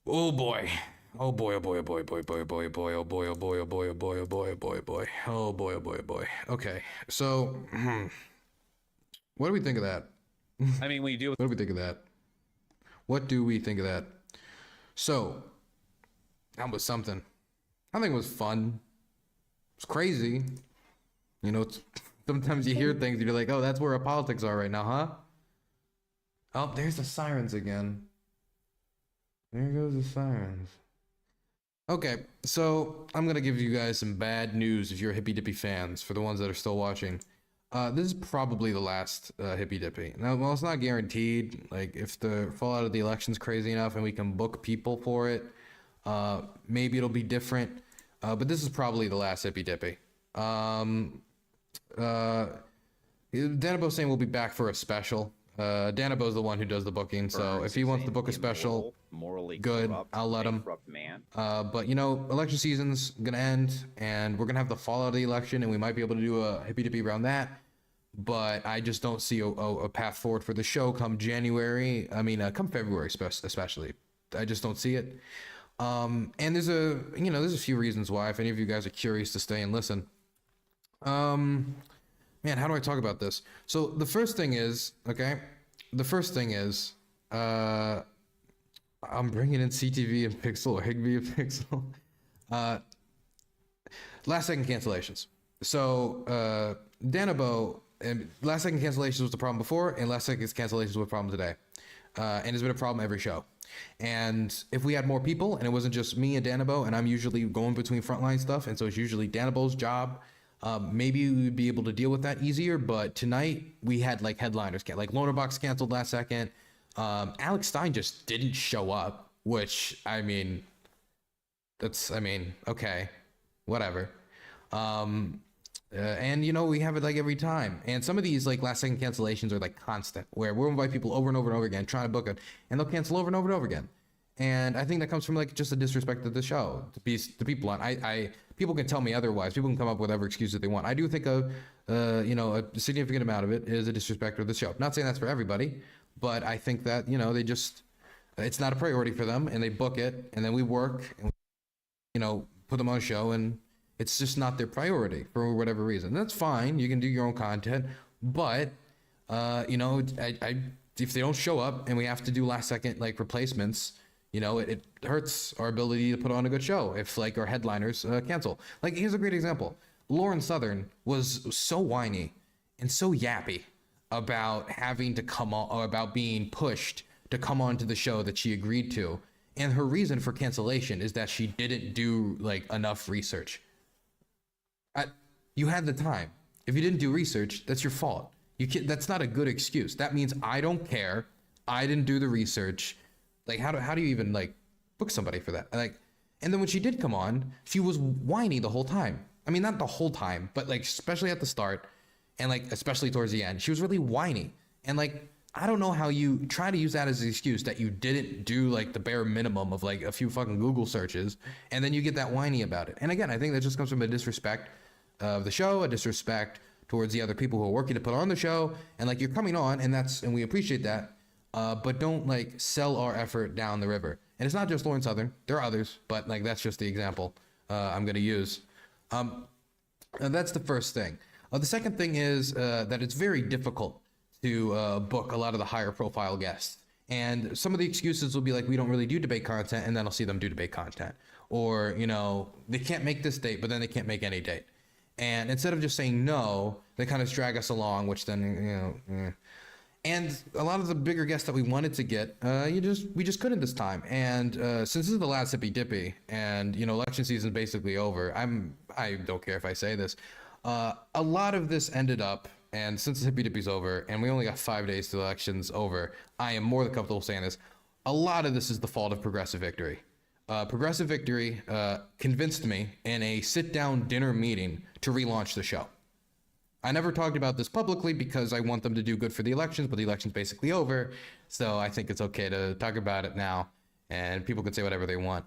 Oh boy. Oh boy, oh boy, oh boy, boy, boy, boy, boy, oh boy, oh boy, oh boy, oh boy, oh boy, oh boy, oh boy. Oh boy, oh boy, oh boy. Okay. So what do we think of that? I mean, we do. What do we think of that? What do we think of that? So, that was something. I think it was fun. It's crazy. You know, sometimes you hear things and you're like, oh, that's where our politics are right now, huh? Oh, there's the sirens again. There goes the sirens. Okay, so I'm gonna give you guys some bad news if you're Hippy Dippy fans, for the ones that are still watching. This is probably the last Hippy Dippy. Now, well, it's not guaranteed. Like, if the fallout of the election's crazy enough and we can book people for it, maybe it'll be different. But this is probably the last Hippy Dippy. Danabo's saying we'll be back for a special. Danabo's the one who does the booking, so if he wants to book a special, good, I'll let him. But you know, election season's gonna end, and we're gonna have the fallout of the election, and we might be able to do a Hippy Dippy around that. But I just don't see a path forward for the show come January. I mean, come February, especially. I just don't see it. And there's a few reasons why. If any of you guys are curious to stay and listen. Man, how do I talk about this? So the first thing is, okay, I'm bringing in CTV and Pixel, or Higby and Pixel. Last second cancellations. So Danabo, and last second cancellations was the problem before, and last second cancellations was a problem today. And it's been a problem every show. And if we had more people, and it wasn't just me and Danabo, and I'm usually going between frontline stuff, and so it's usually Danabo's job, maybe we would be able to deal with that easier. But tonight we had like headliners, like Lonerbox canceled last second. Alex Stein just didn't show up, which okay, whatever. And you know, we have it like every time. And some of these like last second cancellations are like constant, where we'll invite people over and over and over again, trying to book it, and they'll cancel over and over and over again. And I think that comes from like just a disrespect to the show, to be blunt. People can tell me otherwise. People can come up with whatever excuse that they want. I do think a significant amount of it is a disrespect of the show. Not saying that's for everybody, but I think that, you know, it's not a priority for them, and they book it, and then we work and, you know, put them on a show, and it's just not their priority for whatever reason. That's fine. You can do your own content, but if they don't show up and we have to do last second like replacements, you know, it hurts our ability to put on a good show if like our headliners cancel. Like, here's a great example. Lauren Southern was so whiny and so yappy about having to come on, or about being pushed to come on to the show that she agreed to. And her reason for cancellation is that she didn't do like enough research. You had the time. If you didn't do research, that's your fault. That's not a good excuse. That means I don't care. I didn't do the research. Like, how do you even like book somebody for that? Like, and then when she did come on, she was whiny the whole time. I mean, not the whole time, but like especially at the start, and like especially towards the end, she was really whiny. And like, I don't know how you try to use that as an excuse that you didn't do like the bare minimum of like a few fucking Google searches, and then you get that whiny about it. And again, I think that just comes from a disrespect of the show, a disrespect towards the other people who are working to put on the show, and like, you're coming on, and we appreciate that. But don't like sell our effort down the river. And it's not just Lauren Southern, there are others, but like, that's just the example I'm gonna use. And that's the first thing. The second thing is that it's very difficult to book a lot of the higher profile guests. And some of the excuses will be like, we don't really do debate content, and then I'll see them do debate content. Or, you know, they can't make this date, but then they can't make any date. And instead of just saying no, they kind of drag us along, which then, you know, And a lot of the bigger guests that we wanted to get, we just couldn't this time. And since this is the last Hippy Dippy, and you know, election season is basically over, I don't care if I say this. A lot of this ended up, and since Hippy Dippy's over, and we only got 5 days to the election's over, I am more than comfortable saying this. A lot of this is the fault of Progressive Victory. Progressive Victory convinced me in a sit-down dinner meeting to relaunch the show. I never talked about this publicly because I want them to do good for the elections, but the election's basically over, so I think it's okay to talk about it now, and people can say whatever they want.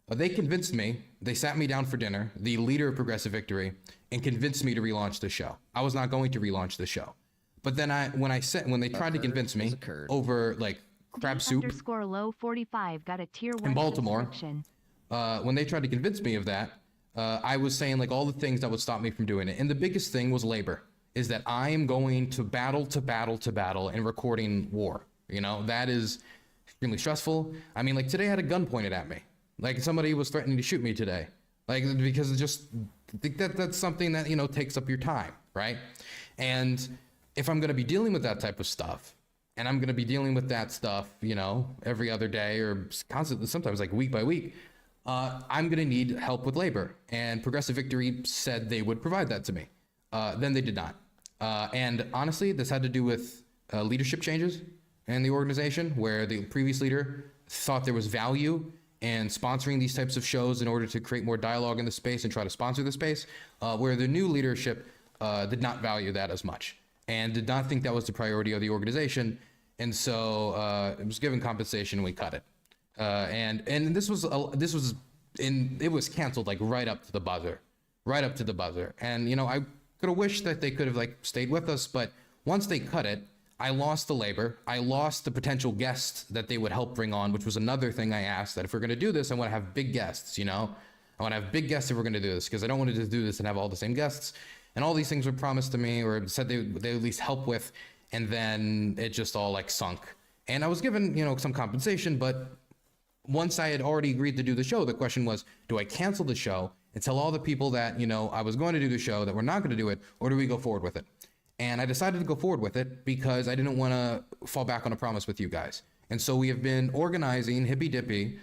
They convinced me, they sat me down for dinner, the leader of Progressive Victory, and convinced me to relaunch the show. I was not going to relaunch the show. But then when they tried to convince me over like crab soup _low45 got a tier 1 in Baltimore, subscription. when they tried to convince me of that, I was saying like all the things that would stop me from doing it. And the biggest thing was labor. is that I am going to battle and recording war. That is extremely stressful. I mean, like today I had a gun pointed at me. Like somebody was threatening to shoot me today. Like, because it's just, that's something that, takes up your time, right? And if I'm going to be dealing with that type of stuff, and I'm going to be dealing with that stuff, every other day or constantly, sometimes like week by week, I'm going to need help with labor. And Progressive Victory said they would provide that to me. Then they did not. And honestly, this had to do with leadership changes in the organization, where the previous leader thought there was value in sponsoring these types of shows in order to create more dialogue in the space and try to sponsor the space, where the new leadership did not value that as much and did not think that was the priority of the organization. And so it was given compensation and we cut it. And it was canceled like right up to the buzzer. And, I could have wished that they could have like stayed with us, but once they cut it, I lost the labor. I lost the potential guests that they would help bring on, which was another thing I asked, that if we're going to do this, I want to have big guests, I want to have big guests if we're going to do this, because I don't want to just do this and have all the same guests. And all these things were promised to me or said they at least help with, and then it just all like sunk. And I was given, some compensation, but once I had already agreed to do the show, the question was, do I cancel the show and tell all the people that, I was going to do the show that we're not going to do it, or do we go forward with it? And I decided to go forward with it because I didn't want to fall back on a promise with you guys. And so we have been organizing Hippy Dippy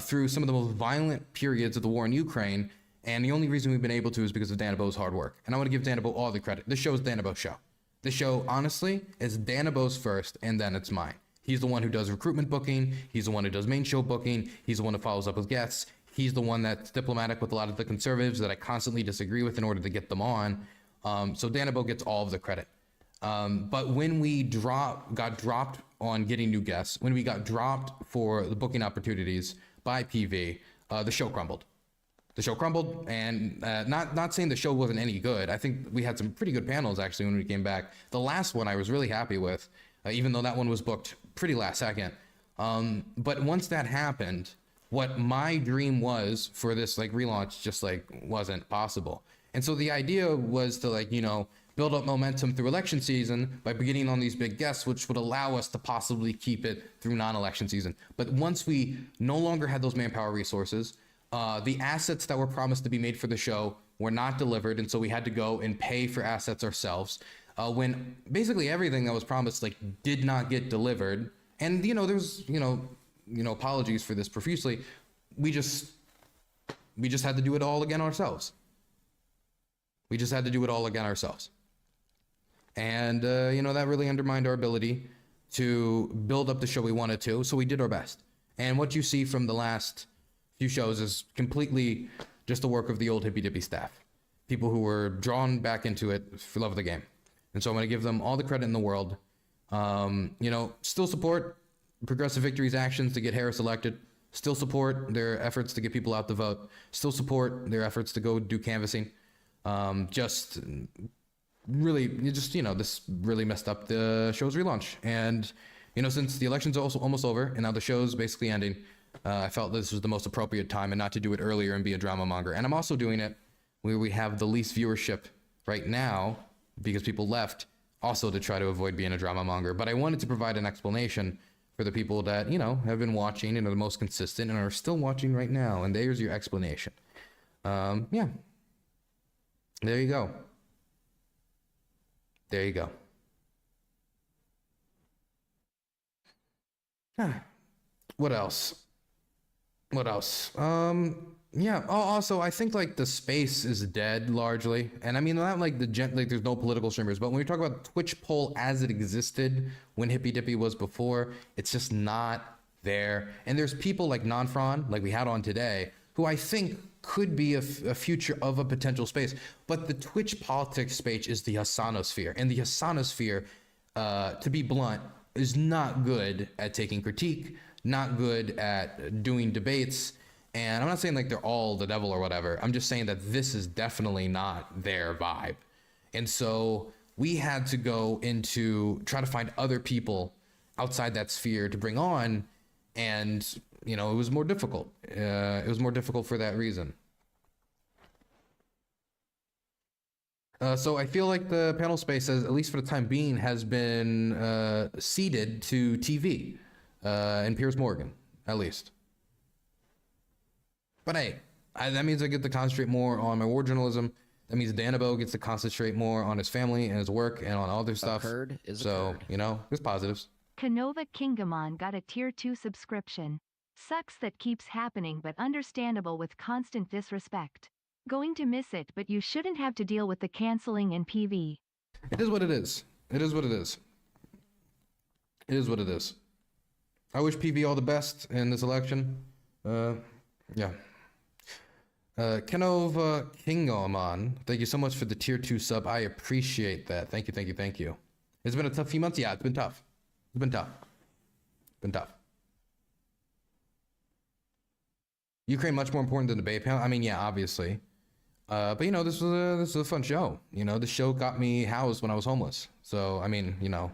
through some of the most violent periods of the war in Ukraine. And the only reason we've been able to is because of Danabo's hard work. And I want to give Danabo all the credit. This show is Danabo's show. This show, honestly, is Danabo's first, and then it's mine. He's the one who does recruitment booking. He's the one who does main show booking. He's the one who follows up with guests. He's the one that's diplomatic with a lot of the conservatives that I constantly disagree with in order to get them on. So Danabo gets all of the credit. But when we got dropped on getting new guests, when we got dropped for the booking opportunities by PV, the show crumbled. The show crumbled, and not saying the show wasn't any good. I think we had some pretty good panels actually when we came back. The last one I was really happy with, even though that one was booked pretty last second. But once that happened, what my dream was for this like relaunch just like wasn't possible. And so the idea was to like, build up momentum through election season by beginning on these big guests, which would allow us to possibly keep it through non-election season. But once we no longer had those manpower resources, the assets that were promised to be made for the show were not delivered. And so we had to go and pay for assets ourselves. When basically everything that was promised like did not get delivered. And, there's, apologies for this profusely. We just had to do it all again ourselves. And, that really undermined our ability to build up the show we wanted to. So we did our best. And what you see from the last few shows is completely just the work of the old Hippy Dippy staff. People who were drawn back into it for love of the game. And so I'm going to give them all the credit in the world. Still support Progressive Victory's actions to get Harris elected. Still support their efforts to get people out to vote. Still support their efforts to go do canvassing. This really messed up the show's relaunch. And, since the election's also almost over and now the show's basically ending, I felt this was the most appropriate time and not to do it earlier and be a drama monger. And I'm also doing it where we have the least viewership right now because people left, also to try to avoid being a drama monger. But I wanted to provide an explanation for the people that, have been watching and are the most consistent and are still watching right now. And there's your explanation. Yeah. There you go. What else? Yeah. Also, I think like the space is dead largely, and I mean not like there's no political streamers, but when we talk about Twitch poll as it existed when Hippy Dippy was before, it's just not there. And there's people like Nonfron, like we had on today, who I think could be a future of a potential space. But the Twitch politics space is the Hasanosphere, and the Hasanosphere, to be blunt, is not good at taking critique, not good at doing debates. And I'm not saying like they're all the devil or whatever. I'm just saying that this is definitely not their vibe. And so we had to go into try to find other people outside that sphere to bring on. And, it was more difficult. It was more difficult for that reason. So I feel like the panel space, has, at least for the time being, has been ceded to TV and Piers Morgan, at least. But hey, that means I get to concentrate more on my war journalism. That means Danabo gets to concentrate more on his family and his work and on other stuff. So, you know, there's positives. Canova Kingamon got a tier 2 subscription. Sucks that keeps happening, but understandable with constant disrespect. Going to miss it, but you shouldn't have to deal with the canceling in PV. It is what it is. It is what it is. It is what it is. I wish PV all the best in this election. Yeah. Kenova Kingamon, thank you so much for the tier 2 sub. I appreciate that. Thank you, thank you, thank you. It's been a tough few months. Yeah, it's been tough. It's been tough. Been tough. Ukraine much more important than the debate panel. I mean, yeah, obviously. But you know, this was a fun show. You know, the show got me housed when I was homeless. So I mean, you know,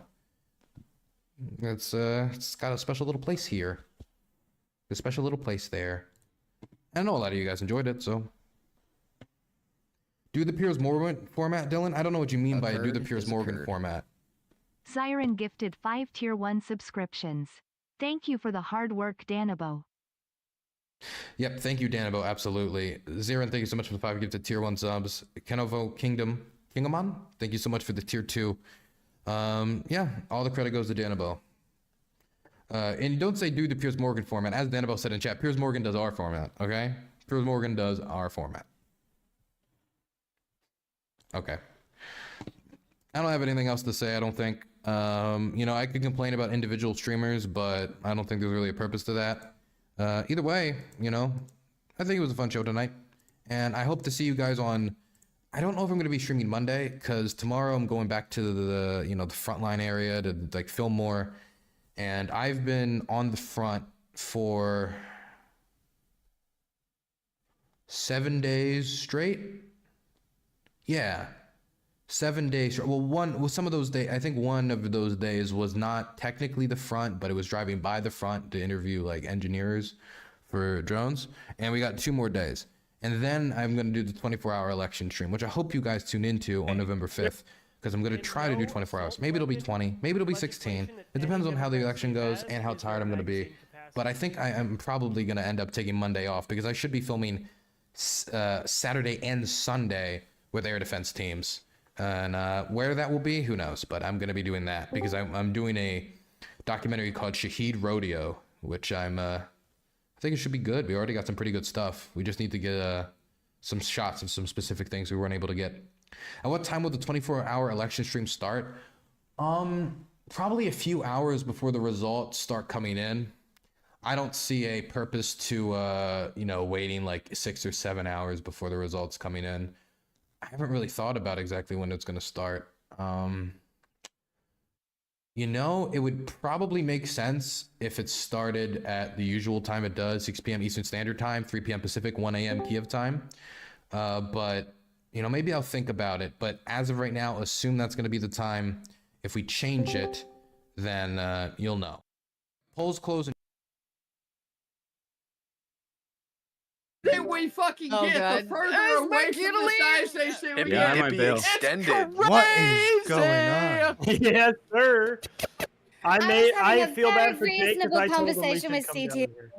it's got a special little place here. A special little place there. I know a lot of you guys enjoyed it, so. Do the Piers Morgan format, Dylan? I don't know what you mean by do the Piers Morgan format. Siren gifted 5 tier 1 subscriptions. Thank you for the hard work, Danabo. Yep, thank you, Danabo, absolutely. Zirin, thank you so much for the 5 gifted tier 1 subs. Kenovo Kingamon, thank you so much for the tier 2. Yeah, all the credit goes to Danabo. And don't say do the Piers Morgan format. As Danabo said in chat, Piers Morgan does our format, okay? Piers Morgan does our format. Okay. I don't have anything else to say, I don't think. You know, I could complain about individual streamers, but I don't think there's really a purpose to that. Either way, you know, I think it was a fun show tonight. And I hope to see you guys on... I don't know if I'm going to be streaming Monday, because tomorrow I'm going back to the, you know, the frontline area to, like, film more. And I've been on the front for 7 days straight. Yeah, 7 days. Well, some of those days, I think one of those days was not technically the front, but it was driving by the front to interview like engineers for drones. And we got 2 more days. And then I'm going to do the 24-hour election stream, which I hope you guys tune into on November 5th. Because I'm going to try to do 24 hours. Maybe it'll be 20. Maybe ittle be 16. It depends on how the election goes and how tired I'm going to be. But I think I'm probably going to end up taking Monday off because I should be filming Saturday and Sunday with air defense teams. And where that will be, who knows? But I'm going to be doing that because I'm doing a documentary called Shaheed Rodeo, which I think it should be good. We already got some pretty good stuff. We just need to get some shots of some specific things we weren't able to get. At what time will the 24-hour election stream start? Probably a few hours before the results start coming in. I don't see a purpose to, you know, waiting like 6 or 7 hours before the results coming in. I haven't really thought about exactly when it's going to start. You know, it would probably make sense if it started at the usual time it does, 6 p.m. Eastern Standard Time, 3 p.m. Pacific, 1 a.m. Kiev time. But... you know, maybe I'll think about it, but as of right now, assume that's going to be the time. If we change it, then you'll know. Polls close. Then we fucking get the further away from the science station. Hippy extended. What is going on? Yes, sir. I feel bad for Jake because reasonable I told him we conversation should with come down CT here.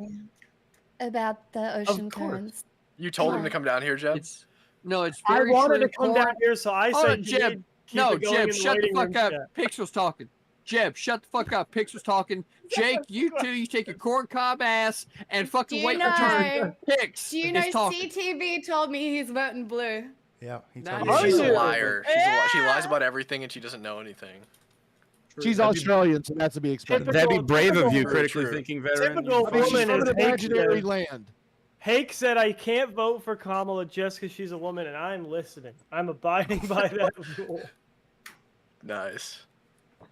about the ocean currents. You told him to come down here, Jeb? No, it's I very wanted true, to come Corey. down here, so I said, Jeb. Jeb, shut the fuck up. Pixel's talking. Jeb, shut the fuck up. Pixel's talking. Jake, you two, you take your corn cob ass and fucking wait your turn. Pix Do you know is talking. CTV told me he's voting blue? Yeah, he told me. She's a liar. She lies about everything and she doesn't know anything. She's Australian, so that's to be expected. That'd be brave of you, critically thinking veteran. Typical woman is imaginary land. Hake said I can't vote for Kamala just because she's a woman, and I'm listening. I'm abiding by that rule. Nice.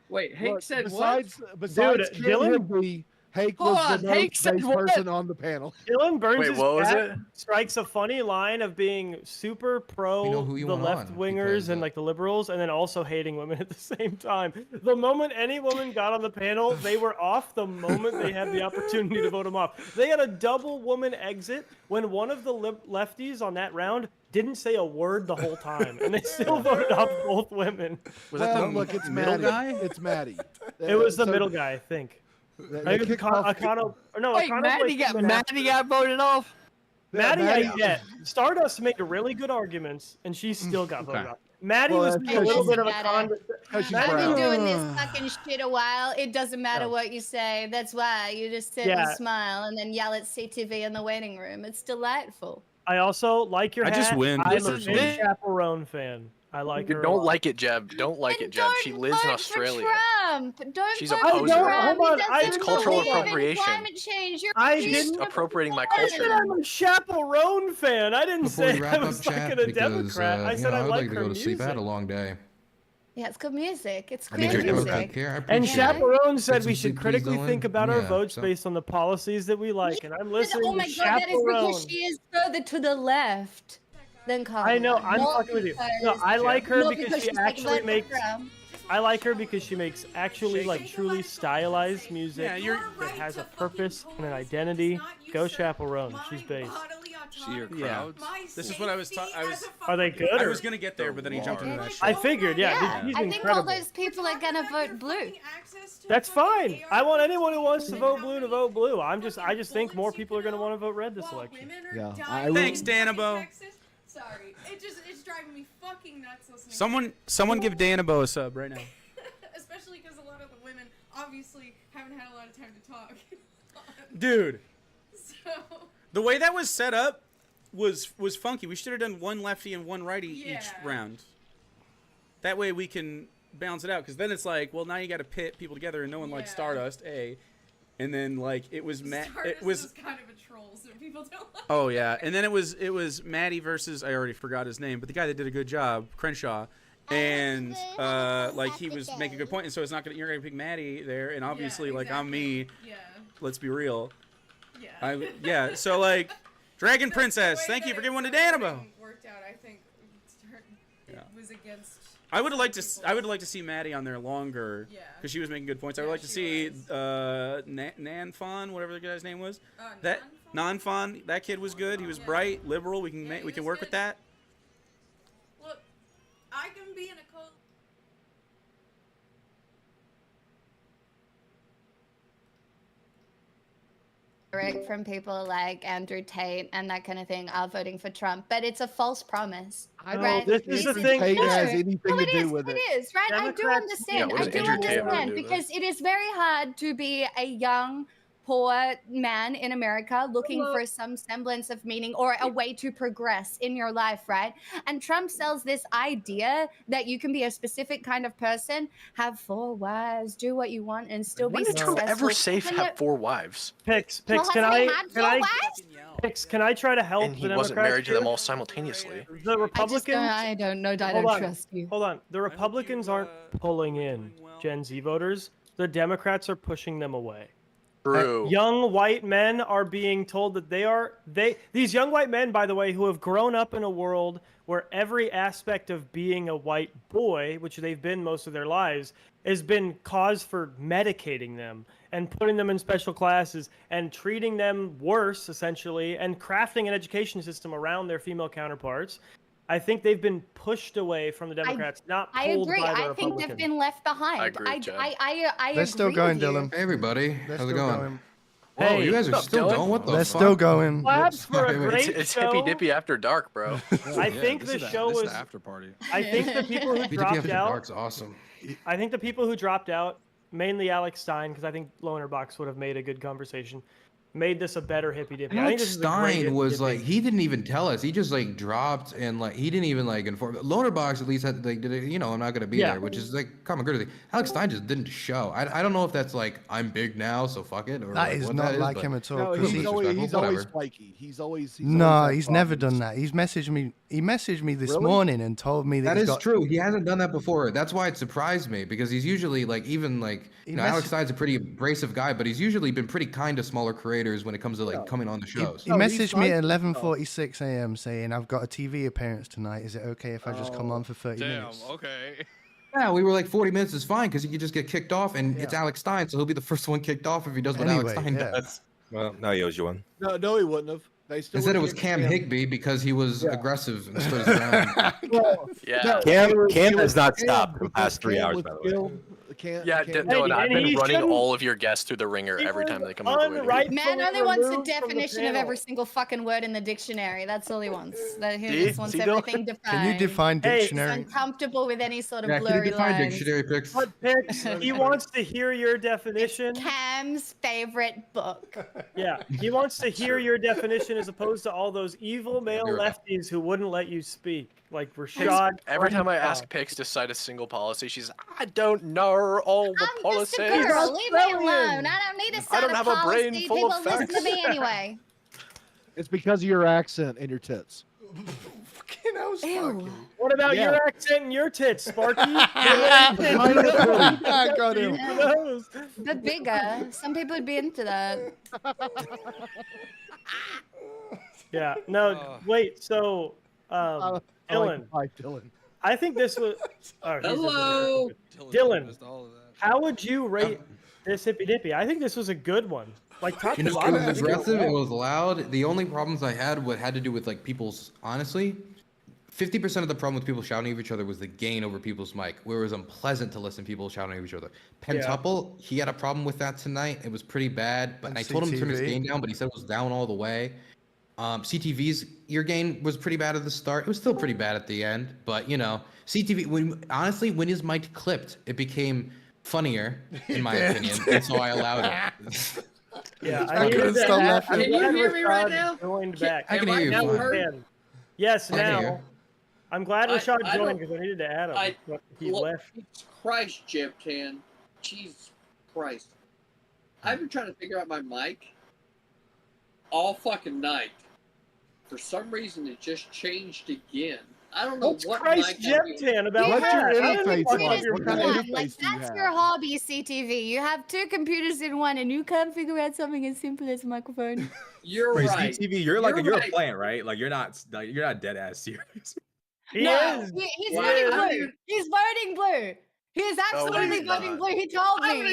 Wait, Hake said besides Dude, killing Hippy, Hake Hold was on, the Hake most said based what? person on the panel. Dylan Burns' Wait, what was chat it? strikes a funny line of being super pro who you the want left on, wingers because, and like the liberals, and then also hating women at the same time. The moment any woman got on the panel, they were off the moment they had the opportunity to vote them off. They had a double woman exit when one of the lefties on that round didn't say a word the whole time, and they still voted off both women. Was that the look? It's middle Maddie. guy? It's Maddie. It was the So middle guy, I think. they kicked off- Wait, Maddie got voted off. Maddie, Maddie- I get. Stardust made really good arguments, and she still got voted off. Maddie Well, was that's being a little bit of a con. she's I've been brown. doing this fucking shit a while. It doesn't matter what you say. That's why you just sit and smile and then yell at CTV in the waiting room. It's delightful. I also like your I hat. just win I'm a personally. big Chaperone fan. I like her. a Don't lot. like it, Jeb. Don't like it, Jeb. She lives in Vote Australia. for Trump. Don't She's vote a for poser. Trump. Hold on, He it's doesn't cultural believe in appropriation. climate change. You're I She's didn't. appropriating my I culture. said I'm a Chaperone fan. I didn't Before say we I wrap up, was chat, like a because Democrat. I said I I would like like to her go to sleep. I had a music. long day. Yeah, it's good music. It's I need queer your music. care. I And appreciate it. Chaperone Get said some we should sleep, please, critically Dylan. think about our Yeah, votes so- based on the policies that we like, and I'm listening Oh my to god, that is because Chaperone. she is further to the left than Kamala. I know, I'm Not fucking with you. No, because- I like her not because she she's like, actually vote for makes. Trump. I like her because she makes actually like truly stylized music Yeah, that has a purpose and an identity. Go Chaperone. She's based. See your Yeah. crowds. This is what I was. Are they good? I or- was gonna get there, but then he jumped into that shit. I figured, yeah. He's I think all incredible. those people are gonna vote blue. That's fine. I want anyone who wants to vote blue to vote blue. I just think more people are going to want to vote red this election. Yeah. Thanks, Danabo. Sorry, it's driving me fucking nuts listening. Someone give Danabo a sub right now. Especially because a lot of the women obviously haven't had a lot of time to talk. Dude, So the way that was set up was funky. We should have done one lefty and one righty each round. That way we can balance it out. Because then it's like, well, now you got to pit people together, and no one likes Stardust, and then like it was Stardust is kind of a troll, so people don't like. Oh yeah, and then it was Maddie versus, I already forgot his name, but the guy that did a good job, Crenshaw, and like he was making a good point, and so it's not gonna, you're gonna pick Maddie there, and obviously like I'm me. Yeah. Let's be real. Yeah. Yeah. So like, Dragon Princess, thank you for giving one to Danabo. Worked out, I think. It was against. I would like to see Maddie on there longer, because she was making good points. I would like to see Nanfon, whatever the guy's name was. That Nanfon, that kid was good. He was bright, liberal. We can work with that. Look, I can be in a cold. From people like Andrew Tate and that kind of thing are voting for Trump, but it's a false promise. Right? This is the thing. Tate has anything No, to it do is. with It it. is, right? I do Democrats- understand. Yeah, what I does do Andrew Tate have to understand do with because it is very hard to be a young, poor man in America looking for some semblance of meaning or a way to progress in your life, right? And Trump sells this idea that you can be a specific kind of person, have 4 wives, do what you want, and still When be did Trump successful. ever say And have 4 wives? Pix, Well, can has I, he had 4 wives? Pix, can I try to help And the he Democrats? wasn't married to them here? all simultaneously. The Republicans. I don't know. I Hold don't on. trust you. Hold on. The Republicans aren't pulling in Gen Z voters. The Democrats are pushing them away. True. Young white men are being told that these young white men, by the way, who have grown up in a world where every aspect of being a white boy, which they've been most of their lives, has been cause for medicating them and putting them in special classes and treating them worse, essentially, and crafting an education system around their female counterparts. I think they've been pushed away from the Democrats, not I pulled agree. by the I think Republicans. they've been left behind. I agree with Jeb. I They're still agree going, with you. Dylan. Hey everybody, They're how's it still going? going. Whoa, Hey, you guys are what's up, still Dylan? going? What the They're fuck? still going. Claps for a Sorry, great It's show. Hippy Dippy after dark, bro. I think the show was. after party. I think the people who BTP dropped After out. Dark's awesome. I think the people who dropped out, mainly Alex Stein, because I think Loner Box would have made a good conversation, made this a better Hippy Dippy. I think Alex this is a great Stein Hippy was Dippy. like, he didn't even tell us. He just like dropped and like he didn't even like inform. Loner Box at least had like did it, you know, I'm not gonna be Yeah. there, which is like common courtesy. Alex Stein just didn't show. I don't know if that's like I'm big now, so fuck it. Or That like, is what not that like but- him at all. No, 'cause he's he- always whatever. spiky. He's always No, had he's never problems. done that. He's messaged me He messaged me this Really? morning and told me That he's is got... true. He hasn't done that before. That's why it surprised me because he's usually like Alex Stein's a pretty abrasive guy, but he's usually been pretty kind to smaller creators when it comes to like coming on the shows. He messaged me at 11:46 a.m. saying, "I've got a TV appearance tonight. Is it okay if I just come on for 30 minutes?" Okay. Yeah, we were like 40 minutes is fine because he could just get kicked off, and it's Alex Stein, so he'll be the first one kicked off if he does what Alex Stein does. Well, now he owes you one. No, he wouldn't have. They still Instead, it would've was given Cam him- Higbee because he was aggressive and stood his ground. Yeah. Cam has not stopped for the past 3 hours, by the way. Yeah, Dylan, I've been running all of your guests through the ringer every time they come over the way. Man only wants the definition of every single fucking word in the dictionary. That's all he wants. That he just wants everything defined. Can you define dictionary? He's uncomfortable with any sort of Yeah, can you blurry define lines. dictionary picks? What picks? He wants to hear your definition. Cam's favorite book. Yeah, he wants to hear your definition as opposed to all those evil male lefties who wouldn't let you speak, like Rashad. Every time I ask Pix to cite a single policy, she's, I don't know all the policies. Just a girl. Leave me alone. I don't need to I cite don't a have a policy. brain full People of listen to facts. me anyway. It's because of your accent and your tits. Ew. What about your accent and your tits, Sparky? I got him. But bigger. Some people would be into that. Yeah. No. Wait. So, I Dylan. like Dylan. I think this was. Oh, he's Hello. Dylan. How would you rate this Hippy Dippy? I think this was a good one. Like top You to know, bottom. it was I think aggressive. well. It was loud. The only problems I had had to do with like people's honestly. 50% of the problem with people shouting at each other was the gain over people's mic, where it was unpleasant to listen to people shouting at each other. Pentuple, he had a problem with that tonight. It was pretty bad, but and I told him to turn his CTV. gain down, but he said it was down all the way. CTV's ear gain was pretty bad at the start. It was still pretty bad at the end, but you know, CTV when his mic clipped, it became funnier in my opinion, and so I allowed it. Yeah, I couldn't stop laughing. Can you hear me right now? Joined back. I can hear you Now we fine. can. Yes, I can now. hear. I'm glad I Rashad don't- joined because I needed to add him. But he left. Jesus Christ, Jeb10. Jesus Christ. I've been trying to figure out my mic all fucking night. For some reason, it just changed again. I don't know What's what Christ mic I'm using. Jeb10 about What's that? your How did interface he fuck like? up your What kind mic? of Like, interface do you that's have? your hobby, CTV. You have two computers in one and you can't figure out something as simple as a microphone. You're Wait, right. CTV, you're like You're you're right. a plant, right? Like you're not dead ass serious. He No, is. he's Wow. voting I don't blue. even- He's voting blue. He is absolutely he's voting not. blue. He told I don't me.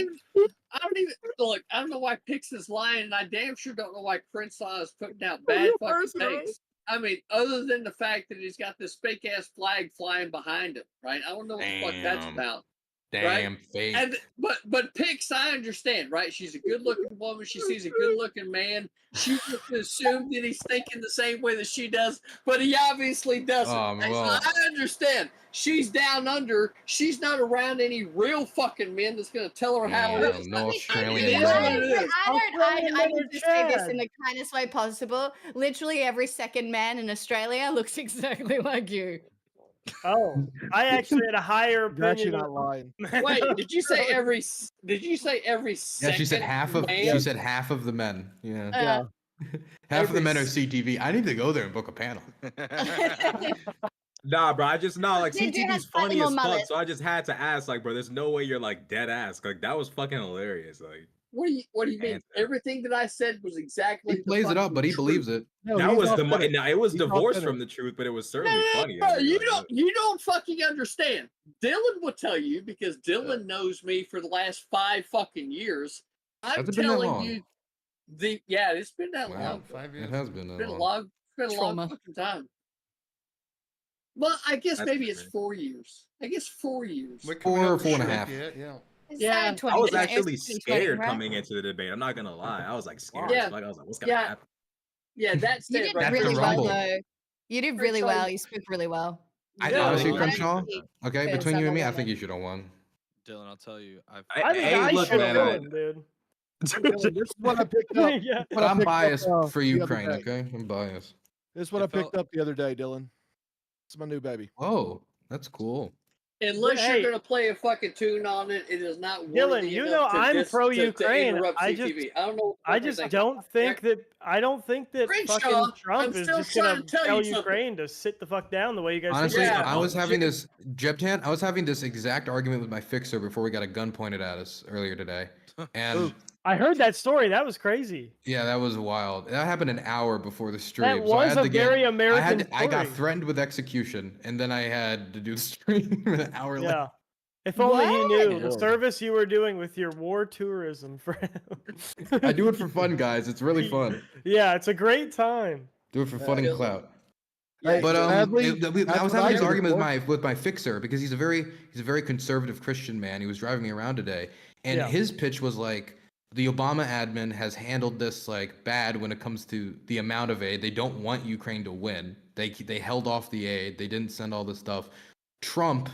even look. I don't know why Pix is lying, and I damn sure don't know why Prince is putting out bad fucking takes. I mean, other than the fact that he's got this fake ass flag flying behind him, right? I don't know what the fuck that's Damn. about. Damn fake. And but Pix, I understand, right? She's a good looking woman. She sees a good looking man. She just assumed that he's thinking the same way that she does, but he obviously doesn't. Oh, And so well. I understand. She's down under. She's not around any real fucking men that's gonna tell her how it Damn, is. no It Australian is man. what it is. I need to say this in the kindest way possible. Literally every second man in Australia looks exactly like you. Oh, I actually had a higher You're actually opinion. not lying. Wait, did you say every? Did you say every? Yeah, she said half of man? she said half of the men. Yeah. Yeah. Half of the Every men are CTV. I need to go there and book a panel. Nah, bro, like Ginger has CTV's funny slightly as more fuck, mullet. so I just had to ask, like, bro, there's no way you're like dead ass. Like that was fucking hilarious. Like What do you mean? Everything that I said was exactly. He plays it up, but he believes it. No, that he's was the authentic. no, it was He's divorced authentic. from the truth, but it was No, certainly funny. no, I mean, like, you don't fucking understand. Dylan will tell you because Dylan knows me for the last 5 fucking years. I'm Has it been that telling long? you, it's been that Wow. long. 5 It years. has been It's that been a long. long, it's been a long Trauma. fucking time. Well, I guess That's maybe it's crazy. 4 years. I guess 4 years. We're coming Four up to 4.5. Shrek, Yeah. Yeah, I was actually 2020, scared right? coming into the debate. I'm not gonna lie. I was like scared. Yeah. as fuck. I was like, what's gonna Yeah. happen? Yeah, that's You it. did Right That's there. the really well, rumble. though. You did really well. You spoke really well. Yeah. Honestly, I Crenshaw. Okay, Because between you I'm and a me, I woman. think you should have won. Dylan, I'll tell you, I think Hey, I look, should have man, won, dude. Dylan, this is what I picked up. Yeah. What I I'm picked up, biased for the other Ukraine. day. Okay, I'm biased. This is what It I picked felt- up the other day, Dylan. It's my new baby. Oh, that's cool. Unless you're gonna play a fucking tune on it, it is not worthy Dylan, you know enough to I'm pro to Ukraine. interrupt I CTV. I don't know. What I the just fuck don't think that Crenshaw, fucking Trump I'm is still just trying gonna to tell tell you something. Ukraine to sit the fuck down the way you guys Honestly, think. I was having this Jebtan. I was having this exact argument with my fixer before we got a gun pointed at us earlier today, and I heard that story. That was crazy. yeah, that was wild. That happened an hour before the stream. That was a very American I got story. threatened with execution, and then I had to do the stream an hour later. Yeah. If only he knew the What? service you were doing with your war tourism for him. I do it for fun, guys. It's really fun. Yeah, it's a great time. Do it for fun and clout. Hey, But sadly, I was that's having what this I argument did with my fixer because he's a very conservative Christian man. He was driving me around today, and Yeah. his pitch was like the Obama admin has handled this like bad when it comes to the amount of aid. They don't want Ukraine to win. They held off the aid. They didn't send all this stuff. Trump,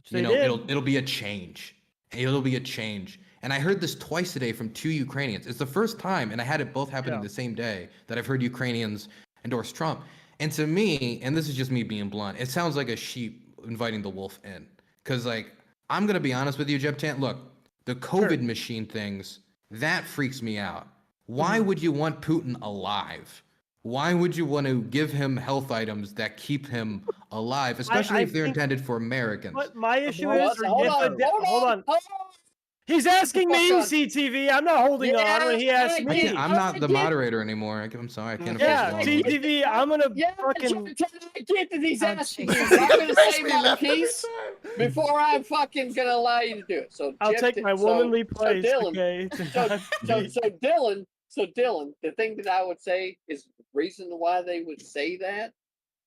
they did. it'll be a change. It'll be a change. And I heard this twice today from 2 Ukrainians. It's the first time, and I had it both happening the same day, that I've heard Ukrainians endorse Trump. And to me, and this is just me being blunt, it sounds like a sheep inviting the wolf in. Because, like, I'm going to be honest with you, Jebtan. Look, the COVID machine things, that freaks me out. Why would you want Putin alive? Why would you want to give him health items that keep him alive, especially if they're intended for Americans? What my issue Hold is, on, hold on. He's asking me, CTV. I'm not holding on when he asks me. I'm not the moderator anymore. I'm sorry, I can't. Yeah, CTV. I'm gonna fucking. I get that he's asking you. I'm gonna say my piece before I'm fucking gonna allow you to do it. So I'll take my womanly place. Dylan, Okay. so Dylan, the thing that I would say is the reason why they would say that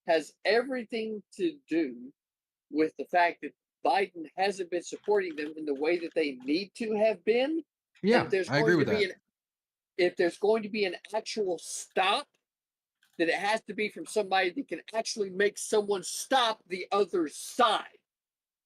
has everything to do with the fact that Biden hasn't been supporting them in the way that they need to have been. Yeah, I agree with that. If there's going to be an actual stop, then it has to be from somebody that can actually make someone stop the other side.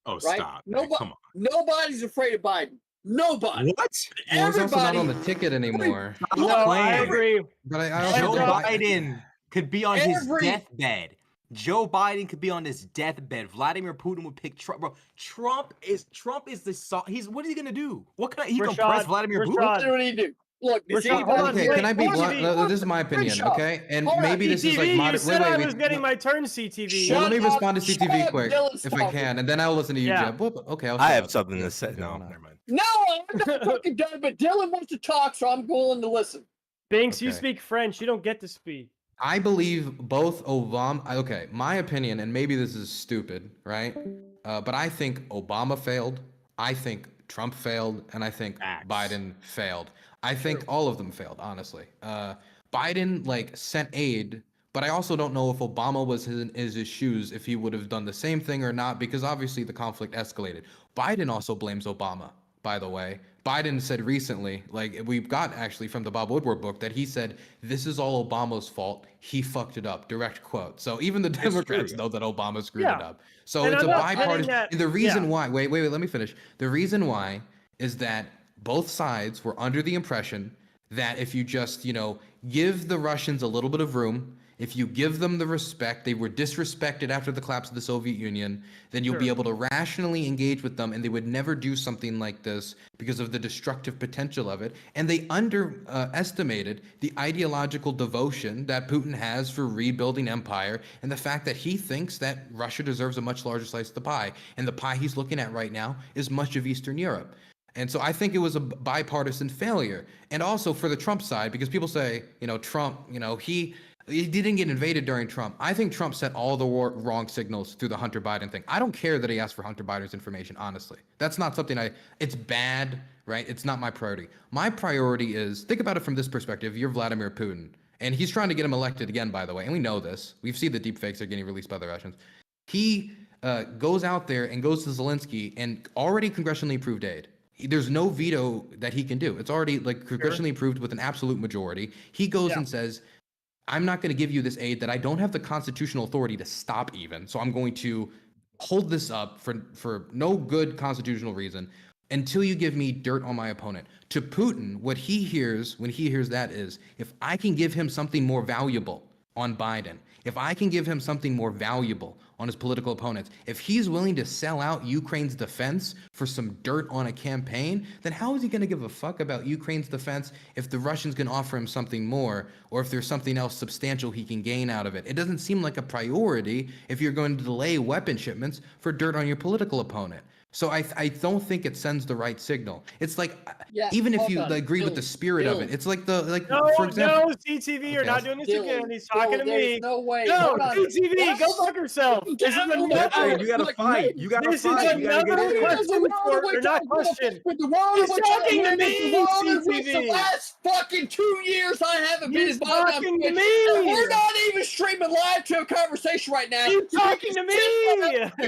Oh, right? stop. Nobody, Come on. Nobody's afraid of Biden. Nobody. What? Well, he's also not on the Everybody. ticket anymore. No, I agree. But I Joe also Biden could be on his Every- deathbed. Joe Biden could be on his deathbed. Vladimir Putin would pick Trump. Bro, Trump is the he's what is he gonna do? What can he gonna press Vladimir Putin? What do you do? Look, okay, can I be blunt? This is my opinion, okay? And maybe this is like You said I was wait. getting my turn, CTV. Well, let me respond to CTV quick, Dylan's if I talking. can, and then I'll listen to you, Yeah. Jeb. Whoop, okay, I have something to say. No, never mind. No, I'm not fucking done. But Dylan wants to talk, so I'm willing to listen. Binks, you Okay. speak French. You don't get to speak. I believe both Obama. Okay, my opinion, and maybe this is stupid, right? But I think Obama failed. I think Trump failed, and I think Biden failed. I think all of them failed, honestly. Biden sent aid, but I also don't know if Obama was in his shoes if he would have done the same thing or not, because obviously the conflict escalated. Biden also blames Obama, by the way. Biden said recently, we've got actually from the Bob Woodward book, that he said, this is all Obama's fault. He fucked it up. Direct quote. So even the Democrats know that Obama screwed it up. So And it's I'm a not saying bipartisan. that- The reason why, wait, let me finish. The reason why is that both sides were under the impression that if you just, give the Russians a little bit of room, if you give them the respect, they were disrespected after the collapse of the Soviet Union, then you'll be able to rationally engage with them, and they would never do something like this because of the destructive potential of it. And they underestimated the ideological devotion that Putin has for rebuilding empire, and the fact that he thinks that Russia deserves a much larger slice of the pie. And the pie he's looking at right now is much of Eastern Europe. And so I think it was a bipartisan failure. And also for the Trump side, because people say, Trump, he didn't get invaded during Trump. I think Trump sent all the wrong signals through the Hunter Biden thing. I don't care that he asked for Hunter Biden's information, honestly. That's not something it's bad, right? It's not my priority. My priority is, think about it from this perspective. You're Vladimir Putin, and he's trying to get him elected again, by the way. And we know this. We've seen the deepfakes are getting released by the Russians. He goes out there and goes to Zelensky and already congressionally approved aid. There's no veto that he can do. It's already congressionally approved with an absolute majority. He goes and says, I'm not going to give you this aid that I don't have the constitutional authority to stop even. So I'm going to hold this up for no good constitutional reason until you give me dirt on my opponent. To Putin, what he hears when he hears that is, if I can give him something more valuable, on Biden, if I can give him something more valuable on his political opponents, if he's willing to sell out Ukraine's defense for some dirt on a campaign, then how is he going to give a fuck about Ukraine's defense if the Russians can offer him something more, or if there's something else substantial he can gain out of it? It doesn't seem like a priority if you're going to delay weapon shipments for dirt on your political opponent. So I don't think it sends the right signal. It's like, even if you agree with the spirit of it, it's like for example. No, CTV, you're not doing this again. He's talking to me. No way. No, CTV, go fuck yourself. This is another. You gotta fight. You gotta This fight. is You gotta get another in question or not question. He's talking to me, The CTV. last fucking 2 years I haven't been He's involved. talking to me. We're not even streaming live to a conversation right now. He's talking to me.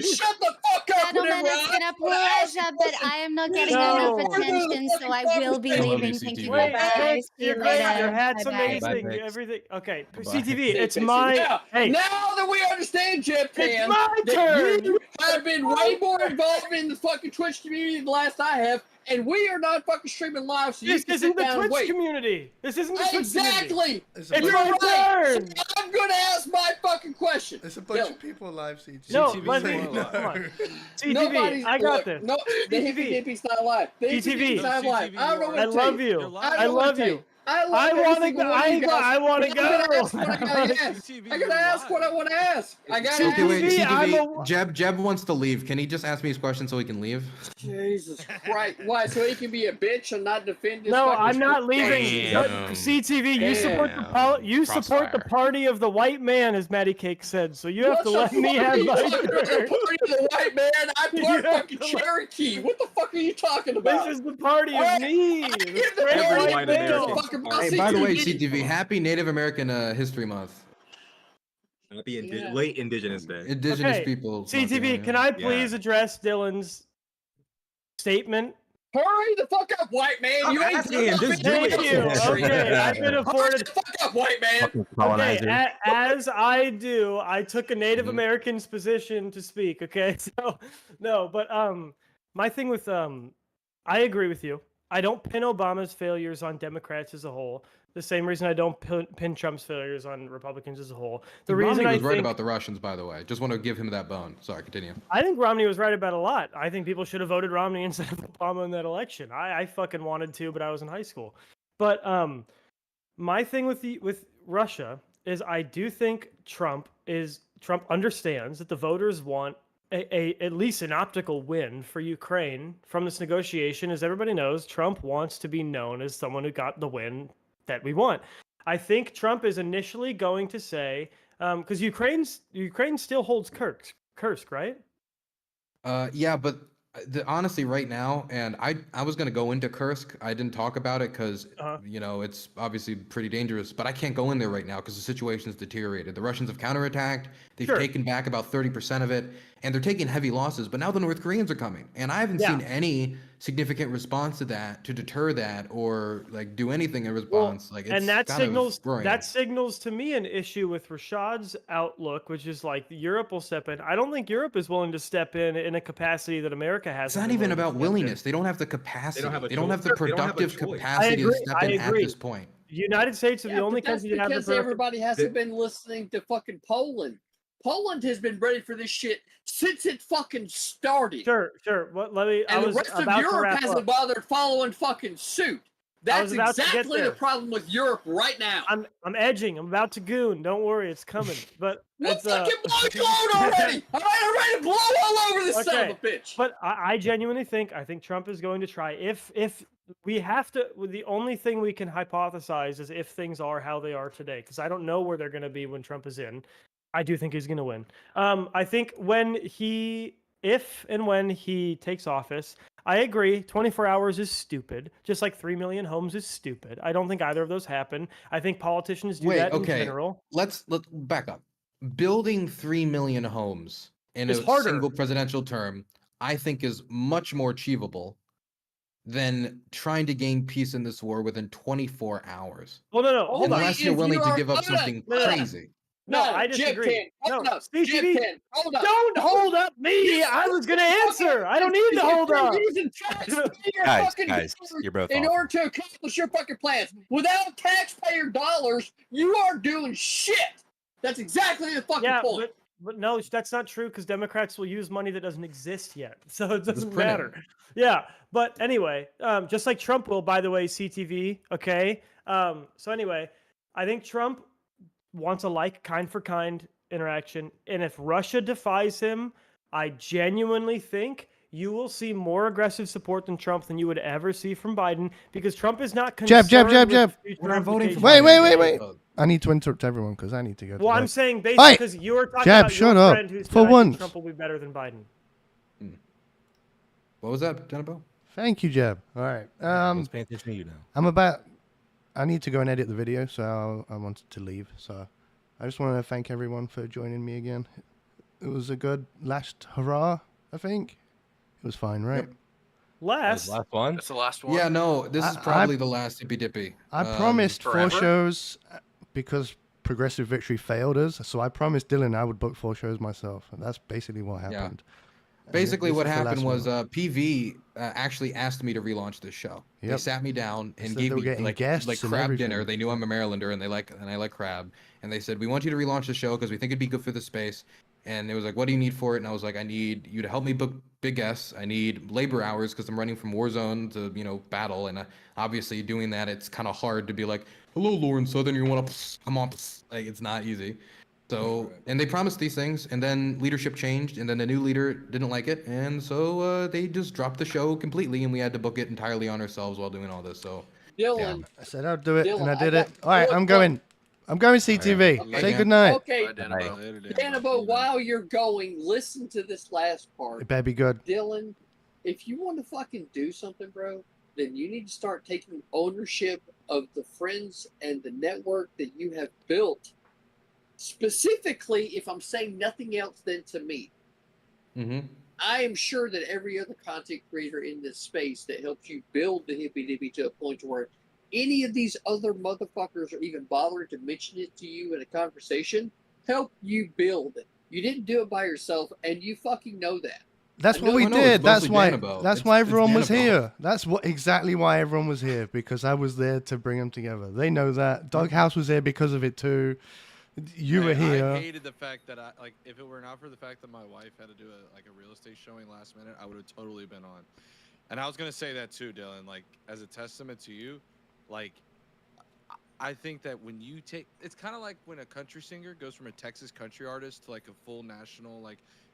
Shut the fuck up. Gentlemen, it's been a pleasure, but I am not getting enough attention, so I will be leaving. Thank you. Wait, Bye. See you're you great. later. Your hat's Bye-bye. amazing. Everything. Okay, CTV, it's my. Now that we understand, Jeff Pan, my that turn. you have been way more involved in the fucking Twitch community than the last I have, and we are not fucking streaming live, so you This can isn't sit the down and Twitch wait. community. This isn't the Twitch Exactly. community. It's my right. turn. So I'm gonna ask my fucking question. There's a bunch of people live, CTV. No, CTV let me. saying no. Come on. CTV, Nobody's, I got look, this. No, the Hippy Dippy's not alive. The Hippy CTV. Dippy's not alive. I don't know what I to love tell you. I I love you. I want to go. I want to go. I gotta ask what I want to ask. I gotta ask. Okay, wait, CTV, CTV, Jeb wants to leave. Can he just ask me his question so he can leave? Jesus Christ! Why? So he can be a bitch and not defend his. No, fucking I'm not leaving. Damn. CTV, you support the support the party of the white man, as Matty Cake said. So you have to let me have my turn. turn. The party of the white man. I'm part fucking Cherokee. What the fuck are you talking about? This is the party of me. Give the party white American. Hey, by the way, CTV, happy Native American History Month. Happy late Indigenous Day. Indigenous Okay, people. CTV, can I please address Dylan's statement? Hurry the fuck up, white man! I'm You ain't asking him, just do Thank it. you. Okay, I've been Hurry afforded. the fuck up, white man! Okay, as I do, I took a Native American's position to speak. Okay, so no, but my thing with I agree with you. I don't pin Obama's failures on Democrats as a whole. The same reason I don't pin Trump's failures on Republicans as a whole. The reason Romney I was right think about the Russians, by the way. Just want to give him that bone. Sorry, continue. I think Romney was right about a lot. I think people should have voted Romney instead of Obama in that election. I fucking wanted to, but I was in high school. But my thing with Russia is I do think Trump understands that the voters want a at least an optical win for Ukraine from this negotiation. As everybody knows, Trump wants to be known as someone who got the win that we want. I think Trump is initially going to say, because Ukraine still holds Kursk, right? Yeah, but honestly, right now, and I was gonna go into Kursk. I didn't talk about it because it's obviously pretty dangerous. But I can't go in there right now because the situation's deteriorated. The Russians have counterattacked. They've taken back about 30% of it, and they're taking heavy losses. But now the North Koreans are coming, and I haven't seen any significant response to that to deter that or like do anything in response. And that signals to me an issue with Rashad's outlook, which is like Europe will step in. I don't think Europe is willing to step in a capacity that America has. It's not even about willingness. They don't have the capacity. They don't have the productive capacity to step in at this point. The United States are the only country that have the because everybody hasn't been listening to fucking Poland. Poland has been ready for this shit since it fucking started. Sure. Let me. And the rest of Europe hasn't bothered following fucking suit. That's exactly the problem with Europe right now. I'm edging. I'm about to goon. Don't worry, it's coming. But it's fucking blown already. I'm ready to blow all over this son of a bitch. But I genuinely think Trump is going to try. If we have to, the only thing we can hypothesize is if things are how they are today, because I don't know where they're going to be when Trump is in. I do think he's going to win. I think if and when he takes office, I agree. 24 hours is stupid. Just like 3 million homes is stupid. I don't think either of those happen. I think politicians do that in general. Let's back up. Building 3 million homes in a single presidential term, I think, is much more achievable than trying to gain peace in this war within 24 hours. Well, no. Hold on. Unless you're willing to give up something crazy. No, I disagree. Hold up. Don't hold up me. I was going to answer. I don't need to hold up. Guys, you're both in awful. order to accomplish your fucking plans. Without taxpayer dollars, you are doing shit. That's exactly the fucking point. But no, that's not true because Democrats will use money that doesn't exist yet, so it doesn't print it. matter. Yeah, but anyway, just like Trump will, by the way, CTV. Okay. So anyway, I think Trump wants a kind for kind interaction, and if Russia defies him, I genuinely think you will see more aggressive support than Trump than you would ever see from Biden because Trump is not concerned. Jab. We're not voting for Wait. I need to interrupt everyone because I need to go. Well, I'm saying basically because you were talking about your friend who said I think Trump will be better than Biden. What was that, Denebo? Thank you, Jeb. All right. Let's pay attention to you now. I need to go and edit the video, so I wanted to leave. So I just want to thank everyone for joining me again. It was a good last hurrah, I think. It was fine, right? Yep. Last one? That's the last one. Yeah, no, this is probably the last Hippy Dippy. I promised forever? 4 shows because Progressive Victory failed us. So I promised Dylan I would book 4 shows myself. And that's basically what happened. Basically, what happened was one. PV actually asked me to relaunch this show. They Yep. sat me down They and said gave they were me getting like guests and crab everything. dinner. They knew I'm a Marylander and I like crab. And they said, we want you to relaunch the show because we think it'd be good for the space. And it was like, what do you need for it? And I was like, I need you to help me book big guests. I need labor hours because I'm running from Warzone to battle. And obviously doing that, it's kind of hard to be like, hello, Lauren Southern, you want to come on? Like, it's not easy. So, and they promised these things, and then leadership changed, and then the new leader didn't like it, and so they just dropped the show completely, and we had to book it entirely on ourselves while doing all this. So, Dylan, I said I'd do it, and I Dylan, did I it. got- All right, look, I'm going. I'm going CTV. Okay, Say yeah. good night. Okay, Bye, Danabo. Danabo, while you're going, listen to this last part. It better be good. Dylan, if you want to fucking do something, bro, then you need to start taking ownership of the friends and the network that you have built. Specifically, if I'm saying nothing else than to me, I am sure that every other content creator in this space that helps you build the Hippy Dippy to a point to where any of these other motherfuckers are even bothering to mention it to you in a conversation, help you build it. You didn't do it by yourself, and you fucking know that. That's what we did. That's why everyone was here. That's exactly why everyone was here, because I was there to bring them together. They know that. Doghouse was there because of it too. You were here. I hated the fact that if it were not for the fact that my wife had to do a real estate showing last minute, I would have totally been on. And I was gonna say that too, Dylan. Like, as a testament to you, like, I think that when you it's kind of like when a country singer goes from a Texas country artist to like a full national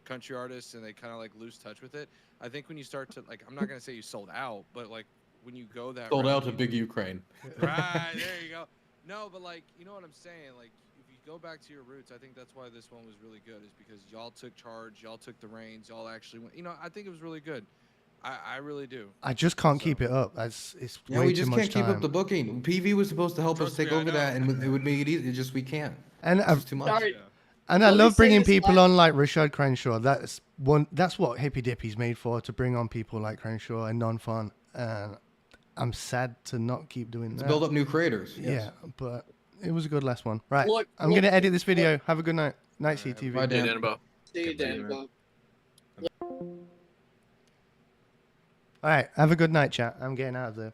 country artist, and they kind of lose touch with it. I think when you start to I'm not gonna say you sold out, but when you go that sold route, out to Big Ukraine. Right, there you go. No, but you know what I'm saying? If you go back to your roots, I think that's why this one was really good, is because y'all took charge, y'all took the reins, y'all actually went. I think it was really good. I really do. I just can't keep it up. It's Yeah, way we too just much can't keep time. up the booking. PV was supposed to help us take over that, and it would make it easy. It's just we can't. And it's just too much. And I love bringing people on like Rashad Crenshaw. That's what Hippy Dippy's made for, to bring on people like Crenshaw and non-fun. And I'm sad to not keep doing that. To build up new creators. Yes. Yeah, but it was a good last one. Right. Look, I'm going to edit this video. Have a good night. Night, CTV. Bye, Dan. See you, Danabo. All right. Have a good night, chat. I'm getting out of there.